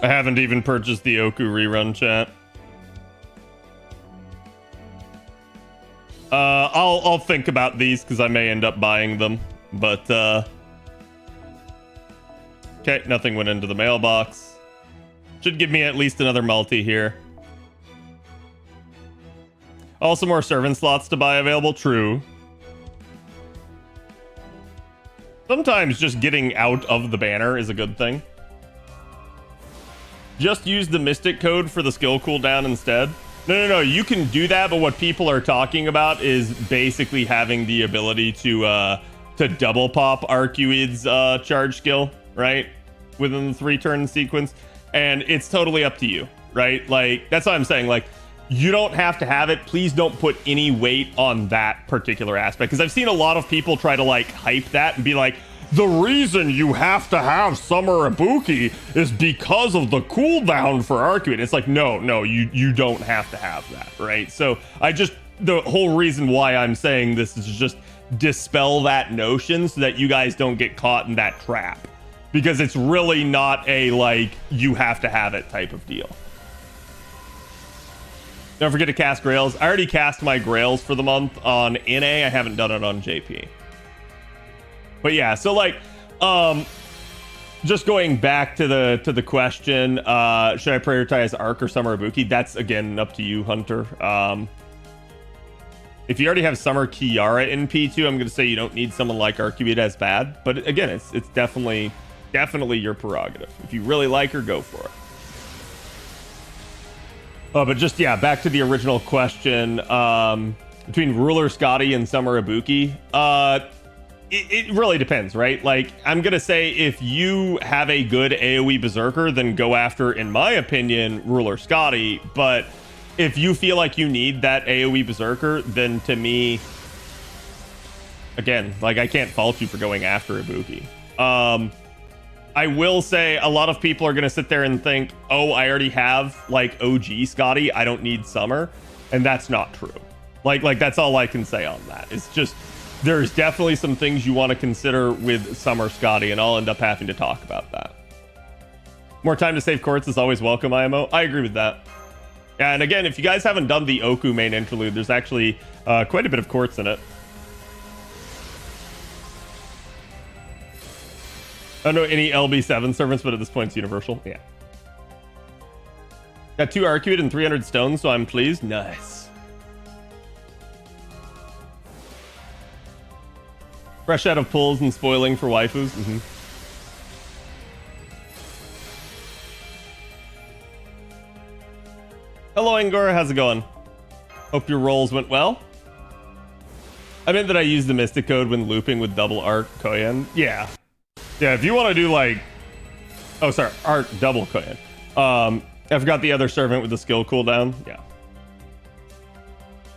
I haven't even purchased the Oku rerun, chat. I'll think about these because I may end up buying them, but okay, nothing went into the mailbox. Should give me at least another multi here. Also more servant slots to buy available. True. Sometimes just getting out of the banner is a good thing. Just use the Mystic code for the skill cooldown instead. No, you can do that, but what people are talking about is basically having the ability to double pop Arcueid's charge skill, right? Within the 3-turn sequence. And it's totally up to you, right? Like, that's what I'm saying. Like, you don't have to have it. Please don't put any weight on that particular aspect. Because I've seen a lot of people try to, like, hype that and be like, the reason you have to have Summer Ibuki is because of the cooldown for Arcueid. It's like, no, you don't have to have that, right? So the whole reason why I'm saying this is just dispel that notion so that you guys don't get caught in that trap. Because it's really not a, like, you have to have it type of deal. Don't forget to cast Grails. I already cast my Grails for the month on NA. I haven't done it on JP. But yeah, so like, just going back to the question, should I prioritize Arc or Summer Ibuki? That's again up to you, Hunter. If you already have Summer Kiara in P2, I'm gonna say you don't need someone like Arcueid as bad. But again, it's definitely your prerogative. If you really like her, go for it. But just yeah, back to the original question. Between Ruler Scotty and Summer Ibuki, it really depends, right? Like, I'm gonna say if you have a good AoE Berserker, then go after, in my opinion, Ruler Scotty. But if you feel like you need that AoE Berserker, then to me, again, like, I can't fault you for going after Ibuki. I will say a lot of people are gonna sit there and think, oh, I already have like OG Scotty, I don't need Summer, and that's not true. Like that's all I can say on that. It's just, there's definitely some things you want to consider with Summer Scotty, and I'll end up having to talk about that. More time to save courts is always welcome, IMO. I agree with that. Yeah, and again, if you guys haven't done the Oku main interlude, there's actually quite a bit of courts in it. I don't know any LB7 servants, but at this point it's universal. Yeah. Got 2 Arcueid and 300 stones, so I'm pleased. Nice. Fresh out of pulls and spoiling for waifus. Mm-hmm. Hello, Angora. How's it going? Hope your rolls went well. I meant that I used the Mystic Code when looping with double Arc Koyan. Yeah. Yeah, if you want to do like... Oh, sorry. Arc double Koyan. I forgot the other servant with the skill cooldown. Yeah.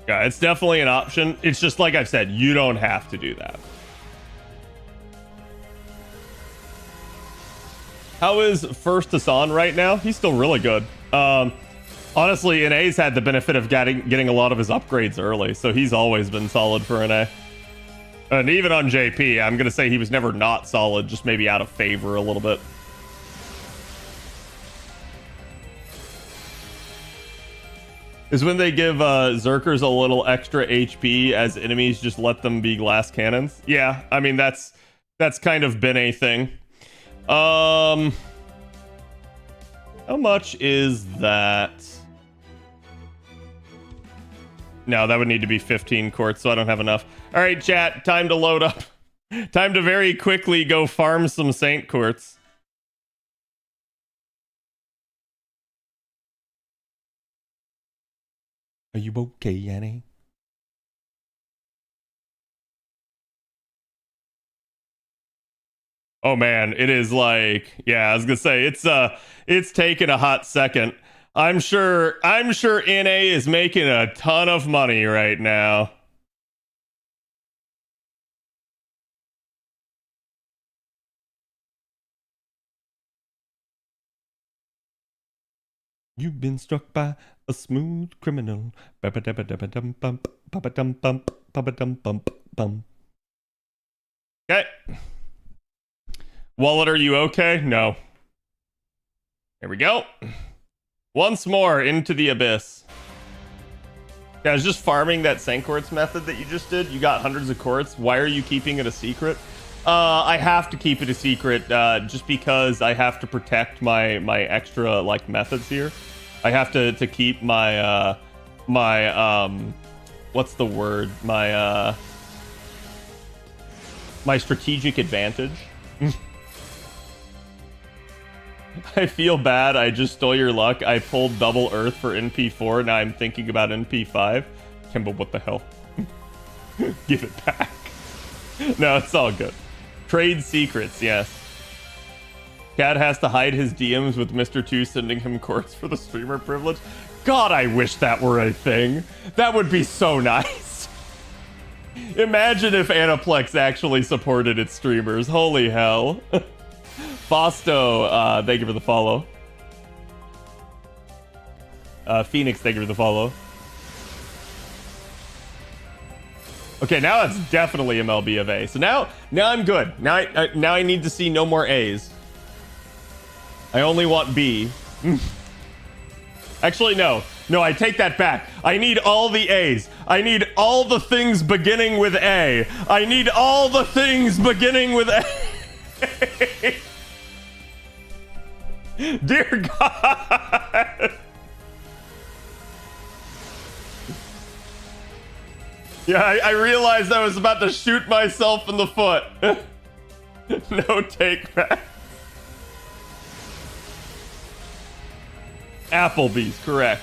Yeah, it's definitely an option. It's just like I've said, you don't have to do that. How is First Hassan right now? He's still really good. Honestly, NA's had the benefit of getting a lot of his upgrades early, so he's always been solid for NA. And even on JP, I'm going to say he was never not solid, just maybe out of favor a little bit. Is when they give Zerkers a little extra HP as enemies just let them be glass cannons. Yeah, I mean, that's kind of been a thing. How much is that? No, that would need to be 15 quartz, so I don't have enough. All right, chat, time to load up. Time to very quickly go farm some Saint quartz. Are you okay, Annie? Oh man, it is like, yeah, I was gonna say it's taken a hot second. I'm sure NA is making a ton of money right now. You've been struck by a smooth criminal. Okay. Wallet, are you okay? No. Here we go. Once more into the abyss. Yeah, I was just farming that Saint quartz method that you just did. You got hundreds of quartz. Why are you keeping it a secret? I have to keep it a secret just because I have to protect my extra like methods here. I have to keep my what's the word? My strategic advantage. I feel bad. I just stole your luck. I pulled double Earth for NP4. Now I'm thinking about NP5. Kimbo, what the hell? Give it back. No, it's all good. Trade secrets, yes. Cat has to hide his DMs with Mr. 2 sending him quartz for the streamer privilege. God, I wish that were a thing. That would be so nice. Imagine if Aniplex actually supported its streamers. Holy hell. Fausto, thank you for the follow. Phoenix, thank you for the follow. Okay, now it's definitely MLB of A. So now I'm good. Now I need to see no more A's. I only want B. Actually, no. No, I take that back. I need all the A's. I need all the things beginning with A. I need all the things beginning with A. Dear God. Yeah, I realized I was about to shoot myself in the foot. No take back. Applebee's, correct.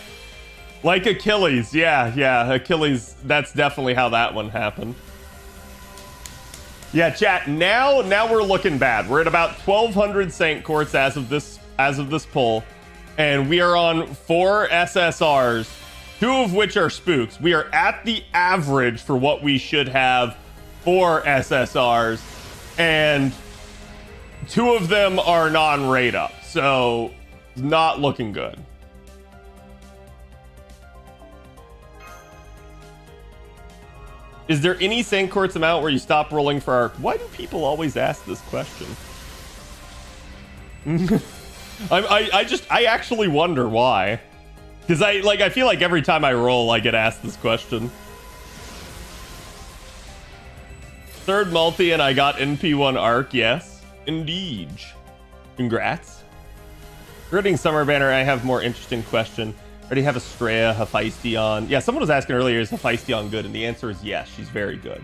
Like Achilles, yeah, Achilles, that's definitely how that one happened. Yeah, chat, now we're looking bad. We're at about 1,200 Saint quartz as of this poll, and we are on 4 SSRs, 2 of which are spooks. We are at the average for what we should have for SSRs, and 2 of them are non-rate up, so not looking good. Is there any Saint quartz amount where you stop rolling for arc? Why do people always ask this question? I actually wonder why. Because I feel like every time I roll, I get asked this question. 3rd multi and I got NP1 arc, yes. Indeed. Congrats. Regarding Summer Banner, I have a more interesting question. Already have Estrella, Hephaestion. Yeah, someone was asking earlier, is Hephaestion good? And the answer is yes, she's very good.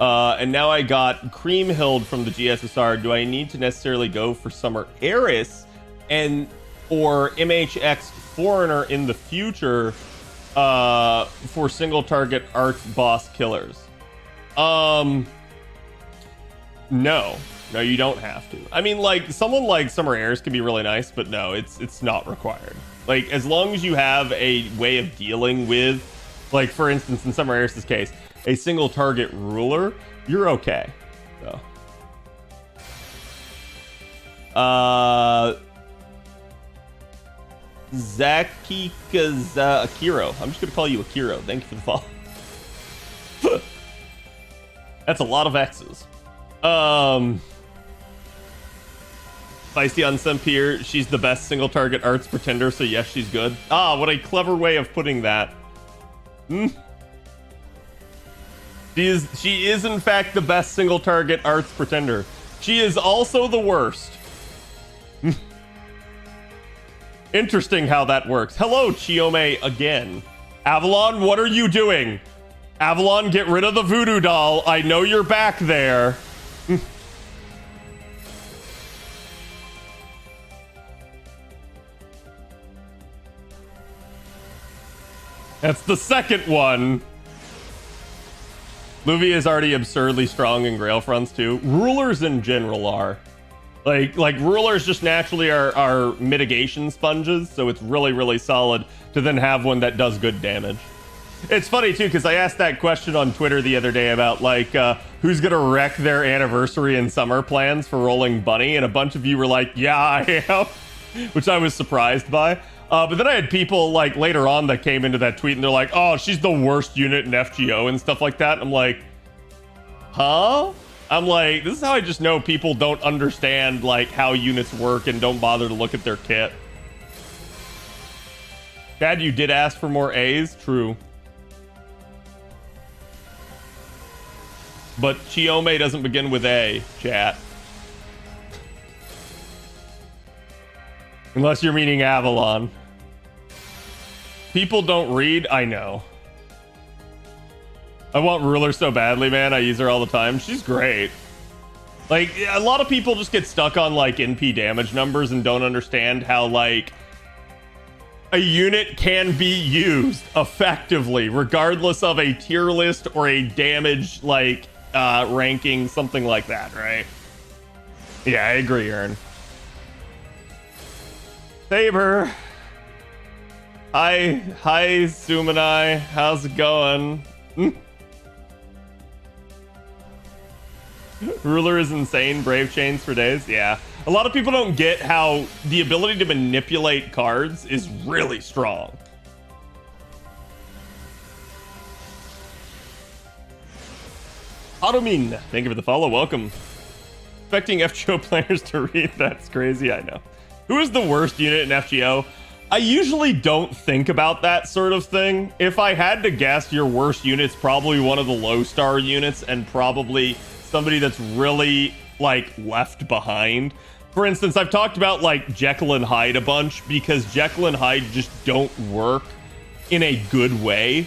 And now I got Creamhild from the GSSR. Do I need to necessarily go for Summer Heiress or MHX Foreigner in the future for single target arc boss killers? No, you don't have to. I mean, like, someone like Summer Heiress can be really nice, but no, it's not required. Like, as long as you have a way of dealing with, like, for instance, in Summer Heiress' case, a single target ruler, you're okay. So. Zakika's Akiro. I'm just gonna call you Akiro. Thank you for the follow. That's a lot of X's. Feisty on Sempier, she's the best single target arts pretender, so yes, she's good. Ah, what a clever way of putting that. She is in fact the best single target arts pretender. She is also the worst. Interesting how that works. Hello, Chiome again. Avalon, what are you doing? Avalon, get rid of the voodoo doll. I know you're back there. That's the second one. Luvi is already absurdly strong in Grail fronts too. Rulers in general are. Like rulers just naturally are mitigation sponges, so it's really, really solid to then have one that does good damage. It's funny too, because I asked that question on Twitter the other day about like who's gonna wreck their anniversary and summer plans for Rolling Bunny, and a bunch of you were like, yeah, I am, which I was surprised by. But then I had people like later on that came into that tweet and they're like, oh, she's the worst unit in FGO and stuff like that. I'm like, huh? I'm like, this is how I just know people don't understand like how units work and don't bother to look at their kit. Dad, you did ask for more A's? True. But Chiome doesn't begin with A, chat. Unless you're meaning Avalon. People don't read, I know. I want Ruler so badly, man. I use her all the time. She's great. Like, a lot of people just get stuck on, like, NP damage numbers and don't understand how, like, a unit can be used effectively, regardless of a tier list or a damage, like, ranking, something like that, right? Yeah, I agree, Ern. Saber. Hi, Sumanai. How's it going? Ruler is insane. Brave chains for days. Yeah. A lot of people don't get how the ability to manipulate cards is really strong. Automin, thank you for the follow. Welcome. Expecting FGO players to read. That's crazy. I know. Who is the worst unit in FGO? I usually don't think about that sort of thing. If I had to guess, your worst unit's probably one of the low star units and probably somebody that's really like left behind. For instance, I've talked about like Jekyll and Hyde a bunch because Jekyll and Hyde just don't work in a good way.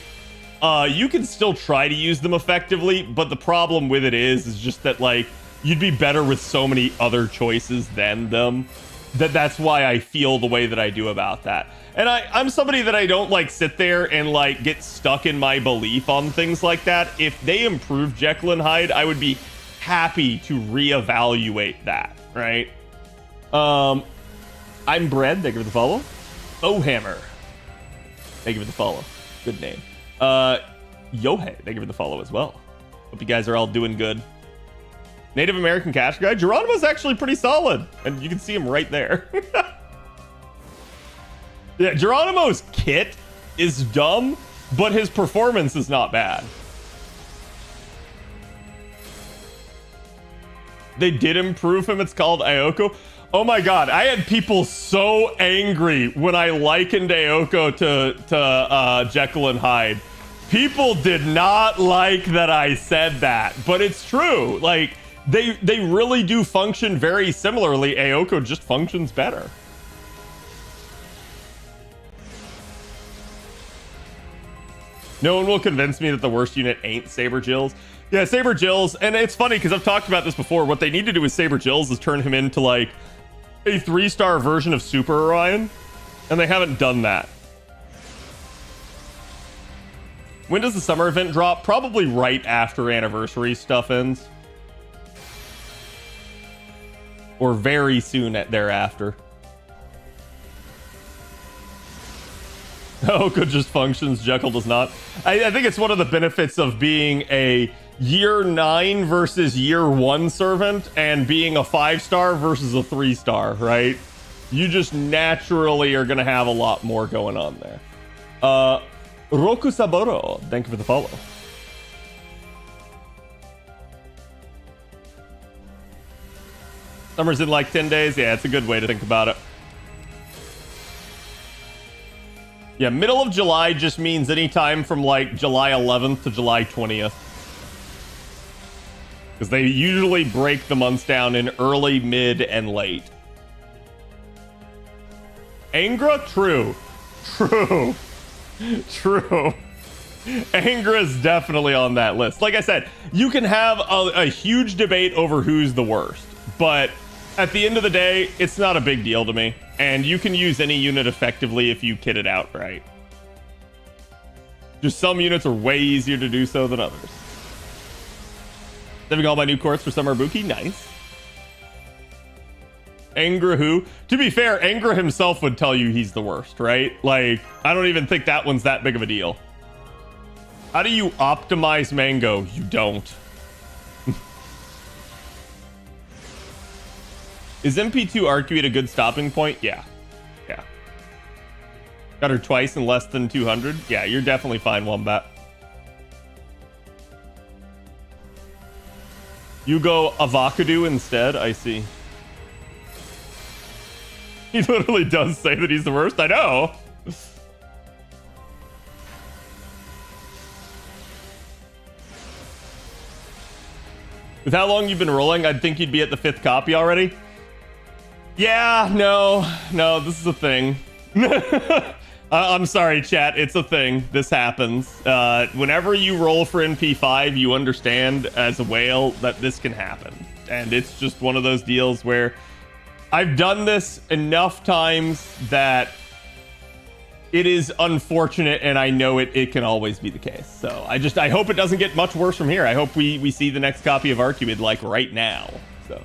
You can still try to use them effectively, but the problem with it is just that like you'd be better with so many other choices than them. That's why I feel the way that I do about that. And I'm somebody that I don't like sit there and like get stuck in my belief on things like that. If they improve Jekyll and Hyde, I would be happy to reevaluate that, right? I'm Brad, thank you for the follow. Bowhammer, thank you for the follow. Good name. Yohei, thank you for the follow as well. Hope you guys are all doing good. Native American Cash Guy. Geronimo's actually pretty solid. And you can see him right there. Yeah, Geronimo's kit is dumb, but his performance is not bad. They did improve him. It's called Ayoko. Oh my god, I had people so angry when I likened Ayoko to Jekyll and Hyde. People did not like that I said that, but it's true. Like, they really do function very similarly. Ayoko just functions better. No one will convince me that the worst unit ain't Saber Jills. Yeah, Saber Jills, and it's funny because I've talked about this before. What they need to do with Saber Jills is turn him into like a 3-star version of Super Orion, and they haven't done that. When does the summer event drop? Probably right after anniversary stuff ends. Or very soon thereafter. Ayoko just functions, Jekyll does not. I think it's one of the benefits of being a year 9 versus year 1 servant and being a 5-star versus a 3-star, right? You just naturally are going to have a lot more going on there. Roku Saburo, thank you for the follow. Summer's in like 10 days. Yeah, it's a good way to think about it. Yeah, middle of July just means any time from like July 11th to July 20th. Because they usually break the months down in early, mid, and late. Angra? True. True. Angra is definitely on that list. Like I said, you can have a huge debate over who's the worst, but at the end of the day, it's not a big deal to me. And you can use any unit effectively if you kit it out right. Just some units are way easier to do so than others. Saving all my new courts for Summer Buki. Nice. Angra who? To be fair, Angra himself would tell you he's the worst, right? Like, I don't even think that one's that big of a deal. How do you optimize Mango? You don't. Is NP2 Arcueid a good stopping point? Yeah. Yeah. Got her twice in less than 200? Yeah, you're definitely fine, Wombat. You go avocado instead? I see. He literally does say that he's the worst. I know. With how long you've been rolling, I'd think you'd be at the 5th copy already. Yeah, no, this is a thing. I'm sorry, chat. It's a thing. This happens. Whenever you roll for NP5, you understand as a whale that this can happen. And it's just one of those deals where I've done this enough times that it is unfortunate, and I know it can always be the case. So I hope it doesn't get much worse from here. I hope we see the next copy of Arcueid like right now. So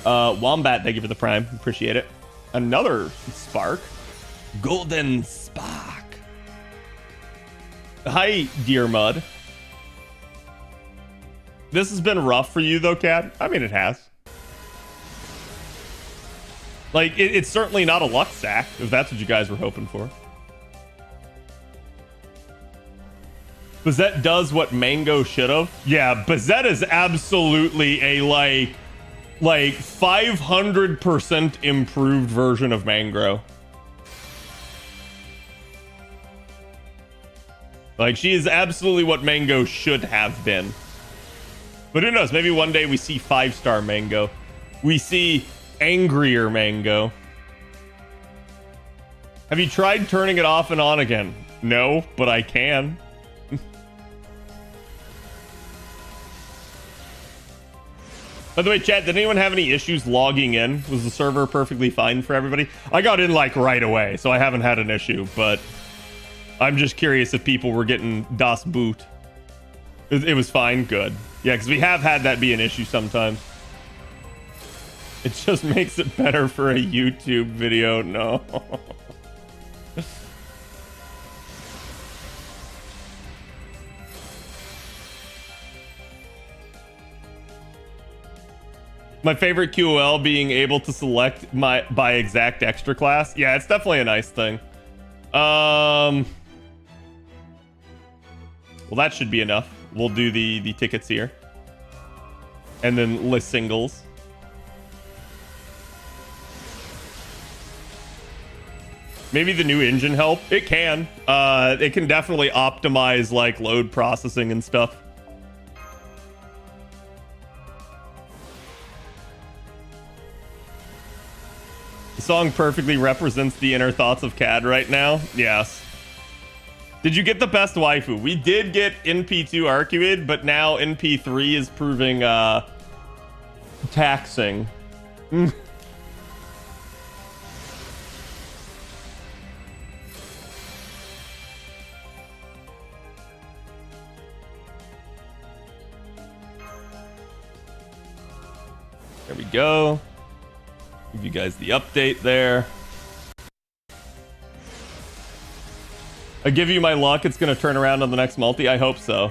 Wombat, thank you for the prime. Appreciate it. Another spark. Golden Spark. Hi, Dear Mud. This has been rough for you though, Cat. I mean, it has. Like, it's certainly not a luck sack, if that's what you guys were hoping for. Bazette does what Mango should have. Yeah, Bazette is absolutely a like 500% improved version of Mangro. Like, she is absolutely what Mango should have been. But who knows? Maybe one day we see 5-star Mango. We see angrier Mango. Have you tried turning it off and on again? No, but I can. By the way, chat, did anyone have any issues logging in? Was the server perfectly fine for everybody? I got in like right away, so I haven't had an issue, but I'm just curious if people were getting Das Boot. It was fine, good. Yeah, because we have had that be an issue sometimes. It just makes it better for a YouTube video. No. My favorite QOL being able to select by exact extra class. Yeah, it's definitely a nice thing. Well, that should be enough. We'll do the tickets here. And then list singles. Maybe the new engine help? It can. It can definitely optimize like load processing and stuff. The song perfectly represents the inner thoughts of Cad right now. Yes. Did you get the best waifu? We did get NP2 Arcueid, but now NP3 is proving taxing. There we go. Give you guys the update there. I give you my luck, it's going to turn around on the next multi. I hope so.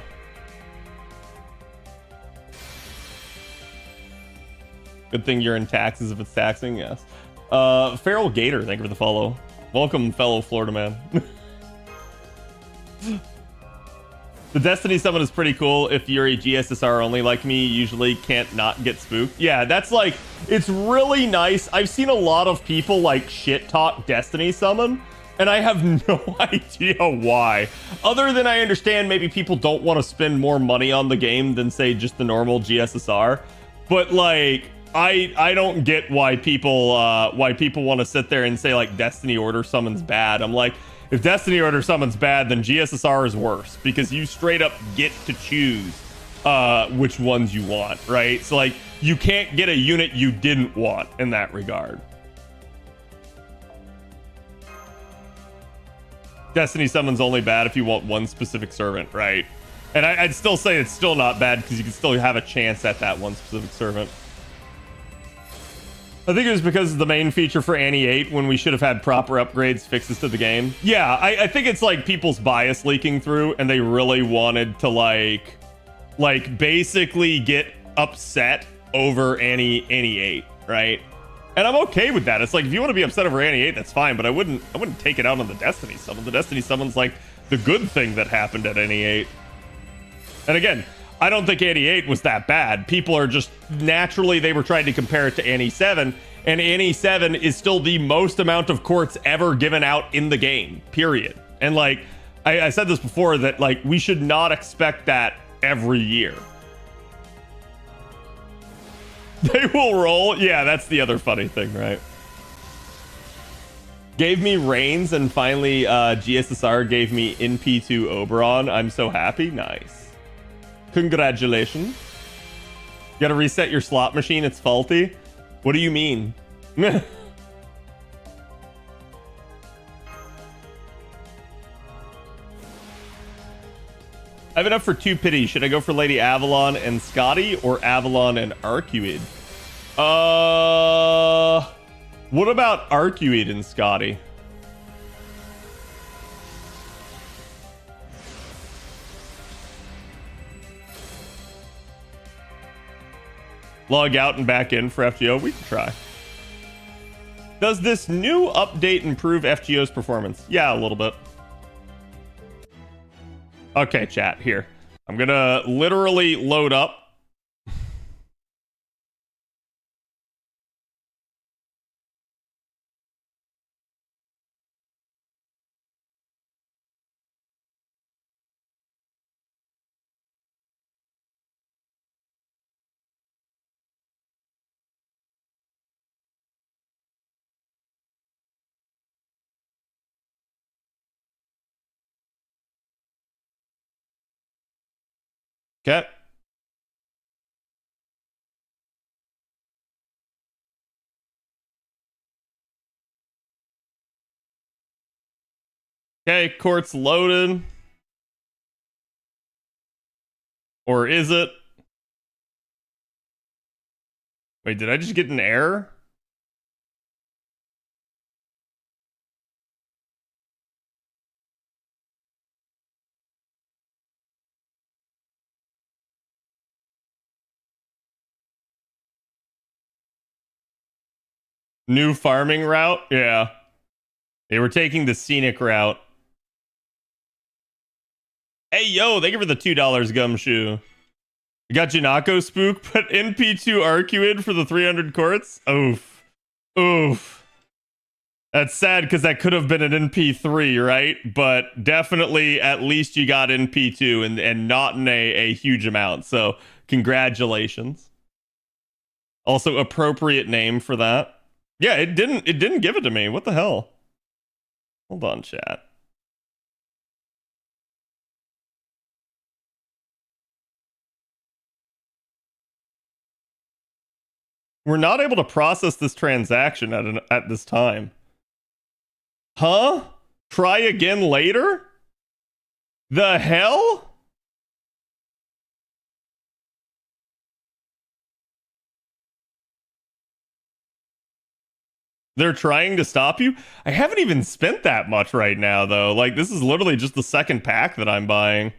Good thing you're in taxes if it's taxing, yes. Feral Gator, thank you for the follow. Welcome, fellow Florida man. The Destiny summon is pretty cool. If you're a GSSR only like me, you usually can't not get spooked. Yeah, that's like, it's really nice. I've seen a lot of people like shit talk Destiny summon, and I have no idea why. Other than I understand maybe people don't want to spend more money on the game than say just the normal GSSR. But like, I don't get why people want to sit there and say like Destiny Order Summon's bad. I'm like, if Destiny Order Summon's bad, then GSSR is worse because you straight up get to choose which ones you want, right? So like you can't get a unit you didn't want in that regard. Destiny Summon's only bad if you want one specific servant, right? And I'd still say it's still not bad because you can still have a chance at that one specific servant. I think it was because of the main feature for Anni 8 when we should have had proper upgrades, fixes to the game. Yeah, I think it's like people's bias leaking through and they really wanted to like basically get upset over Anni 8, right? And I'm okay with that. It's like, if you want to be upset over Anni 8, that's fine, but I wouldn't take it out on the Destiny Summon. The Destiny Summon's like the good thing that happened at Anni 8. And again, I don't think Anni 8 was that bad. People are just naturally, they were trying to compare it to Anni 7, and Anni 7 is still the most amount of courts ever given out in the game, period. And like, I said this before, that like, we should not expect that every year. They will roll. Yeah, that's the other funny thing, right? Gave me Reigns, and finally GSSR gave me NP2 Oberon. I'm so happy. Nice. Congratulations. You gotta reset your slot machine. It's faulty. What do you mean? I have enough for 2 pity. Should I go for Lady Avalon and Scotty or Avalon and Arcueid? What about Arcueid and Scotty? Log out and back in for FGO? We can try. Does this new update improve FGO's performance? Yeah, a little bit. Okay, chat, here. I'm gonna literally load up. Okay. Okay, court's loaded. Or is it? Wait, did I just get an error? New farming route? Yeah. They were taking the scenic route. Hey, yo, thank you for the $2 gumshoe. You got Janako Spook, but NP2 Arcueid for the 300 courts? Oof. Oof. That's sad because that could have been an NP3, right? But definitely at least you got NP2 and not in a huge amount. So congratulations. Also appropriate name for that. Yeah, it didn't give it to me. What the hell? Hold on, chat. We're not able to process this transaction at this time. Huh? Try again later? The hell? They're trying to stop you? I haven't even spent that much right now, though. Like, this is literally just the second pack that I'm buying.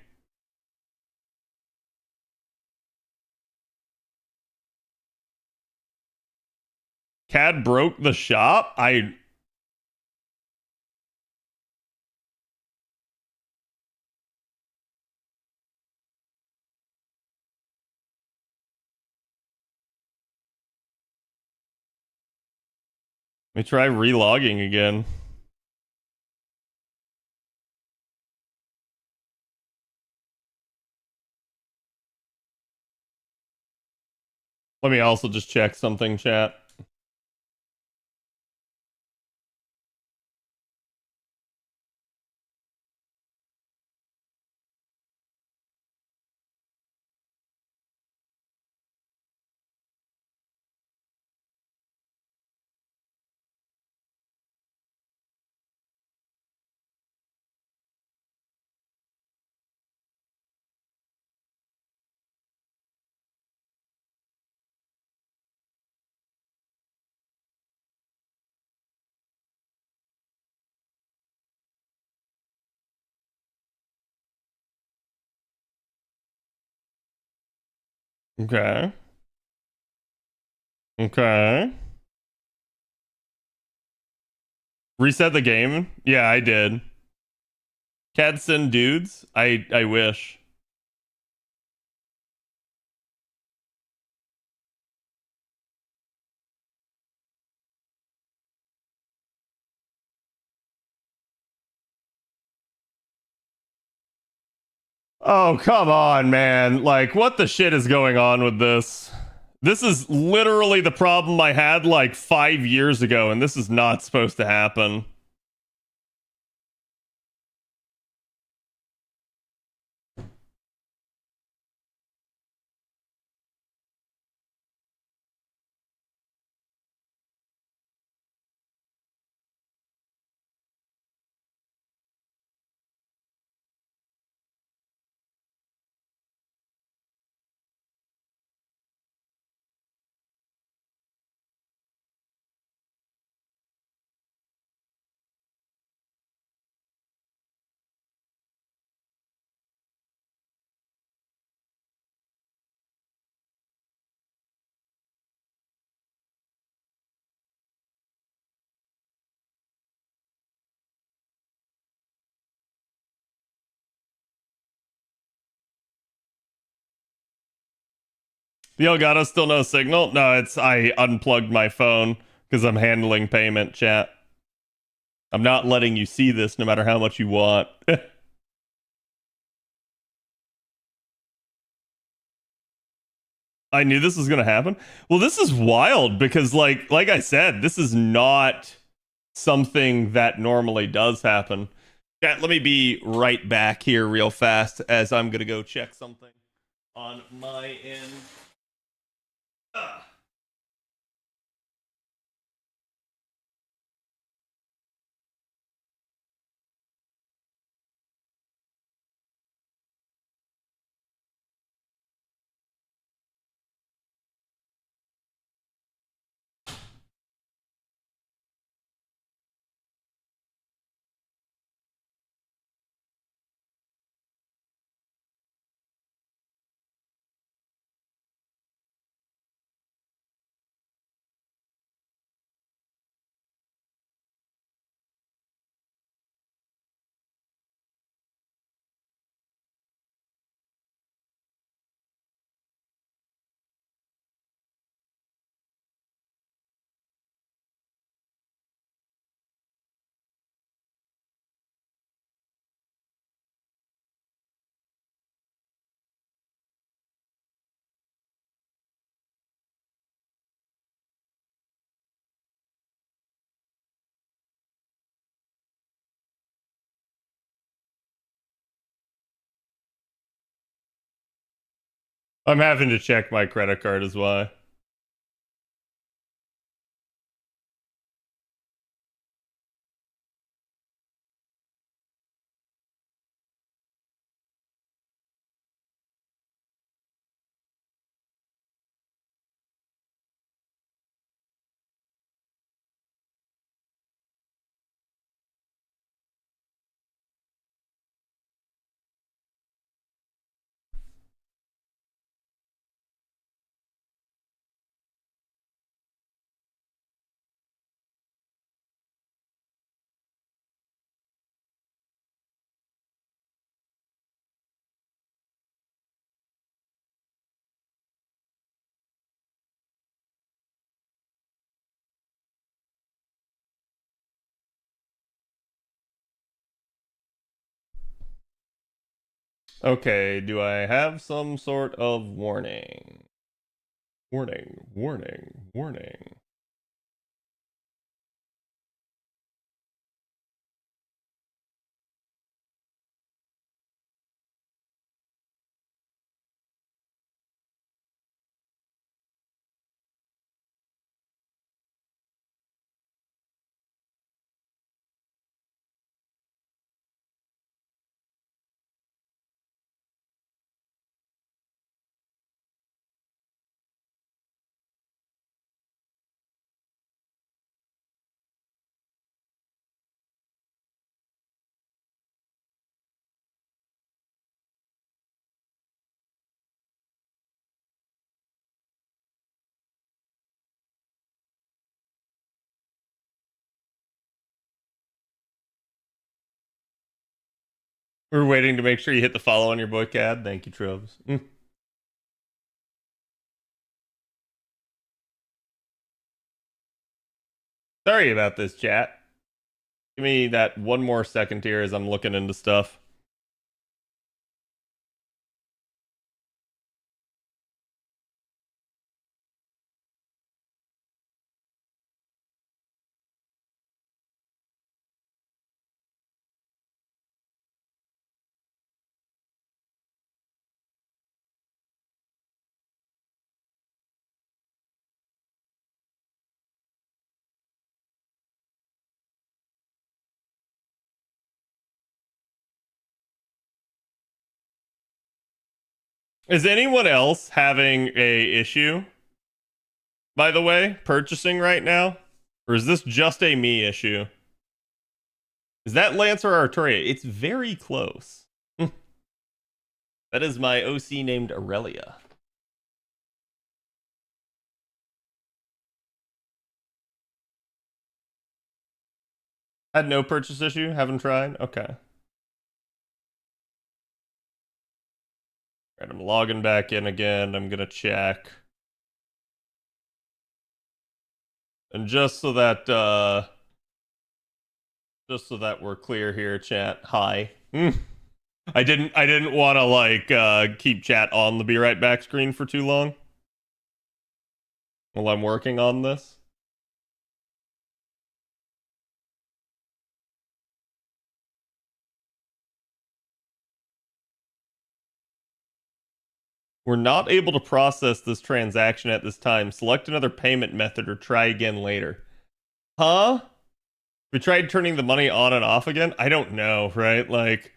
Cad broke the shop? Let me try relogging again. Let me also just check something, chat. Okay. Okay. Reset the game? Yeah, I did. Cadson dudes? I wish. Oh, come on, man. Like, what the shit is going on with this? This is literally the problem I had like 5 years ago, and this is not supposed to happen. The Elgato still no signal? No, it's I unplugged my phone because I'm handling payment, chat. I'm not letting you see this no matter how much you want. I knew this was gonna happen. Well, this is wild because like I said, this is not something that normally does happen. Chat, let me be right back here real fast as I'm gonna go check something on my end. Ugh. I'm having to check my credit card as well. Okay, do I have some sort of warning? Warning, warning, warning. We're waiting to make sure you hit the follow on your boy Cad. Thank you, Travis. Sorry about this, chat. Give me that one more second here as I'm looking into stuff. Is anyone else having a issue, by the way, purchasing right now? Or is this just a me issue? Is that Lance or Arturia? It's very close. That is my OC named Aurelia. Had no purchase issue? Haven't tried? Okay. Alright, I'm logging back in again. I'm gonna check. And just so that we're clear here, chat. Hi. I didn't want to like keep chat on the be right back screen for too long while I'm working on this. We're not able to process this transaction at this time. Select another payment method or try again later. Huh? We tried turning the money on and off again? I don't know, right? Like...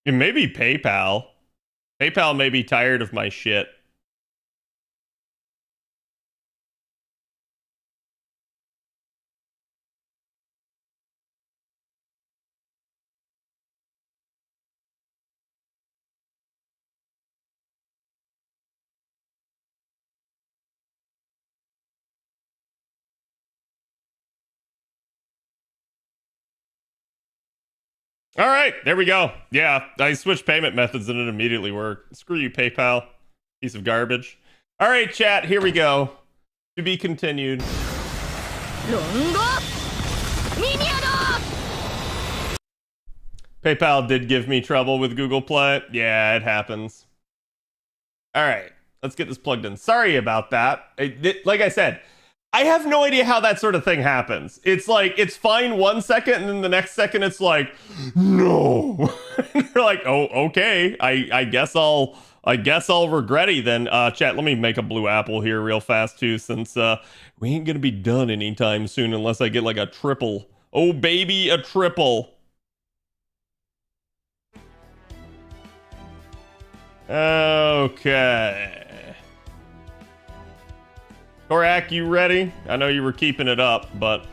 It may be PayPal. PayPal may be tired of my shit. All right, there we go. Yeah, I switched payment methods and it immediately worked. Screw you, PayPal. Piece of garbage. All right, chat, here we go. To be continued. PayPal did give me trouble with Google Play. Yeah, it happens. All right, let's get this plugged in. Sorry about that. Like I said, I have no idea how that sort of thing happens. It's like, it's fine 1 second, and then the next second it's like, no. You're like, oh, okay. I guess I'll regret it then. Chat, let me make a blue apple here real fast too, since we ain't gonna be done anytime soon unless I get like a triple. Oh baby, a triple. Okay. Korak, you ready? I know you were keeping it up, but...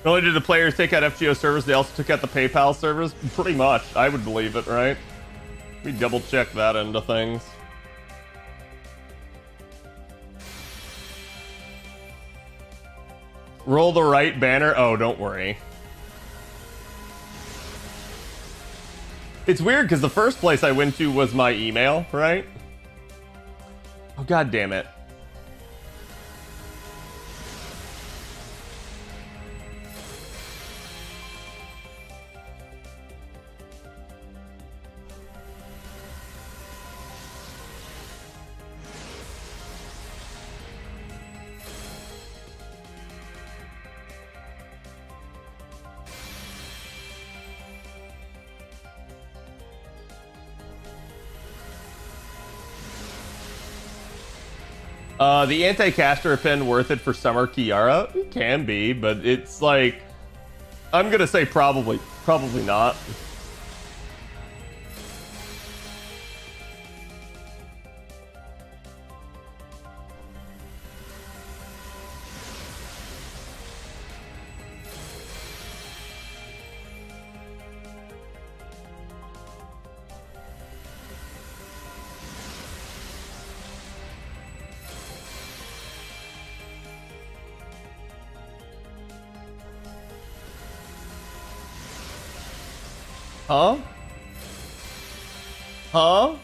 Not only did the players take out FGO servers, they also took out the PayPal servers? Pretty much. I would believe it, right? We double check that end of things. Roll the right banner. Oh, don't worry. It's weird because the first place I went to was my email, right? Oh, god damn it. The anti-caster pin worth it for Summer Kiara? It can be, but it's like... I'm gonna say probably not. Huh? Huh?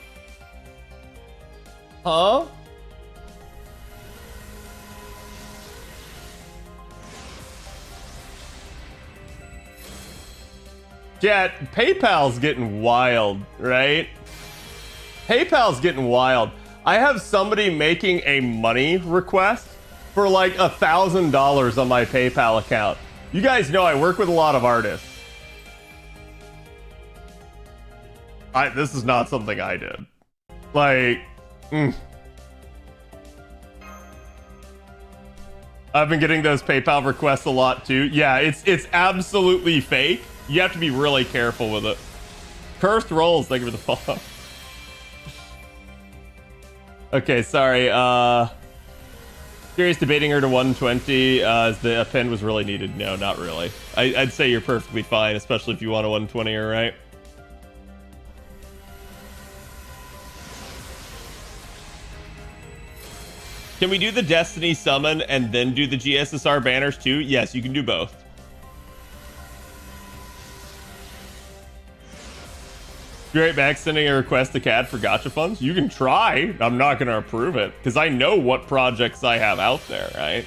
Huh? Chat, PayPal's getting wild, right? PayPal's getting wild. I have somebody making a money request for like $1,000 on my PayPal account. You guys know I work with a lot of artists. This is not something I did. Like, I've been getting those PayPal requests a lot too. Yeah, it's absolutely fake. You have to be really careful with it. Cursed Rolls, thank you for the follow. Okay, sorry. Curious debating her to 120 as the pen was really needed. No, not really. I'd say you're perfectly fine, especially if you want a 120, all right? Can we do the Destiny summon and then do the GSSR banners too? Yes, you can do both. Be right back sending a request to CAD for gacha funds. You can try. I'm not going to approve it because I know what projects I have out there, right?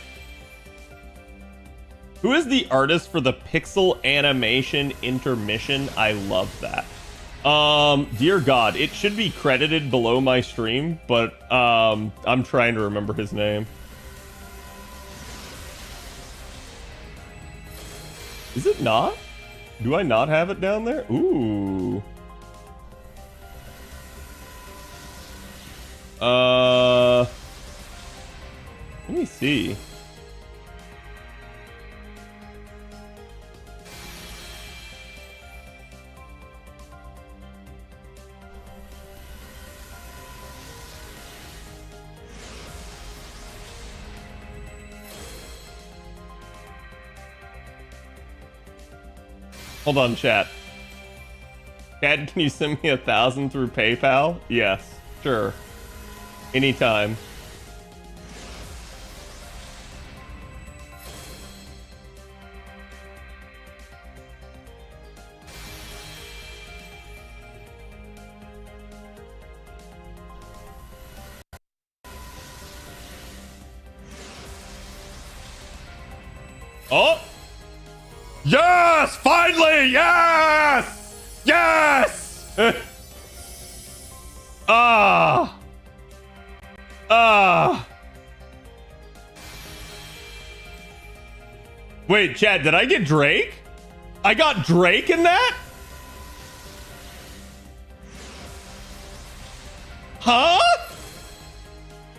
Who is the artist for the pixel animation intermission? I love that. Dear God, it should be credited below my stream, but I'm trying to remember his name. Is it not? Do I not have it down there? Ooh. Let me see. Hold on, chat. Dad, can you send me 1,000 through PayPal? Yes, sure. Anytime. Oh! Yes! Finally! Yes! Yes! Wait, Chad, did I get Drake? I got Drake in that? Huh?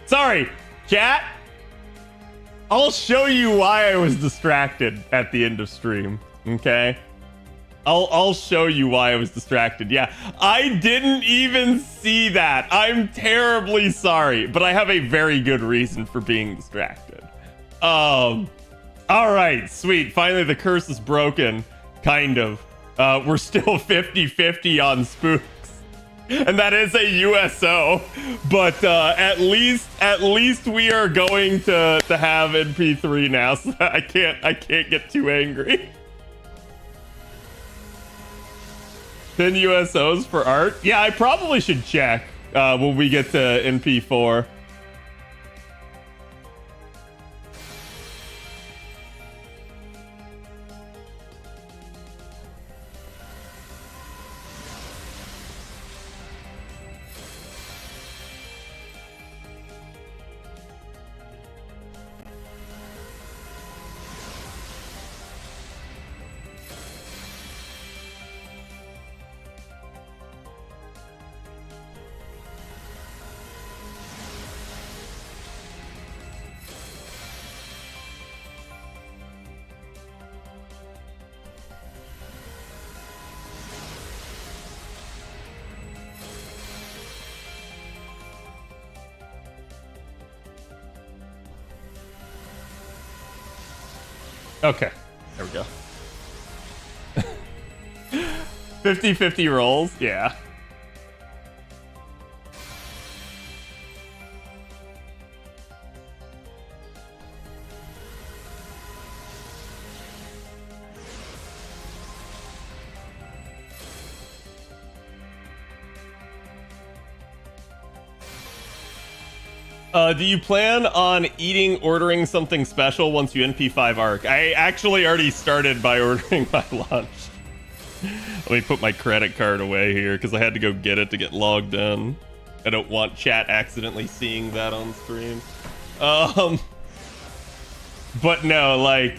Sorry, chat. I'll show you why I was distracted at the end of stream, okay? I'll show you why I was distracted. Yeah, I didn't even see that. I'm terribly sorry, but I have a very good reason for being distracted. All right, sweet. Finally, the curse is broken. Kind of. We're still 50-50 on spooks. And that is a USO, but at least we are going to have NP3 now, so I can't get too angry. 10 USOs for art? Yeah, I probably should check when we get to NP4. Okay, there we go. 50-50 rolls, yeah. Do you plan on ordering something special once you NP5 Arc? I actually already started by ordering my lunch. Let me put my credit card away here because I had to go get it to get logged in. I don't want chat accidentally seeing that on stream. But no, like,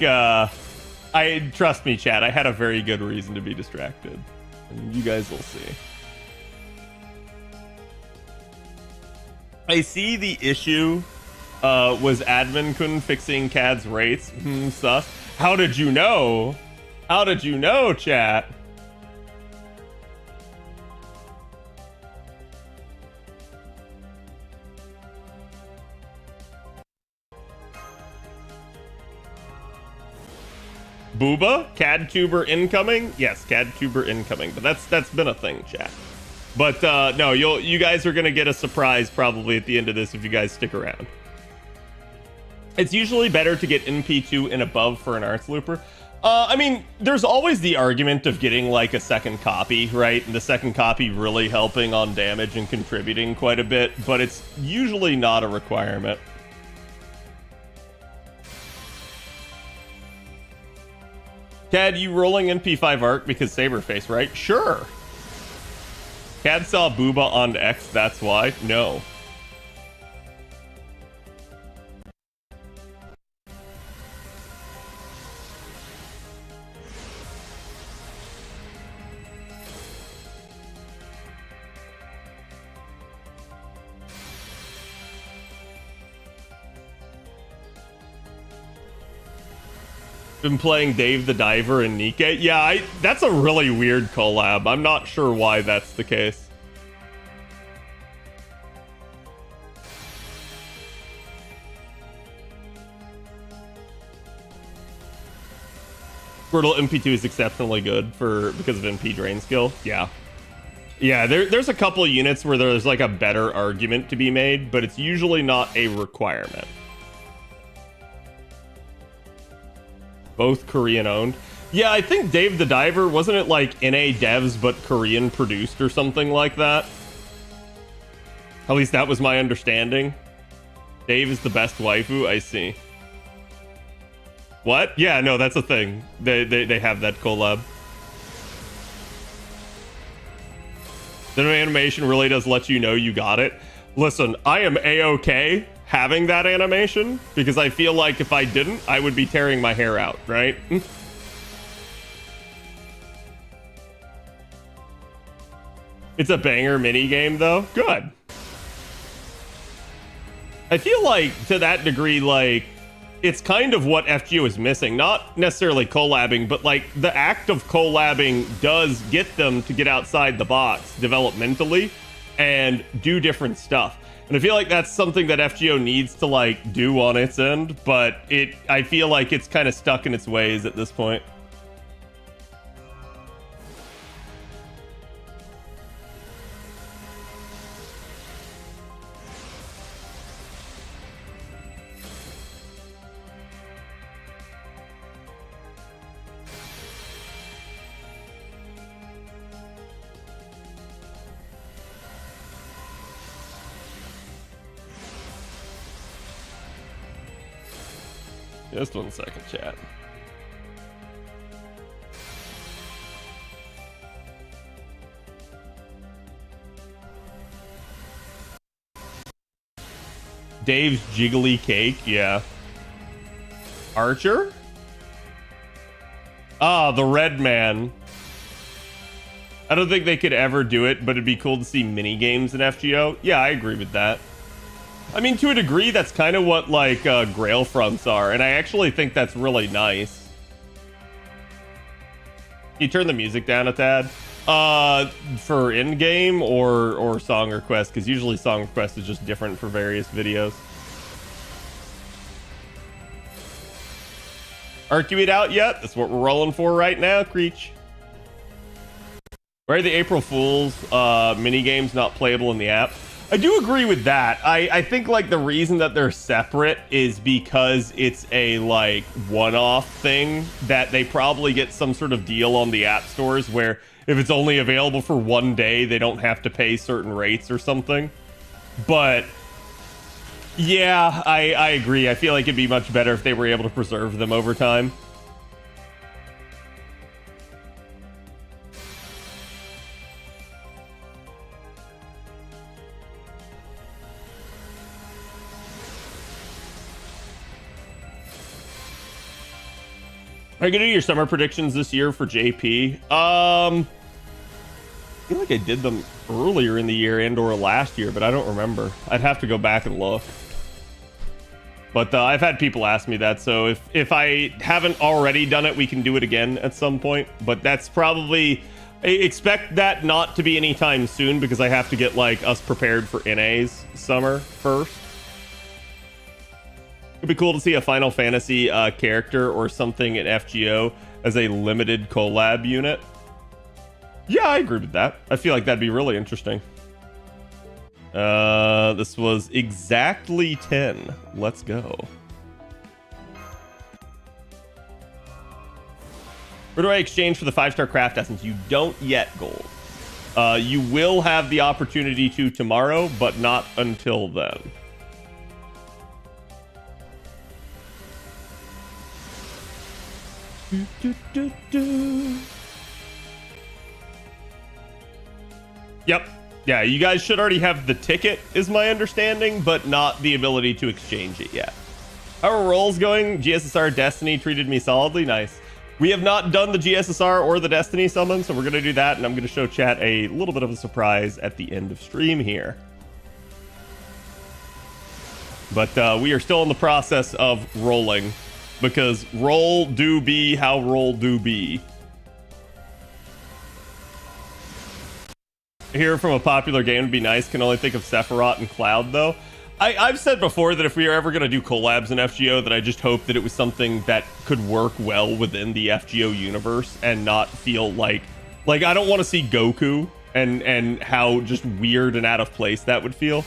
trust me, chat, I had a very good reason to be distracted. And you guys will see. I see the issue was admin couldn't fixing CAD's rates. Sus. How did you know? How did you know, chat? Booba? CAD tuber incoming? Yes, CAD tuber incoming, but that's been a thing, chat. But no, you guys are gonna get a surprise probably at the end of this if you guys stick around. It's usually better to get NP2 and above for an arts looper. I mean, there's always the argument of getting like a second copy, right? And the second copy really helping on damage and contributing quite a bit, but it's usually not a requirement. Cad, you rolling NP5 Arc because Saberface, right? Sure. Cad saw Booba on X, that's why? No. Been playing Dave the Diver and Nikke. Yeah, that's a really weird collab. I'm not sure why that's the case. Squirtle MP2 is exceptionally good because of MP drain skill. Yeah. Yeah, there's a couple units where there's like a better argument to be made, but it's usually not a requirement. Both Korean owned. Yeah, I think Dave the Diver, wasn't it like NA devs but Korean produced or something like that? At least that was my understanding. Dave is the best waifu, I see. What? Yeah, no, that's a thing. They have that collab. The animation really does let you know you got it. Listen, I am A-okay having that animation because I feel like if I didn't, I would be tearing my hair out, right? It's a banger mini game though. Good. I feel like to that degree, like it's kind of what FGO is missing. Not necessarily collabing, but like the act of collabing does get them to get outside the box developmentally and do different stuff. And I feel like that's something that FGO needs to like do on its end, but I feel like it's kind of stuck in its ways at this point. Just 1 second, chat. Dave's jiggly cake, yeah. Archer? Ah, the red man. I don't think they could ever do it, but it'd be cool to see mini games in FGO. Yeah, I agree with that. I mean, to a degree, that's kind of what, like, Grail fronts are, and I actually think that's really nice. Can you turn the music down a tad? For in-game or song request, because usually song request is just different for various videos. Arcueid out yet? That's what we're rolling for right now, Creech. Why are the April Fools mini games not playable in the app? I do agree with that. I think like the reason that they're separate is because it's a like one-off thing that they probably get some sort of deal on the app stores where if it's only available for 1 day, they don't have to pay certain rates or something. But yeah, I agree. I feel like it'd be much better if they were able to preserve them over time. Are you gonna do your summer predictions this year for JP? I feel like I did them earlier in the year and or last year, but I don't remember. I'd have to go back and look. But I've had people ask me that, so if I haven't already done it, we can do it again at some point. But that's probably... expect that not to be anytime soon, because I have to get like us prepared for NA's summer first. It'd be cool to see a Final Fantasy character or something in FGO as a limited collab unit. Yeah, I agree with that. I feel like that'd be really interesting. This was exactly 10. Let's go. Where do I exchange for the 5-star craft essence? You don't yet, Gold. You will have the opportunity to tomorrow, but not until then. Yep. Yeah, you guys should already have the ticket, is my understanding, but not the ability to exchange it yet. How are rolls going? GSSR Destiny treated me solidly. Nice. We have not done the GSSR or the Destiny summon, so we're going to do that, and I'm going to show chat a little bit of a surprise at the end of stream here. But we are still in the process of rolling, because roll do be how roll do be. Here from a popular game would be nice. Can only think of Sephiroth and Cloud, though. I've said before that if we are ever going to do collabs in FGO, that I just hope that it was something that could work well within the FGO universe and not feel like I don't want to see Goku and how just weird and out of place that would feel.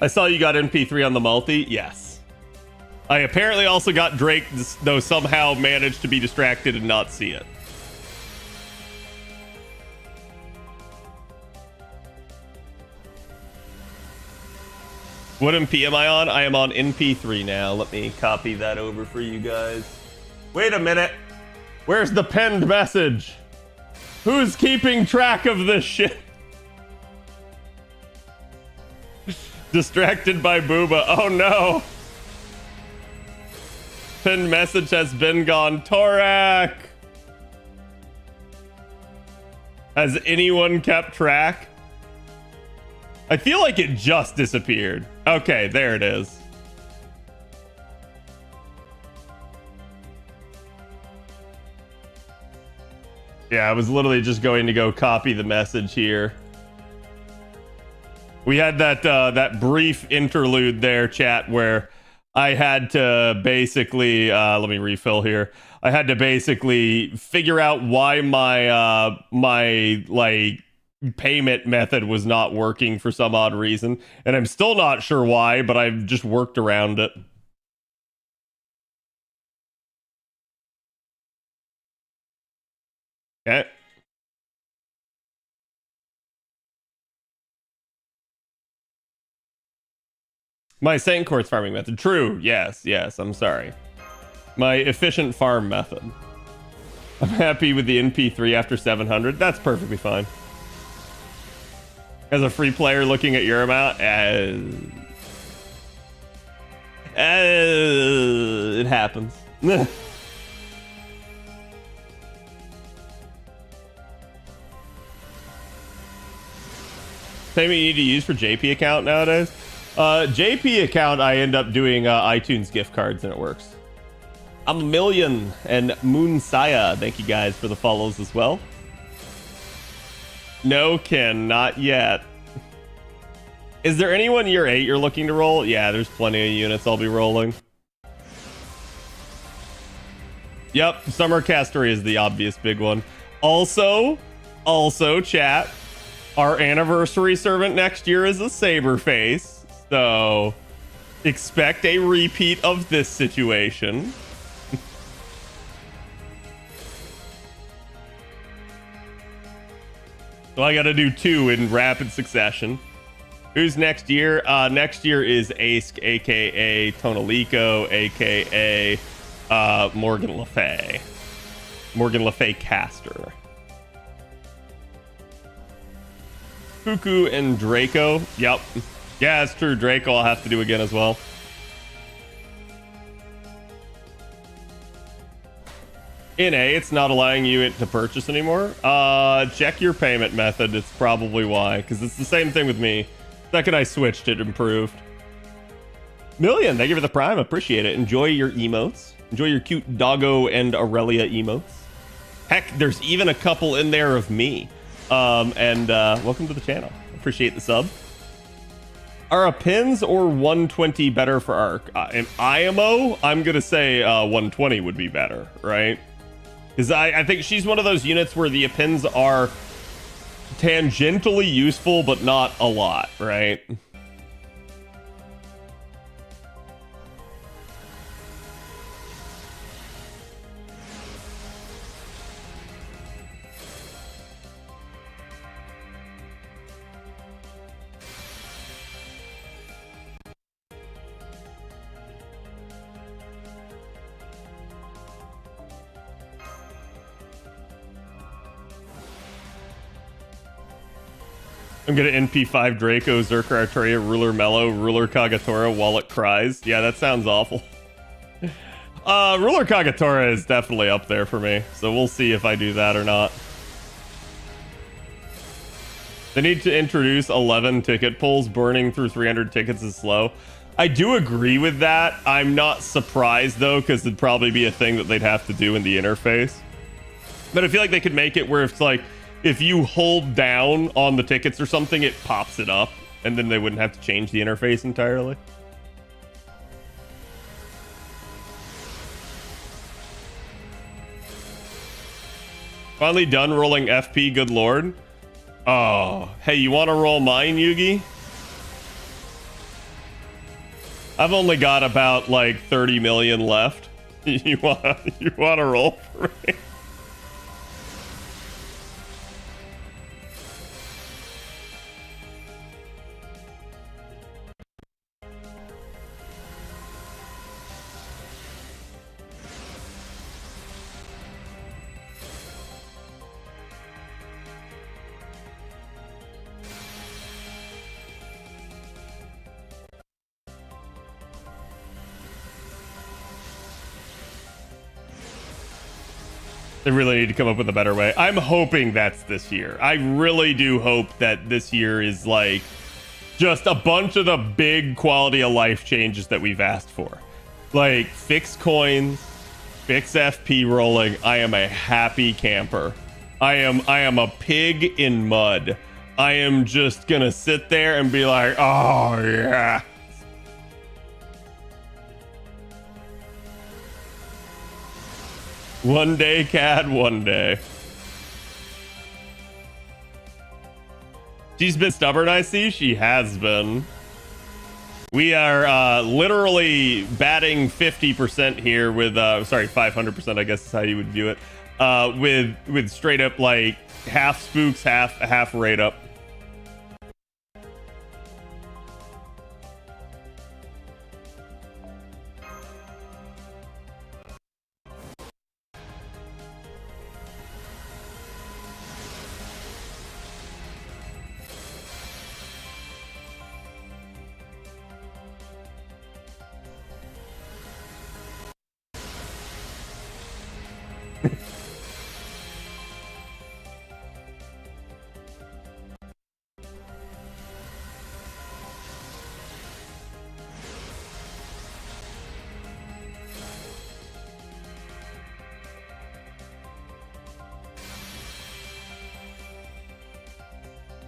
I saw you got NP3 on the multi. Yes. I apparently also got Drake, though somehow managed to be distracted and not see it. What MP am I on? I am on NP3 now. Let me copy that over for you guys. Wait a minute. Where's the pinned message? Who's keeping track of this shit? Distracted by Booba. Oh no. Pinned message has been gone. Torak. Has anyone kept track? I feel like it just disappeared. Okay, there it is. Yeah, I was literally just going to go copy the message here. We had that brief interlude there, chat, where I had to basically let me refill here. I had to basically figure out why my my payment method was not working for some odd reason, and I'm still not sure why, but I've just worked around it. Okay. My Saint Courts farming method. True. Yes. I'm sorry. My efficient farm method. I'm happy with the NP3 after 700. That's perfectly fine. As a free player looking at your amount, it happens. Payment you need to use for JP account nowadays? JP account, I end up doing iTunes gift cards and it works. I'm a million and Moon Saya. Thank you guys for the follows as well. No, Ken, not yet. Is there anyone year 8 you're looking to roll? Yeah, there's plenty of units I'll be rolling. Yep, Summer Castery is the obvious big one. Also, chat, our anniversary servant next year is a Saberface. So, expect a repeat of this situation. So I gotta do 2 in rapid succession. Who's next year? Next year is Ace, aka Tonalico, aka Morgan Le Fay. Morgan Le Fay Caster. Cuckoo and Draco. Yep. Yeah, it's true. Draco I'll have to do again as well. In A, it's not allowing you to purchase anymore. Check your payment method. It's probably why, because it's the same thing with me. The second I switched, it improved. Million, thank you for the prime. Appreciate it. Enjoy your emotes. Enjoy your cute Doggo and Aurelia emotes. Heck, there's even a couple in there of me. Welcome to the channel. Appreciate the sub. Are a pins or 120 better for Arc? In IMO, I'm gonna say 120 would be better, right? Because I think she's one of those units where the pins are tangentially useful, but not a lot, right? I'm gonna NP5 Draco, Zerker Arteria, Ruler Mellow, Ruler Kagatora, Wallet Cries. Yeah, that sounds awful. Ruler Kagatora is definitely up there for me, so we'll see if I do that or not. They need to introduce 11 ticket pulls. Burning through 300 tickets is slow. I do agree with that. I'm not surprised, though, because it'd probably be a thing that they'd have to do in the interface. But I feel like they could make it where it's like, if you hold down on the tickets or something, it pops it up, and then they wouldn't have to change the interface entirely. Finally done rolling FP, good lord. Oh, hey, you want to roll mine, Yugi? I've only got about like 30 million left. You want to roll for me? They really need to come up with a better way. I'm hoping that's this year. I really do hope that this year is like just a bunch of the big quality of life changes that we've asked for. Like fix coins, fix FP rolling. I am a happy camper. I am a pig in mud. I am just gonna sit there and be like, oh yeah. One day, Cad, one day. She's been stubborn, I see. She has been. We are literally batting 50% here with, sorry, 500%, I guess is how you would view it. With straight up like half spooks, half rate up.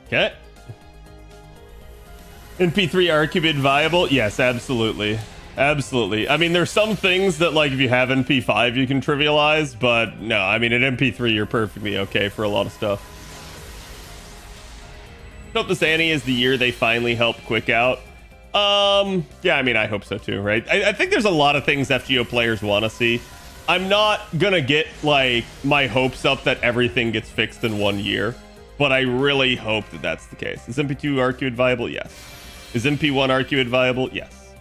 Okay. NP3 Arcueid viable? Yes, absolutely. Absolutely. I mean, there's some things that, like, if you have NP5, you can trivialize, but no, I mean, at NP3, you're perfectly okay for a lot of stuff. Hope this Annie is the year they finally help Quick out. Yeah, I mean, I hope so too, right? I think there's a lot of things FGO players want to see. I'm not gonna get, like, my hopes up that everything gets fixed in 1 year. But I really hope that that's the case. Is NP2 Arcueid viable? Yes. Is NP1 Arcueid viable? Yes.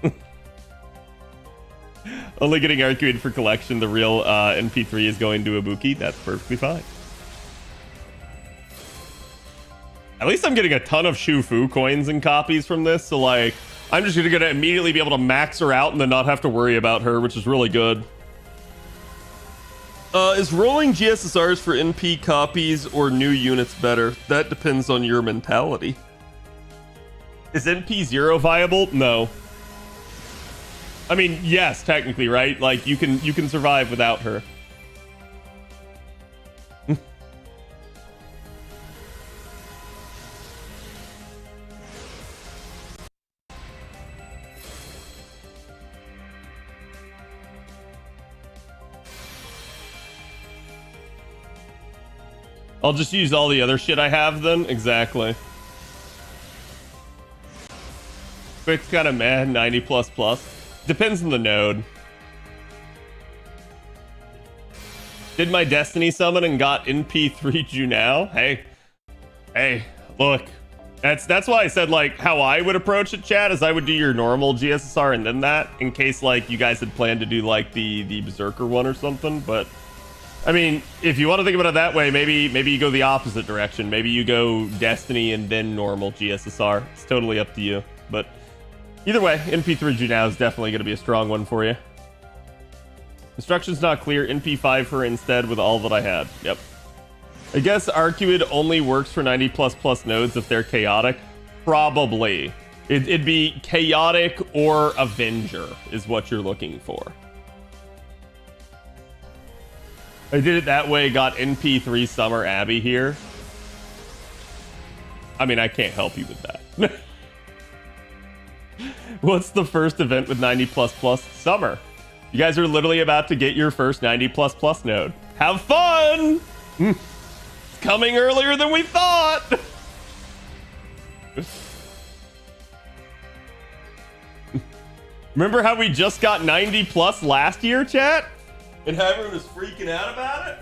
Only getting Arcueid for collection. The real NP3 is going to Ibuki. That's perfectly fine. At least I'm getting a ton of Shufu coins and copies from this. So, like, I'm just going to immediately be able to max her out and then not have to worry about her, which is really good. Is rolling GSSRs for NP copies or new units better? That depends on your mentality. Is NP0 viable? No. I mean, yes, technically, right? Like, you can survive without her. I'll just use all the other shit I have then. Exactly. Quick's kind of meh, 90++. Depends on the node. Did my Destiny summon and got NP3 Junao? Hey, look. That's why I said, like, how I would approach it, chat, is I would do your normal GSSR and then that, in case, like, you guys had planned to do, like, the Berserker one or something, but... I mean, if you want to think about it that way, maybe you go the opposite direction. Maybe you go Destiny and then normal GSSR. It's totally up to you. But either way, NP3 Junao is definitely going to be a strong one for you. Instructions not clear. NP5 her instead with all that I had. Yep. I guess Arcueid only works for 90++ nodes if they're chaotic. Probably. It'd be chaotic or Avenger is what you're looking for. I did it that way, got NP3 Summer Abbey here. I mean, I can't help you with that. What's the first event with 90++? Summer. You guys are literally about to get your first 90++ node. Have fun! It's coming earlier than we thought! Remember how we just got 90+ last year, chat? And everyone was freaking out about it?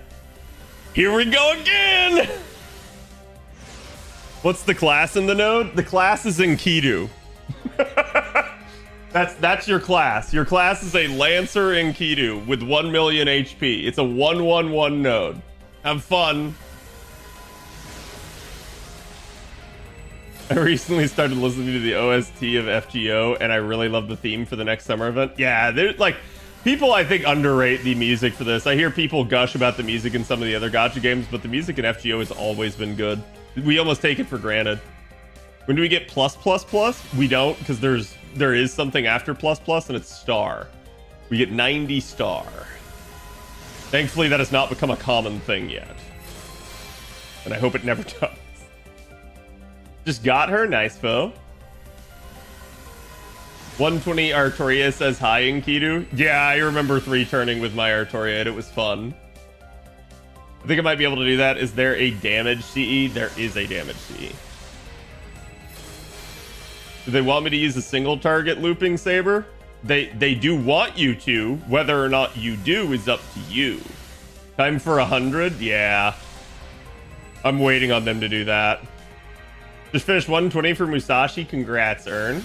Here we go again! What's the class in the node? The class is in Kidu. That's your class. Your class is a Lancer in Kidu with 1 million HP. It's a 1-1-1 node. Have fun. I recently started listening to the OST of FGO, and I really love the theme for the next summer event. Yeah, there's like... People, I think, underrate the music for this. I hear people gush about the music in some of the other gacha games, but the music in FGO has always been good. We almost take it for granted. When do we get plus plus plus? We don't, because there is something after plus plus, and it's star. We get 90 star. Thankfully, that has not become a common thing yet. And I hope it never does. Just got her. Nice, foe. 120 Artoria says hi in Kidu. Yeah, I remember 3-turning with my Artoria. It was fun. I think I might be able to do that. Is there a damage CE? There is a damage CE. Do they want me to use a single target looping saber? They do want you to. Whether or not you do is up to you. Time for 100? Yeah. I'm waiting on them to do that. Just finished 120 for Musashi. Congrats, Ern.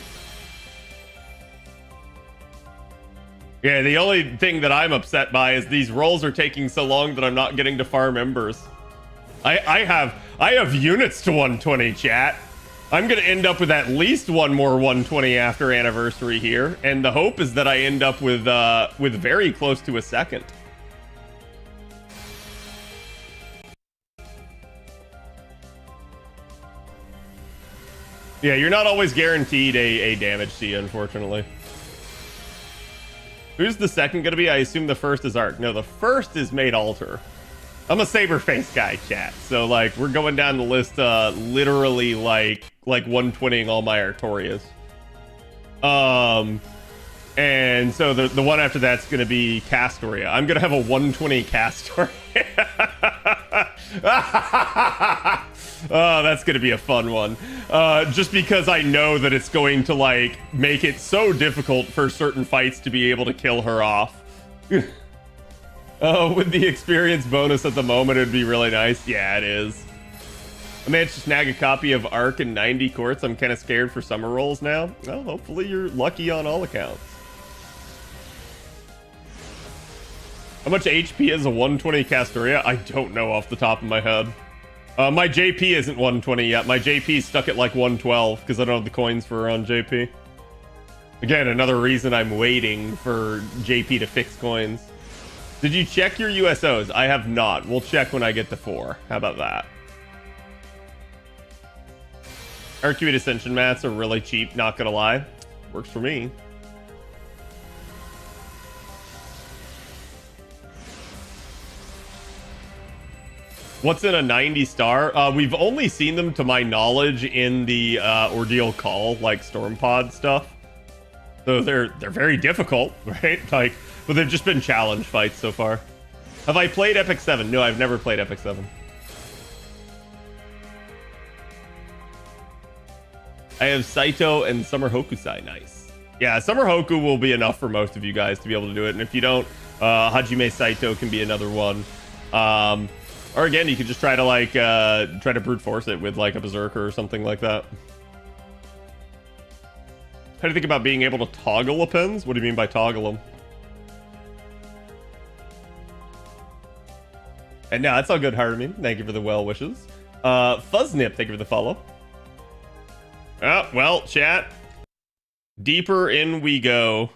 Yeah, the only thing that I'm upset by is these rolls are taking so long that I'm not getting to farm embers. I have units to 120, chat. I'm gonna end up with at least one more 120 after anniversary here, and the hope is that I end up with very close to a second. Yeah, you're not always guaranteed a damage C, unfortunately. Who's the second gonna be? I assume the first is Arc. No, the first is Made Alter. I'm a saber face guy, chat. So like we're going down the list literally like 120ing all my Artorias. And so the one after that's gonna be Castoria. I'm gonna have a 120 Castoria. Oh, that's gonna be a fun one. Just because I know that it's going to like make it so difficult for certain fights to be able to kill her off. With the experience bonus at the moment, it'd be really nice. Yeah, it is. I managed to snag a copy of Arc and 90 Quartz. I'm kind of scared for summer rolls now. Well, hopefully you're lucky on all accounts. How much HP is a 120 Castoria? I don't know off the top of my head. My JP isn't 120 yet. My JP's stuck at like 112 because I don't have the coins for on JP. Again, another reason I'm waiting for JP to fix coins. Did you check your USOs? I have not. We'll check when I get to 4. How about that? Arcueid Ascension mats are really cheap, not gonna lie. Works for me. What's in a 90 star? We've only seen them, to my knowledge, in the Ordeal Call, like Storm Pod stuff. So they're very difficult, right? Like, but they've just been challenge fights so far. Have I played Epic 7? No, I've never played Epic 7. I have Saito and Summer Hokusai. Nice. Yeah, Summer Hoku will be enough for most of you guys to be able to do it. And if you don't, Hajime Saito can be another one. Or again, you could just try to like try to brute force it with like a berserker or something like that. How do you think about being able to toggle appends? What do you mean by toggle them? And no, that's all good, Harmin. Thank you for the well wishes. Fuzznip, thank you for the follow. Oh, well, chat. Deeper in we go.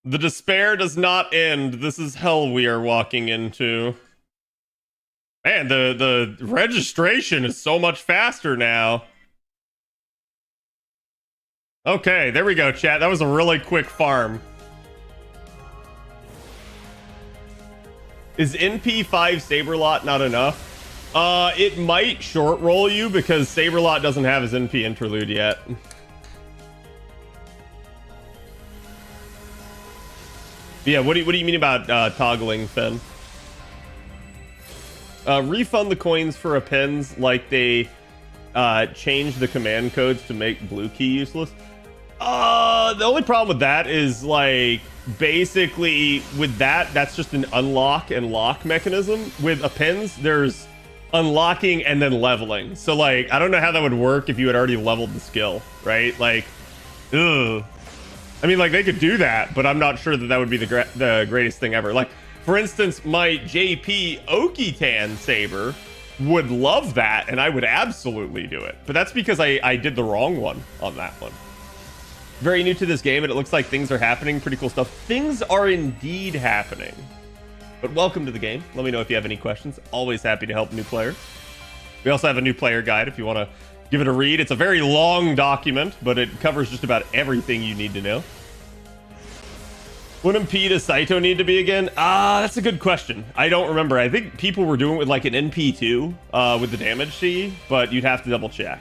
The despair does not end. This is hell we are walking into. Man, the registration is so much faster now. Okay, there we go, chat. That was a really quick farm. Is NP5 Saberlot not enough? It might short roll you because Saberlot doesn't have his NP interlude yet. Yeah, what do you mean about toggling, Finn? Refund the coins for appends like they change the command codes to make blue key useless. The only problem with that is like basically with that, that's just an unlock and lock mechanism. With appends, there's unlocking and then leveling. So like, I don't know how that would work if you had already leveled the skill, right? Like, ugh. I mean, like, they could do that, but I'm not sure that that would be the greatest thing ever. Like, for instance, my JP Okitan saber would love that, and I would absolutely do it. But that's because I did the wrong one on that one. Very new to this game, and it looks like things are happening. Pretty cool stuff. Things are indeed happening. But welcome to the game. Let me know if you have any questions. Always happy to help new players. We also have a new player guide if you want to give it a read. It's a very long document, but it covers just about everything you need to know. What MP does Saito need to be again? That's a good question. I don't remember. I think people were doing it with like an NP2 with the damage C, but you'd have to double check.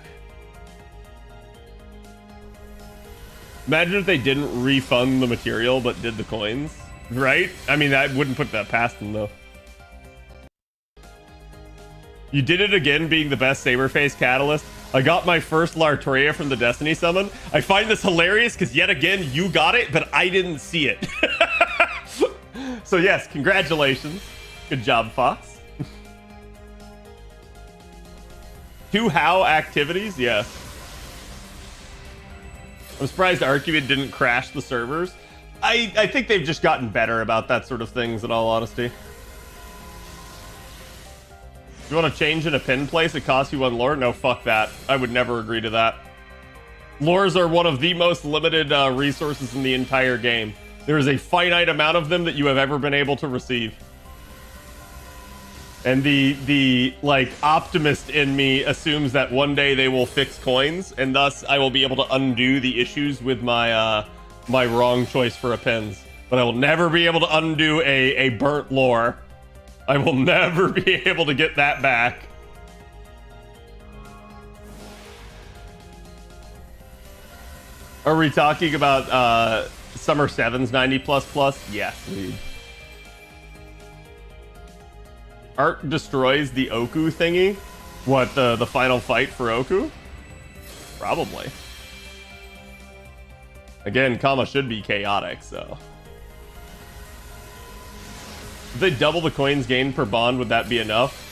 Imagine if they didn't refund the material, but did the coins, right? I mean, I wouldn't put that past them, though. You did it again, being the best Saberface Catalyst. I got my first Lartoria from the Destiny summon. I find this hilarious because yet again, you got it, but I didn't see it. So yes, congratulations. Good job, Fox. 2 how activities? Yes. I'm surprised Arcueid didn't crash the servers. I think they've just gotten better about that sort of things, in all honesty. You want to change in a pin place? It costs you 1 lore? No, fuck that. I would never agree to that. Lores are one of the most limited resources in the entire game. There is a finite amount of them that you have ever been able to receive. And the like optimist in me assumes that one day they will fix coins, and thus I will be able to undo the issues with my my wrong choice for a pins. But I will never be able to undo a burnt lore. I will never be able to get that back. Are we talking about Summer 7's 90++? Yes, dude. Art destroys the Oku thingy? What, the final fight for Oku? Probably. Again, Kama should be chaotic, so. If they double the coins gained per bond, would that be enough?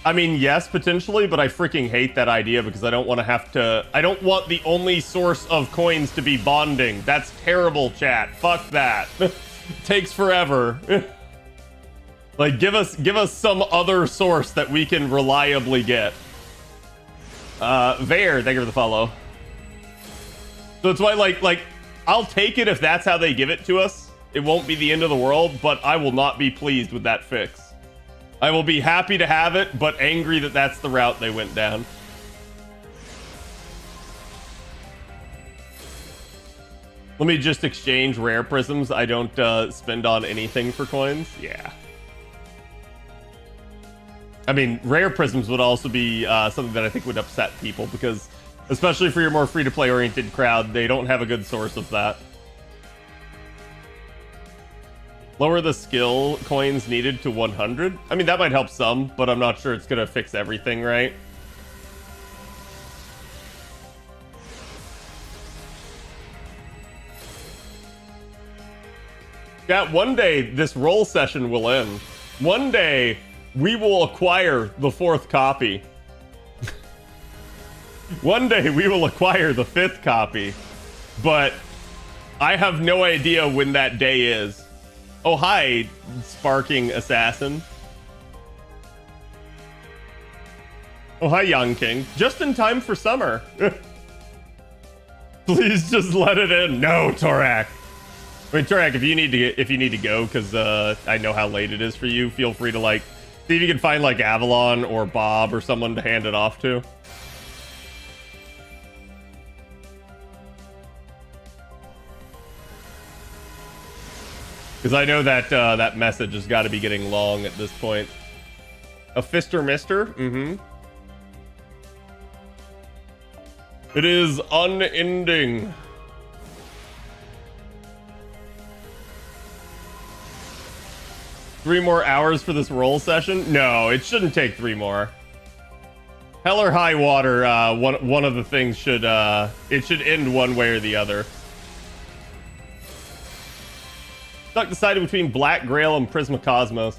I mean, yes, potentially, but I freaking hate that idea because I don't want to have to... I don't want the only source of coins to be bonding. That's terrible, chat. Fuck that. Takes forever. Like, give us some other source that we can reliably get. Vair, thank you for the follow. So it's why, like, I'll take it if that's how they give it to us. It won't be the end of the world, but I will not be pleased with that fix. I will be happy to have it, but angry that that's the route they went down. Let me just exchange rare prisms. I don't spend on anything for coins. Yeah. I mean, rare prisms would also be something that I think would upset people because, especially for your more free-to-play oriented crowd, they don't have a good source of that. Lower the skill coins needed to 100. I mean, that might help some, but I'm not sure it's going to fix everything, right? Yeah, one day this roll session will end. One day we will acquire the 4th copy. One day we will acquire the 5th copy. But I have no idea when that day is. Oh, hi, Sparking Assassin. Oh, hi, Young King. Just in time for summer. Please just let it in. No, Torak. I mean, Torak, if you need to go, because I know how late it is for you, feel free to, like, see if you can find, like, Avalon or Bob or someone to hand it off to. Because I know that that message has got to be getting long at this point. A Fister Mister? Mm-hmm. It is unending. Three more hours for this roll session? No, it shouldn't take 3 more. Hell or high water, one of the things should, it should end one way or the other. Stuck decided between Black Grail and Prisma Cosmos.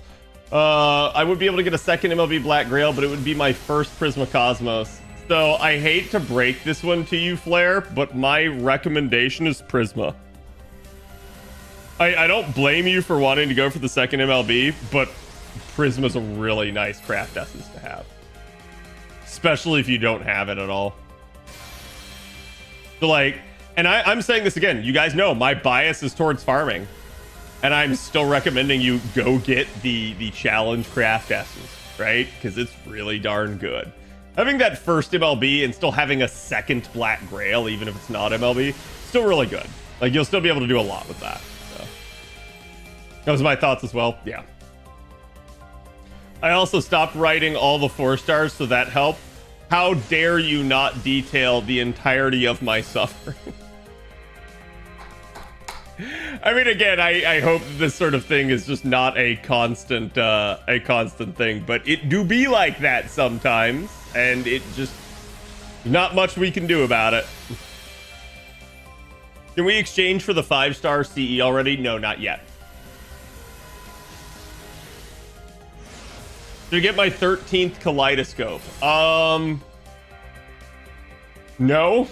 I would be able to get a second MLB Black Grail, but it would be my first Prisma Cosmos. So I hate to break this one to you, Flair, but my recommendation is Prisma. I don't blame you for wanting to go for the second MLB, but Prisma's a really nice craft essence to have. Especially if you don't have it at all. So like, And I'm saying this again. You guys know my bias is towards farming. And I'm still recommending you go get the challenge craft essence, right? Because it's really darn good. Having that first MLB and still having a second Black Grail, even if it's not MLB, still really good. Like, you'll still be able to do a lot with that. So. Those are my thoughts as well. Yeah. I also stopped writing all the 4-stars, so that helped. How dare you not detail the entirety of my suffering? I mean, again, I hope this sort of thing is just not a constant thing, but it do be like that sometimes, and it just not much we can do about it. Can we exchange for the 5-star CE already? No, not yet. Did I get my 13th kaleidoscope? No.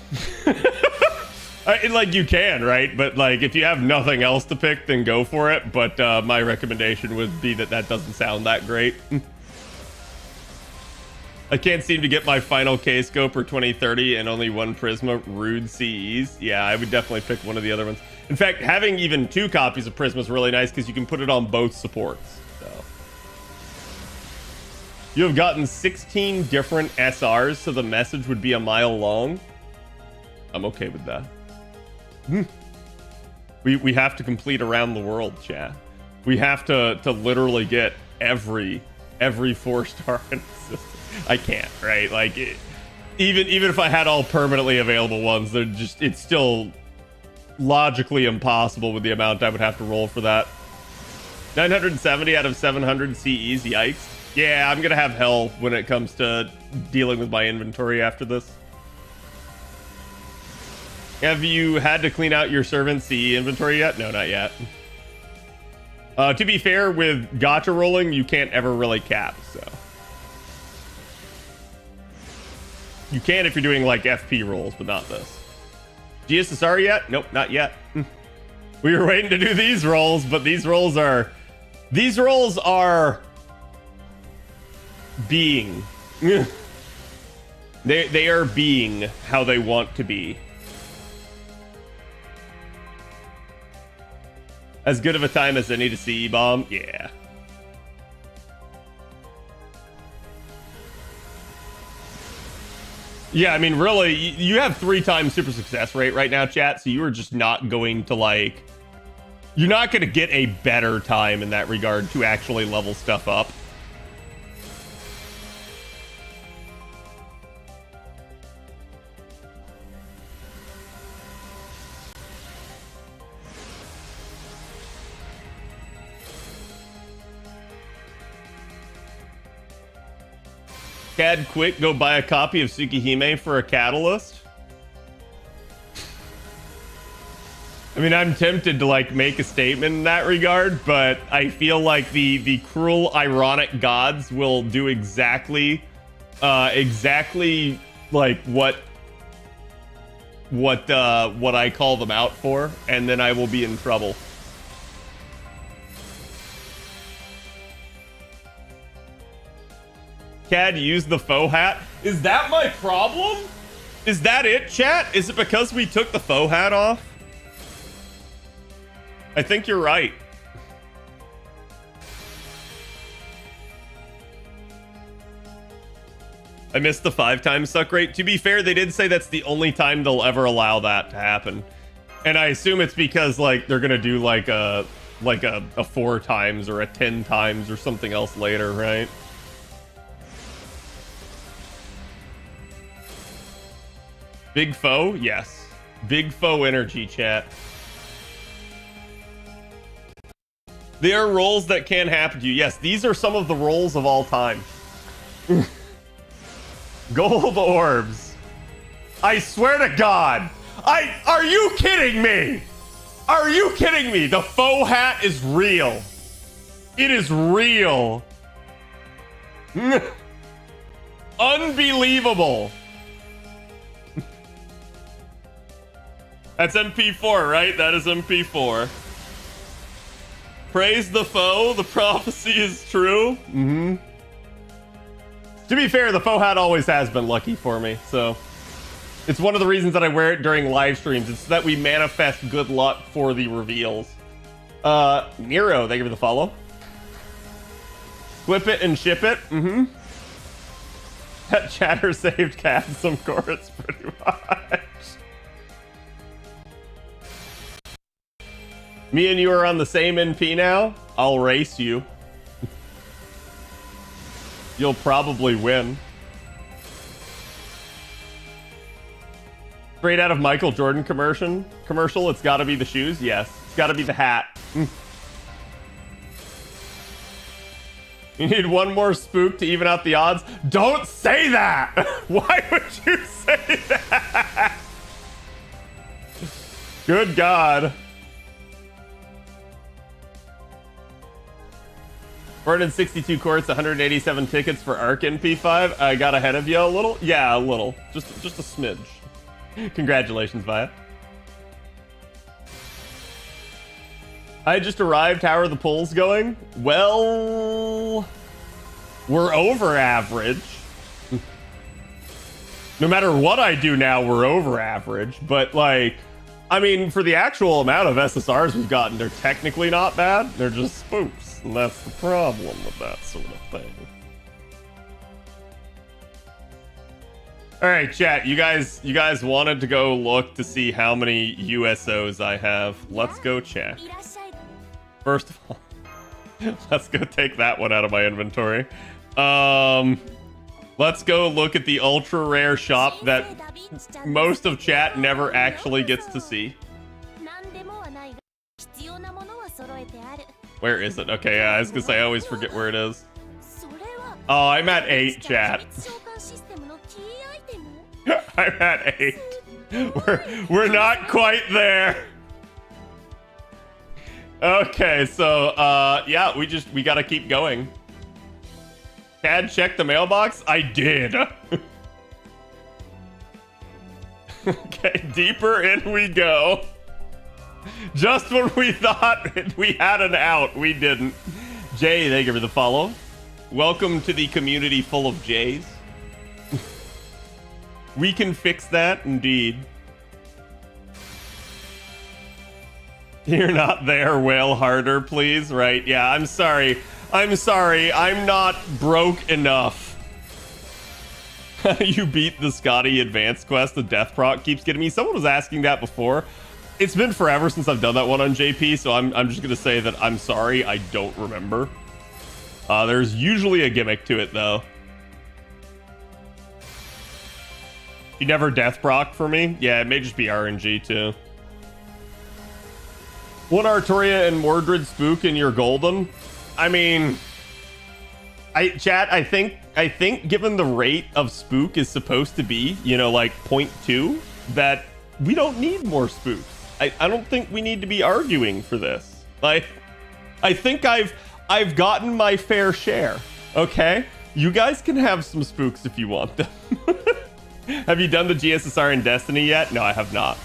Like, you can, right? But, like, if you have nothing else to pick, then go for it. But my recommendation would be that doesn't sound that great. I can't seem to get my final K-scope for 2030 and only one Prisma. Rude CEs. Yeah, I would definitely pick one of the other ones. In fact, having even 2 copies of Prisma is really nice because you can put it on both supports. So you have gotten 16 different SRs, so the message would be a mile long. I'm okay with that. We have to complete around the world, chat. We have to literally get every 4-star in the system. I can't, right? Like, even if I had all permanently available ones, it's still logically impossible with the amount I would have to roll for that. 970 out of 700 CEs, yikes. Yeah, I'm gonna have hell when it comes to dealing with my inventory after this. Have you had to clean out your servant CE inventory yet? No, not yet. To be fair, with gacha rolling, you can't ever really cap, so. You can if you're doing, like, FP rolls, but not this. GSSR yet? Nope, not yet. We were waiting to do these rolls, but these rolls are being. They are being how they want to be. As good of a time as any to see bomb? Yeah. Yeah, I mean, really, you have 3 times super success rate right now, chat, so you are just not going to, like... You're not going to get a better time in that regard to actually level stuff up. Cad, quick, go buy a copy of Tsukihime for a catalyst. I mean, I'm tempted to, like, make a statement in that regard, but I feel like the cruel, ironic gods will do exactly like what I call them out for, and then I will be in trouble. Cad, use the faux hat. Is that my problem? Is that it, chat? Is it because we took the faux hat off? I think you're right. I missed the 5 times suck rate. To be fair, they did say that's the only time they'll ever allow that to happen. And I assume it's because, like, they're gonna do like a 4 times or a 10 times or something else later, right? Big foe? Yes. Big foe energy, chat. There are rolls that can happen to you. Yes, these are some of the rolls of all time. Gold orbs. I swear to God. Are you kidding me? Are you kidding me? The faux hat is real. It is real. Unbelievable. That's MP4, right? That is MP4. Praise the foe. The prophecy is true. Mm-hmm. To be fair, the faux hat always has been lucky for me, so. It's one of the reasons that I wear it during live streams. It's so that we manifest good luck for the reveals. Nero, thank you for the follow. Flip it and ship it. Mm-hmm. That chatter saved Cat some chorus pretty much. Me and you are on the same NP now. I'll race you. You'll probably win. Straight out of Michael Jordan commercial. It's got to be the shoes. Yes, it's got to be the hat. You need one more spook to even out the odds. Don't say that! Why would you say that? Good God. 462 courts, 187 tickets for Arc NP5. I got ahead of you a little? Yeah, a little. Just a smidge. Congratulations, Via. I just arrived. How are the polls going? Well, we're over average. No matter what I do now, we're over average. But, like, I mean, for the actual amount of SSRs we've gotten, they're technically not bad. They're just spoofs. And that's the problem with that sort of thing. All right, chat. You guys wanted to go look to see how many USOs I have. Let's go check. First of all, let's go take that one out of my inventory. Let's go look at the ultra rare shop that most of chat never actually gets to see. Where is it? Okay, yeah, I was gonna say I always forget where it is. Oh, I'm at 8, chat. I'm at 8. We're not quite there. Okay, so yeah, we gotta keep going. Chad, check the mailbox. I did. Okay, deeper in we go. Just when we thought we had an out, we didn't. Jay, thank you for the follow. Welcome to the community full of Jays. We can fix that, indeed. You're not there, wail harder, please. Right, yeah, I'm sorry. I'm not broke enough. You beat the Scotty Advanced Quest. The death proc keeps getting me. Someone was asking that before. It's been forever since I've done that one on JP, so I'm just gonna say that I'm sorry, I don't remember. There's usually a gimmick to it, though. You never death proc for me? Yeah, it may just be RNG, too. One Artoria and Mordred spook in your golden? I mean, chat, I think given the rate of spook is supposed to be, you know, like 0.2, that we don't need more spooks. I don't think we need to be arguing for this. Like, I think I've gotten my fair share. Okay? You guys can have some spooks if you want them. Have you done the GSSR in Destiny yet? No, I have not.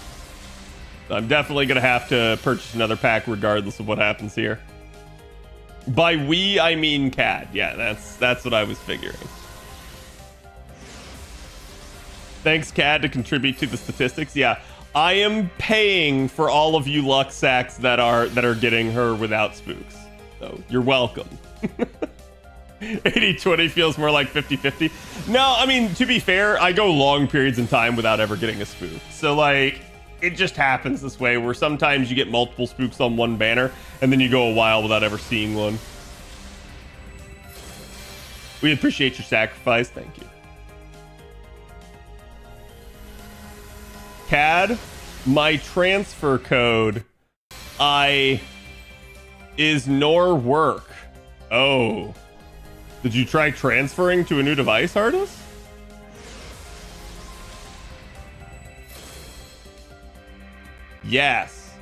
I'm definitely gonna have to purchase another pack regardless of what happens here. By we, I mean CAD. Yeah, that's what I was figuring. Thanks, CAD, to contribute to the statistics. Yeah, I am paying for all of you luck sacks that are getting her without spooks. So you're welcome. 80-20 feels more like 50-50. No, I mean, to be fair, I go long periods in time without ever getting a spook. So, like, it just happens this way, where sometimes you get multiple spooks on one banner, and then you go a while without ever seeing one. We appreciate your sacrifice. Thank you. CAD, my transfer code, is nor work. Oh. Did you try transferring to a new device, Hardus? Yes.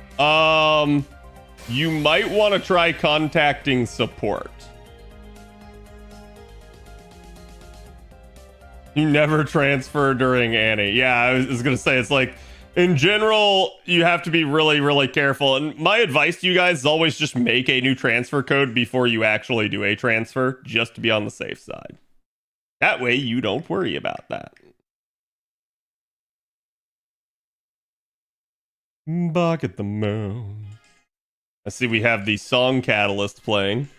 You might want to try contacting support. You never transfer during Annie. Yeah, I was gonna say, it's like, in general, you have to be really, really careful. And my advice to you guys is always just make a new transfer code before you actually do a transfer, just to be on the safe side. That way you don't worry about that. Back at the moon. I see we have the song catalyst playing.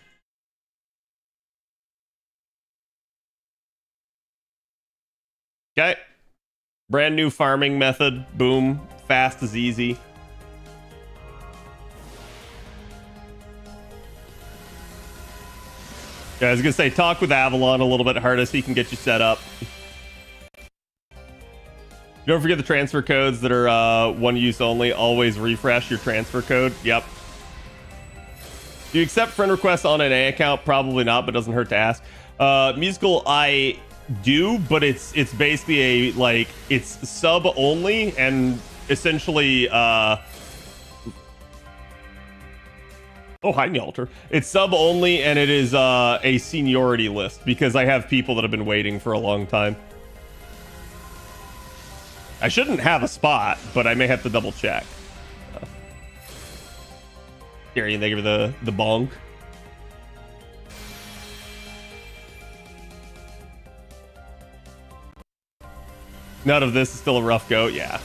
Okay. Brand new farming method. Boom. Fast is easy. Yeah, I was gonna say, talk with Avalon a little bit harder so he can get you set up. Don't forget the transfer codes that are one use only. Always refresh your transfer code. Yep. Do you accept friend requests on an A account? Probably not, but doesn't hurt to ask. Musical, I do, but it's basically it's sub only and essentially oh, hi, Nyalter. It's sub only, and it is a seniority list because I have people that have been waiting for a long time. I shouldn't have a spot, but I may have to double check. Gary, thank you for the bonk. None of this is still a rough go. Yeah.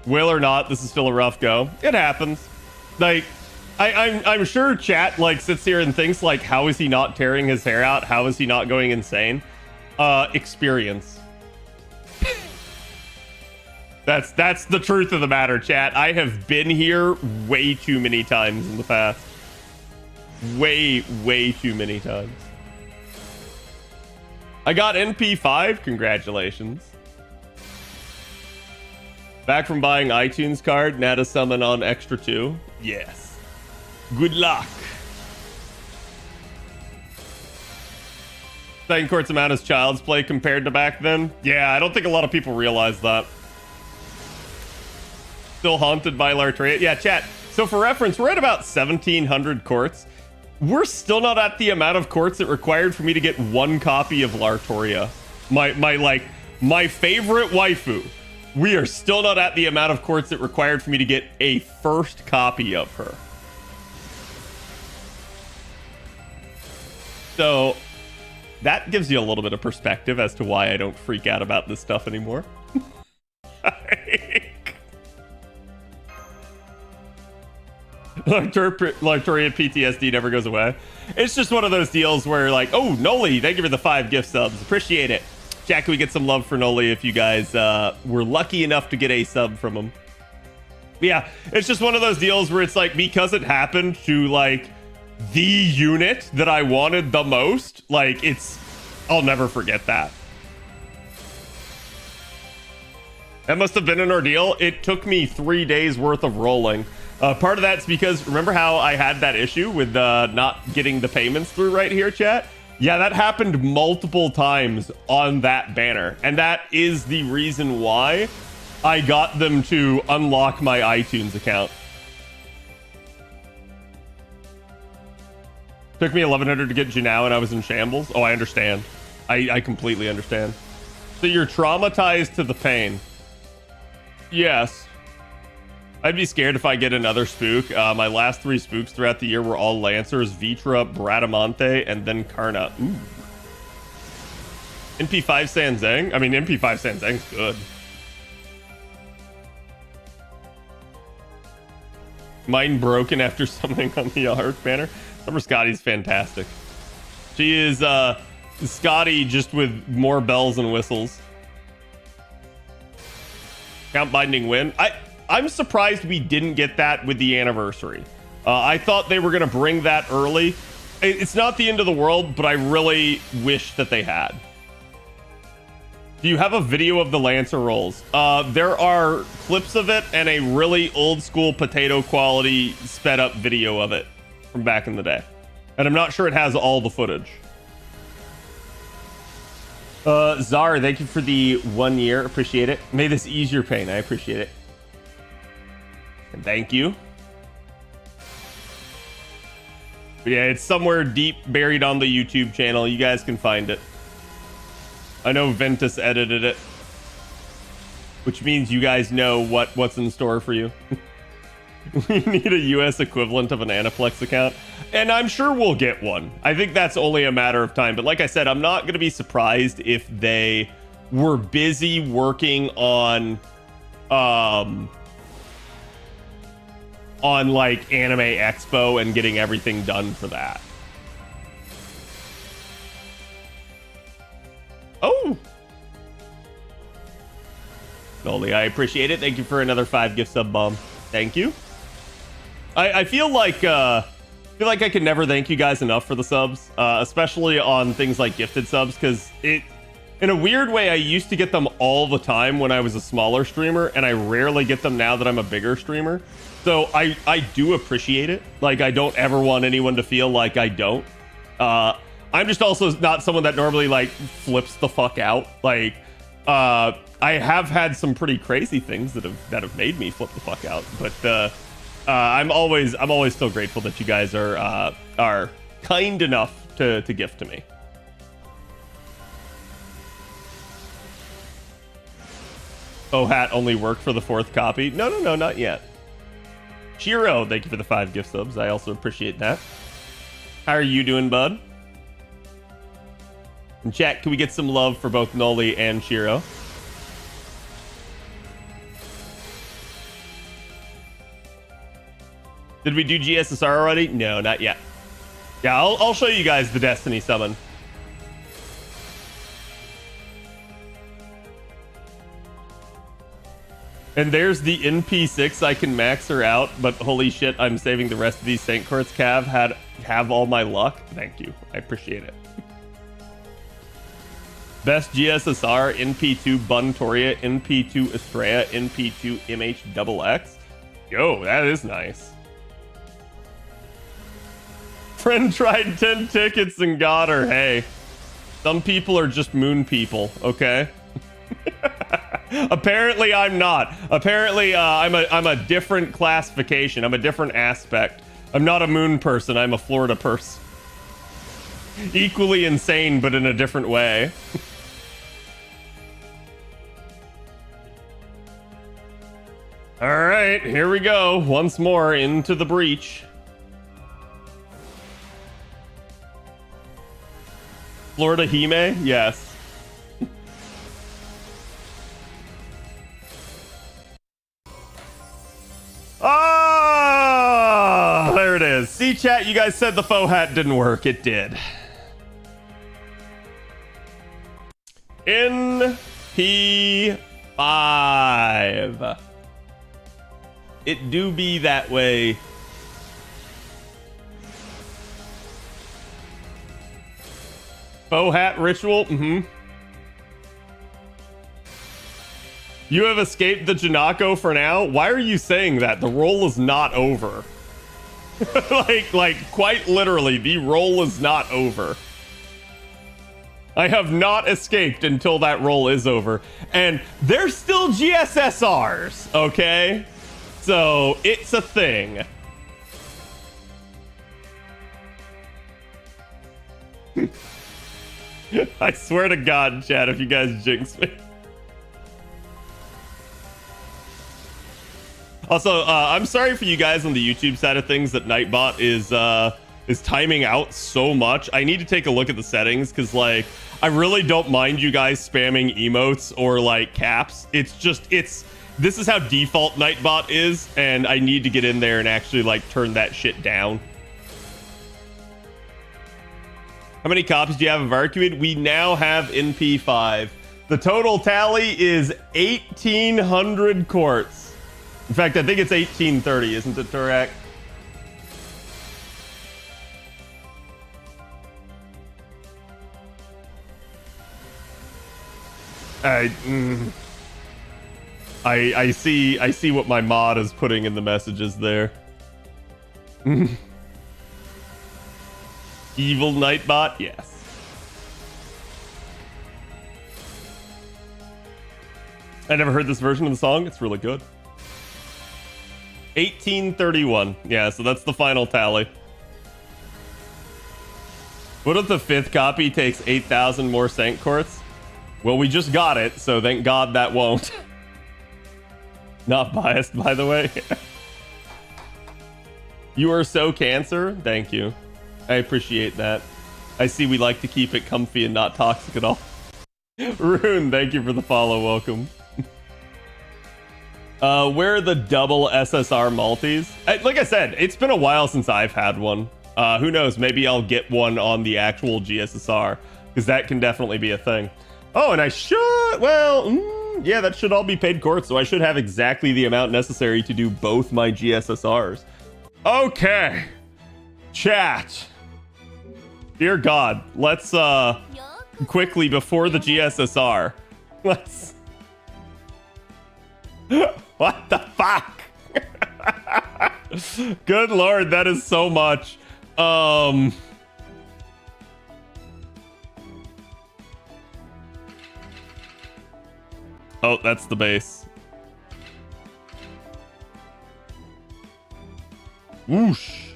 Will or not, this is still a rough go. It happens. Like, I'm sure chat sits here and thinks how is he not tearing his hair out? How is he not going insane? Experience. That's the truth of the matter, chat. I have been here way too many times in the past. Way too many times. I got NP5. Congratulations. Back from buying iTunes card, now to summon on Extra 2. Yes. Good luck. Second court's amount is child's play compared to back then. Yeah, I don't think a lot of people realize that. Still haunted by Lartoria. Yeah, chat. So for reference, we're at about 1,700 courts. We're still not at the amount of courts it required for me to get one copy of Lartoria. My favorite waifu. We are still not at the amount of courts it required for me to get a first copy of her. So that gives you a little bit of perspective as to why I don't freak out about this stuff anymore. Lartoria PTSD never goes away. It's just one of those deals where oh, Noli, thank you for the 5 gift subs. Appreciate it. Jack, can we get some love for Noli if you guys were lucky enough to get a sub from him? Yeah, it's just one of those deals where it's because it happened to the unit that I wanted the most, I'll never forget that. That must have been an ordeal. It took me 3 days worth of rolling. Part of that's because, remember how I had that issue with not getting the payments through right here, chat? Yeah, that happened multiple times on that banner. And that is the reason why I got them to unlock my iTunes account. Took me 1,100 to get Janao and I was in shambles. Oh, I understand. I completely understand. So you're traumatized to the pain. Yes. I'd be scared if I get another spook. My last 3 spooks throughout the year were all Lancers, Vitra, Bradamante, and then Karna. Ooh. NP5 Sanzang? I mean, NP5 Sanzang's good. Mine broken after summoning on the Arc banner. Summer Scotty's fantastic. She is Scotty just with more bells and whistles. Count Binding win. I'm surprised we didn't get that with the anniversary. I thought they were going to bring that early. It's not the end of the world, but I really wish that they had. Do you have a video of the Lancer rolls? There are clips of it and a really old school potato quality sped up video of it from back in the day. And I'm not sure it has all the footage. Czar, thank you for the 1 year. Appreciate it. May this ease your pain. I appreciate it. And thank you. But yeah, it's somewhere deep buried on the YouTube channel. You guys can find it. I know Ventus edited it, which means you guys know what's in store for you. We need a US equivalent of an Aniplex account, and I'm sure we'll get one. I think that's only a matter of time. But like I said, I'm not going to be surprised if they were busy working on like Anime Expo and getting everything done for that. Oh, Noli, I appreciate it. Thank you for another 5 gift sub bomb. Thank you. I feel like I can never thank you guys enough for the subs, especially on things like gifted subs, because it, in a weird way, I used to get them all the time when I was a smaller streamer, and I rarely get them now that I'm a bigger streamer. So I do appreciate it. Like, I don't ever want anyone to feel like I don't. I'm just also not someone that normally like flips the fuck out. Like, I have had some pretty crazy things that have made me flip the fuck out, but I'm always still grateful that you guys are kind enough to gift to me. Oh, hat only worked for the 4th copy. No, not yet. Shiro, thank you for the 5 gift subs. I also appreciate that. How are you doing, bud? In chat, can we get some love for both Noli and Shiro? Did we do GSSR already? No, not yet. Yeah, I'll show you guys the Destiny summon. And there's the NP6. I can max her out, but holy shit, I'm saving the rest of these Saint Courts. Cav, have all my luck. Thank you. I appreciate it. Best GSSR, NP2 Buntoria, NP2 Estrella, NP2 MHXX. Yo, that is nice. Friend tried 10 tickets and got her. Hey, some people are just moon people, okay? Apparently I'm not. Apparently I'm a different classification. I'm a different aspect. I'm not a moon person. I'm a Florida person. Equally insane, but in a different way. All right, here we go. Once more into the breach. Florida Hime? Yes. Ah, there it is. See, chat, you guys said the faux hat didn't work. It did. NP5. It do be that way. Faux hat ritual? Mm-hmm. You have escaped the Janako for now? Why are you saying that? The roll is not over. like, quite literally, the roll is not over. I have not escaped until that roll is over. And they're still GSSRs, okay? So, it's a thing. I swear to God, chat, if you guys jinx me. Also, I'm sorry for you guys on the YouTube side of things that Nightbot is timing out so much. I need to take a look at the settings because, like, I really don't mind you guys spamming emotes or, like, caps. It's just, this is how default Nightbot is, and I need to get in there and actually, like, turn that shit down. How many copies do you have of Arcueid? We now have NP5. The total tally is 1,800 quartz. In fact, I think it's 1830, isn't it, Turak? I see what my mod is putting in the messages there. Evil Nightbot? Yes. I never heard this version of the song. It's really good. 1831. Yeah, so that's the final tally. What if the 5th copy takes 8,000 more Saint Courts? Well, we just got it, so thank God that won't. Not biased, by the way. You are so Cancer. Thank you. I appreciate that. I see we like to keep it comfy and not toxic at all. Rune, thank you for the follow. Welcome. Where are the double SSR multis? Like I said, it's been a while since I've had one. Who knows? Maybe I'll get one on the actual GSSR, because that can definitely be a thing. Oh, and I should... Well, yeah, that should all be paid court, so I should have exactly the amount necessary to do both my GSSRs. Okay. Chat. Dear God, let's, quickly, before the GSSR, let's... What the fuck? Good Lord, that is so much. Oh, that's the base. Whoosh.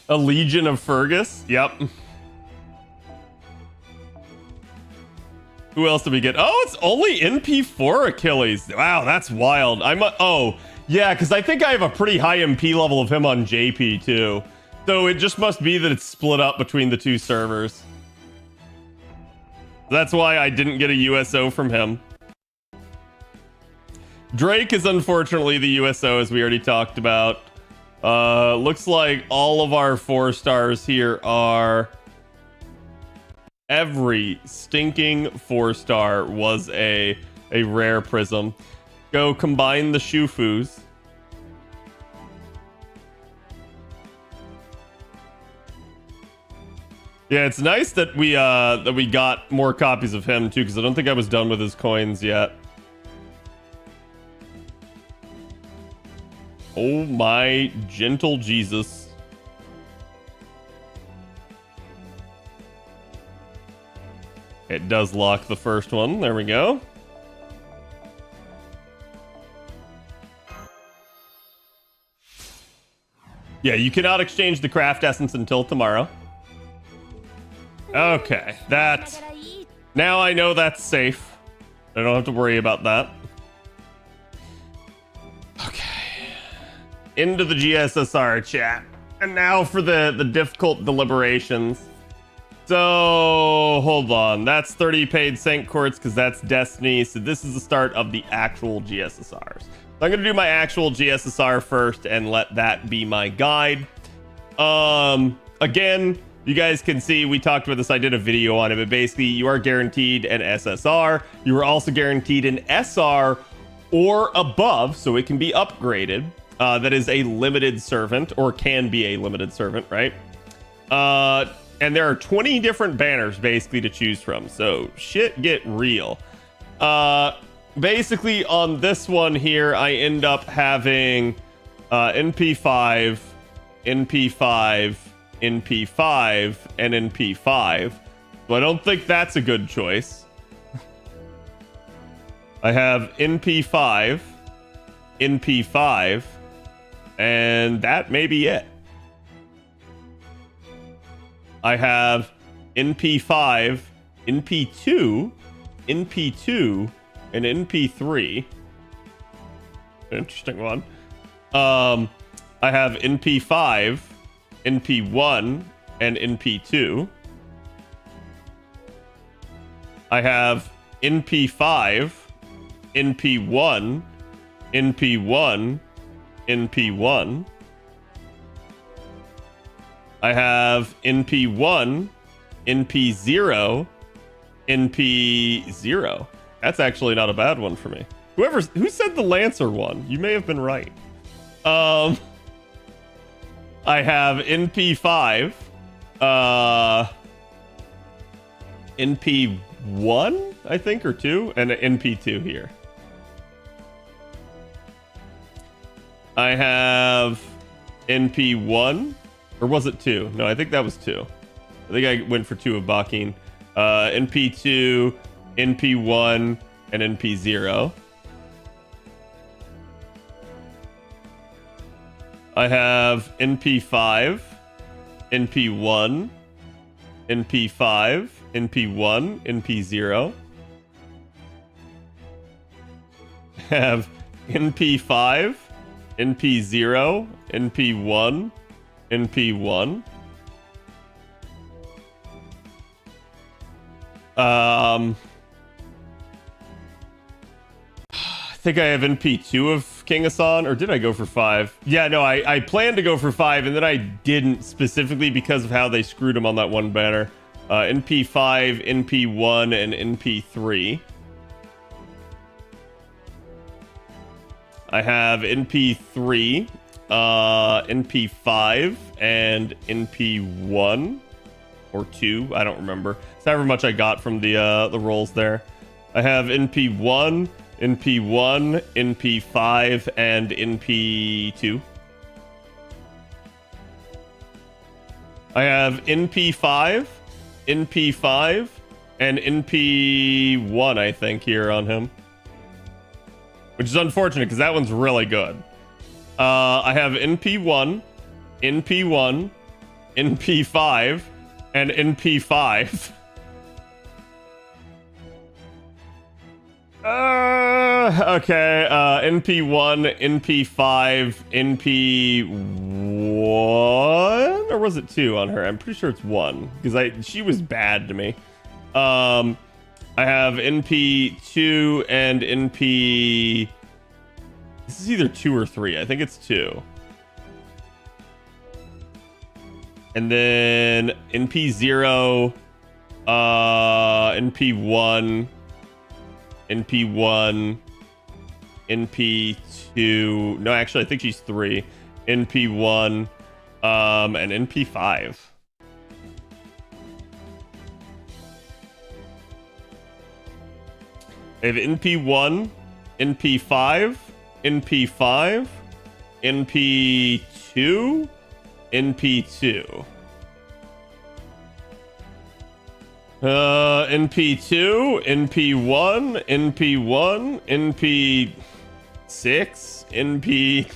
A Legion of Fergus. Yep. Who else did we get? Oh, it's only NP4 Achilles. Wow, that's wild. Oh, yeah, because I think I have a pretty high MP level of him on JP too. So it just must be that it's split up between the two servers. That's why I didn't get a USO from him. Drake is unfortunately the USO, as we already talked about. Looks like all of our 4 stars here are... Every stinking 4-star was a rare prism. Go combine the Shufus. Yeah, it's nice that we got more copies of him too, because I don't think I was done with his coins yet. Oh my gentle Jesus. It does lock the first one. There we go. Yeah, you cannot exchange the craft essence until tomorrow. Okay, that... Now I know that's safe. I don't have to worry about that. Okay. Into the GSSR chat. And now for the difficult deliberations. So, hold on. That's 30 paid Saint Courts because that's Destiny. So this is the start of the actual GSSRs. So I'm going to do my actual GSSR first and let that be my guide. Again, you guys can see we talked about this. I did a video on it, but basically you are guaranteed an SSR. You are also guaranteed an SR or above, so it can be upgraded. That is a limited servant, or can be a limited servant, right? And there are 20 different banners basically to choose from. So shit get real. Basically on this one here, I end up having NP5, NP5, NP5, and NP5. So I don't think that's a good choice. I have NP5, NP5, and that may be it. I have NP5, NP2, NP2, and NP3. Interesting one. I have NP5, NP1, and NP2. I have NP5, NP1, NP1, NP1. I have NP1, NP0, NP0. That's actually not a bad one for me. Who said the Lancer one? You may have been right. I have NP5, NP1, I think, or 2, and an NP2 here. I have NP1. Or was it 2? No, I think that was 2. I think I went for 2 of Bakin. NP2, NP1, and NP0. I have NP5, NP1, NP5, NP1, NP0. I have NP5, NP0, NP1, NP1. I think I have NP2 of King Hassan, or did I go for 5? Yeah, no, I planned to go for 5, and then I didn't, specifically because of how they screwed him on that one banner. NP5, NP1, and NP3. I have NP3, NP5, and NP1 or 2. I don't remember. It's however much I got from the rolls there. I have NP1, NP1, NP5, and NP2. I have NP5, NP5, and NP1, I think, here on him. Which is unfortunate, because that one's really good. I have NP1, NP1, NP5, and NP5. Okay, NP1, NP5, NP1, or was it 2 on her? I'm pretty sure it's 1, because she was bad to me. I have NP2 and NP... This is either 2 or 3. I think it's 2. And then NP0, NP1, NP1, NP2. No, actually, I think she's 3. NP1, and NP5. I have NP1, NP5, NP5, NP2, NP2. NP2, NP1, NP1, NP6, NP...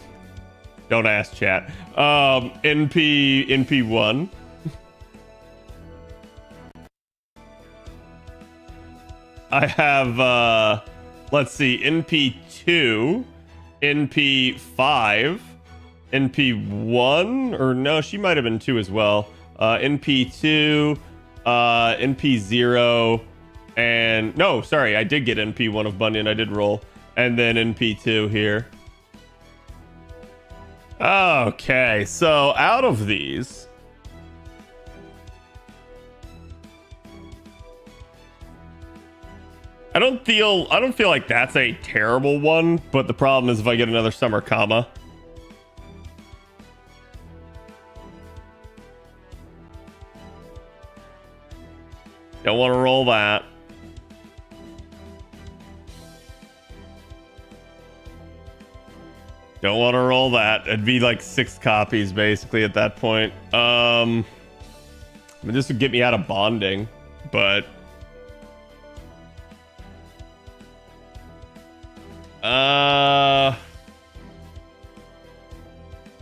Don't ask chat. NP1. I have, let's see, NP2, NP5, NP1, or no, she might have been 2 as well. NP2, NP0, and no, sorry, I did get NP1 of Bunyan, I did roll, and then NP2 here. Okay, so out of these, I don't feel like that's a terrible one, but the problem is if I get another summer comma. Don't want to roll that. Don't want to roll that. It'd be like 6 copies basically at that point. I mean, this would get me out of bonding, but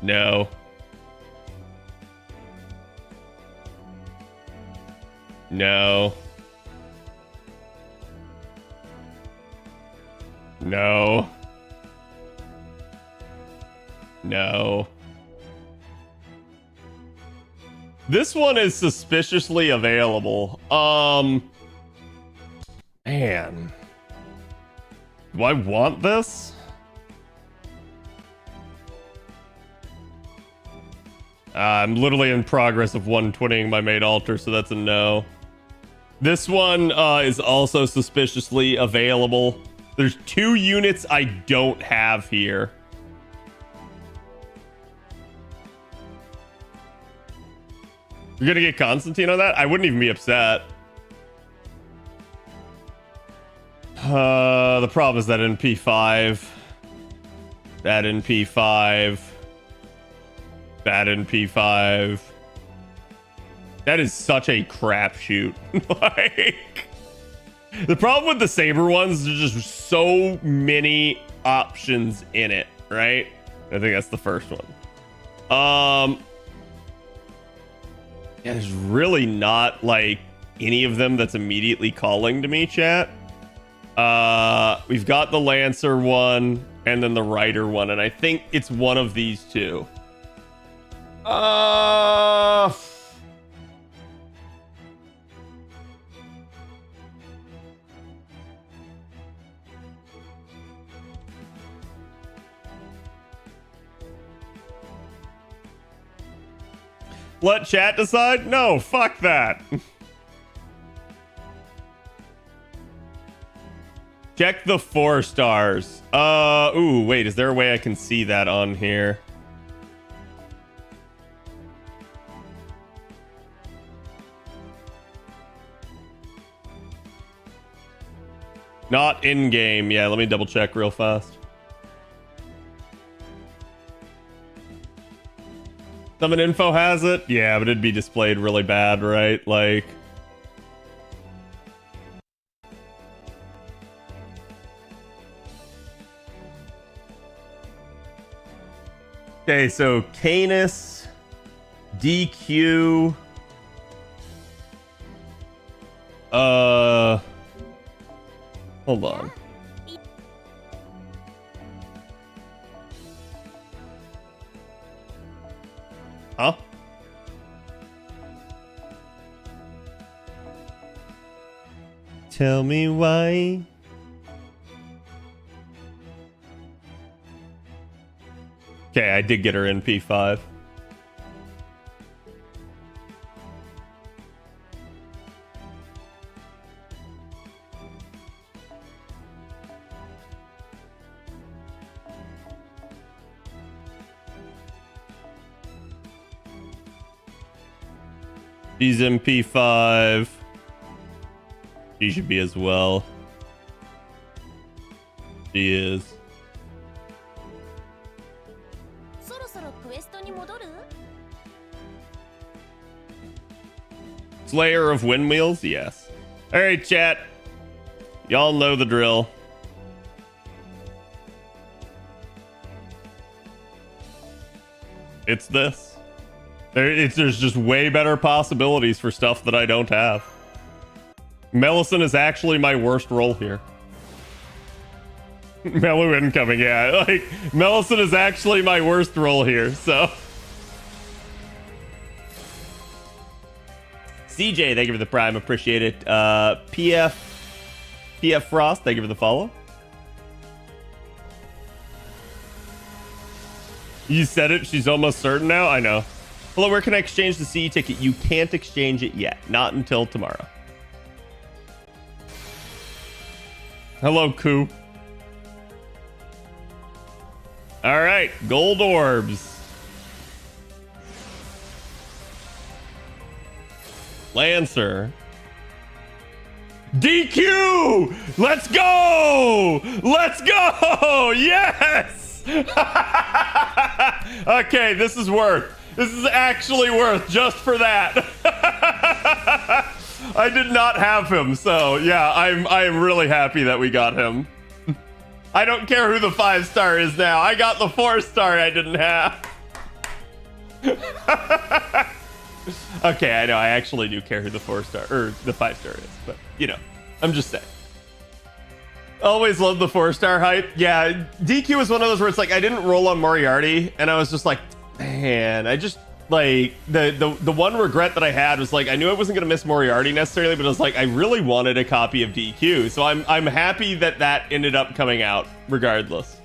no. No. No. No. This one is suspiciously available. Man. Do I want this? I'm literally in progress of 120ing my main altar, so that's a no. This one is also suspiciously available. There's 2 units I don't have here. You're gonna get Constantine on that? I wouldn't even be upset. The problem is that NP5. That NP5. That NP5. That is such a crapshoot. Like, the problem with the Saber ones, there's just so many options in it, right? I think that's the first one. Yeah, there's really not like any of them that's immediately calling to me, chat. We've got the Lancer one and then the Rider one, and I think it's one of these two. Let chat decide? No, fuck that. Check the 4 stars. Ooh, wait, is there a way I can see that on here? Not in game. Yeah, let me double check real fast. Summon info has it? Yeah, but it'd be displayed really bad, right? Like... Okay, so Canis, DQ, hold on. Huh? Tell me why. Okay, I did get her NP5. She's MP5. She should be as well. She is. Slayer of Windmills? Yes. Alright, chat. Y'all know the drill. It's this. There's just way better possibilities for stuff that I don't have. Melisson is actually my worst roll here. Melu incoming, yeah. Like, Melisson is actually my worst roll here, so... CJ, thank you for the prime, appreciate it. PF Frost, thank you for the follow. You said it, she's almost certain now? I know. Hello, where can I exchange the CE ticket? You can't exchange it yet, not until tomorrow. Hello, Koo. All right, gold orbs. Lancer. DQ! Let's go! Let's go! Yes! Okay, this is worth. This is actually worth just for that. I did not have him, so yeah, I'm really happy that we got him. I don't care who the 5-star is now. I got the 4-star I didn't have. Okay, I know. I actually do care who the 4-star or the 5-star is, but you know, I'm just saying. Always love the 4-star hype. Yeah, DQ was one of those where it's like I didn't roll on Moriarty, and I was just like, man, I just like the one regret that I had was like I knew I wasn't gonna miss Moriarty necessarily, but it was like I really wanted a copy of DQ, so I'm happy that that ended up coming out regardless.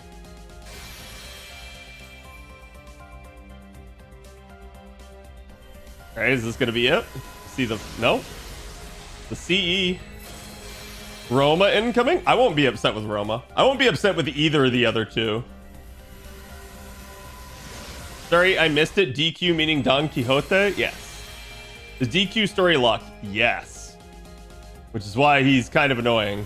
All right, is this gonna be it? See the no, the CE. Roma incoming? I won't be upset with Roma. I won't be upset with either of the other two. Sorry, I missed it. DQ meaning Don Quixote? Yes. Is DQ story locked? Yes. Which is why he's kind of annoying.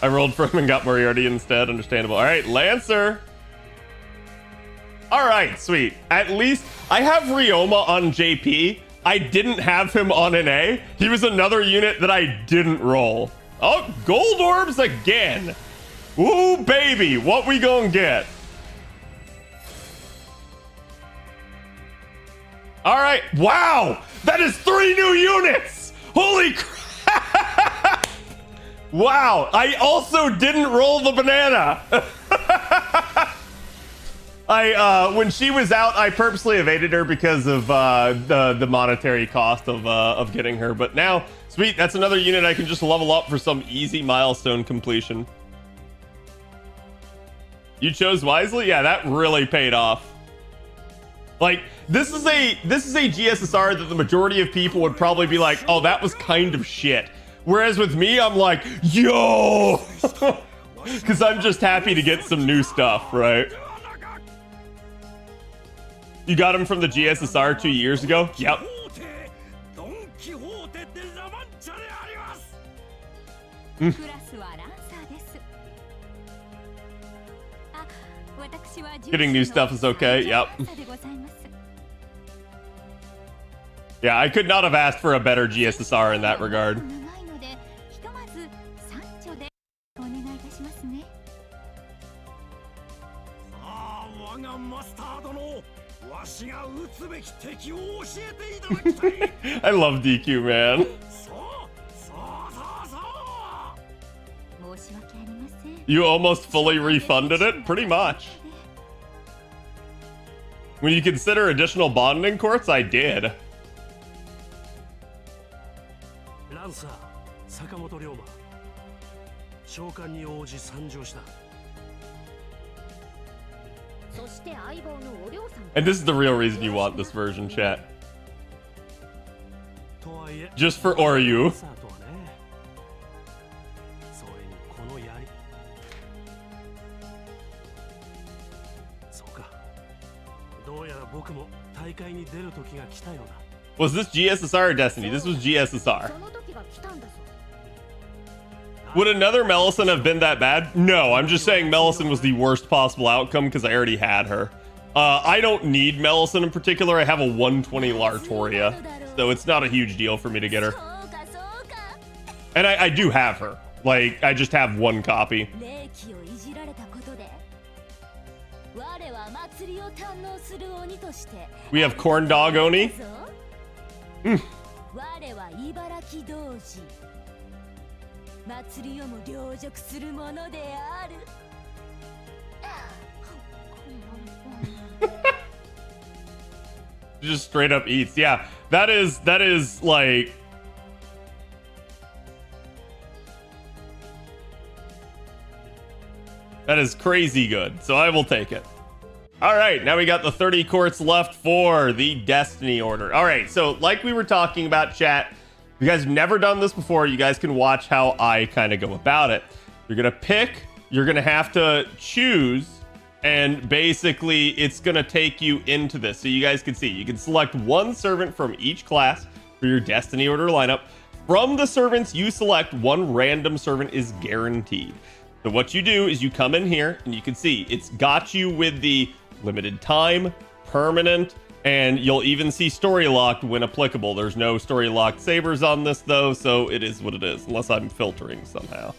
I rolled for him and got Moriarty instead. Understandable. All right, Lancer. All right, sweet. At least I have Ryoma on JP. I didn't have him on an A. He was another unit that I didn't roll. Oh, gold orbs again. Ooh, baby, what we gonna get? All right, wow, that is 3 new units. Holy crap. Wow, I also didn't roll the banana. When she was out, I purposely evaded her because of the monetary cost of getting her. But now, sweet, that's another unit I can just level up for some easy milestone completion. You chose wisely? Yeah, that really paid off. Like, this is a GSSR that the majority of people would probably be like, oh, that was kind of shit. Whereas with me, I'm like, yo! Because I'm just happy to get some new stuff, right? You got him from the GSSR 2 years ago? Yep. Getting new stuff is okay, yep. Yeah, I could not have asked for a better GSSR in that regard. I love DQ, man. You almost fully refunded it? Pretty much. When you consider additional bonding courts, I did. And this is the real reason you want this version, chat. Just for Oryu. Was this GSSR or Destiny? This was GSSR. Would another Melisyn have been that bad? No, I'm just saying Melisyn was the worst possible outcome because I already had her. I don't need Melisyn in particular. I have a 120 Lartoria, so it's not a huge deal for me to get her. And I do have her. Like, I just have one copy. We have Corn Dog Oni. Just straight up eats. Yeah, that is like, that is crazy good. So I will take it. All right, now we got the 30 courts left for the Destiny order. All right, so like we were talking about, chat, if you guys have never done this before, you guys can watch how I kind of go about it. You're gonna pick, you're gonna have to choose, and basically it's gonna take you into this. So you guys can see, you can select one servant from each class for your Destiny order lineup. From the servants you select, one random servant is guaranteed. So what you do is you come in here and you can see it's got you with the limited time, permanent, and you'll even see story locked when applicable. There's no story locked sabers on this though, so it is what it is, unless I'm filtering somehow.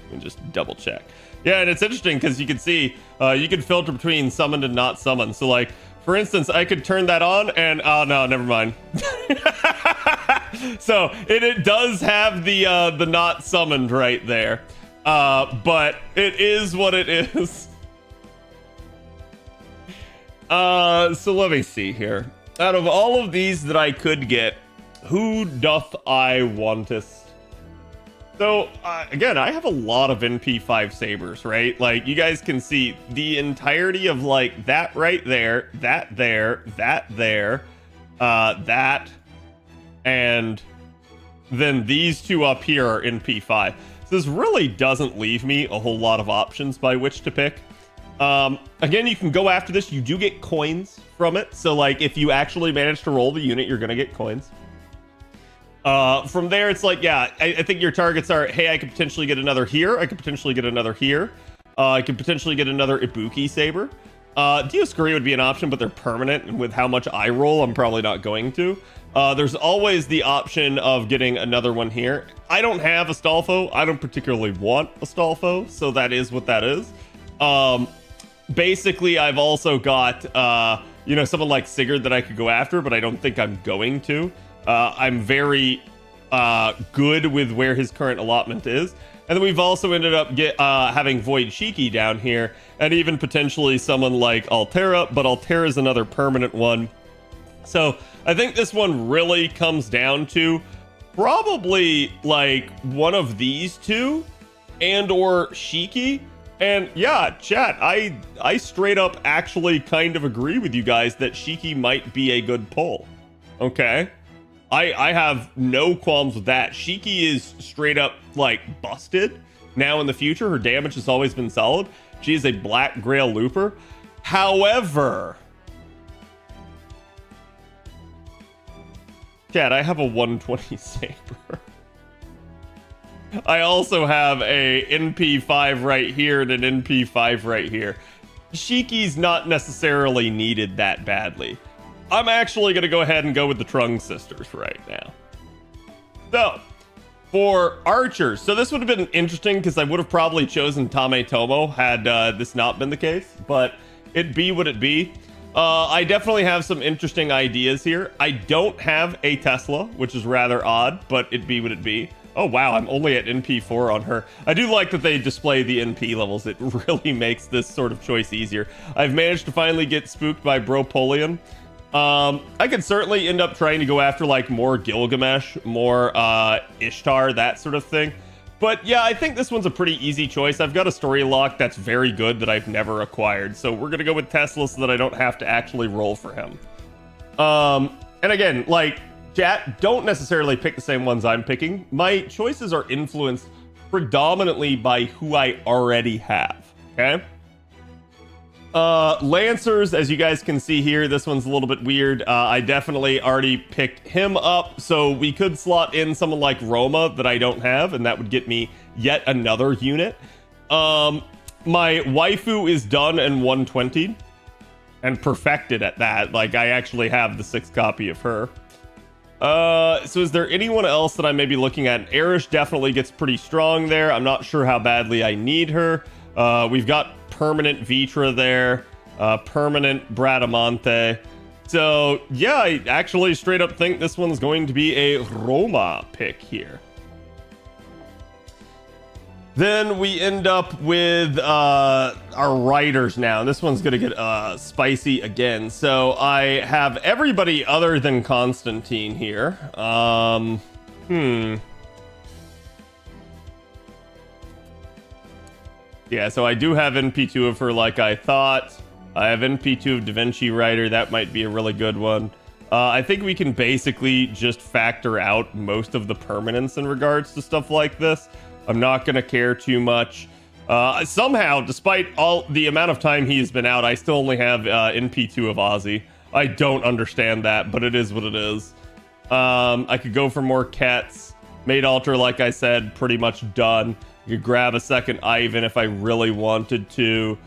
Let me just double check. Yeah, and it's interesting because you can see you can filter between summoned and not summoned. So like, for instance, I could turn that on and oh no, never mind. So it does have the not summoned right there. But it is what it is. So let me see here. Out of all of these that I could get, who doth I wantest? So, again, I have a lot of NP5 sabers, right? Like, you guys can see the entirety of, like, that right there, that there, that there, that, and then these two up here are NP5. So this really doesn't leave me a whole lot of options by which to pick. Again, you can go after this. You do get coins from it. So, like, if you actually manage to roll the unit, you're going to get coins. From there, it's like, yeah, I think your targets are, hey, I could potentially get another here. I could potentially get another here. I could potentially get another Ibuki Saber. Dioscuri would be an option, but they're permanent. And with how much I roll, I'm probably not going to. There's always the option of getting another one here. I don't have Astolfo. I don't particularly want Astolfo, so that is what that is. Basically, I've also got, someone like Sigurd that I could go after, but I don't think I'm going to. I'm very good with where his current allotment is. And then we've also ended up having Void Shiki down here, and even potentially someone like Altera, but Altera is another permanent one. So I think this one really comes down to probably like one of these two and or Shiki. And yeah, chat, I straight up actually kind of agree with you guys that Shiki might be a good pull. Okay? I have no qualms with that. Shiki is straight up like busted now in the future. Her damage has always been solid. She is a Black Grail Looper. However, chat, I have a 120 Saber. I also have a NP5 right here and an NP5 right here. Shiki's not necessarily needed that badly. I'm actually going to go ahead and go with the Trung sisters right now. So, for archers, so this would have been interesting because I would have probably chosen Tame Tomo had this not been the case, but it be what it be. I definitely have some interesting ideas here. I don't have a Tesla, which is rather odd, but it be what it be. Oh, wow, I'm only at NP4 on her. I do like that they display the NP levels. It really makes this sort of choice easier. I've managed to finally get spooked by Bropolian. I could certainly end up trying to go after like more Gilgamesh, more Ishtar, that sort of thing. But yeah, I think this one's a pretty easy choice. I've got a story lock that's very good that I've never acquired. So we're going to go with Tesla so that I don't have to actually roll for him. And again, like, chat, don't necessarily pick the same ones I'm picking. My choices are influenced predominantly by who I already have, okay? Lancers, as you guys can see here, this one's a little bit weird. I definitely already picked him up, so we could slot in someone like Roma that I don't have, and that would get me yet another unit. My waifu is done and 120, and perfected at that. Like, I actually have the 6th copy of her. So is there anyone else that I may be looking at? Erish definitely gets pretty strong there. I'm not sure how badly I need her. We've got permanent Vitra there, permanent Bradamante. So yeah, I actually straight up think this one's going to be a Roma pick here. Then we end up with our riders now. This one's gonna get spicy again. So I have everybody other than Constantine here. Yeah, so I do have NP2 of her like I thought. I have NP2 of Da Vinci Rider. That might be a really good one. I think we can basically just factor out most of the permanence in regards to stuff like this. I'm not going to care too much. Somehow, despite all the amount of time he has been out, I still only have NP2 of Ozzy. I don't understand that, but it is what it is. I could go for more Kets. Made Alter, like I said, pretty much done. You could grab a second Ivan if I really wanted to.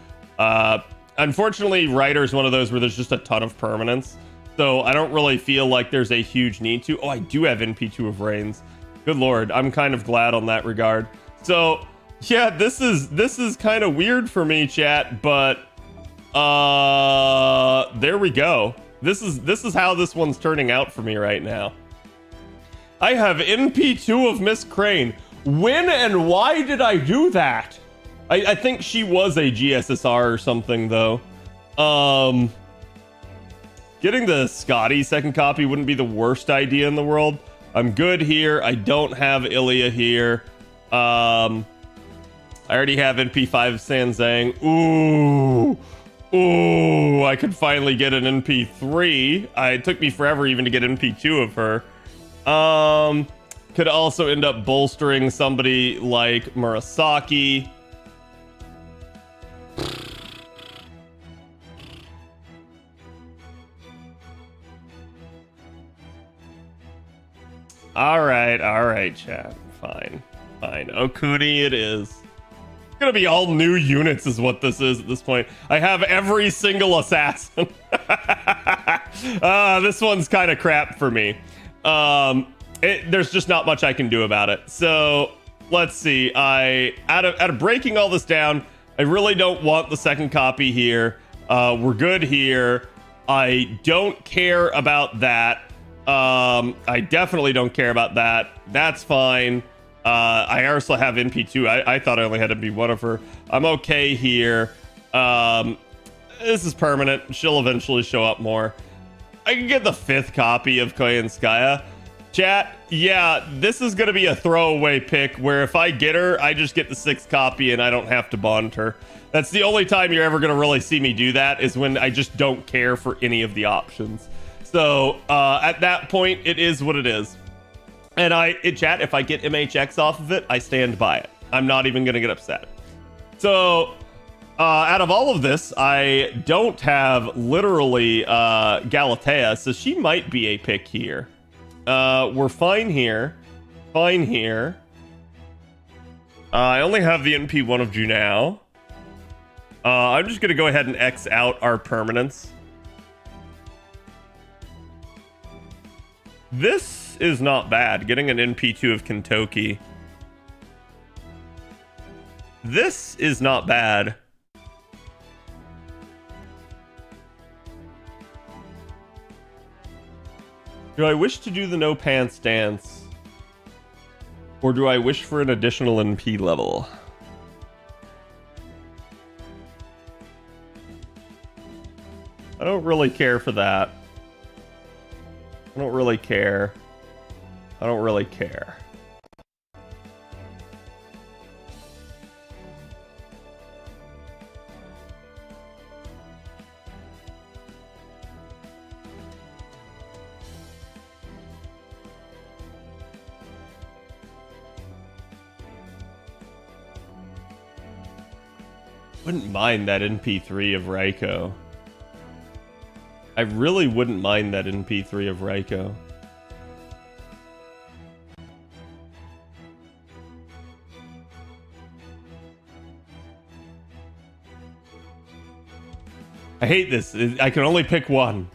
Unfortunately, Rider is one of those where there's just a ton of permanence. So I don't really feel like there's a huge need to. Oh, I do have NP2 of Reigns. Good lord, I'm kind of glad on that regard. So yeah, this is kind of weird for me, chat, but there we go. This is how this one's turning out for me right now. I have NP2 of Miss Crane. When and why did I do that? I think she was a GSSR or something, though. Getting the Scotty second copy wouldn't be the worst idea in the world. I'm good here. I don't have Ilya here. I already have NP5 Sanzang. Ooh, I could finally get an NP3. It took me forever even to get NP2 of her. Could also end up bolstering somebody like Murasaki. All right, chat. Fine. Okuni it is. It's gonna be all new units is what this is at this point. I have every single assassin. This one's kind of crap for me. There's just not much I can do about it. So let's see. Out of breaking all this down, I really don't want the second copy here. We're good here. I don't care about that. I definitely don't care about that. That's fine. I also have NP2. I thought I only had NP1 of her. I'm okay here. This is permanent. She'll eventually show up more. I can get the 5th copy of Koyanskaya. Chat, yeah, this is going to be a throwaway pick where if I get her, I just get the 6th copy and I don't have to bond her. That's the only time you're ever going to really see me do that, is when I just don't care for any of the options. So at that point, it is what it is. And chat, if I get MHX off of it, I stand by it. I'm not even going to get upset. So out of all of this, I don't have literally Galatea, so she might be a pick here. We're fine here. Fine here. I only have the NP1 of Junao. I'm just going to go ahead and X out our permanents. This is not bad, getting an NP2 of Kentucky. This is not bad. Do I wish to do the no pants dance? Or do I wish for an additional NP level? I don't really care for that. I don't really care. I don't really care. Wouldn't mind that NP3 of Raiko. I really wouldn't mind that NP3 of Raiko. I hate this. I can only pick one.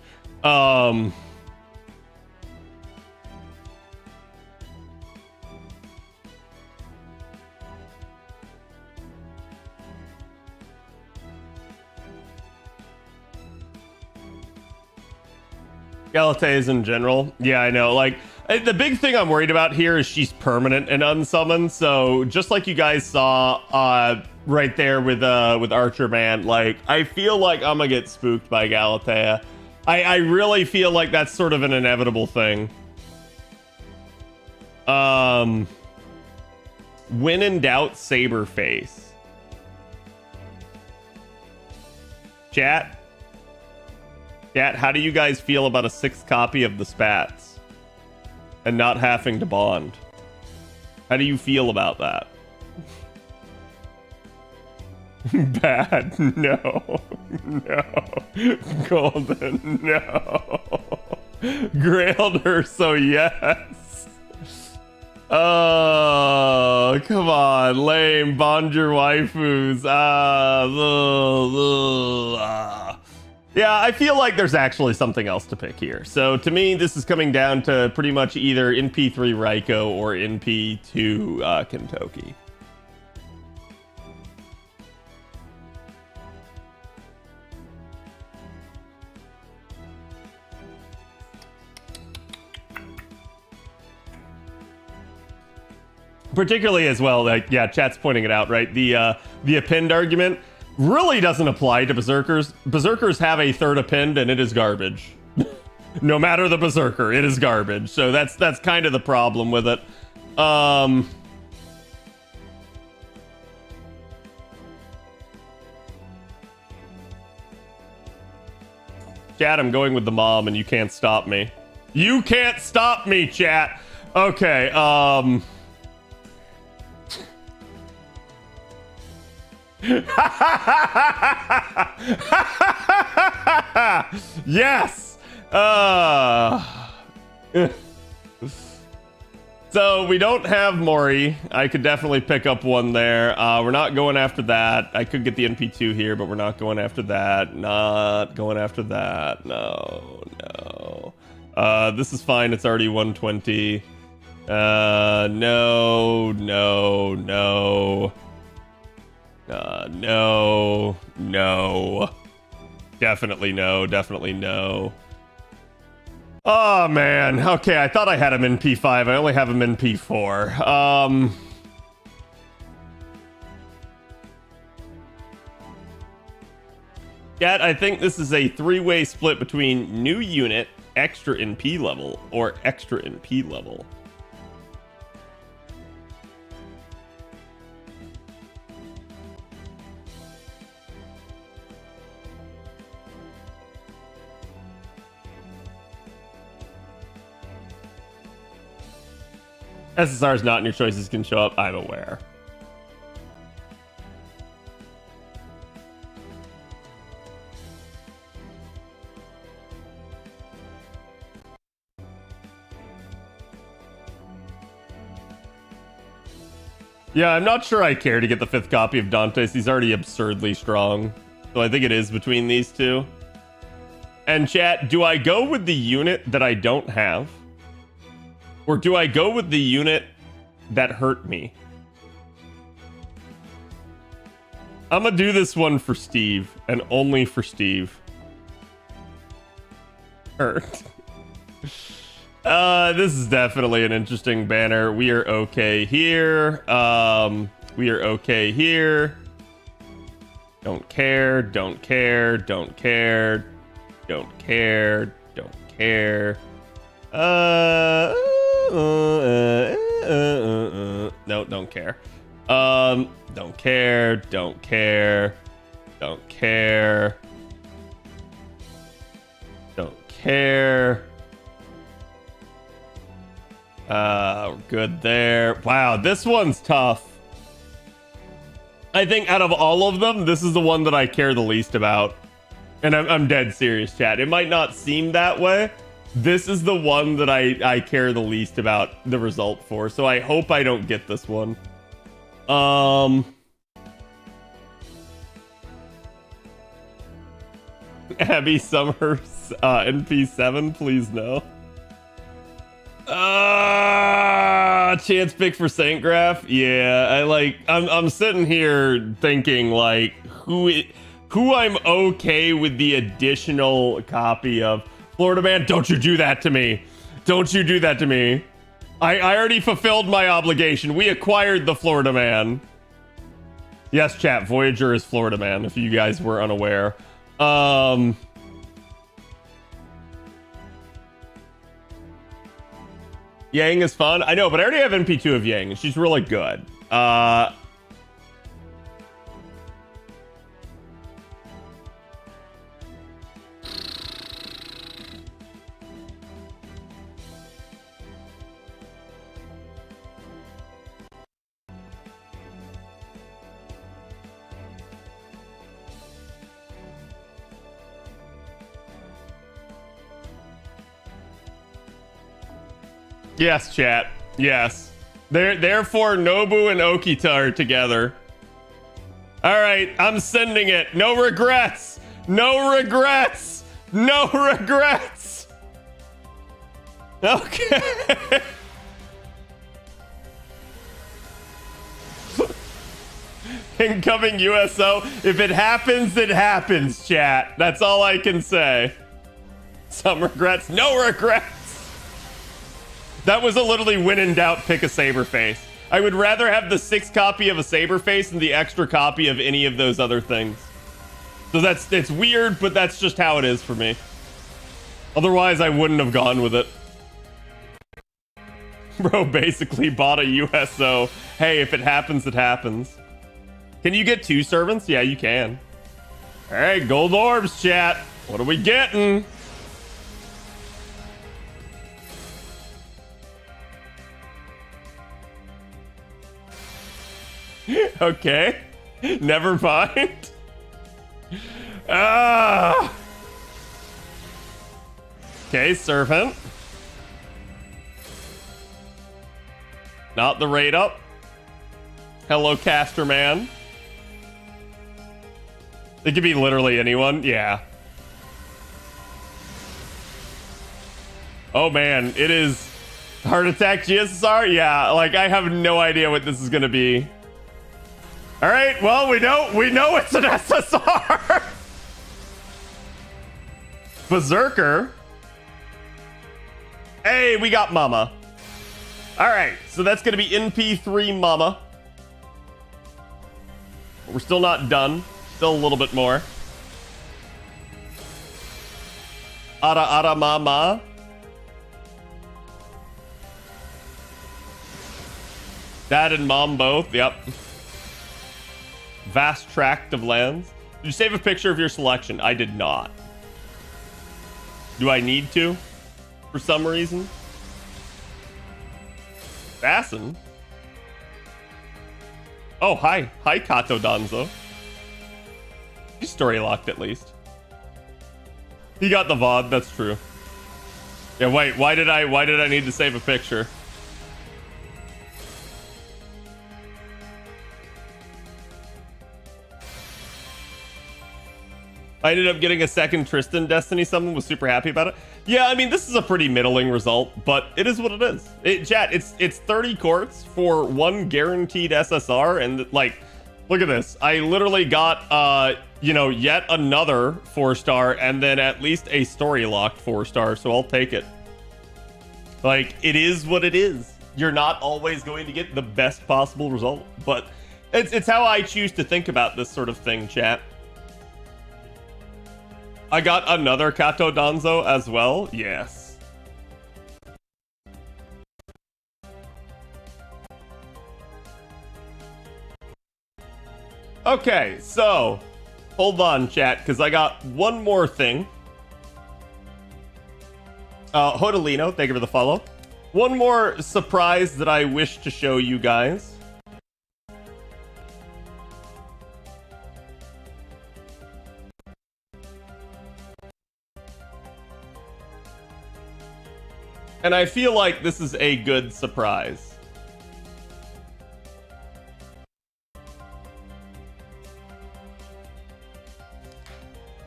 Galateas in general. Yeah, I know. Like, the big thing I'm worried about here is she's permanent and unsummoned. So just like you guys saw right there with Archer Man, like, I feel like I'm gonna get spooked by Galatea. I really feel like that's sort of an inevitable thing. When in doubt, Saberface. Chat, how do you guys feel about a 6th copy of the Spats and not having to bond? How do you feel about that? Bad. No. Golden. No. Grailed her, so yes. Oh, come on. Lame. Bond your waifus. Yeah, I feel like there's actually something else to pick here. So to me, this is coming down to pretty much either NP3 Raiko or NP2 Kentucky. Particularly as well, like, yeah, chat's pointing it out, right? The append argument really doesn't apply to Berserkers. Berserkers have a 3rd append, and it is garbage. No matter the Berserker, it is garbage. So that's kind of the problem with it. Chat, I'm going with the mom, and you can't stop me. You can't stop me, chat. Okay, yes. So we don't have Mori. I could definitely pick up one there. We're not going after that. I could get the NP2 here, but we're not going after that. Not going after that. No. This is fine. It's already 120. No. Definitely no. Oh, man. Okay, I thought I had him in P5. I only have him in P4. Yet, I think this is a three-way split between new unit, extra in P level, or extra in P level. SSRs not in your choices can show up. I'm aware. Yeah, I'm not sure I care to get the 5th copy of Dante's. He's already absurdly strong. So I think it is between these two. And chat, do I go with the unit that I don't have? Or do I go with the unit that hurt me? I'm gonna do this one for Steve, and only for Steve. Hurt. This is definitely an interesting banner. We are okay here. We are okay here. Don't care, don't care, don't care, don't care, don't care. No, don't care. Don't care, don't care, don't care, don't care. We're good there. Wow, this one's tough. I think out of all of them, this is the one that I care the least about. And I'm dead serious, chat. It might not seem that way. This is the one that I care the least about the result for. So I hope I don't get this one. Abby Summers, NP7, please no. Chance pick for Saint Graph. Yeah, I'm sitting here thinking like who I'm okay with the additional copy of. Florida Man, don't you do that to me. Don't you do that to me. I already fulfilled my obligation. We acquired the Florida Man. Yes, chat, Voyager is Florida Man, if you guys were unaware. Yang is fun. I know, but I already have NP2 of Yang, and she's really good. Yes, chat. Yes. Therefore, Nobu and Okita are together. All right, I'm sending it. No regrets. No regrets. No regrets. Okay. Incoming USO. If it happens, it happens, chat. That's all I can say. Some regrets. No regrets. That was a literally when in doubt, pick a Saberface. I would rather have the 6th copy of a Saberface than the extra copy of any of those other things. So it's weird, but that's just how it is for me. Otherwise, I wouldn't have gone with it. Bro basically bought a USO. Hey, if it happens, it happens. Can you get 2 servants? Yeah, you can. All right, gold orbs, chat. What are we getting? Okay. Never mind. Okay, servant. Not the raid up. Hello, caster man. It could be literally anyone. Yeah. Oh man, it is heart attack GSSR. Yeah, like I have no idea what this is gonna be. All right, well, we know it's an SSR. Berserker. Hey, we got Mama. All right, so that's going to be NP3 Mama. We're still not done. Still a little bit more. Ara Mama. Dad and Mom both, yep. Vast tract of lands. Did you save a picture of your selection? I did not. Do I need to? For some reason? Assassin? Oh, hi. Hi, Kato Danzo. He's story locked at least. He got the VOD, that's true. Yeah, wait, why did I need to save a picture? I ended up getting a second Tristan Destiny summon, was super happy about it. Yeah, I mean, this is a pretty middling result, but it is what it is. Chat, it's 30 courts for 1 guaranteed SSR, and like, look at this. I literally got, yet another 4-star, and then at least a story locked 4-star, so I'll take it. Like, it is what it is. You're not always going to get the best possible result, but it's how I choose to think about this sort of thing, chat. I got another Kato Danzo as well. Yes. Okay, so hold on, chat, because I got one more thing. Hodolino, thank you for the follow. One more surprise that I wish to show you guys. And I feel like this is a good surprise.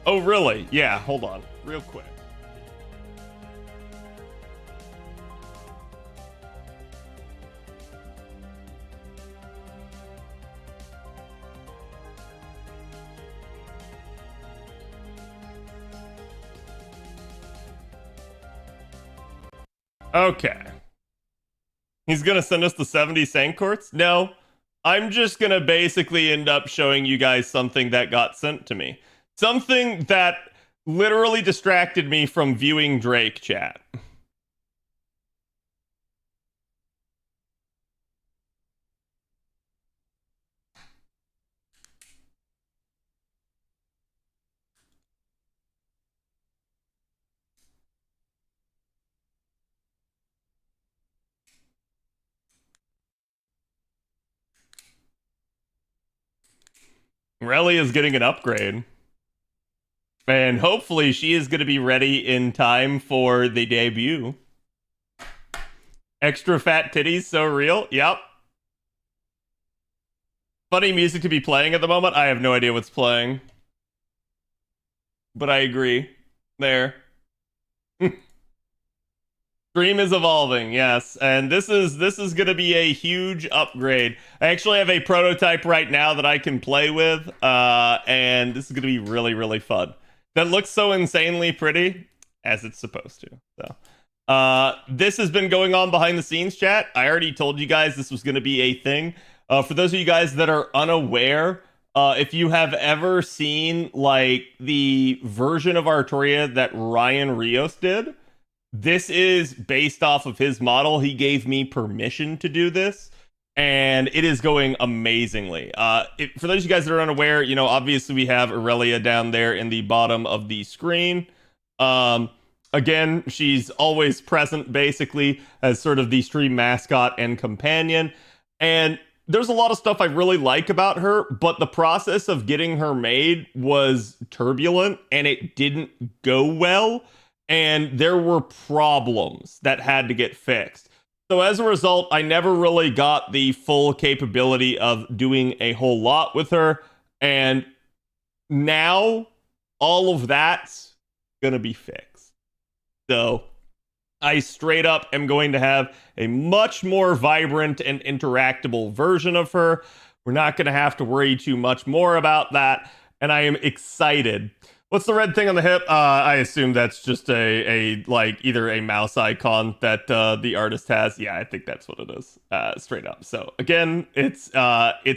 Oh, really? Yeah, hold on. Real quick. Okay. He's gonna send us the 70 Sankorts? No. I'm just gonna basically end up showing you guys something that got sent to me. Something that literally distracted me from viewing Drake, chat. Relly is getting an upgrade. And hopefully she is going to be ready in time for the debut. Extra fat titties, so real? Yep. Funny music to be playing at the moment. I have no idea what's playing. But I agree. There. Stream is evolving, yes. And this is going to be a huge upgrade. I actually have a prototype right now that I can play with. And this is going to be really, really fun. That looks so insanely pretty, as it's supposed to. So, this has been going on behind the scenes, chat. I already told you guys this was going to be a thing. For those of you guys that are unaware, if you have ever seen like the version of Arturia that Ryan Rios did, this is based off of his model. He gave me permission to do this, and it is going amazingly. For those of you guys that are unaware, obviously we have Aurelia down there in the bottom of the screen. Again, she's always present, basically, as sort of the stream mascot and companion. And there's a lot of stuff I really like about her, but the process of getting her made was turbulent, and it didn't go well. And there were problems that had to get fixed. So as a result, I never really got the full capability of doing a whole lot with her. And now all of that's going to be fixed. So I straight up am going to have a much more vibrant and interactable version of her. We're not going to have to worry too much more about that. And I am excited. What's the red thing on the hip? I assume that's just a like either a mouse icon that the artist has. Yeah, I think that's what it is. Straight up. So again, it's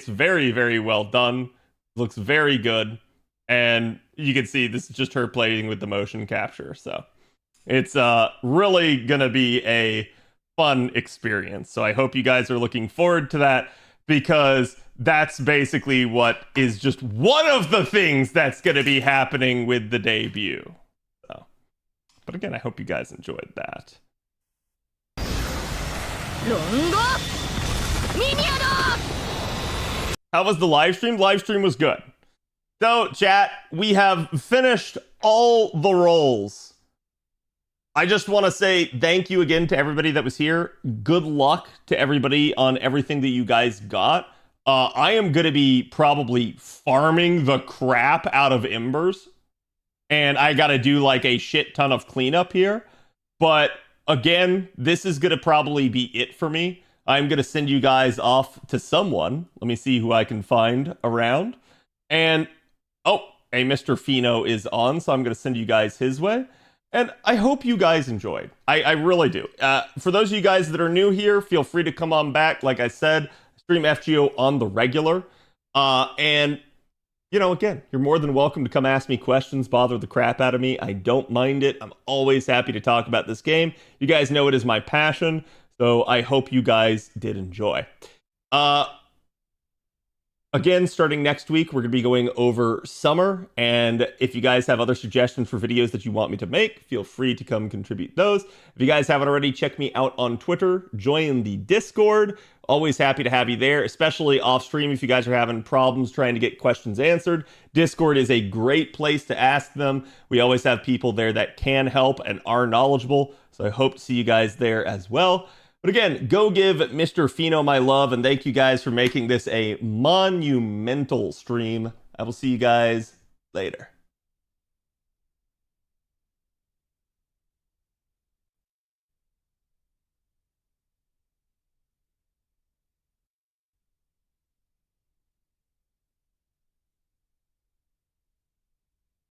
very, very well done. Looks very good. And you can see this is just her playing with the motion capture. So it's really gonna be a fun experience. So I hope you guys are looking forward to that, because that's basically what is just one of the things that's going to be happening with the debut. So, but again, I hope you guys enjoyed that. How was the live stream? Live stream was good. So, chat, we have finished all the roles. I just want to say thank you again to everybody that was here. Good luck to everybody on everything that you guys got. I am going to be probably farming the crap out of embers. And I got to do like a shit ton of cleanup here. But again, this is going to probably be it for me. I'm going to send you guys off to someone. Let me see who I can find around. And, oh, a Mr. Fino is on, so I'm going to send you guys his way. And I hope you guys enjoyed. I really do. For those of you guys that are new here, feel free to come on back. Like I said, stream FGO on the regular. And, you know, again, you're more than welcome to come ask me questions, bother the crap out of me. I don't mind it. I'm always happy to talk about this game. You guys know it is my passion, so I hope you guys did enjoy. Again, starting next week, we're going to be going over summer, and if you guys have other suggestions for videos that you want me to make, feel free to come contribute those. If you guys haven't already, check me out on Twitter, join the Discord. Always happy to have you there, especially off stream if you guys are having problems trying to get questions answered. Discord is a great place to ask them. We always have people there that can help and are knowledgeable, so I hope to see you guys there as well. But again, go give Mr. Fino my love, and thank you guys for making this a monumental stream. I will see you guys later.